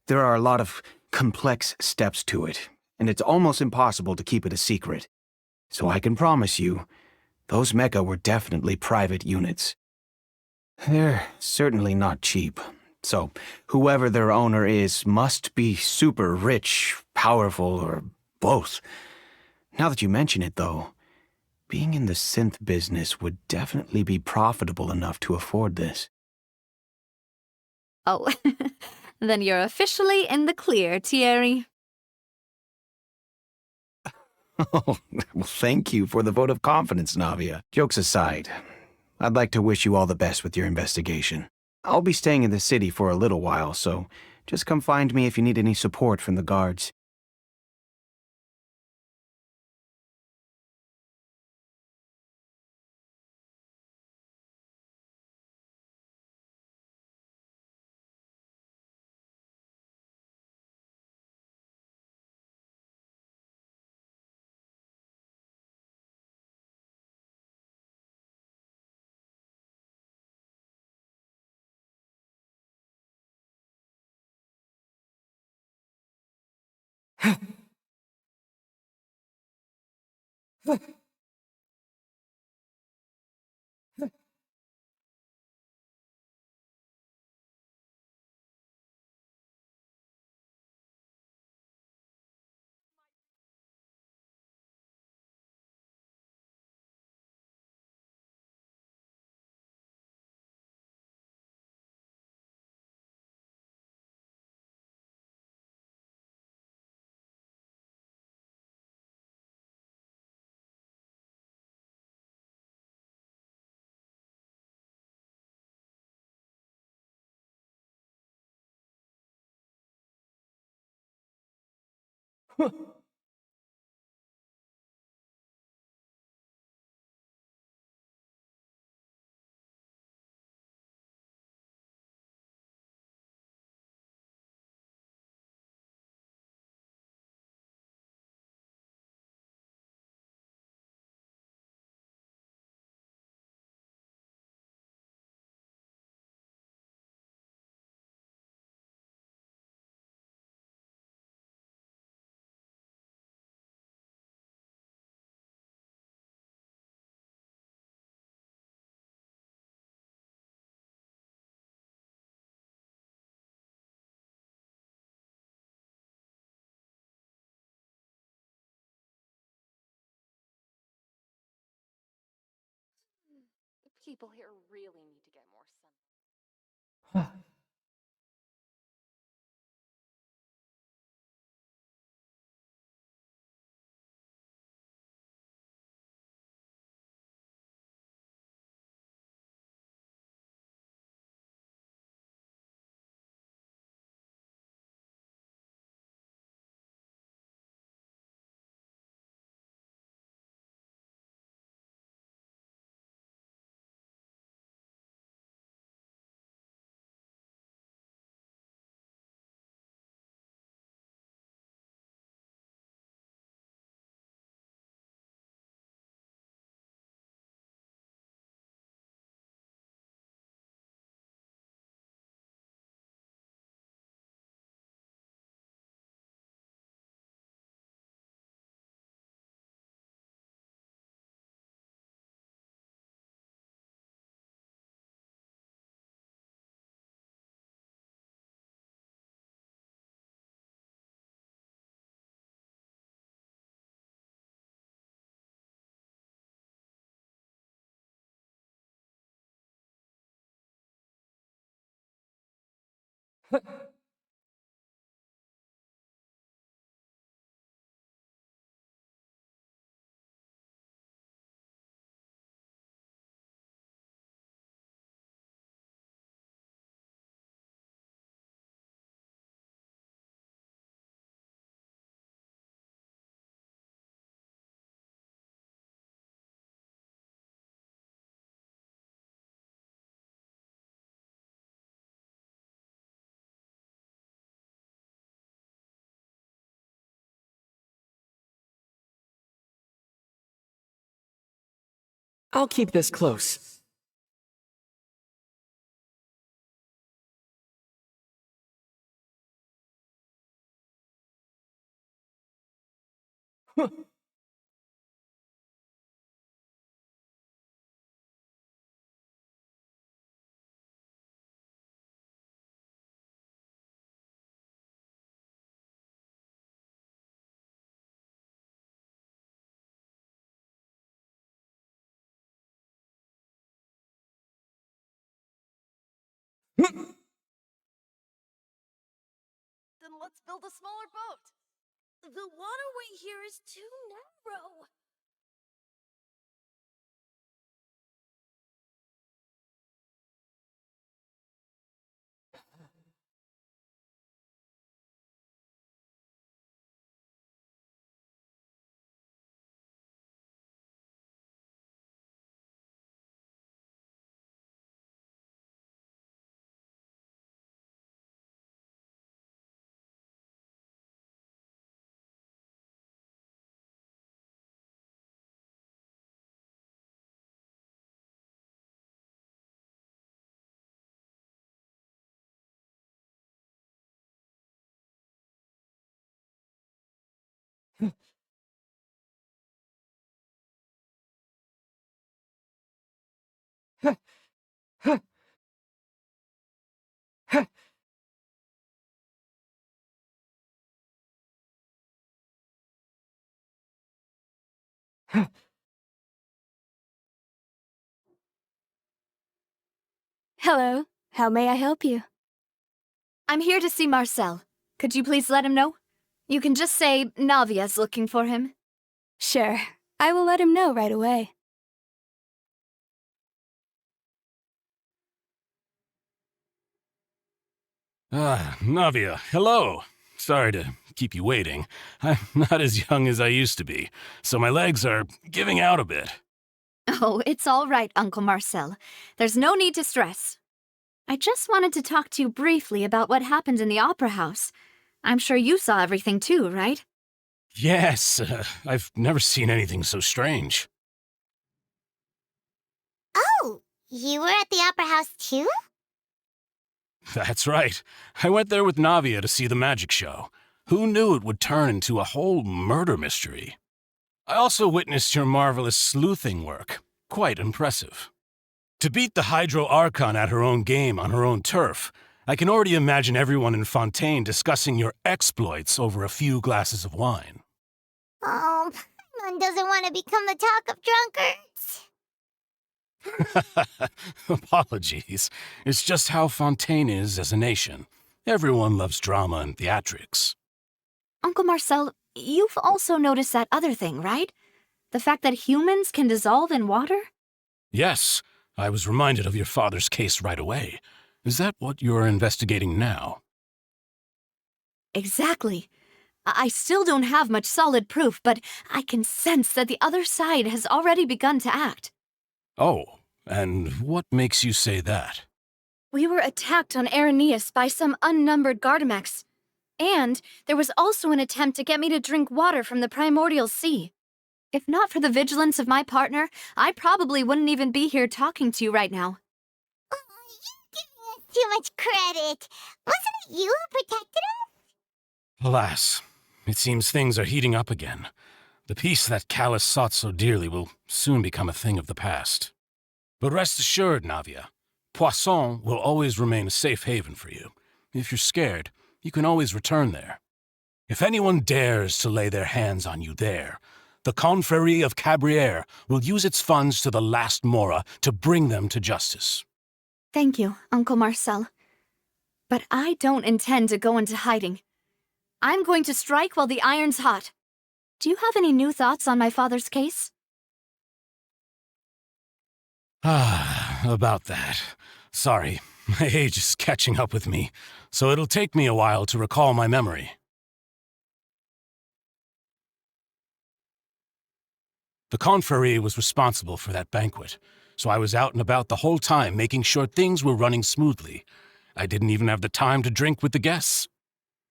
There are a lot of complex steps to it, and it's almost impossible to keep it a secret. So I can promise you, those mecha were definitely private units. They're certainly not cheap, so whoever their owner is must be super rich, powerful, or both. Now that you mention it, though, being in the synth business would definitely be profitable enough to afford this. Oh, then you're officially in the clear, Thierry. Oh, well, thank you for the vote of confidence, Navia. Jokes aside, I'd like to wish you all the best with your investigation. I'll be staying in the city for a little while, so just come find me if you need any support from the guards. People here really need to get more sun. I'll keep this close. Then let's build a smaller boat. The waterway here is too narrow. Hello. How may I help you? I'm here to see Marcel. Could you please let him know? You can just say Navia's looking for him. Sure. I will let him know right away. Ah, Navia, hello. Sorry to keep you waiting. I'm not as young as I used to be, so my legs are giving out a bit. Oh, it's all right, Uncle Marcel. There's no need to stress. I just wanted to talk to you briefly about what happened in the Opera House. I'm sure you saw everything too, right? Yes, I've never seen anything so strange. Oh, you were at the Opera House too? That's right. I went there with Navia to see the magic show. Who knew it would turn into a whole murder mystery? I also witnessed your marvelous sleuthing work. Quite impressive. To beat the Hydro Archon at her own game on her own turf, I can already imagine everyone in Fontaine discussing your exploits over a few glasses of wine. Oh, one doesn't want to become the talk of drunkards. Apologies. It's just how Fontaine is as a nation. Everyone loves drama and theatrics. Uncle Marcel, you've also noticed that other thing, right? The fact that humans can dissolve in water? Yes, I was reminded of your father's case right away. Is that what you're investigating now? Exactly. I still don't have much solid proof, but I can sense that the other side has already begun to act. Oh, and what makes you say that? We were attacked on Araneus by some unnumbered Gardamex. And there was also an attempt to get me to drink water from the primordial sea. If not for the vigilance of my partner, I probably wouldn't even be here talking to you right now. Oh, you're giving us too much credit. Wasn't it you who protected us? Alas, it seems things are heating up again. The peace that Callus sought so dearly will soon become a thing of the past. But rest assured, Navia, Poisson will always remain a safe haven for you. If you're scared, you can always return there. If anyone dares to lay their hands on you there, the Confrérie of Cabrières will use its funds to the last Mora to bring them to justice. Thank you, Uncle Marcel. But I don't intend to go into hiding. I'm going to strike while the iron's hot. Do you have any new thoughts on my father's case? About that. Sorry, my age is catching up with me, so it'll take me a while to recall my memory. The confrérie was responsible for that banquet, so I was out and about the whole time making sure things were running smoothly. I didn't even have the time to drink with the guests.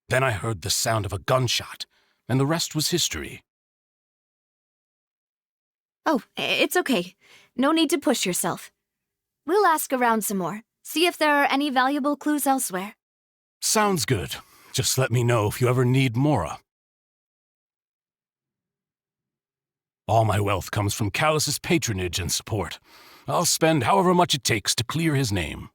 Then I heard the sound of a gunshot, and the rest was history. Oh, it's okay. No need to push yourself. We'll ask around some more, see if there are any valuable clues elsewhere. Sounds good. Just let me know if you ever need Mora. All my wealth comes from Callus's patronage and support. I'll spend however much it takes to clear his name.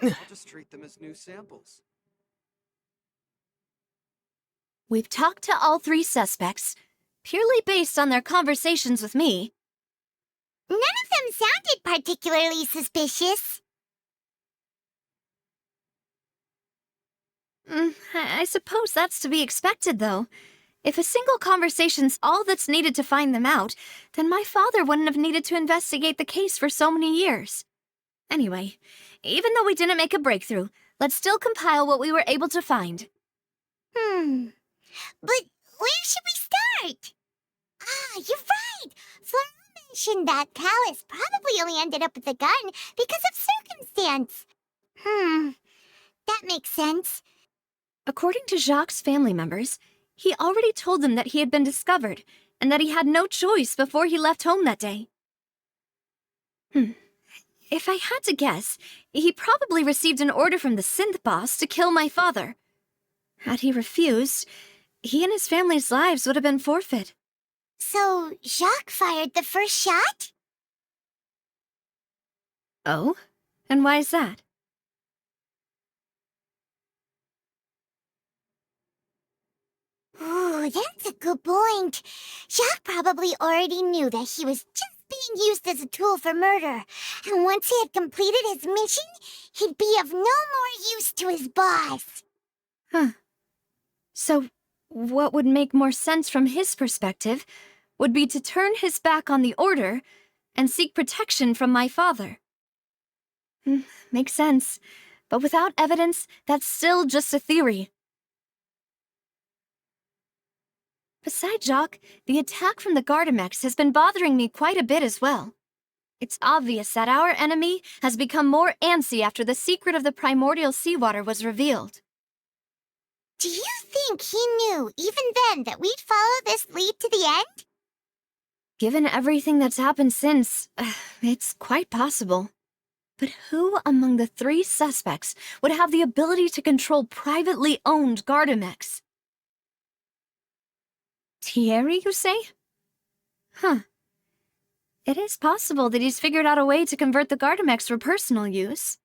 I'll just treat them as new samples. We've talked to all 3 suspects, purely based on their conversations with me. None of them sounded particularly suspicious. I suppose that's to be expected, though. If a single conversation's all that's needed to find them out, then my father wouldn't have needed to investigate the case for so many years. Anyway, even though we didn't make a breakthrough, let's still compile what we were able to find. But where should we start? You're right. Flora mentioned that Callus probably only ended up with the gun because of circumstance. That makes sense. According to Jacques' family members, he already told them that he had been discovered, and that he had no choice before he left home that day. If I had to guess, he probably received an order from the synth boss to kill my father. Had he refused, he and his family's lives would have been forfeit. So, Jacques fired the first shot? Oh? And why is that? Ooh, that's a good point. Jacques probably already knew that he was just being used as a tool for murder. And once he had completed his mission, he'd be of no more use to his boss. So, what would make more sense from his perspective would be to turn his back on the order and seek protection from my father. Makes sense. But without evidence, that's still just a theory. Besides Jacques, the attack from the Gardamex has been bothering me quite a bit as well. It's obvious that our enemy has become more antsy after the secret of the primordial seawater was revealed. Do you think he knew, even then, that we'd follow this lead to the end? Given everything that's happened since, it's quite possible. But who among the 3 suspects would have the ability to control privately owned Gardamex? Thierry, you say? It is possible that he's figured out a way to convert the Gardamex for personal use.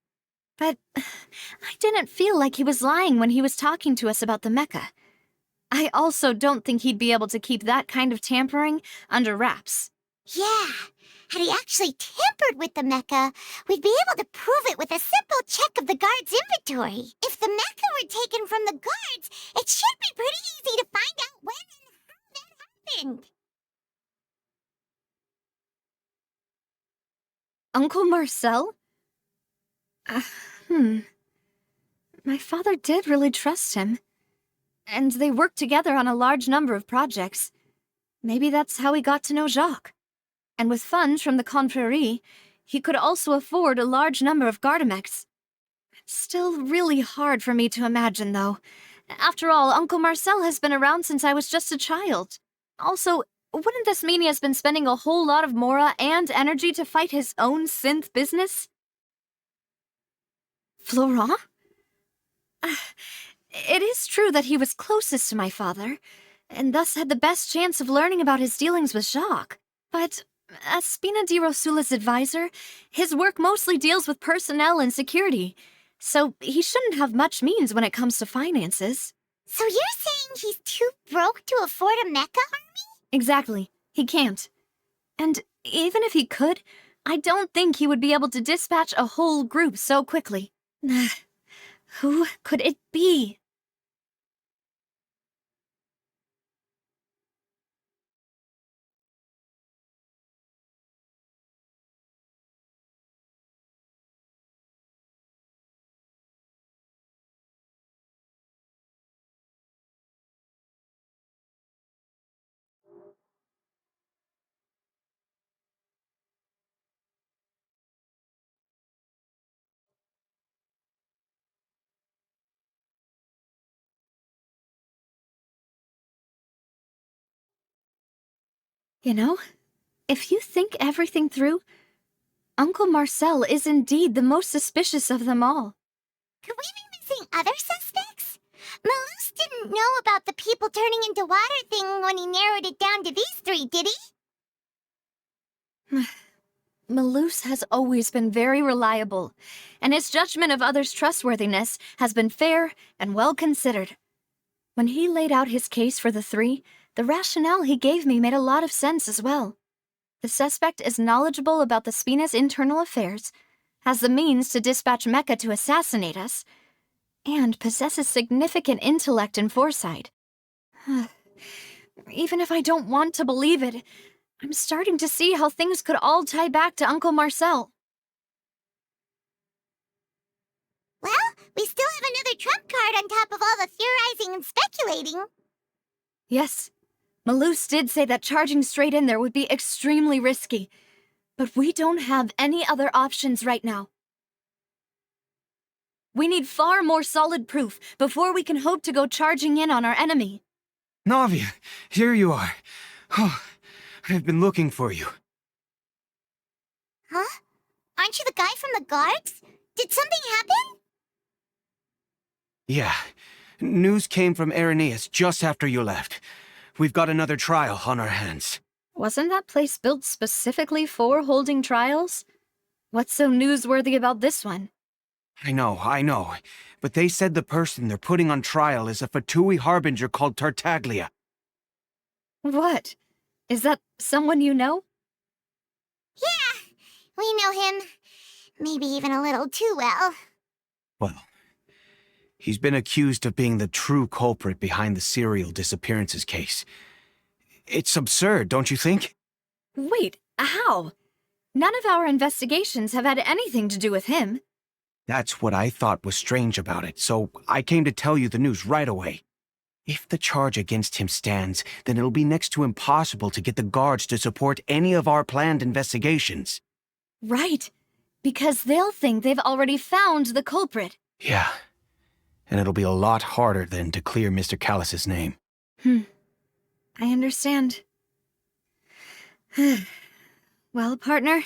But I didn't feel like he was lying when he was talking to us about the mecha. I also don't think he'd be able to keep that kind of tampering under wraps. Yeah, had he actually tampered with the mecha, we'd be able to prove it with a simple check of the guard's inventory. If the mecha were taken from the guards, it should be pretty easy to find out when and how that happened. Uncle Marcel? My father did really trust him. And they worked together on a large number of projects. Maybe that's how he got to know Jacques. And with funds from the confrérie, he could also afford a large number of Gardamex. It's still really hard for me to imagine, though. After all, Uncle Marcel has been around since I was just a child. Also, wouldn't this mean he has been spending a whole lot of mora and energy to fight his own synth business? Florent? It is true that he was closest to my father, and thus had the best chance of learning about his dealings with Jacques. But as Spina di Rosula's advisor, his work mostly deals with personnel and security, so he shouldn't have much means when it comes to finances. So you're saying he's too broke to afford a mecha army? Exactly. He can't. And even if he could, I don't think he would be able to dispatch a whole group so quickly. Who could it be? You know, if you think everything through, Uncle Marcel is indeed the most suspicious of them all. Could we be missing other suspects? Malus didn't know about the people turning into water thing when he narrowed it down to these three, did he? Malus has always been very reliable, and his judgment of others' trustworthiness has been fair and well considered. When he laid out his case for the three, the rationale he gave me made a lot of sense as well. The suspect is knowledgeable about the Spina's internal affairs, has the means to dispatch Mecha to assassinate us, and possesses significant intellect and foresight. Even if I don't want to believe it, I'm starting to see how things could all tie back to Uncle Marcel. Well, we still have another trump card on top of all the theorizing and speculating. Yes, Malus did say that charging straight in there would be extremely risky, but we don't have any other options right now. We need far more solid proof before we can hope to go charging in on our enemy. Navia, here you are. Oh, I've been looking for you. Huh? Aren't you the guy from the guards? Did something happen? Yeah. News came from Irenaeus just after you left. We've got another trial on our hands. Wasn't that place built specifically for holding trials? What's so newsworthy about this one? I know. But they said the person they're putting on trial is a Fatui harbinger called Tartaglia. What? Is that someone you know? Yeah, we know him. Maybe even a little too well. Well, he's been accused of being the true culprit behind the serial disappearances case. It's absurd, don't you think? Wait, how? None of our investigations have had anything to do with him. That's what I thought was strange about it, so I came to tell you the news right away. If the charge against him stands, then it'll be next to impossible to get the guards to support any of our planned investigations. Right, because they'll think they've already found the culprit. Yeah, and it'll be a lot harder then to clear Mr. Callus's name. I understand. Well, partner,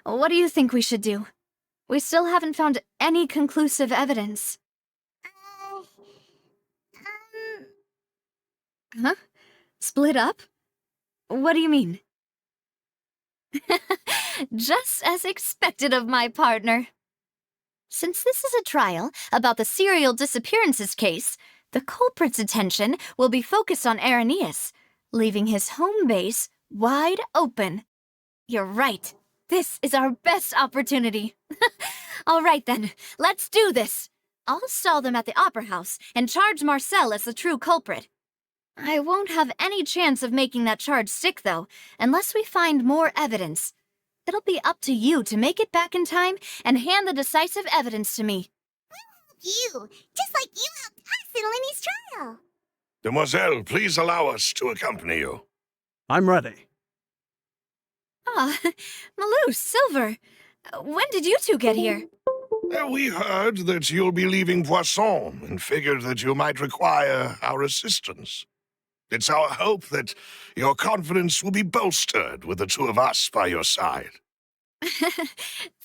what do you think we should do? We still haven't found any conclusive evidence. Huh? Split up? What do you mean? Just as expected of my partner. Since this is a trial about the serial disappearances case, the culprit's attention will be focused on Irenaeus, leaving his home base wide open. You're right. This is our best opportunity. All right then, let's do this. I'll stall them at the Opera House and charge Marcel as the true culprit. I won't have any chance of making that charge stick, though, unless we find more evidence. It'll be up to you to make it back in time and hand the decisive evidence to me. You, just like you helped us in Lenny's trial. Demoiselle, please allow us to accompany you. I'm ready. Ah, Malus, Silver, when did you two get here? We heard that you'll be leaving Poisson and figured that you might require our assistance. It's our hope that your confidence will be bolstered with the two of us by your side.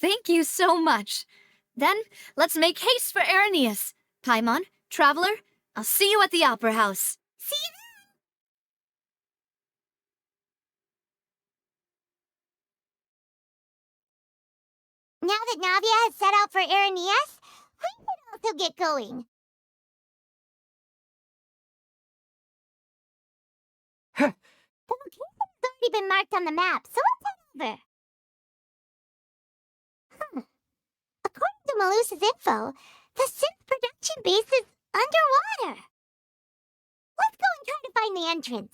Thank you so much. Then, let's make haste for Irenaeus. Paimon, Traveler, I'll see you at the Opera House. See you Now that Navia has set out for Araneas, we should also get going. The location has already been marked on the map, so let's head over. According to Malus's info, the synth production base is underwater. Let's go and try to find the entrance.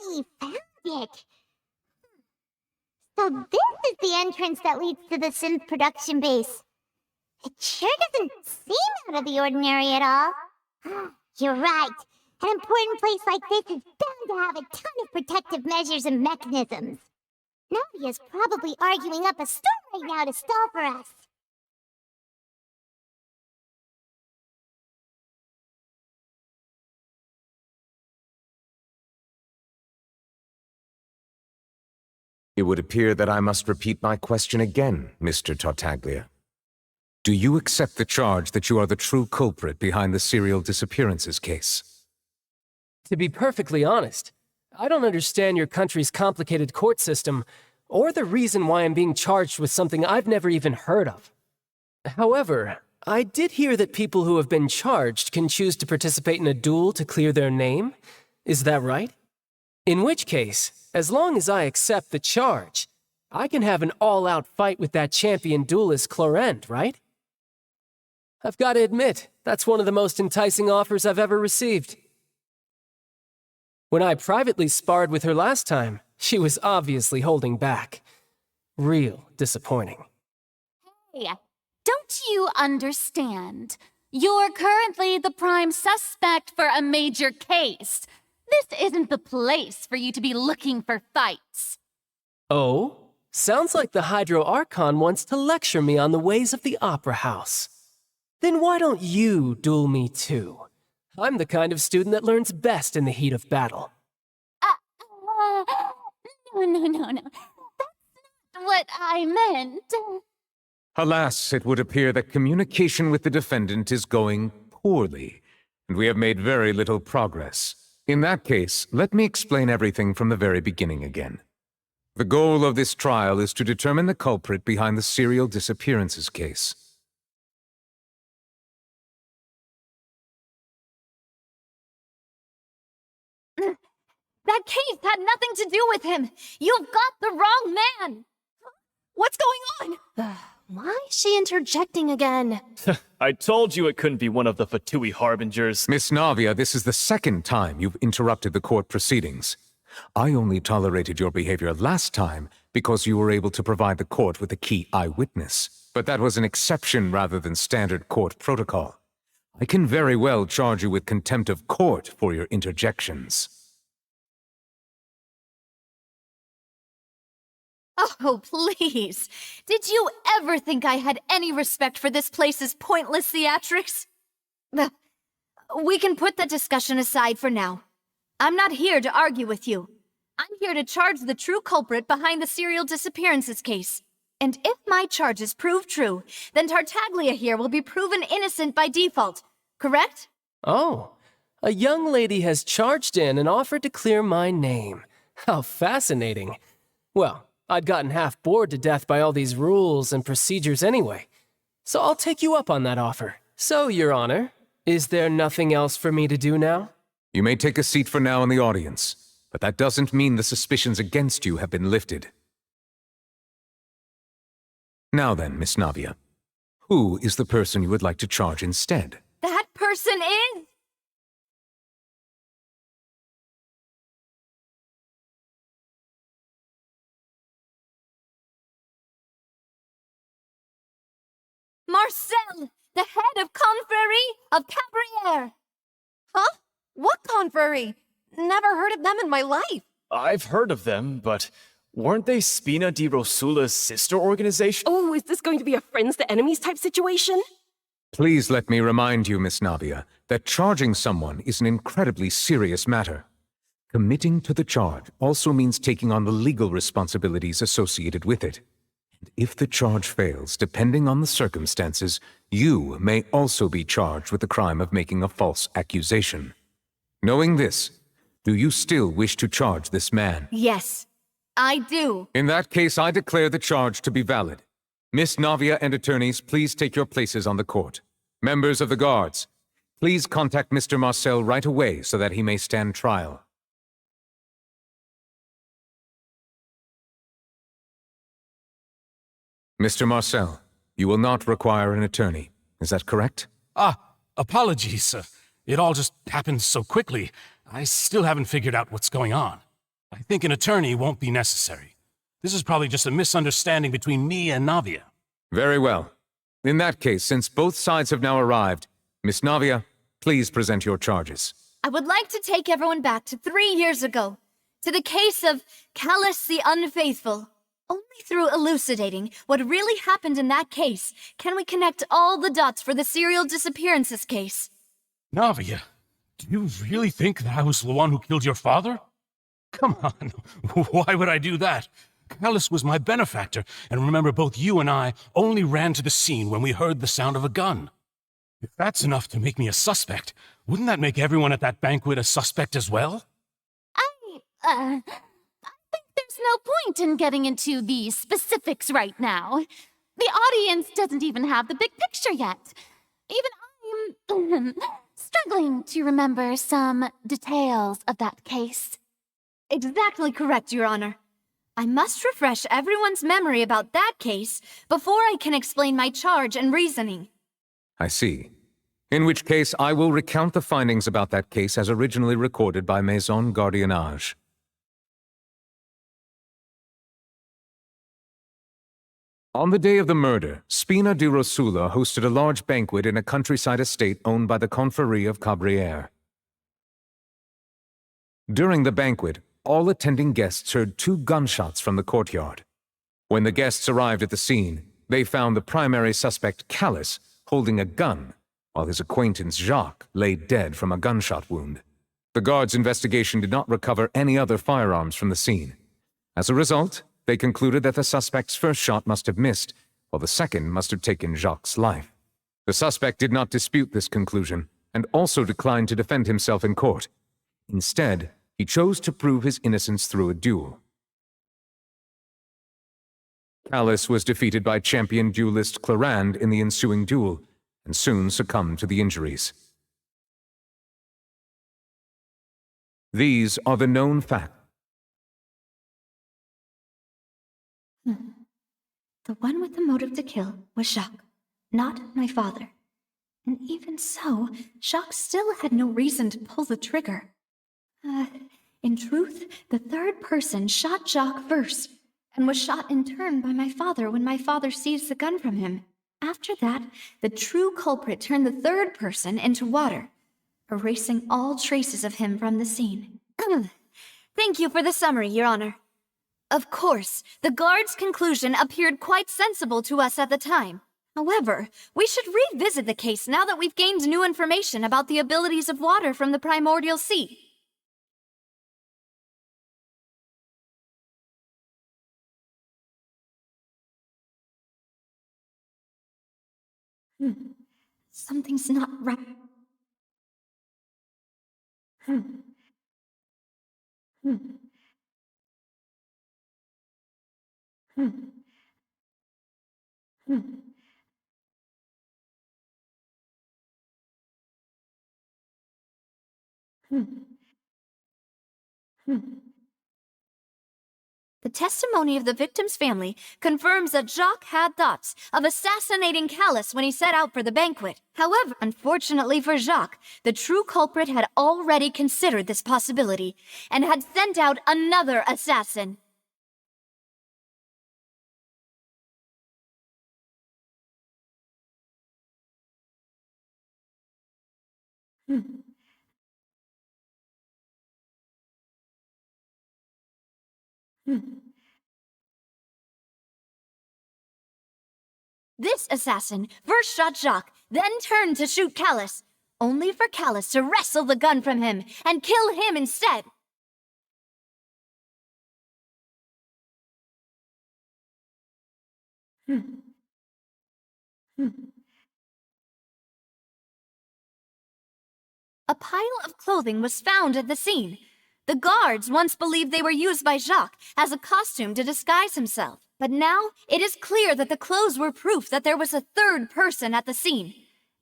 Finally found it. So this is the entrance that leads to the synth production base. It sure doesn't seem out of the ordinary at all. You're right. An important place like this is bound to have a ton of protective measures and mechanisms. Navia's probably arguing up a storm right now to stall for us. It would appear that I must repeat my question again, Mr. Tartaglia. Do you accept the charge that you are the true culprit behind the serial disappearances case? To be perfectly honest, I don't understand your country's complicated court system, or the reason why I'm being charged with something I've never even heard of. However, I did hear that people who have been charged can choose to participate in a duel to clear their name. Is that right? In which case, as long as I accept the charge, I can have an all-out fight with that champion duelist Clorend, right? I've got to admit, that's one of the most enticing offers I've ever received. When I privately sparred with her last time, she was obviously holding back. Real disappointing. Hey, don't you understand? You're currently the prime suspect for a major case. This isn't the place for you to be looking for fights. Oh? Sounds like the Hydro Archon wants to lecture me on the ways of the Opera House. Then why don't you duel me too? I'm the kind of student that learns best in the heat of battle. No. That's not what I meant. Alas, it would appear that communication with the defendant is going poorly, and we have made very little progress. In that case, let me explain everything from the very beginning again. The goal of this trial is to determine the culprit behind the serial disappearances case. That case had nothing to do with him. You've got the wrong man. What's going on? Why is she interjecting again? I told you it couldn't be one of the Fatui harbingers. Miss Navia, this is the second time you've interrupted the court proceedings. I only tolerated your behavior last time because you were able to provide the court with a key eyewitness. But that was an exception rather than standard court protocol. I can very well charge you with contempt of court for your interjections. Oh, please. Did you ever think I had any respect for this place's pointless theatrics? We can put that discussion aside for now. I'm not here to argue with you. I'm here to charge the true culprit behind the serial disappearances case. And if my charges prove true, then Tartaglia here will be proven innocent by default, correct? Oh, a young lady has charged in and offered to clear my name. How fascinating. Well, I'd gotten half bored to death by all these rules and procedures anyway. So I'll take you up on that offer. So, Your Honor, is there nothing else for me to do now? You may take a seat for now in the audience, but that doesn't mean the suspicions against you have been lifted. Now then, Miss Navia, who is the person you would like to charge instead? That person is... Marcel, the head of Confrérie of Cabriere. Huh? What confrérie? Never heard of them in my life. I've heard of them, but weren't they Spina di Rosula's sister organization? Oh, is this going to be a friends to enemies type situation? Please let me remind you, Miss Navia, that charging someone is an incredibly serious matter. Committing to the charge also means taking on the legal responsibilities associated with it. And if the charge fails, depending on the circumstances, you may also be charged with the crime of making a false accusation. Knowing this, do you still wish to charge this man? Yes, I do. In that case, I declare the charge to be valid. Miss Navia and attorneys, please take your places on the court. Members of the guards, please contact Mr. Marcel right away so that he may stand trial. Mr. Marcel, you will not require an attorney. Is that correct? Apologies, sir. It all just happened so quickly. I still haven't figured out what's going on. I think an attorney won't be necessary. This is probably just a misunderstanding between me and Navia. Very well. In that case, since both sides have now arrived, Miss Navia, please present your charges. I would like to take everyone back to 3 years ago, to the case of Callus the Unfaithful. Only through elucidating what really happened in that case can we connect all the dots for the serial disappearances case. Navia, do you really think that I was the one who killed your father? Come on, why would I do that? Callus was my benefactor, and remember, both you and I only ran to the scene when we heard the sound of a gun. If that's enough to make me a suspect, wouldn't that make everyone at that banquet a suspect as well? I think there's no point in getting into the specifics right now. The audience doesn't even have the big picture yet. Even I'm struggling to remember some details of that case. Exactly correct, Your Honor. I must refresh everyone's memory about that case before I can explain my charge and reasoning. I see. In which case, I will recount the findings about that case as originally recorded by Maison Gardiennage. On the day of the murder, Spina di Rosula hosted a large banquet in a countryside estate owned by the Confrérie of Cabriere. During the banquet, all attending guests heard 2 gunshots from the courtyard. When the guests arrived at the scene, they found the primary suspect, Callus, holding a gun, while his acquaintance, Jacques, lay dead from a gunshot wound. The guards' investigation did not recover any other firearms from the scene. As a result, they concluded that the suspect's first shot must have missed, while the second must have taken Jacques' life. The suspect did not dispute this conclusion, and also declined to defend himself in court. Instead, he chose to prove his innocence through a duel. Callus was defeated by champion duelist Clarande in the ensuing duel, and soon succumbed to the injuries. These are the known facts. The one with the motive to kill was Jacques, not my father. And even so, Jacques still had no reason to pull the trigger. In truth, the third person shot Jacques first, and was shot in turn by my father when my father seized the gun from him. After that, the true culprit turned the third person into water, erasing all traces of him from the scene. Thank you for the summary, Your Honor. Of course, the guard's conclusion appeared quite sensible to us at the time. However, we should revisit the case now that we've gained new information about the abilities of water from the primordial sea. Something's not right. The testimony of the victim's family confirms that Jacques had thoughts of assassinating Callus when he set out for the banquet. However, unfortunately for Jacques, the true culprit had already considered this possibility and had sent out another assassin. This assassin first shot Jacques, then turned to shoot Callus, only for Callus to wrestle the gun from him and kill him instead. A pile of clothing was found at the scene. The guards once believed they were used by Jacques as a costume to disguise himself. But now it is clear that the clothes were proof that there was a third person at the scene,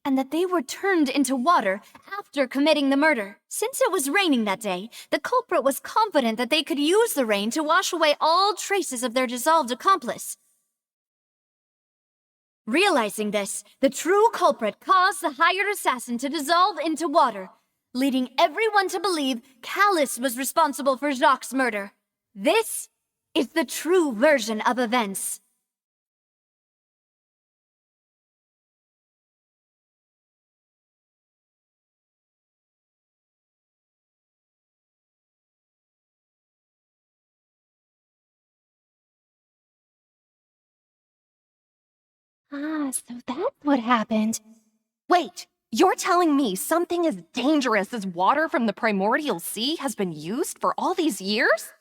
and that they were turned into water after committing the murder. Since it was raining that day, the culprit was confident that they could use the rain to wash away all traces of their dissolved accomplice. Realizing this, the true culprit caused the hired assassin to dissolve into water, leading everyone to believe Callus was responsible for Jacques' murder. This is the true version of events. Ah, so that's what happened. Wait, you're telling me something as dangerous as water from the primordial sea has been used for all these years?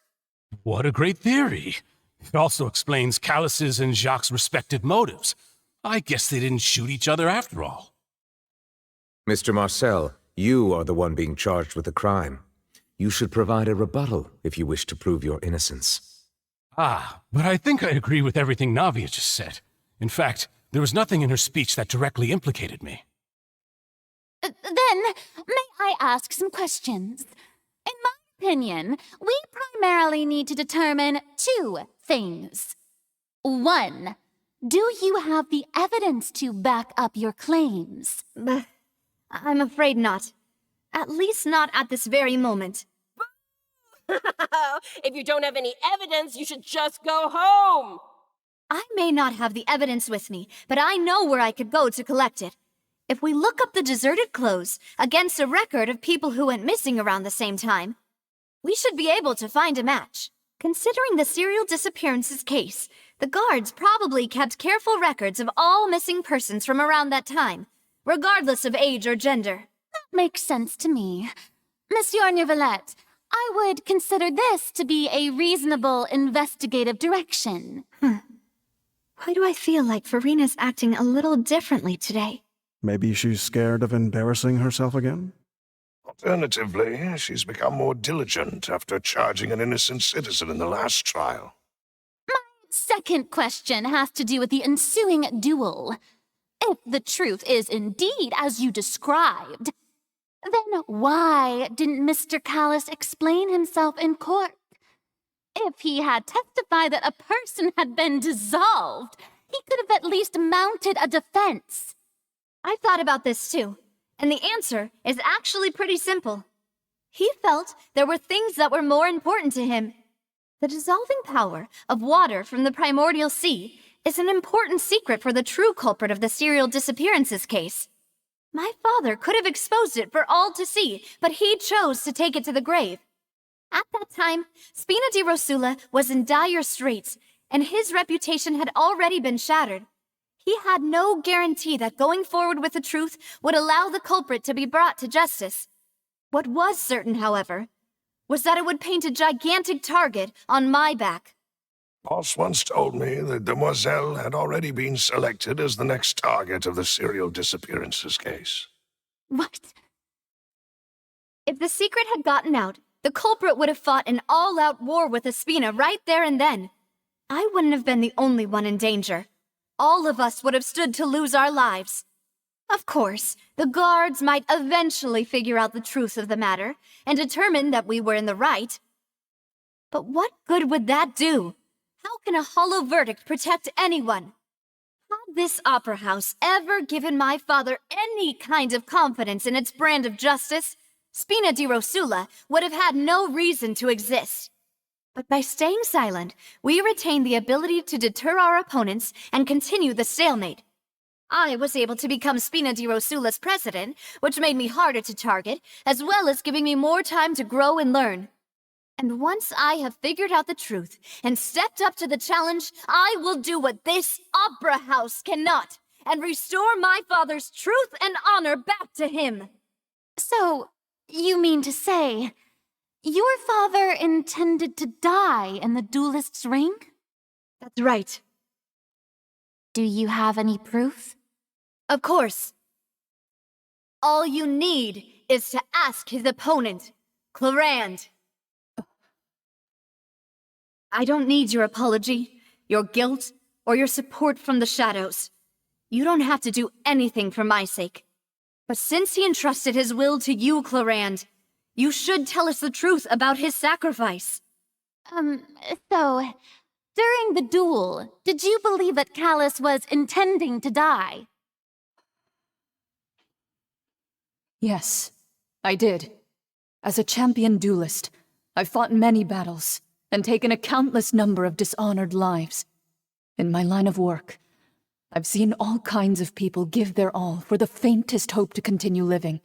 What a great theory. It also explains Callus's and Jacques' respective motives. I guess they didn't shoot each other after all. Mr. Marcel, you are the one being charged with the crime. You should provide a rebuttal if you wish to prove your innocence. Ah, but I think I agree with everything Navia just said. In fact, there was nothing in her speech that directly implicated me. Then, may I ask some questions? In my opinion, we primarily need to determine two things. One, do you have the evidence to back up your claims? I'm afraid not. At least not at this very moment. If you don't have any evidence, you should just go home. I may not have the evidence with me, but I know where I could go to collect it. If we look up the deserted clothes against a record of people who went missing around the same time, we should be able to find a match. Considering the serial disappearances case, the guards probably kept careful records of all missing persons from around that time, regardless of age or gender. That makes sense to me. Monsieur Neuvillette, I would consider this to be a reasonable investigative direction. Why do I feel like Farina's acting a little differently today? Maybe she's scared of embarrassing herself again? Alternatively, she's become more diligent after charging an innocent citizen in the last trial. My second question has to do with the ensuing duel. If the truth is indeed as you described, then why didn't Mr. Callus explain himself in court? If he had testified that a person had been dissolved, he could have at least mounted a defense. I thought about this too, and the answer is actually pretty simple. He felt there were things that were more important to him. The dissolving power of water from the primordial sea is an important secret for the true culprit of the serial disappearances case. My father could have exposed it for all to see, but he chose to take it to the grave. At that time, Spina di Rosula was in dire straits, and his reputation had already been shattered. He had no guarantee that going forward with the truth would allow the culprit to be brought to justice. What was certain, however, was that it would paint a gigantic target on my back. Boss once told me that Demoiselle had already been selected as the next target of the serial disappearances case. What? If the secret had gotten out, the culprit would have fought an all-out war with Espina right there and then. I wouldn't have been the only one in danger. All of us would have stood to lose our lives. Of course, the guards might eventually figure out the truth of the matter and determine that we were in the right. But what good would that do? How can a hollow verdict protect anyone? Had this opera house ever given my father any kind of confidence in its brand of justice, Spina di Rosula would have had no reason to exist. But by staying silent, we retain the ability to deter our opponents and continue the stalemate. I was able to become Spina di Rosula's president, which made me harder to target, as well as giving me more time to grow and learn. And once I have figured out the truth and stepped up to the challenge, I will do what this opera house cannot, and restore my father's truth and honor back to him. So, you mean to say, your father intended to die in the duelist's ring? That's right. Do you have any proof? Of course. All you need is to ask his opponent, Clarand. I don't need your apology, your guilt, or your support from the shadows. You don't have to do anything for my sake. But since he entrusted his will to you, Clarand, you should tell us the truth about his sacrifice. So, during the duel, did you believe that Callus was intending to die? Yes, I did. As a champion duelist, I've fought many battles and taken a countless number of dishonored lives. In my line of work, I've seen all kinds of people give their all for the faintest hope to continue living.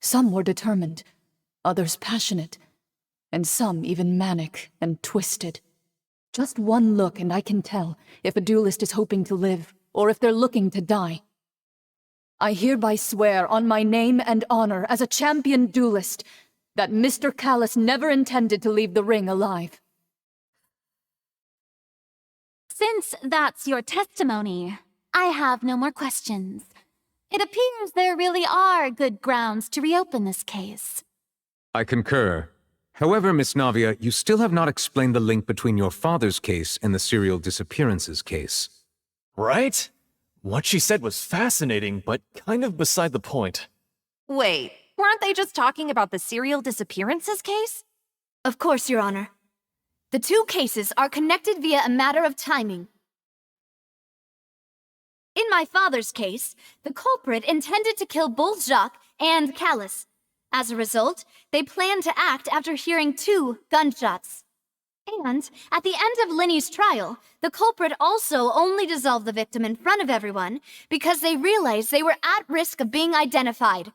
Some were determined, others passionate, and some even manic and twisted. Just one look and I can tell if a duelist is hoping to live or if they're looking to die. I hereby swear on my name and honor as a champion duelist that Mr. Callus never intended to leave the ring alive. Since that's your testimony, I have no more questions. It appears there really are good grounds to reopen this case. I concur. However, Miss Navia, you still have not explained the link between your father's case and the serial disappearances case. Right? What she said was fascinating, but kind of beside the point. Wait, weren't they just talking about the serial disappearances case? Of course, Your Honor. The two cases are connected via a matter of timing. In my father's case, the culprit intended to kill both Jacques and Callus. As a result, they planned to act after hearing 2 gunshots. And at the end of Linny's trial, the culprit also only dissolved the victim in front of everyone because they realized they were at risk of being identified.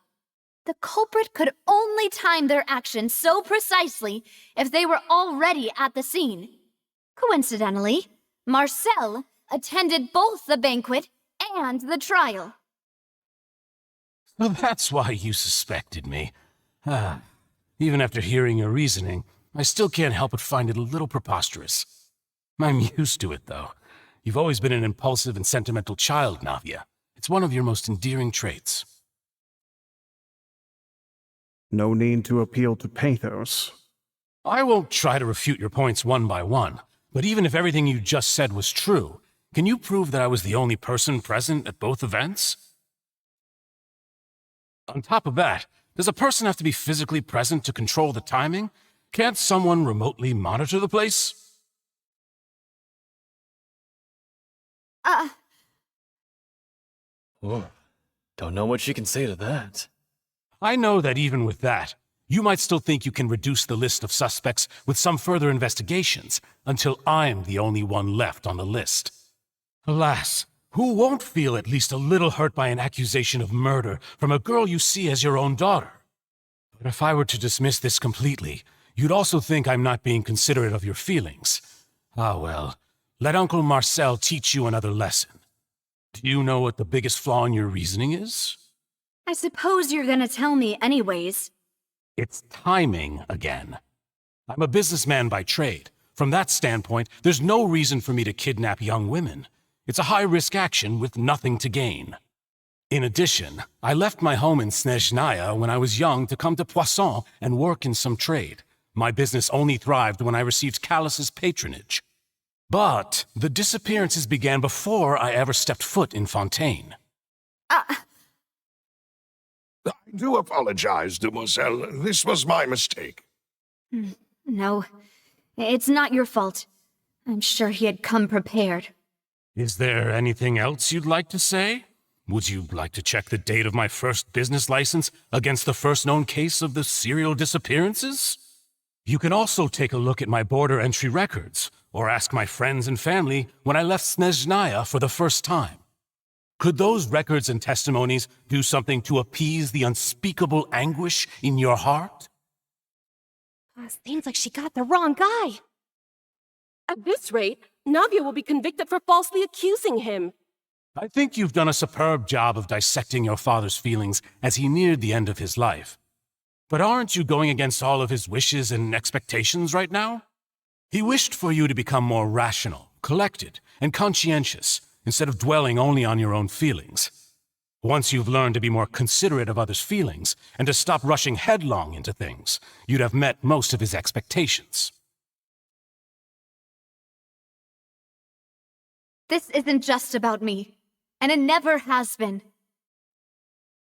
The culprit could only time their actions so precisely if they were already at the scene. Coincidentally, Marcel attended both the banquet and the trial. So that's why you suspected me. Even after hearing your reasoning, I still can't help but find it a little preposterous. I'm used to it, though. You've always been an impulsive and sentimental child, Navia. It's one of your most endearing traits. No need to appeal to pathos. I won't try to refute your points one by one, but even if everything you just said was true, can you prove that I was the only person present at both events? On top of that, does a person have to be physically present to control the timing? Can't someone remotely monitor the place? Whoa. Don't know what she can say to that. I know that even with that, you might still think you can reduce the list of suspects with some further investigations until I'm the only one left on the list. Alas, who won't feel at least a little hurt by an accusation of murder from a girl you see as your own daughter? But if I were to dismiss this completely, you'd also think I'm not being considerate of your feelings. Ah well, let Uncle Marcel teach you another lesson. Do you know what the biggest flaw in your reasoning is? I suppose you're gonna tell me anyways. It's timing again. I'm a businessman by trade. From that standpoint, there's no reason for me to kidnap young women. It's a high-risk action with nothing to gain. In addition, I left my home in Snezhnaya when I was young to come to Poisson and work in some trade. My business only thrived when I received Callus's patronage. But the disappearances began before I ever stepped foot in Fontaine. I do apologize, demoiselle. This was my mistake. No, it's not your fault. I'm sure he had come prepared. Is there anything else you'd like to say? Would you like to check the date of my first business license against the first known case of the serial disappearances? You can also take a look at my border entry records, or ask my friends and family when I left Snezhnaya for the first time. Could those records and testimonies do something to appease the unspeakable anguish in your heart? Seems like she got the wrong guy. At this rate, Navia will be convicted for falsely accusing him. I think you've done a superb job of dissecting your father's feelings as he neared the end of his life. But aren't you going against all of his wishes and expectations right now? He wished for you to become more rational, collected, and conscientious, instead of dwelling only on your own feelings. Once you've learned to be more considerate of others' feelings, and to stop rushing headlong into things, you'd have met most of his expectations. This isn't just about me, and it never has been.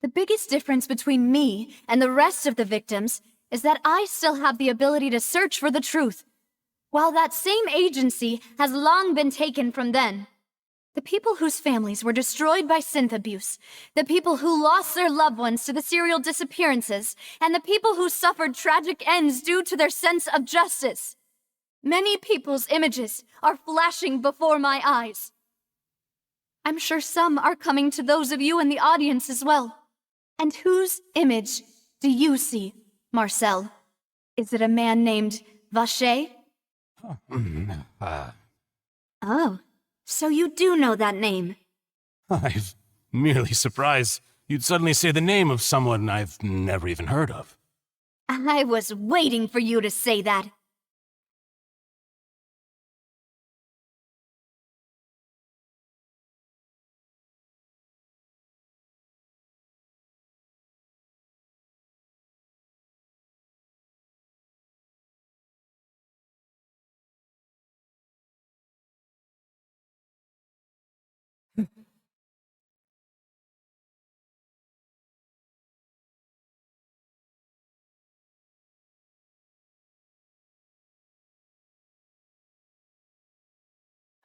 The biggest difference between me and the rest of the victims is that I still have the ability to search for the truth, while that same agency has long been taken from them. The people whose families were destroyed by synth abuse, the people who lost their loved ones to the serial disappearances, and the people who suffered tragic ends due to their sense of justice. Many people's images are flashing before my eyes. I'm sure some are coming to those of you in the audience as well. And whose image do you see, Marcel? Is it a man named Vacher? Oh, so you do know that name. I'm merely surprised you'd suddenly say the name of someone I've never even heard of. I was waiting for you to say that.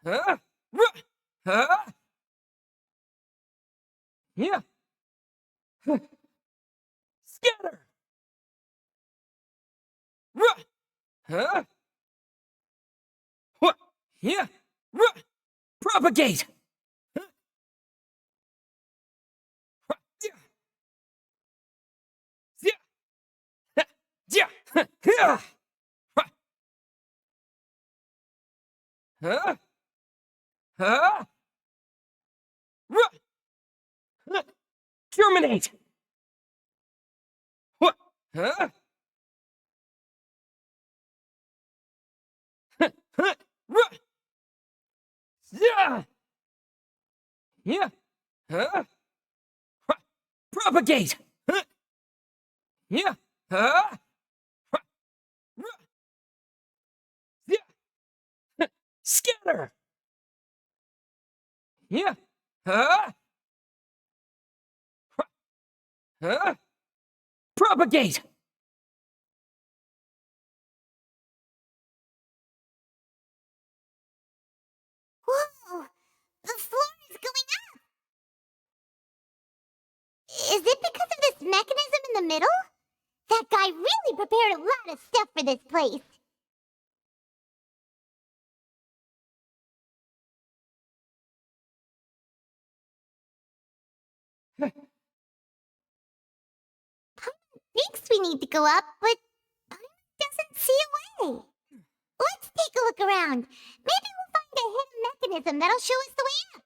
Huh? Huh? Yeah. Scatter. Huh? What? Yeah. Propagate. Huh? Huh? Terminate. What? Huh? Yeah. Yeah. Huh? Propagate. Yeah. Huh? Yeah. Scatter. Yeah. Huh? Huh? Propagate. Whoa! The floor is going up! Is it because of this mechanism in the middle? That guy really prepared a lot of stuff for this place. Thinks we need to go up, but doesn't see a way. Let's take a look around. Maybe we'll find a hidden mechanism that'll show us the way up.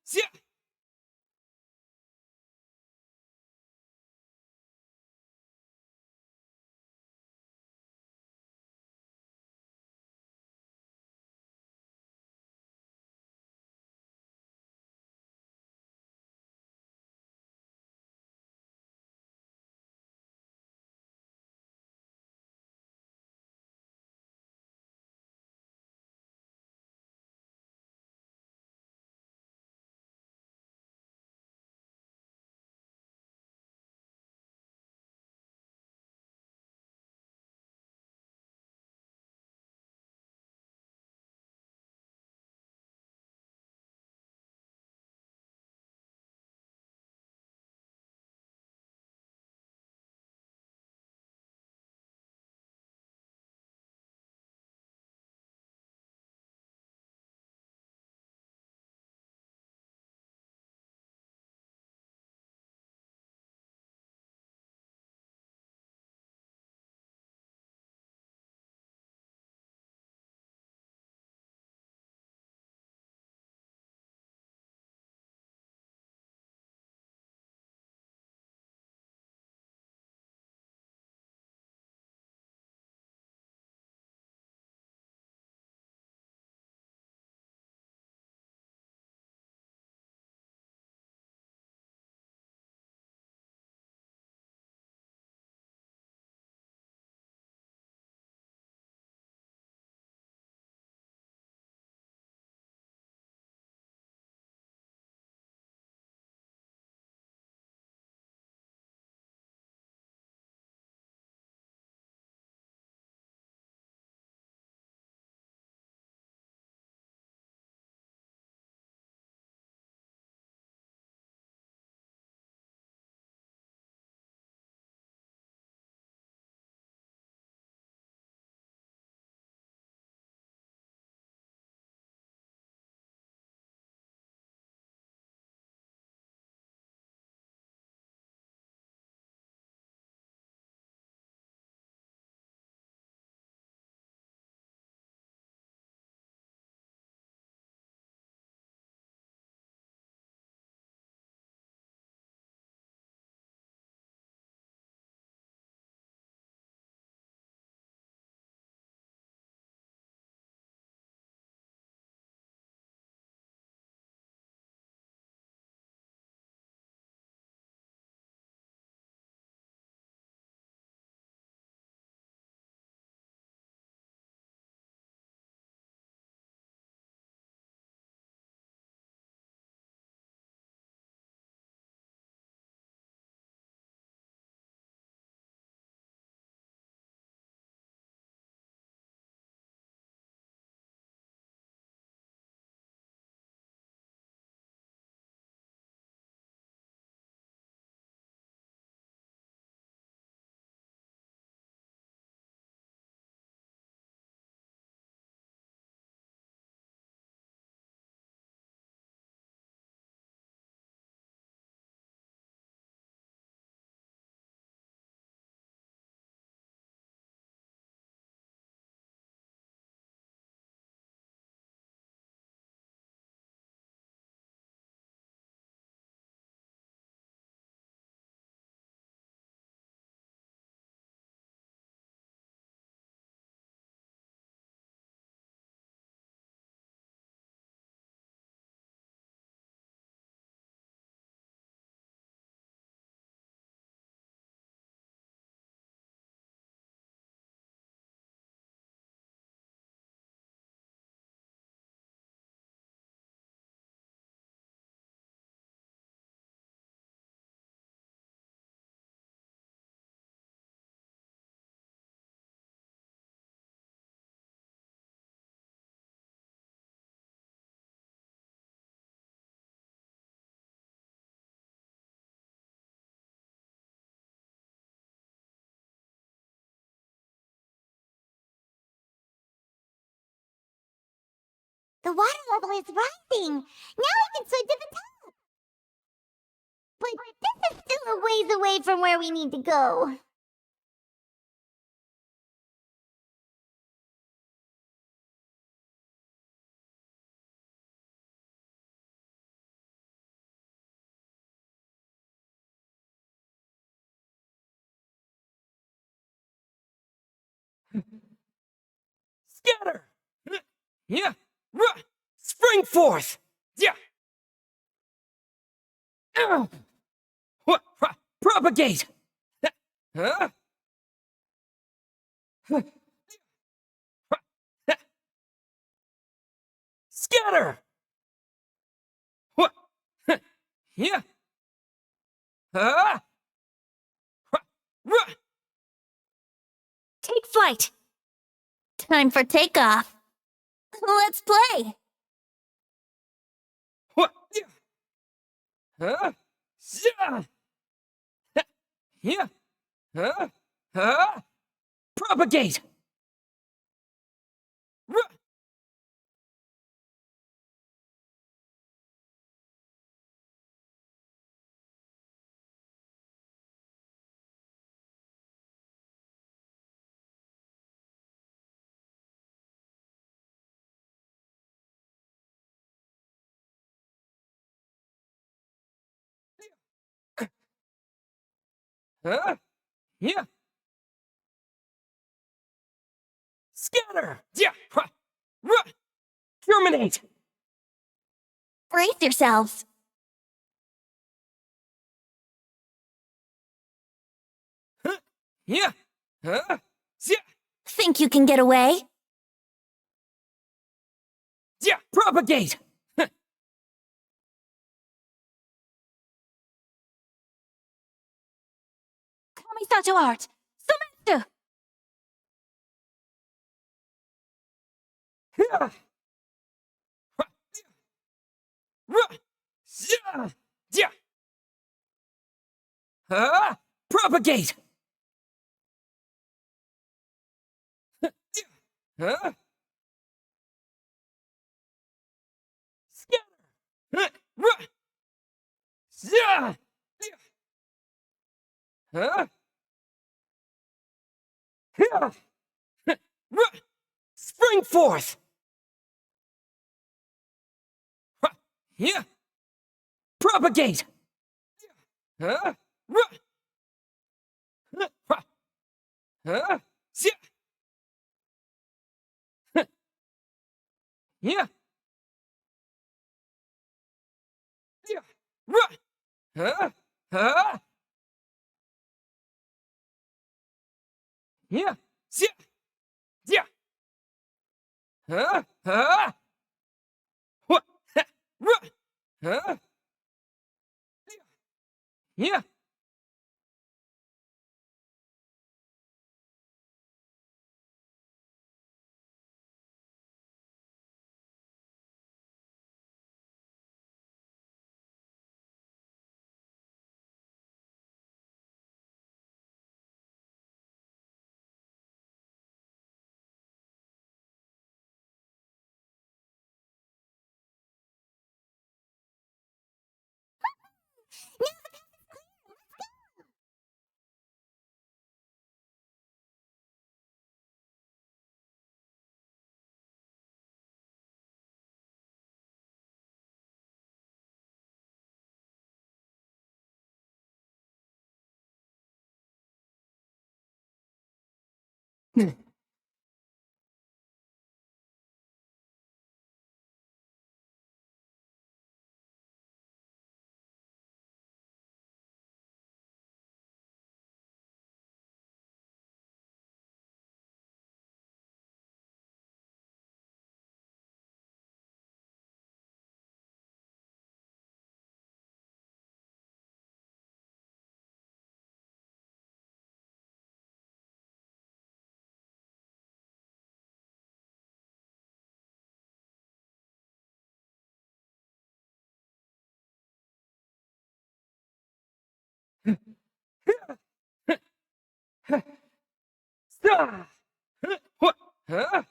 The water level is rising. Now we can swim to the top. But this is still a ways away from where we need to go. Scatter! Yeah! Spring forth! Yeah! Propagate! Huh? Scatter! Yeah! Take flight. Time for takeoff. Let's play. Huh? Yeah! Propagate! Huh? Yeah! Scatter! Yeah! Terminate! Brace yourselves. Yeah! Yeah! Think you can get away? Yeah! Propagate! Kamisato art! Sumetsu! Propagate! Huh? Scatter! Huh? Spring forth! Yeah! Propagate! Huh? Huh? Yeah! Huh? Huh? Yeah! Yeah! Huh? Huh? Huh? Yeah! Huh?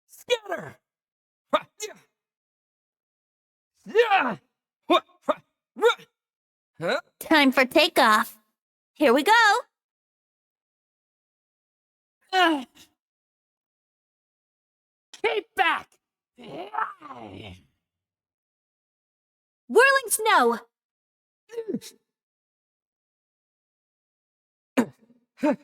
Scatter! Yeah! Huh? Time for takeoff. Here we go. Keep back! Whirling snow. Yeah.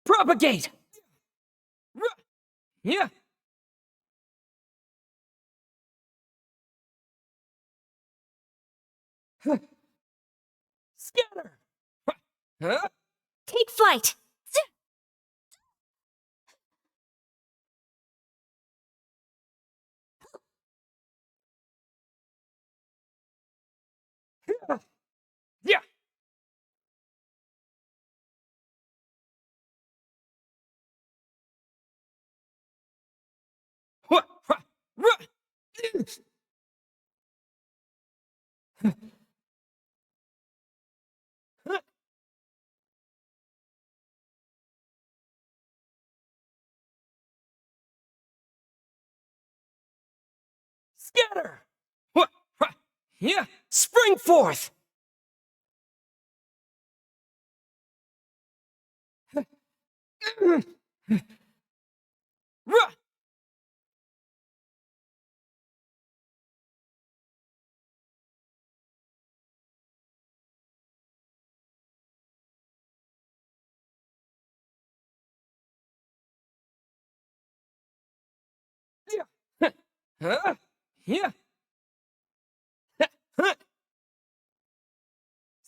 Propagate! Yeah. Scatter! Huh? Take flight! Yeah. Scatter! Yeah. Spring forth! Huh? Yeah.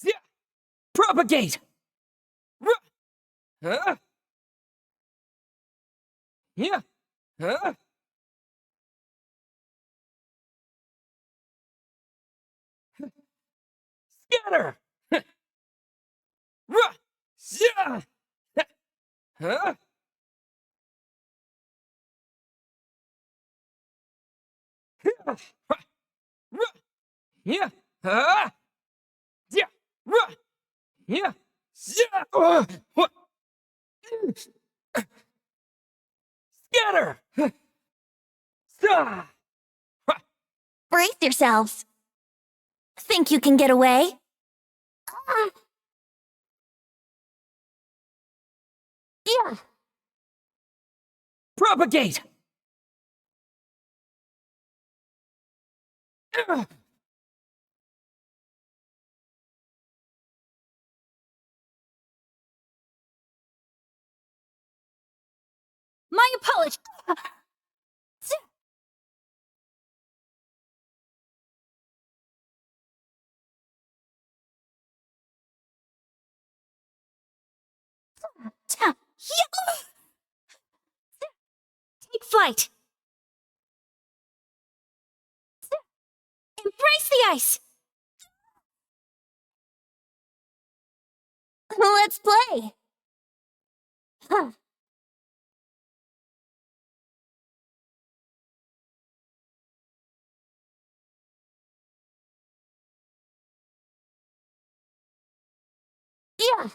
Yeah. Propagate! Huh? Yeah. Huh? Scatter! Yeah. Huh? Yeah. Huh? Yeah. Yeah. Yeah. Scatter! Brace yourselves. Think you can get away? Ah. Yeah. Propagate! My apologies. Take flight. Embrace the ice. Let's play. Huh. Yeah.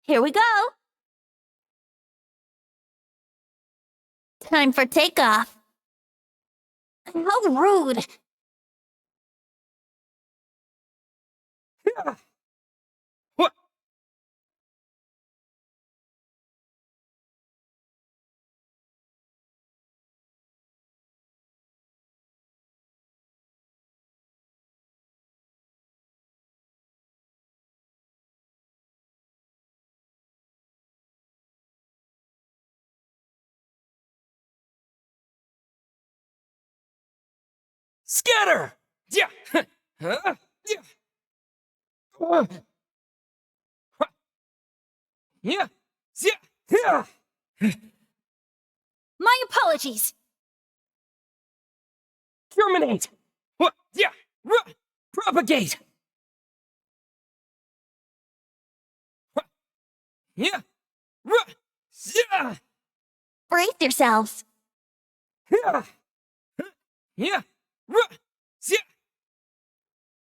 Here we go. Time for takeoff. How rude. Scatter! Yeah. Huh? Yeah. Yeah. Yeah. My apologies. Terminate! What? Yeah. Propagate. Yeah. Yeah. Brace yourselves. Yeah. Yeah.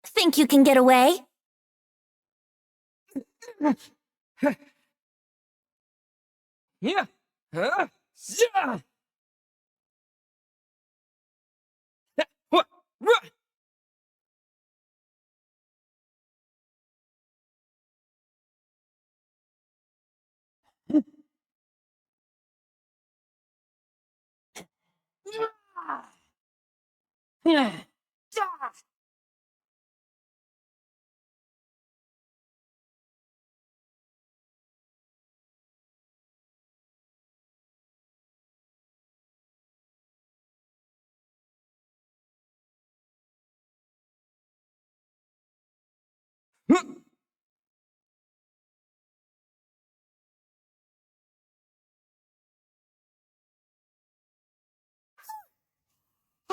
Think you can get away? Yeah. Yeah. What? Yeah.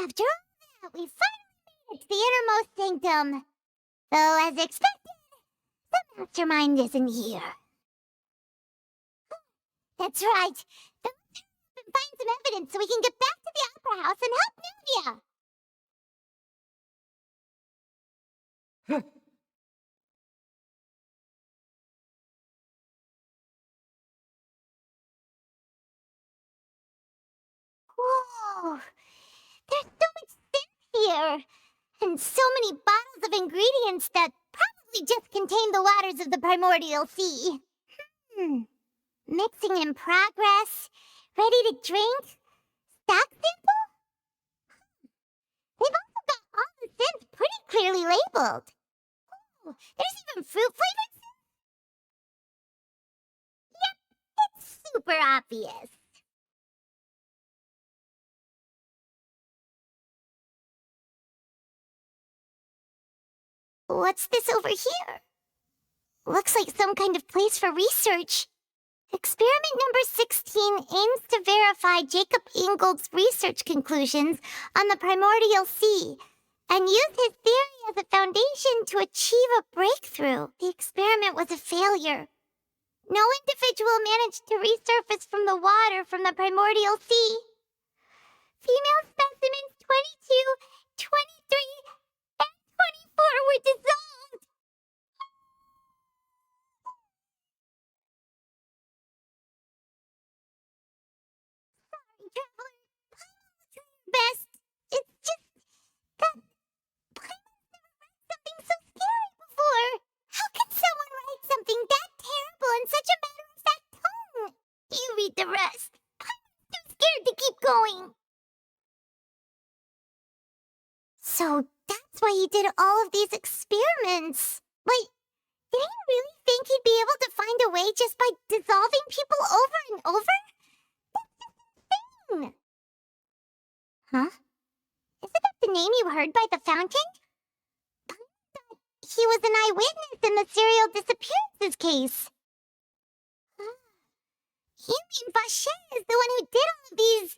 After all that, we finally made it to the innermost sanctum. Though, as expected, the mastermind isn't here. That's right. The mastermind can find some evidence so we can get back to the opera house and help Navia. Whoa! There's so much stuff here! And so many bottles of ingredients that probably just contain the waters of the primordial sea. Mixing in progress. Ready to drink? Stock sample? They've also got all the scents pretty clearly labeled. Ooh, there's even fruit flavors? Yep, it's super obvious. What's this over here? Looks like some kind of place for research. Experiment number 16 aims to verify Jacob Ingold's research conclusions on the primordial sea and use his theory as a foundation to achieve a breakthrough. The experiment was a failure. No individual managed to resurface from the water from the primordial sea. Female specimens 22, 23, and 24 were dissolved. Sorry, Traveler. Paimon will try her best. It's just that Paimon's never read something so scary before. How can someone write something that terrible in such a matter-of-fact tone? You read the rest. Paimon's too scared to keep going. So that's why he did all of these experiments. But did he really think he'd be able to find a way just by dissolving people over and over? That's just insane! Huh? Isn't that the name you heard by the fountain? Paimon thought he was an eyewitness in the serial disappearances case. You mean Vacher is the one who did all of these...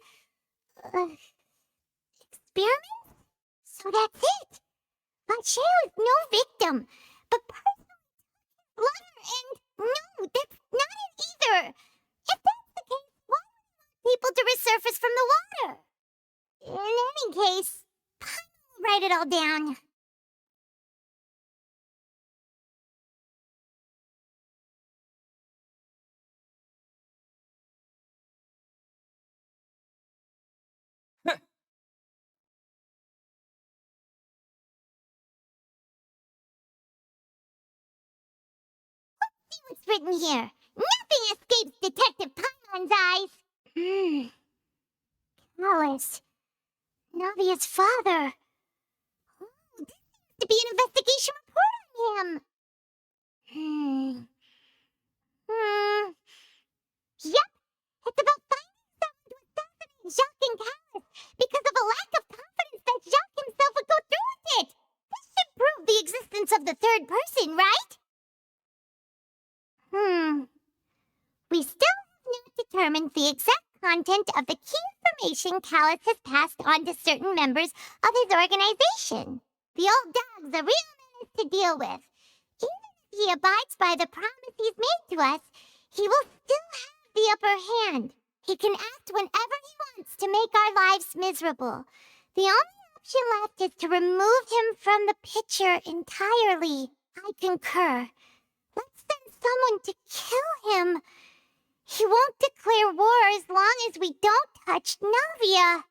experiments? So that's it. Vacher was no victim, but personally blood and... No, that's not it either. If that's the case, why would he want people to resurface from the water? In any case, Paimon will write it all down. See what's written here. Nothing escapes Detective Paimon's eyes. Callus. Navia's father. Oh, this seems to be an investigation report on him. Yep, it's about finding someone to assassinate Jacques and Callus because of a lack of confidence that Jacques himself would go through with it. This should prove the existence of the third person, right? We still have not determined the exact content of the key information Callus has passed on to certain members of his organization. The old dog's a real menace to deal with. Even if he abides by the promise he's made to us, he will still have the upper hand. He can act whenever he wants to make our lives miserable. The only option left is to remove him from the picture entirely. I concur. Let's send someone to kill him. He won't declare war as long as we don't touch Navia.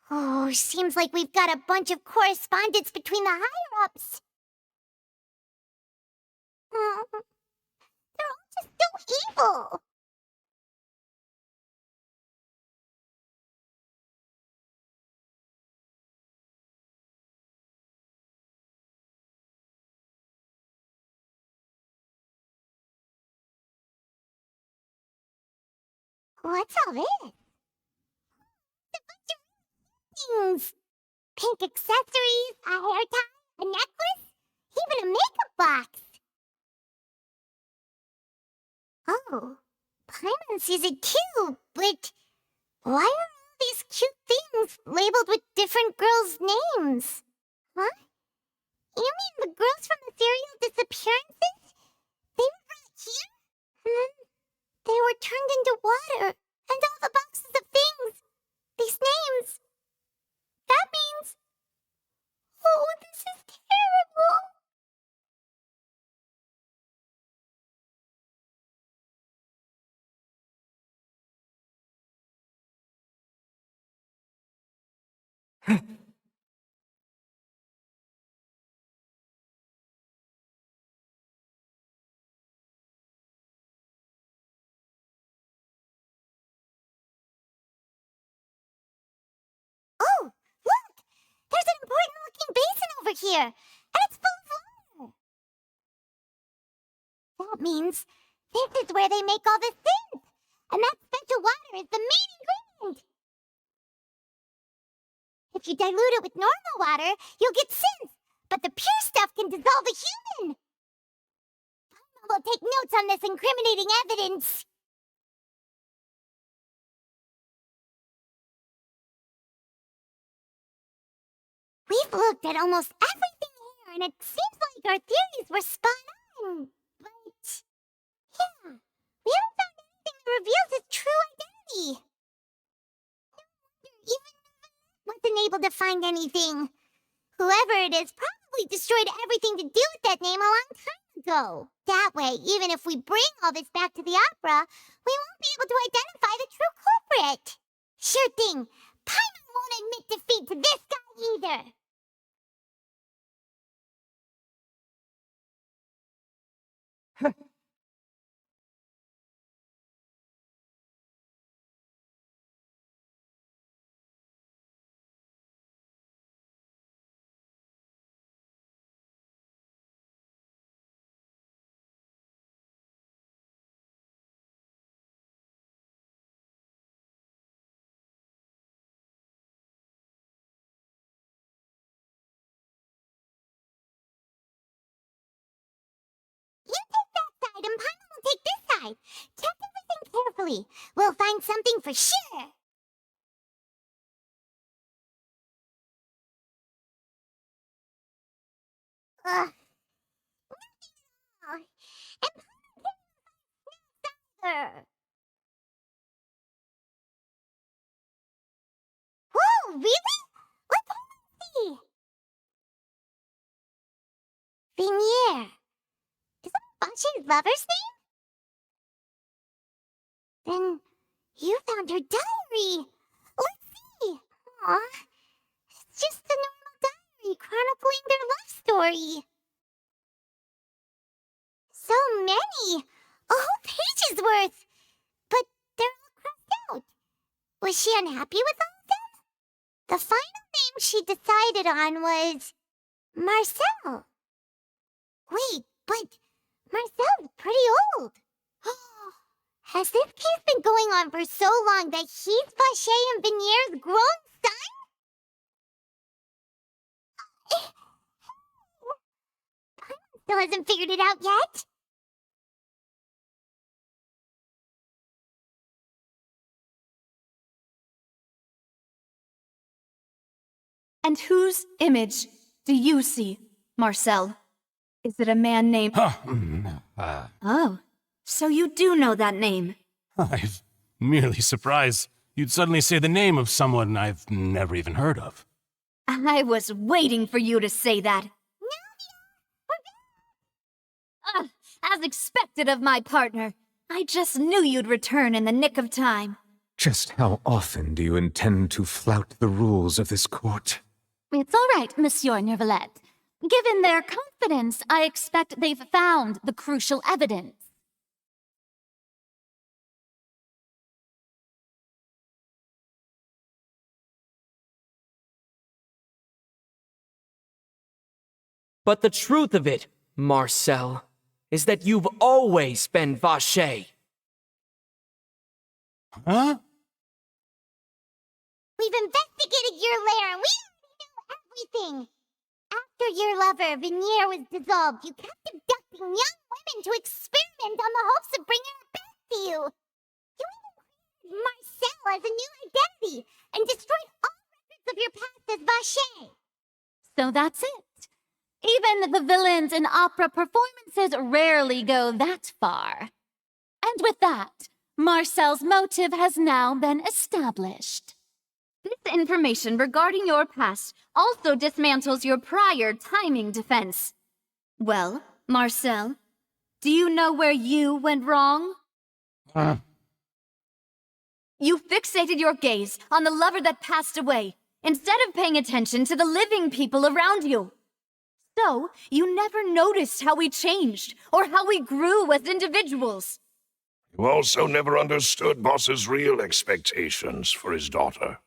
Oh, seems like we've got a bunch of correspondence between the higher-ups. They're all just so evil. What's all this? A bunch of things. Pink accessories, a hair tie, a necklace, even a makeup box. Oh, Paimon sees it too, but why are all these cute things labeled with different girls' names? Huh? You mean the girls from the serial disappearances? They were brought here? And then they were turned into water, and all the boxes of things, these names. That means... Oh, this is terrible. Oh, look! There's an important-looking basin over here, and it's full of water. That means this is where they make all the synth, and that special water is the main ingredient. If you dilute it with normal water, you'll get synth, but the pure stuff can dissolve a human. We'll take notes on this incriminating evidence. We've looked at almost everything here, and it seems like our theories were spot on. But, yeah, we haven't found anything that reveals his true identity. No wonder even wasn't able to find anything. Whoever it is probably destroyed everything to do with that name a long time ago. That way, even if we bring all this back to the opera, we won't be able to identify the true culprit. Sure thing. Paimon won't admit defeat to this guy either. You take that side and Paimon will take this side. Check everything carefully. We'll find something for sure. Nothing at all. And Paimon can't either. Whoa, really? Let Paimon see. Vinier. Is that Bache's lover's name? Then you found her diary. Let's see. Aw, it's just a normal diary chronicling their love story. So many. A whole page's worth. But they're all crossed out. Was she unhappy with all of them? The final name she decided on was Marcel. Wait, but Marcel's pretty old. Has this case been going on for so long that he's Bache and Vinier's grown son? Paimon still hasn't figured it out yet. And whose image do you see, Marcel? Is it a man named... Oh, so you do know that name. I'm merely surprised you'd suddenly say the name of someone I've never even heard of. I was waiting for you to say that. As expected of my partner. I just knew you'd return in the nick of time. Just how often do you intend to flout the rules of this court? It's all right, Monsieur Nervalette. Given their confidence, I expect they've found the crucial evidence. But the truth of it, Marcel, is that you've always been Vacher. Huh? We've investigated your lair and we know everything. After your lover, Venier, was dissolved, you kept abducting young women to experiment on the hopes of bringing her back to you. You even created Marcel as a new identity and destroyed all records of your past as Vacher. So that's it. Even the villains in opera performances rarely go that far. And with that, Marcel's motive has now been established. This information regarding your past also dismantles your prior timing defense. Well, Marcel, do you know where you went wrong? You fixated your gaze on the lover that passed away, instead of paying attention to the living people around you. So, you never noticed how we changed, or how we grew as individuals. You also never understood Boss's real expectations for his daughter.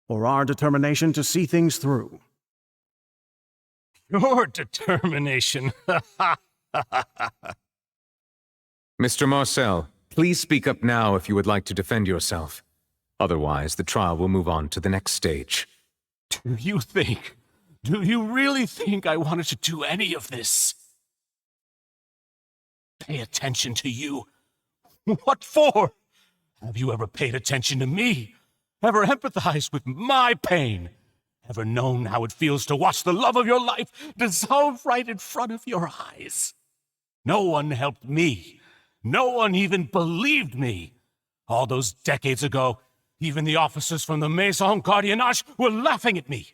Or our determination to see things through. Your determination. Mr. Marcel, please speak up now if you would like to defend yourself. Otherwise, the trial will move on to the next stage. Do you really think I wanted to do any of this? Pay attention to you? What for? Have you ever paid attention to me? Ever empathized with my pain? Ever known how it feels to watch the love of your life dissolve right in front of your eyes? No one helped me. No one even believed me. All those decades ago, even the officers from the Maison Gardiennage were laughing at me.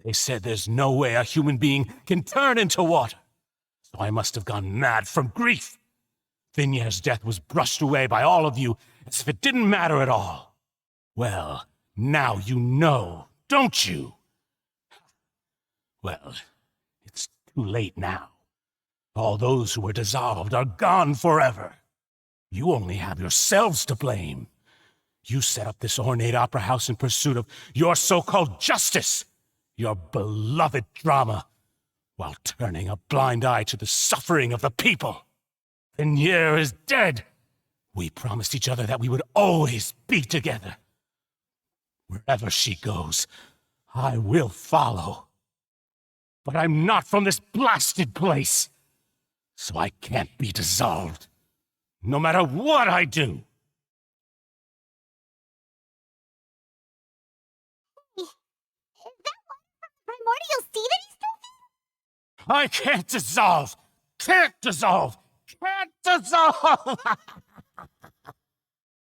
They said there's no way a human being can turn into water. So I must have gone mad from grief. Vinier's death was brushed away by all of you as if it didn't matter at all. Well, now you know, don't you? Well, it's too late now. All those who were dissolved are gone forever. You only have yourselves to blame. You set up this ornate opera house in pursuit of your so-called justice, your beloved drama, while turning a blind eye to the suffering of the people. Venier is dead. We promised each other that we would always be together. Wherever she goes, I will follow. But I'm not from this blasted place, so I can't be dissolved, no matter what I do. Is that one from the primordial sea that he's drinking? I can't dissolve! Can't dissolve! Can't dissolve!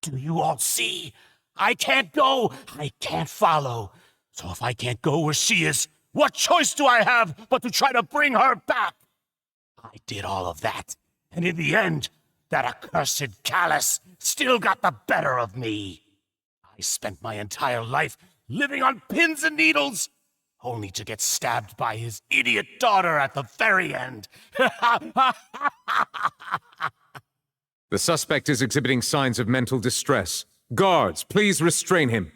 Do you all see? I can't go! I can't follow. So if I can't go where she is, what choice do I have but to try to bring her back? I did all of that, and in the end, that accursed Callus still got the better of me. I spent my entire life living on pins and needles, only to get stabbed by his idiot daughter at the very end. The suspect is exhibiting signs of mental distress. Guards, please restrain him.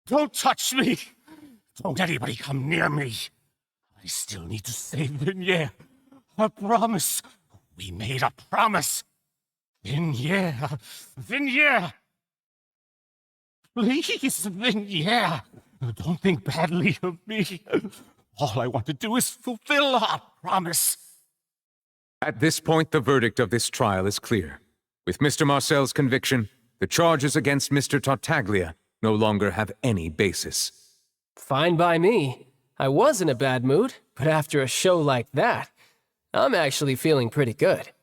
Don't touch me! Don't anybody come near me. I still need to save Venier. A promise. We made a promise. Venier. Venier. Please, Venier. Don't think badly of me. All I want to do is fulfill our promise. At this point, the verdict of this trial is clear. With Mr. Marcel's conviction, the charges against Mr. Tartaglia no longer have any basis. Fine by me. I was in a bad mood, but after a show like that, I'm actually feeling pretty good.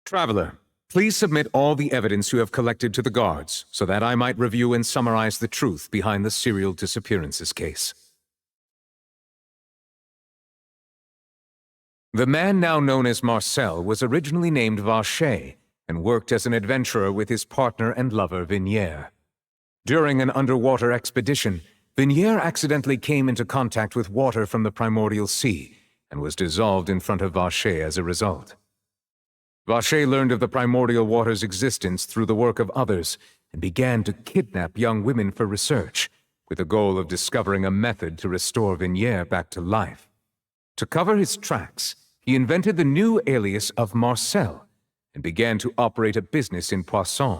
Traveler, please submit all the evidence you have collected to the guards so that I might review and summarize the truth behind the serial disappearances case. The man now known as Marcel was originally named Vacher and worked as an adventurer with his partner and lover Vignier. During an underwater expedition, Vignier accidentally came into contact with water from the primordial sea and was dissolved in front of Vacher as a result. Vacher learned of the primordial water's existence through the work of others and began to kidnap young women for research, with the goal of discovering a method to restore Vignier back to life. To cover his tracks, he invented the new alias of Marcel and began to operate a business in Poisson.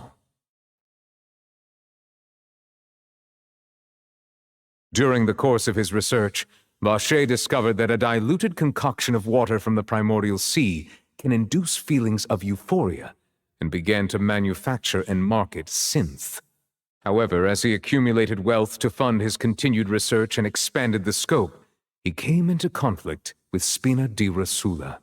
During the course of his research, Vacher discovered that a diluted concoction of water from the primordial sea can induce feelings of euphoria, and began to manufacture and market synth. However, as he accumulated wealth to fund his continued research and expanded the scope, he came into conflict with Spina di Rosula.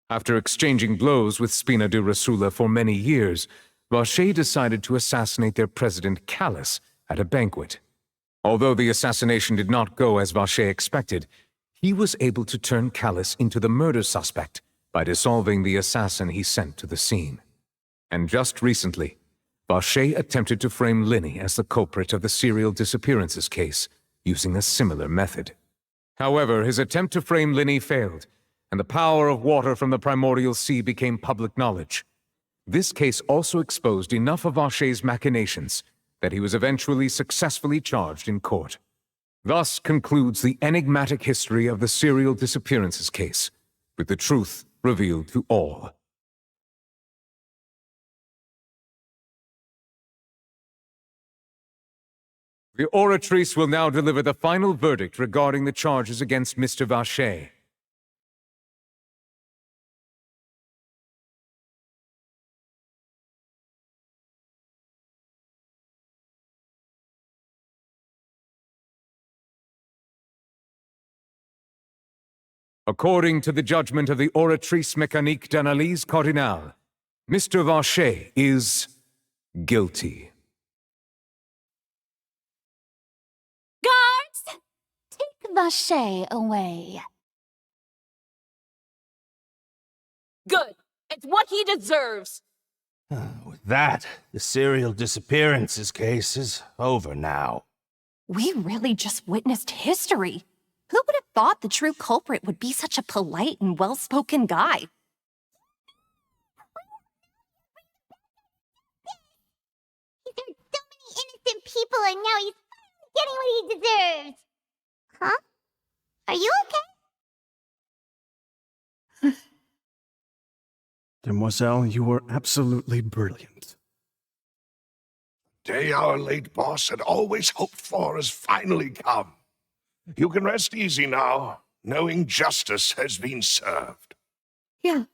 After exchanging blows with Spina di Rosula for many years, Vacher decided to assassinate their president Callus at a banquet. Although the assassination did not go as Vacher expected, he was able to turn Callus into the murder suspect by dissolving the assassin he sent to the scene. And just recently, Vacher attempted to frame Linny as the culprit of the serial disappearances case, using a similar method. However, his attempt to frame Linny failed, and the power of water from the primordial sea became public knowledge. This case also exposed enough of Vacher's machinations that he was eventually successfully charged in court. Thus concludes the enigmatic history of the serial disappearances case, with the truth revealed to all. The oratrice will now deliver the final verdict regarding the charges against Mr. Vacher. According to the judgment of the oratrice mécanique d'analyse cardinale, Mr. Vacher is guilty. Guards! Take Vacher away. Good. It's what he deserves. With that, the serial disappearances case is over now. We really just witnessed history. Who would have thought the true culprit would be such a polite and well-spoken guy? He's hurt so many innocent people and now he's getting what he deserves. Huh? Are you okay? Demoiselle, you were absolutely brilliant. Day our late boss had always hoped for has finally come. You can rest easy now, knowing justice has been served. Yeah.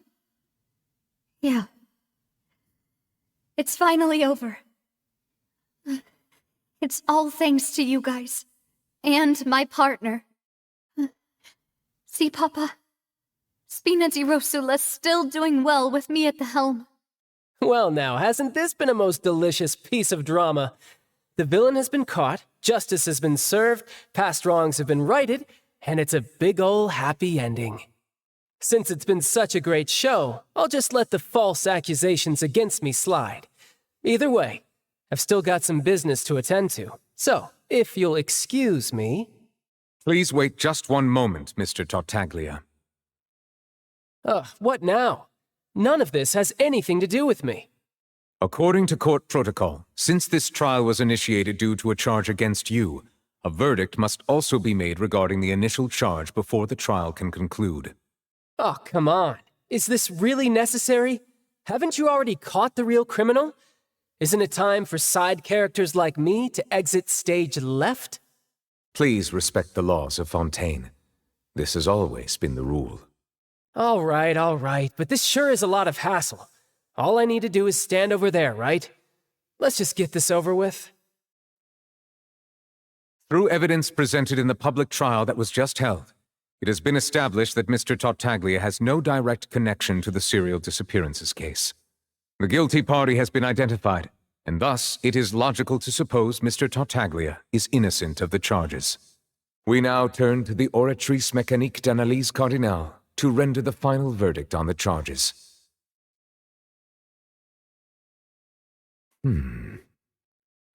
It's finally over. It's all thanks to you guys. And my partner. See, Papa? Spina di Rosula's still doing well with me at the helm. Well now, hasn't this been a most delicious piece of drama? The villain has been caught, justice has been served, past wrongs have been righted, and it's a big ol' happy ending. Since it's been such a great show, I'll just let the false accusations against me slide. Either way, I've still got some business to attend to, so if you'll excuse me... Please wait just one moment, Mr. Tartaglia. Ugh, what now? None of this has anything to do with me. According to court protocol, since this trial was initiated due to a charge against you, a verdict must also be made regarding the initial charge before the trial can conclude. Oh, come on. Is this really necessary? Haven't you already caught the real criminal? Isn't it time for side characters like me to exit stage left? Please respect the laws of Fontaine. This has always been the rule. All right, but this sure is a lot of hassle. All I need to do is stand over there, right? Let's just get this over with. Through evidence presented in the public trial that was just held, it has been established that Mr. Tartaglia has no direct connection to the serial disappearances case. The guilty party has been identified, and thus it is logical to suppose Mr. Tartaglia is innocent of the charges. We now turn to the Oratrice Mécanique d'Analyse Cardinale to render the final verdict on the charges.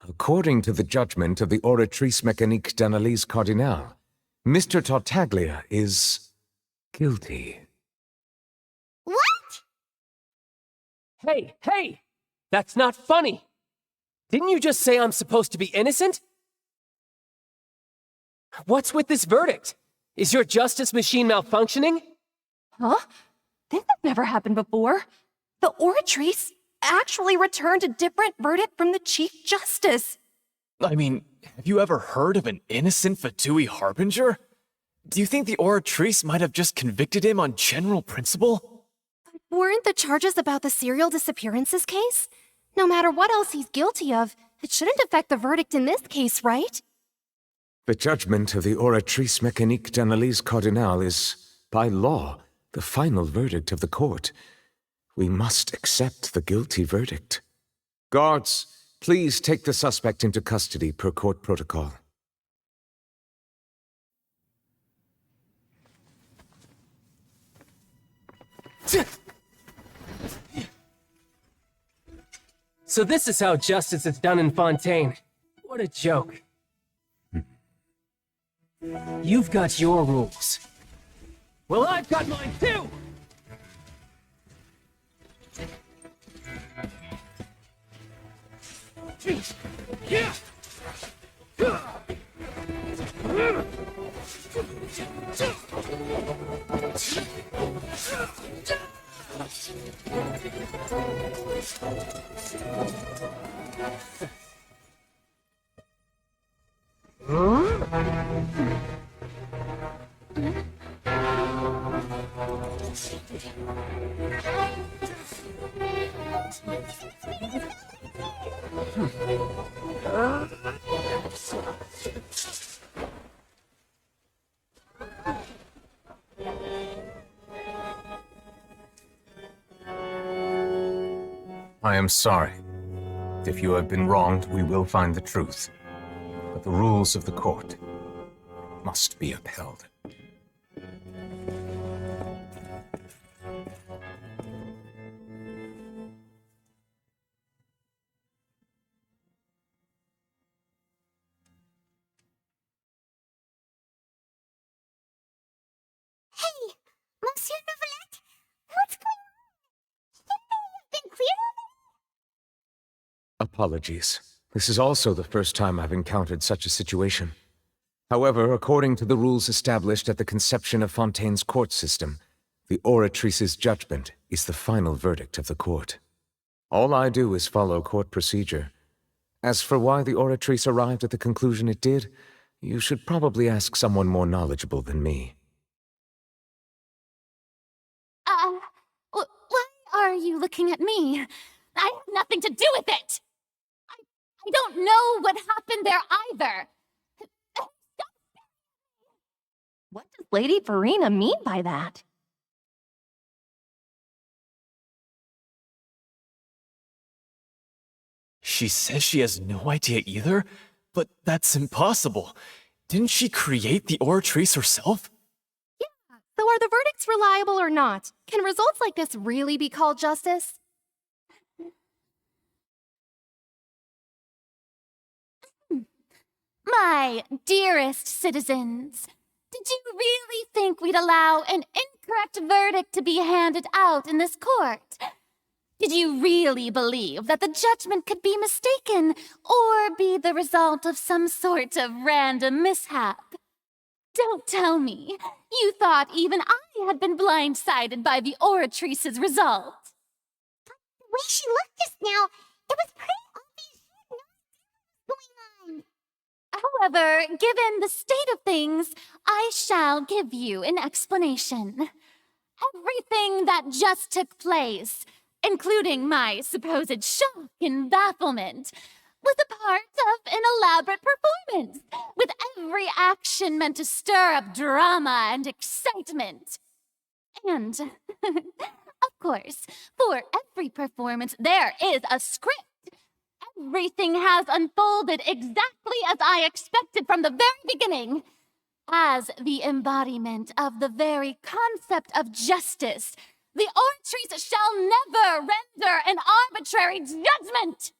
According to the judgment of the Oratrice Mécanique d'Analyse Cardinale, Mr. Tartaglia is guilty. What? Hey! That's not funny! Didn't you just say I'm supposed to be innocent? What's with this verdict? Is your justice machine malfunctioning? Huh? This has never happened before. The Oratrice actually returned a different verdict from the Chief Justice. I mean, have you ever heard of an innocent Fatui Harbinger? Do you think the Oratrice might have just convicted him on general principle? Weren't the charges about the serial disappearances case? No matter what else he's guilty of, it shouldn't affect the verdict in this case, right? The judgment of the Oratrice Mécanique d'Analyse Cardinale is, by law, the final verdict of the court. We must accept the guilty verdict. Guards, please take the suspect into custody per court protocol. So this is how justice is done in Fontaine. What a joke. You've got your rules. Well, I've got mine too! Yeah! I am sorry. If you have been wronged, we will find the truth. But the rules of the court must be upheld. Hey, Monsieur Neuvillette, what's going on? Shouldn't they have been cleared already? Apologies. This is also the first time I've encountered such a situation. However, according to the rules established at the conception of Fontaine's court system, the Oratrice's judgment is the final verdict of the court. All I do is follow court procedure. As for why the Oratrice arrived at the conclusion it did, you should probably ask someone more knowledgeable than me. Why are you looking at me? I have nothing to do with it! I don't know what happened there either! What does Lady Farina mean by that? She says she has no idea either? But that's impossible. Didn't she create the Oratrice herself? So are the verdicts reliable or not? Can results like this really be called justice? My dearest citizens, did you really think we'd allow an incorrect verdict to be handed out in this court? Did you really believe that the judgment could be mistaken or be the result of some sort of random mishap? Don't tell me you thought even I had been blindsided by the Oratrice's result. But the way she looked just now, it was pretty obvious she had no idea what was going on. However, given the state of things, I shall give you an explanation. Everything that just took place, including my supposed shock and bafflement, was a part of an elaborate performance, with every action meant to stir up drama and excitement. And, of course, for every performance, there is a script. Everything has unfolded exactly as I expected from the very beginning. As the embodiment of the very concept of justice, the Oratrice shall never render an arbitrary judgment.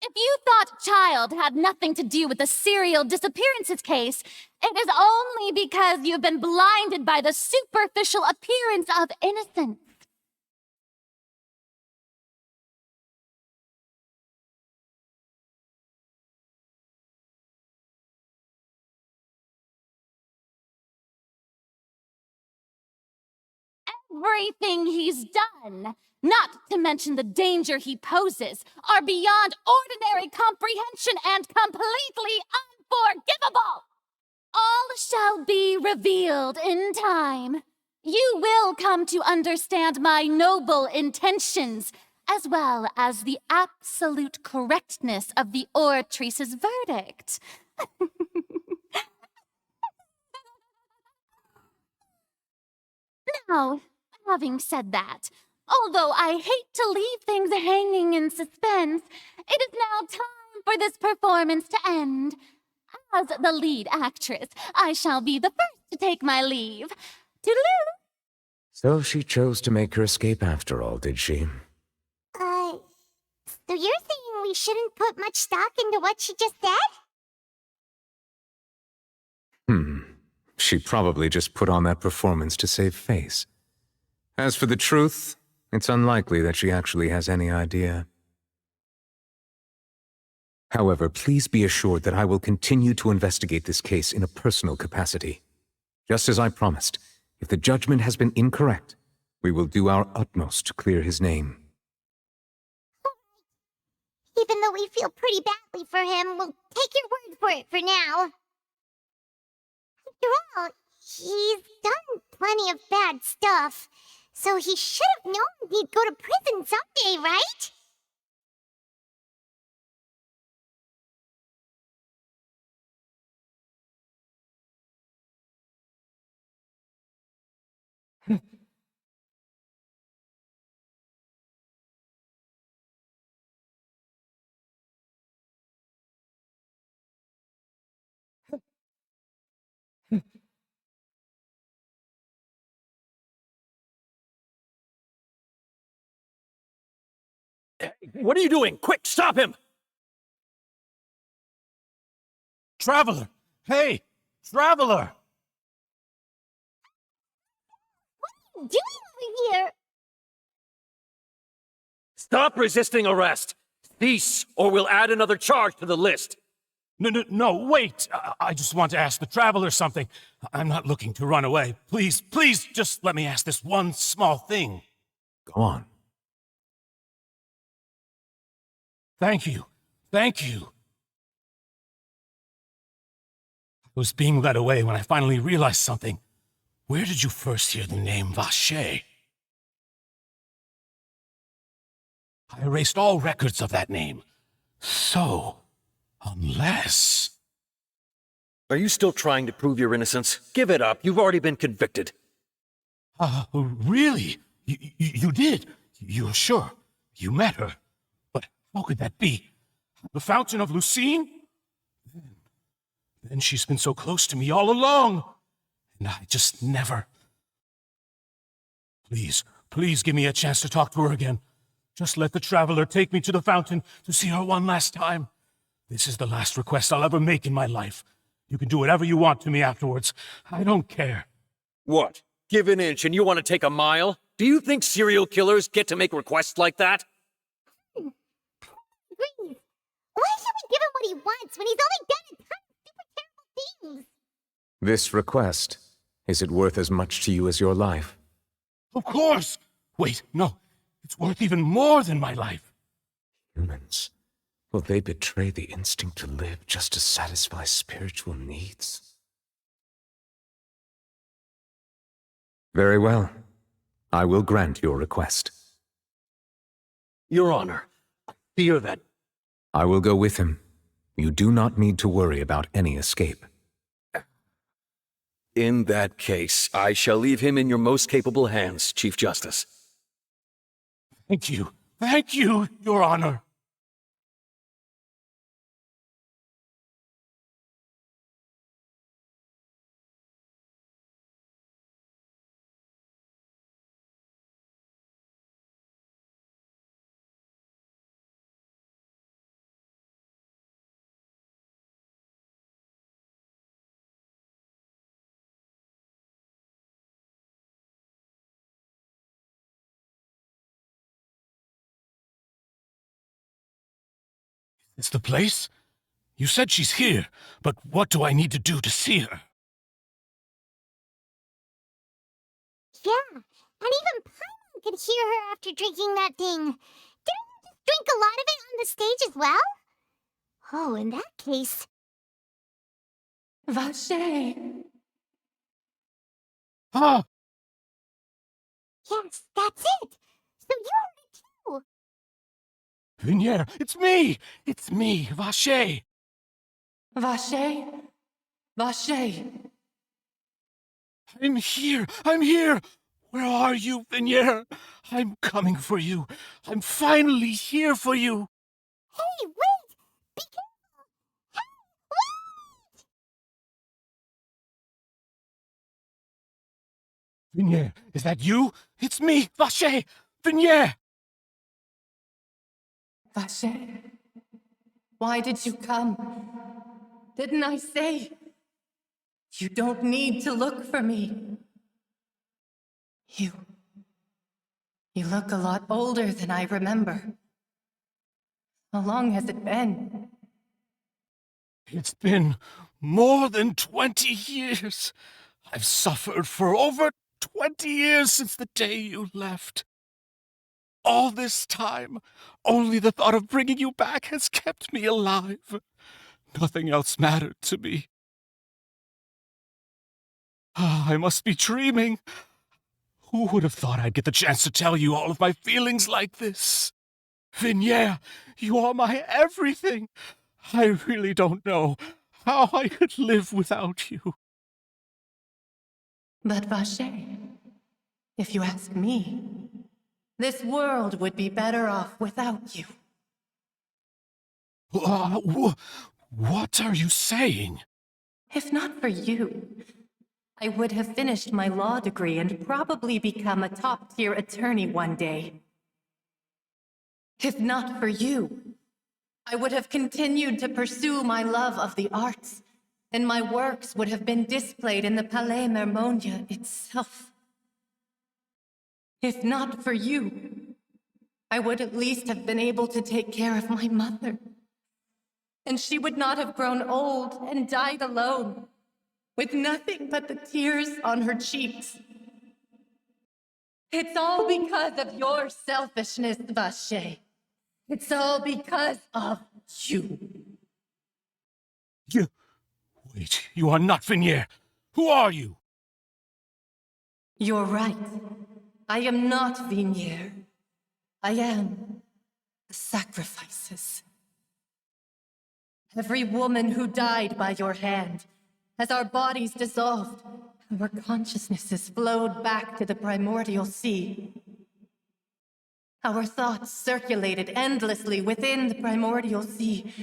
If you thought Child had nothing to do with the serial disappearances case, it is only because you've been blinded by the superficial appearance of innocence. Everything he's done, not to mention the danger he poses, are beyond ordinary comprehension and completely unforgivable. All shall be revealed in time. You will come to understand my noble intentions, as well as the absolute correctness of the Oratrice's verdict. Now, having said that, although I hate to leave things hanging in suspense, it is now time for this performance to end. As the lead actress, I shall be the first to take my leave. Toodaloo! So she chose to make her escape after all, did she? So you're saying we shouldn't put much stock into what she just said? She probably just put on that performance to save face. As for the truth, it's unlikely that she actually has any idea. However, please be assured that I will continue to investigate this case in a personal capacity. Just as I promised, if the judgment has been incorrect, we will do our utmost to clear his name. Even though we feel pretty badly for him, we'll take your word for it for now. After all, he's done plenty of bad stuff, so he should have known he'd go to prison someday, right? What are you doing? Quick, stop him! Traveler! Hey! Traveler! What are you doing over here? Stop resisting arrest! Cease, or we'll add another charge to the list. No, wait! I just want to ask the Traveler something. I'm not looking to run away. Please, just let me ask this one small thing. Go on. Thank you. I was being led away when I finally realized something. Where did you first hear the name Vacher? I erased all records of that name. So, unless... Are you still trying to prove your innocence? Give it up. You've already been convicted. Really? You did? You're sure? You met her? But how could that be? The Fountain of Lucine? Then she's been so close to me all along. And I just never... Please give me a chance to talk to her again. Just let the Traveler take me to the fountain to see her one last time. This is the last request I'll ever make in my life. You can do whatever you want to me afterwards. I don't care. What? Give an inch and you want to take a mile? Do you think serial killers get to make requests like that? Please. Why should we give him what he wants when he's only done a ton of super terrible things? This request, is it worth as much to you as your life? Of course! Wait, no. It's worth even more than my life. Humans, will they betray the instinct to live just to satisfy spiritual needs? Very well. I will grant your request. Your Honor, I fear that... I will go with him. You do not need to worry about any escape. In that case, I shall leave him in your most capable hands, Chief Justice. Thank you. Thank you, Your Honor. Is this the place? You said she's here, but what do I need to do to see her? Yeah, and even Paimon could hear her after drinking that thing. Didn't you just drink a lot of it on the stage as well? Oh, in that case... Vache! Ah! Yes, that's it! So you heard it too! Vignier, it's me! It's me, Vache! Vache? Vache! I'm here! I'm here! Where are you, Vignier? I'm coming for you. I'm finally here for you. Hey, wait! Be careful! Hey, wait! Vignier, is that you? It's me, Vache! Vignier! Vache? Why did you come? Didn't I say? You don't need to look for me. You look a lot older than I remember. How long has it been? It's been more than 20 years. I've suffered for over 20 years since the day you left. All this time, only the thought of bringing you back has kept me alive. Nothing else mattered to me. I must be dreaming. Who would have thought I'd get the chance to tell you all of my feelings like this? Vignier, you are my everything. I really don't know how I could live without you. But Vache, if you ask me, this world would be better off without you. What are you saying? If not for you, I would have finished my law degree and probably become a top-tier attorney one day. If not for you, I would have continued to pursue my love of the arts, and my works would have been displayed in the Palais Mermonia itself. If not for you, I would at least have been able to take care of my mother. And she would not have grown old and died alone, with nothing but the tears on her cheeks. It's all because of your selfishness, Vache. It's all because of you. Wait, you are not Vignier. Who are you? You're right. I am not Vignier. I am the sacrifices. Every woman who died by your hand, as our bodies dissolved, our consciousnesses flowed back to the primordial sea. Our thoughts circulated endlessly within the primordial sea,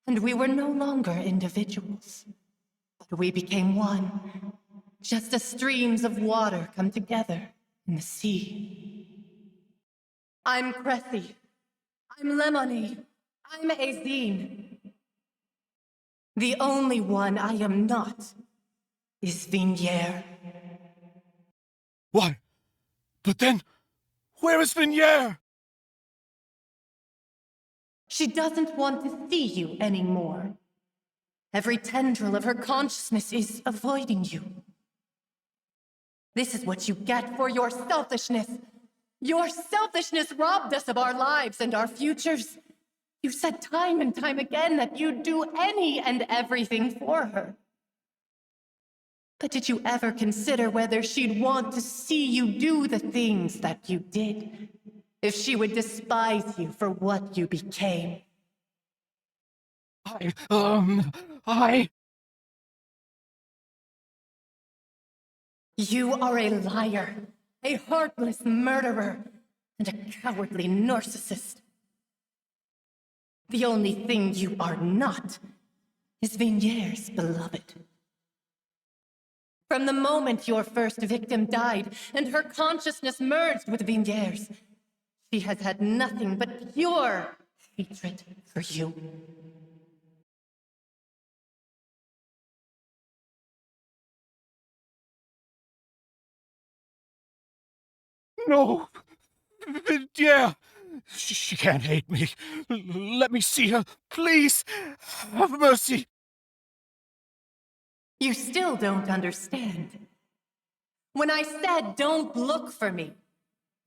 and we were no longer individuals, but we became one, just as streams of water come together in the sea. I'm Cressy. I'm Lemony. I'm Azine. The only one I am not is Vignier. Why? But then, where is Vignier? She doesn't want to see you anymore. Every tendril of her consciousness is avoiding you. This is what you get for your selfishness. Your selfishness robbed us of our lives and our futures. You said time and time again that you'd do any and everything for her. But did you ever consider whether she'd want to see you do the things that you did? If she would despise you for what you became? I... You are a liar, a heartless murderer, and a cowardly narcissist. The only thing you are not is Vigniere's beloved. From the moment your first victim died and her consciousness merged with Vigniere's, she has had nothing but pure hatred for you. No! Yeah! She can't hate me. Let me see her, please! Have mercy! You still don't understand. When I said don't look for me,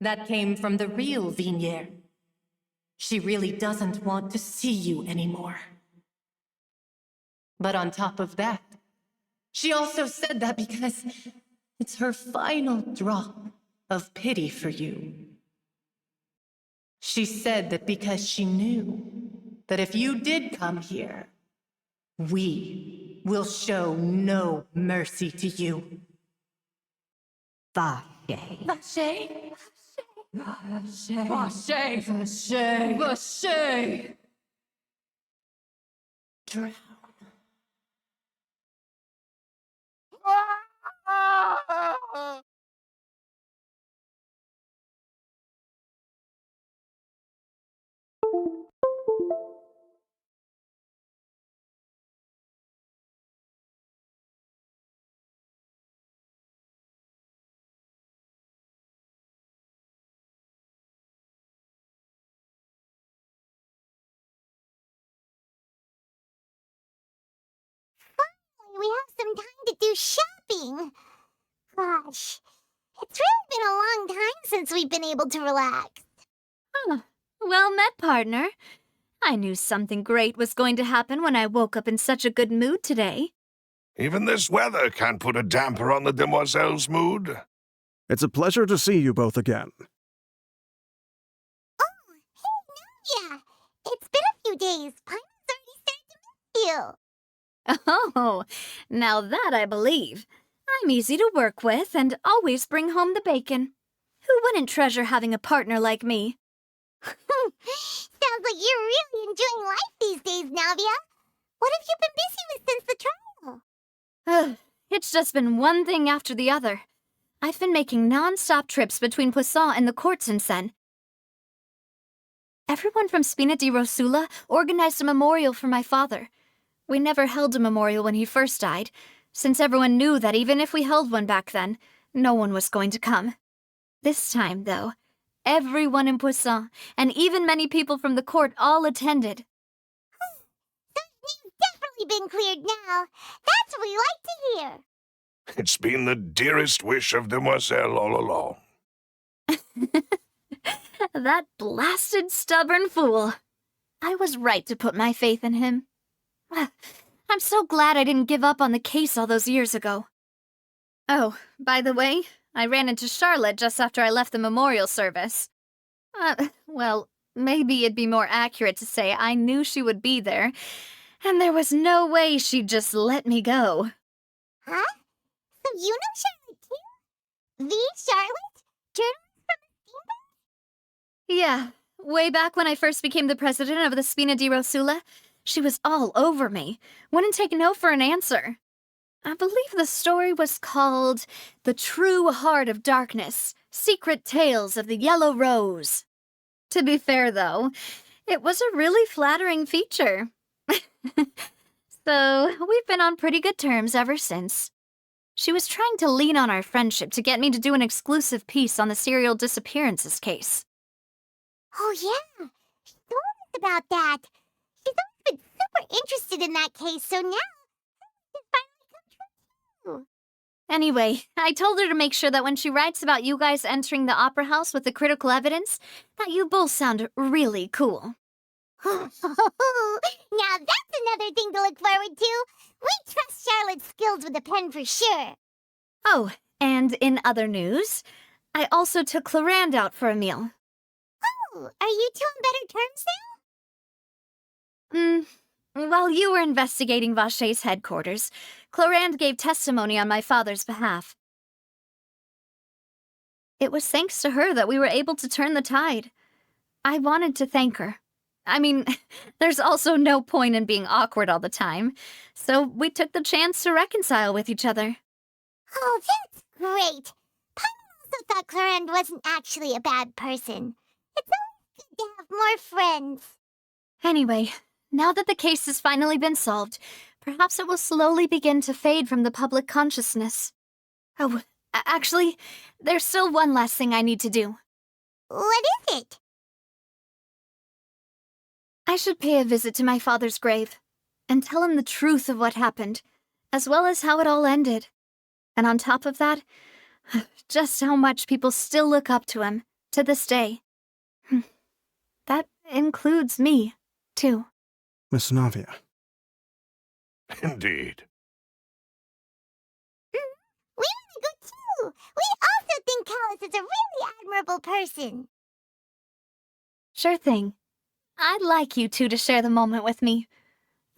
that came from the real Vigniere. She really doesn't want to see you anymore. But on top of that, she also said that because it's her final drop of pity for you. She said that because she knew that if you did come here, we will show no mercy to you. Vache. Vache? Vache! Vache! Vache! Drown. We have some time to do shopping. Gosh, it's really been a long time since we've been able to relax. Huh. Well met, partner. I knew something great was going to happen when I woke up in such a good mood today. Even this weather can't put a damper on the demoiselle's mood. It's a pleasure to see you both again. Oh, hey, Navia! It's been a few days. Paimon's already started to miss you. Oh, now that I believe. I'm easy to work with and always bring home the bacon. Who wouldn't treasure having a partner like me? Sounds like you're really enjoying life these days, Navia. What have you been busy with since the trial? It's just been one thing after the other. I've been making non-stop trips between Poisson and the court since then. Everyone from Spina di Rosula organized a memorial for my father. We never held a memorial when he first died, since everyone knew that even if we held one back then, no one was going to come. This time, though, everyone in Poisson, and even many people from the court, all attended. Those names definitely been cleared now. That's what we like to hear. It's been the dearest wish of Demoiselle all along. That blasted stubborn fool. I was right to put my faith in him. I'm so glad I didn't give up on the case all those years ago. Oh, by the way, I ran into Charlotte just after I left the memorial service. Well, maybe it'd be more accurate to say I knew she would be there, and there was no way she'd just let me go. Huh? So you know Charlotte too? The Charlotte? Journalist from the Steamboat? Yeah, way back when I first became the president of the Spina di Rosula, she was all over me, wouldn't take no for an answer. I believe the story was called The True Heart of Darkness, Secret Tales of the Yellow Rose. To be fair, though, it was a really flattering feature. So, we've been on pretty good terms ever since. She was trying to lean on our friendship to get me to do an exclusive piece on the serial disappearances case. Oh yeah, she told us about that. She's always been super interested in that case, so now it's finally come true too. Anyway, I told her to make sure that when she writes about you guys entering the opera house with the critical evidence, that you both sound really cool. Now that's another thing to look forward to. We trust Charlotte's skills with a pen for sure. Oh, and in other news, I also took Clarande out for a meal. Oh, are you two on better terms While you were investigating Vache's headquarters, Clorinde gave testimony on my father's behalf. It was thanks to her that we were able to turn the tide. I wanted to thank her. I mean, there's also no point in being awkward all the time, so we took the chance to reconcile with each other. Oh, that's great. Paimon also thought Clorinde wasn't actually a bad person. It's always good to have more friends. Anyway, now that the case has finally been solved, perhaps it will slowly begin to fade from the public consciousness. Oh, actually, there's still one last thing I need to do. What is it? I should pay a visit to my father's grave and tell him the truth of what happened, as well as how it all ended. And on top of that, just how much people still look up to him to this day. That includes me, too. Miss Navia. Indeed. We want to go too. We also think Callus is a really admirable person. Sure thing. I'd like you two to share the moment with me.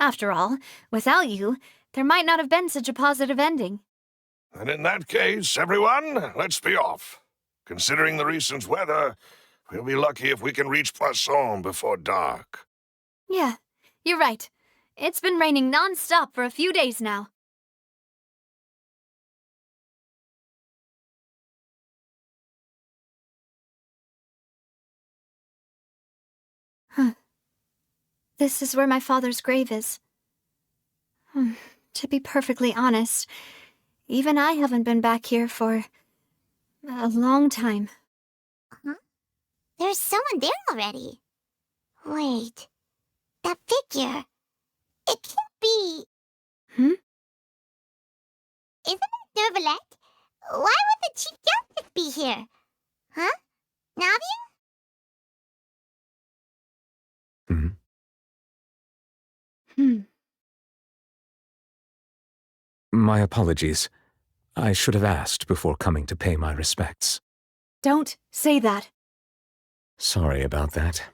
After all, without you, there might not have been such a positive ending. And in that case, everyone, let's be off. Considering the recent weather, we'll be lucky if we can reach Poisson before dark. Yeah, you're right. It's been raining non-stop for a few days now. This is where my father's grave is. To be perfectly honest, even I haven't been back here for a long time. Huh? There's someone there already. Wait, that figure. It can't be. Hmm? Isn't it Neuvillette? Why would the Chief Justice be here? Huh? Navia? My apologies. I should have asked before coming to pay my respects. Don't say that. Sorry about that.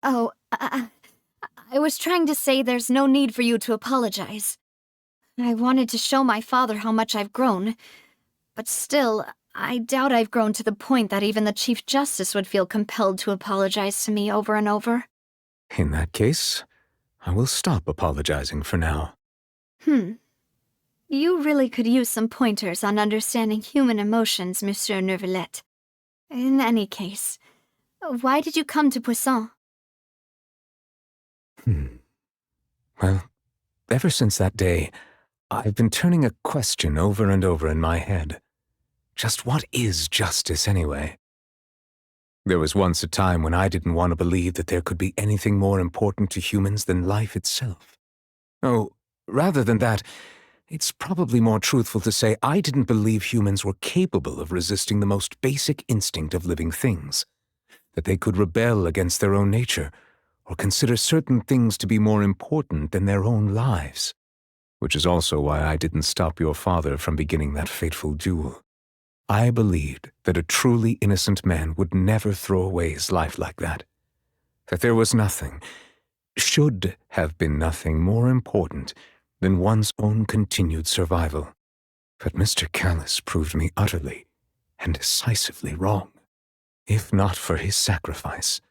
Oh, I was trying to say there's no need for you to apologize. I wanted to show my father how much I've grown, but still, I doubt I've grown to the point that even the Chief Justice would feel compelled to apologize to me over and over. In that case, I will stop apologizing for now. You really could use some pointers on understanding human emotions, Monsieur Neuvillette. In any case, why did you come to Poisson? Well, ever since that day, I've been turning a question over and over in my head. Just what is justice, anyway? There was once a time when I didn't want to believe that there could be anything more important to humans than life itself. Oh, rather than that, it's probably more truthful to say I didn't believe humans were capable of resisting the most basic instinct of living things, that they could rebel against their own nature, or consider certain things to be more important than their own lives. Which is also why I didn't stop your father from beginning that fateful duel. I believed that a truly innocent man would never throw away his life like that. That there was nothing, should have been nothing more important than one's own continued survival. But Mr. Callus proved me utterly and decisively wrong. If not for his sacrifice,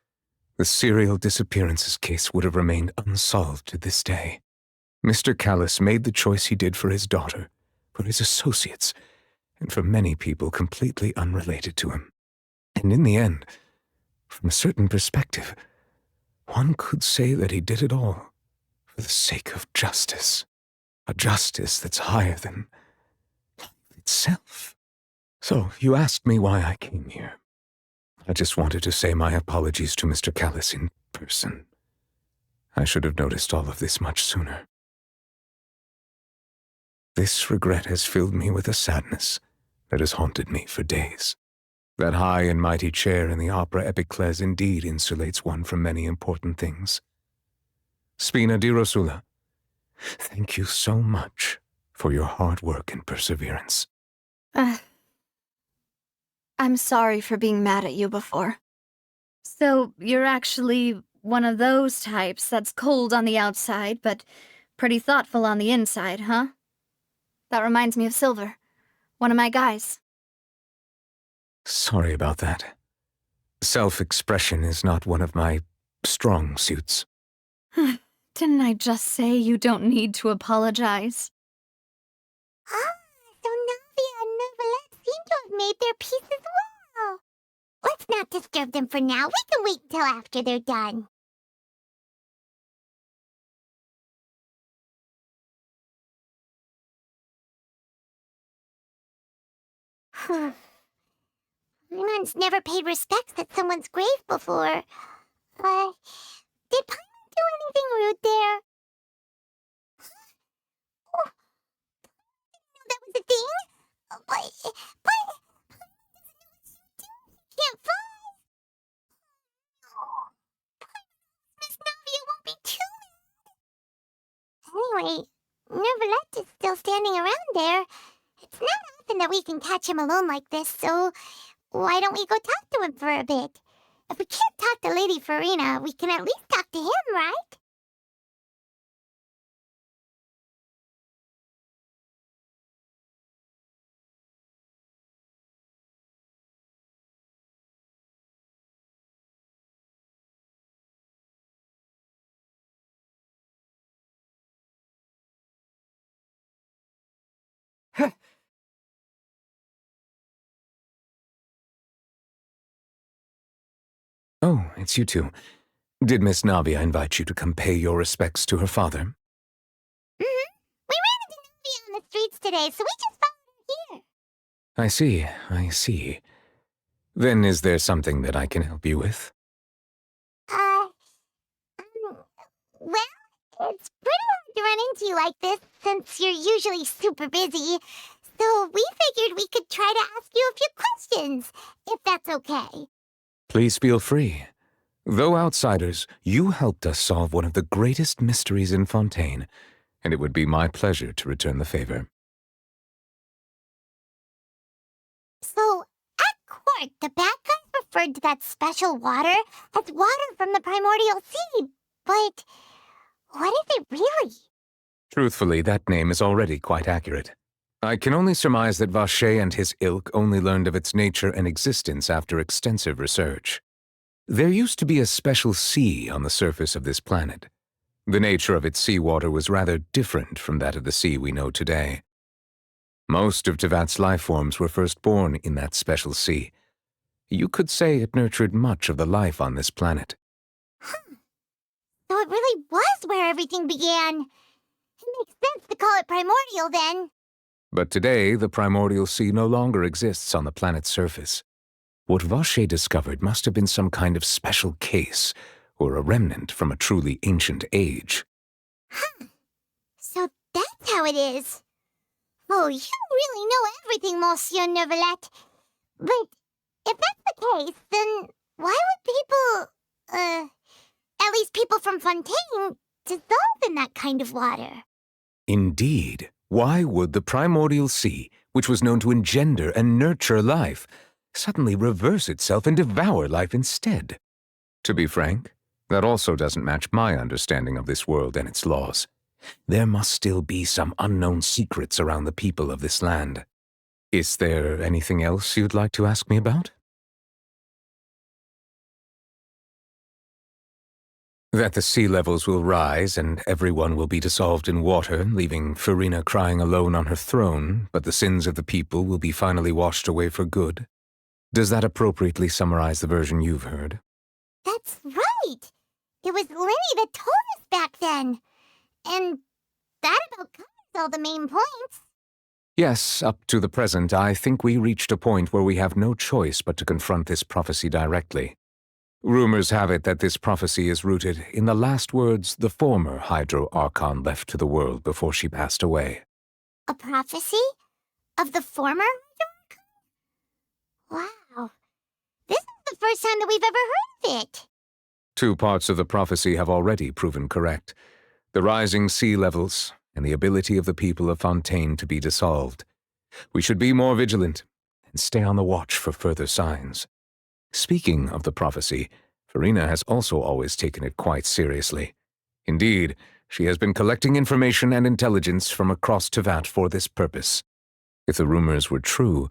the serial disappearances case would have remained unsolved to this day. Mr. Callus made the choice he did for his daughter, for his associates, and for many people completely unrelated to him. And in the end, from a certain perspective, one could say that he did it all for the sake of justice. A justice that's higher than life itself. So, you asked me why I came here. I just wanted to say my apologies to Mr. Callus in person. I should have noticed all of this much sooner. This regret has filled me with a sadness that has haunted me for days. That high and mighty chair in the Opera Epiclese indeed insulates one from many important things. Spina di Rosula, thank you so much for your hard work and perseverance. I'm sorry for being mad at you before. So, you're actually one of those types that's cold on the outside, but pretty thoughtful on the inside, huh? That reminds me of Silver, one of my guys. Sorry about that. Self-expression is not one of my strong suits. Didn't I just say you don't need to apologize? Ah, so Navia and Neuvillette seem to have made their peace as well. Let's not disturb them for now. We can wait until after they're done. Paimon's never paid respects at someone's grave before. Did Paimon do anything rude there? Oh, that was a thing? But can't fly. Miss Navia won't be too mad. Anyway, Neuvillette is still standing around there. It's not often that we can catch him alone like this, so why don't we go talk to him for a bit? If we can't talk to Lady Farina, we can at least talk to him, right? Oh, it's you two. Did Miss Navia invite you to come pay your respects to her father? Mm-hmm. We ran into Navia on the streets today, so we just followed her here. I see. Then is there something that I can help you with? Well, it's pretty hard to run into you like this, since you're usually super busy. So we figured we could try to ask you a few questions, if that's okay. Please feel free. Though outsiders, you helped us solve one of the greatest mysteries in Fontaine, and it would be my pleasure to return the favor. So, at court, the bad guys referred to that special water as water from the primordial sea, but what is it really? Truthfully, that name is already quite accurate. I can only surmise that Vacher and his ilk only learned of its nature and existence after extensive research. There used to be a special sea on the surface of this planet. The nature of its seawater was rather different from that of the sea we know today. Most of Tevat's life forms were first born in that special sea. You could say it nurtured much of the life on this planet. So it really was where everything began. It makes sense to call it primordial then. But today, the primordial sea no longer exists on the planet's surface. What Vacher discovered must have been some kind of special case, or a remnant from a truly ancient age. So that's how it is. Oh, you really know everything, Monsieur Neuvillette. But if that's the case, then why would people, at least people from Fontaine, dissolve in that kind of water? Indeed. Why would the primordial sea, which was known to engender and nurture life, suddenly reverse itself and devour life instead? To be frank, that also doesn't match my understanding of this world and its laws. There must still be some unknown secrets around the people of this land. Is there anything else you'd like to ask me about? That the sea levels will rise and everyone will be dissolved in water, leaving Farina crying alone on her throne, but the sins of the people will be finally washed away for good. Does that appropriately summarize the version you've heard? That's right! It was Lenny that told us back then. And that about covers all the main points. Yes, up to the present, I think we reached a point where we have no choice but to confront this prophecy directly. Rumors have it that this prophecy is rooted in the last words the former Hydro Archon left to the world before she passed away. A prophecy? Of the former Hydro Archon? Wow. This is the first time that we've ever heard of it. 2 parts of the prophecy have already proven correct. The rising sea levels and the ability of the people of Fontaine to be dissolved. We should be more vigilant and stay on the watch for further signs. Speaking of the prophecy, Farina has also always taken it quite seriously. Indeed, she has been collecting information and intelligence from across Tevat for this purpose. If the rumors were true,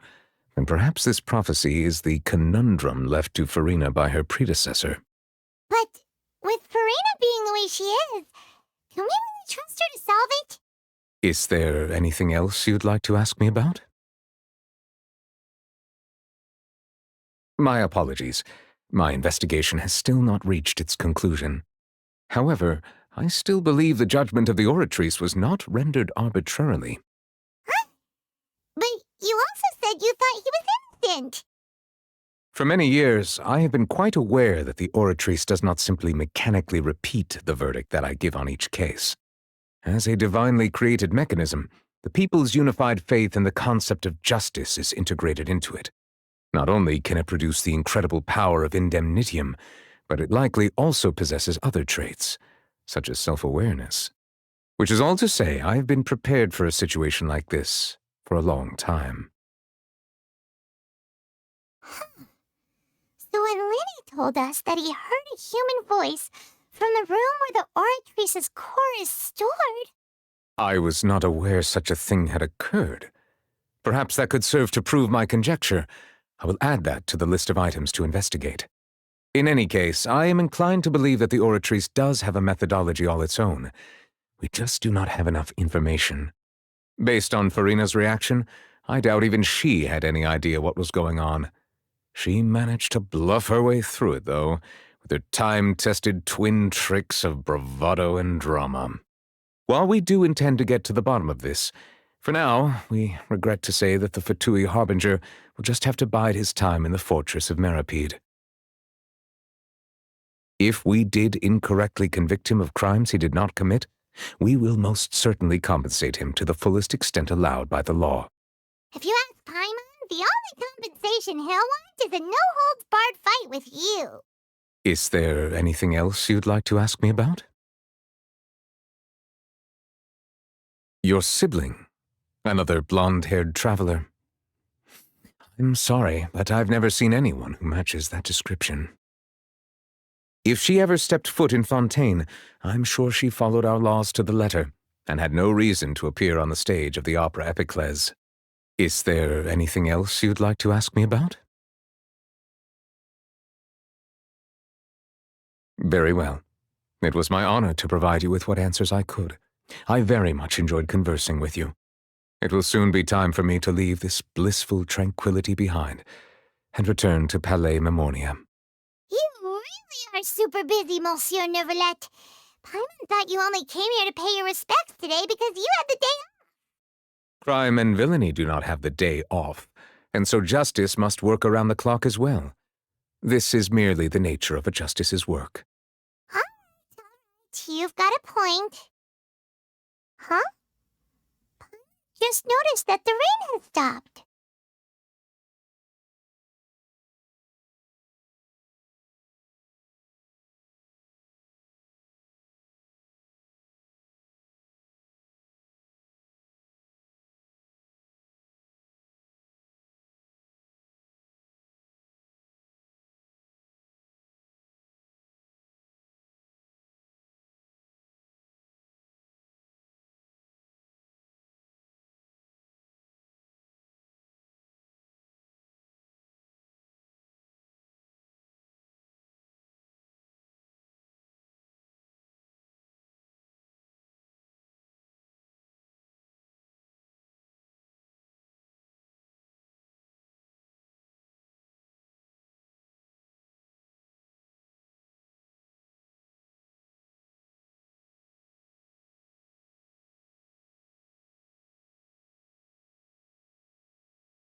then perhaps this prophecy is the conundrum left to Farina by her predecessor. But with Farina being the way she is, can we really trust her to solve it? Is there anything else you'd like to ask me about? My apologies. My investigation has still not reached its conclusion. However, I still believe the judgment of the Oratrice was not rendered arbitrarily. Huh? But you also said you thought he was innocent. For many years, I have been quite aware that the Oratrice does not simply mechanically repeat the verdict that I give on each case. As a divinely created mechanism, the people's unified faith in the concept of justice is integrated into it. Not only can it produce the incredible power of indemnitium, but it likely also possesses other traits, such as self-awareness. Which is all to say, I have been prepared for a situation like this for a long time. So when Lenny told us that he heard a human voice from the room where the Oratrice's core is stored... I was not aware such a thing had occurred. Perhaps that could serve to prove my conjecture. I will add that to the list of items to investigate. In any case, I am inclined to believe that the Oratrice does have a methodology all its own. We just do not have enough information. Based on Farina's reaction, I doubt even she had any idea what was going on. She managed to bluff her way through it, though, with her time-tested twin tricks of bravado and drama. While we do intend to get to the bottom of this, for now, we regret to say that the Fatui Harbinger will just have to bide his time in the fortress of Meripede. If we did incorrectly convict him of crimes he did not commit, we will most certainly compensate him to the fullest extent allowed by the law. If you ask Paimon, the only compensation he'll want is a no-holds-barred fight with you. Is there anything else you'd like to ask me about? Your sibling, another blonde-haired traveler. I'm sorry, but I've never seen anyone who matches that description. If she ever stepped foot in Fontaine, I'm sure she followed our laws to the letter, and had no reason to appear on the stage of the opera Epiclese. Is there anything else you'd like to ask me about? Very well. It was my honor to provide you with what answers I could. I very much enjoyed conversing with you. It will soon be time for me to leave this blissful tranquility behind and return to Palais Memornia. You really are super busy, Monsieur Neuvillette. Paimon thought you only came here to pay your respects today because you had the day off. Crime and villainy do not have the day off, and so justice must work around the clock as well. This is merely the nature of a justice's work. All right. You've got a point. Huh? Just noticed that the rain has stopped.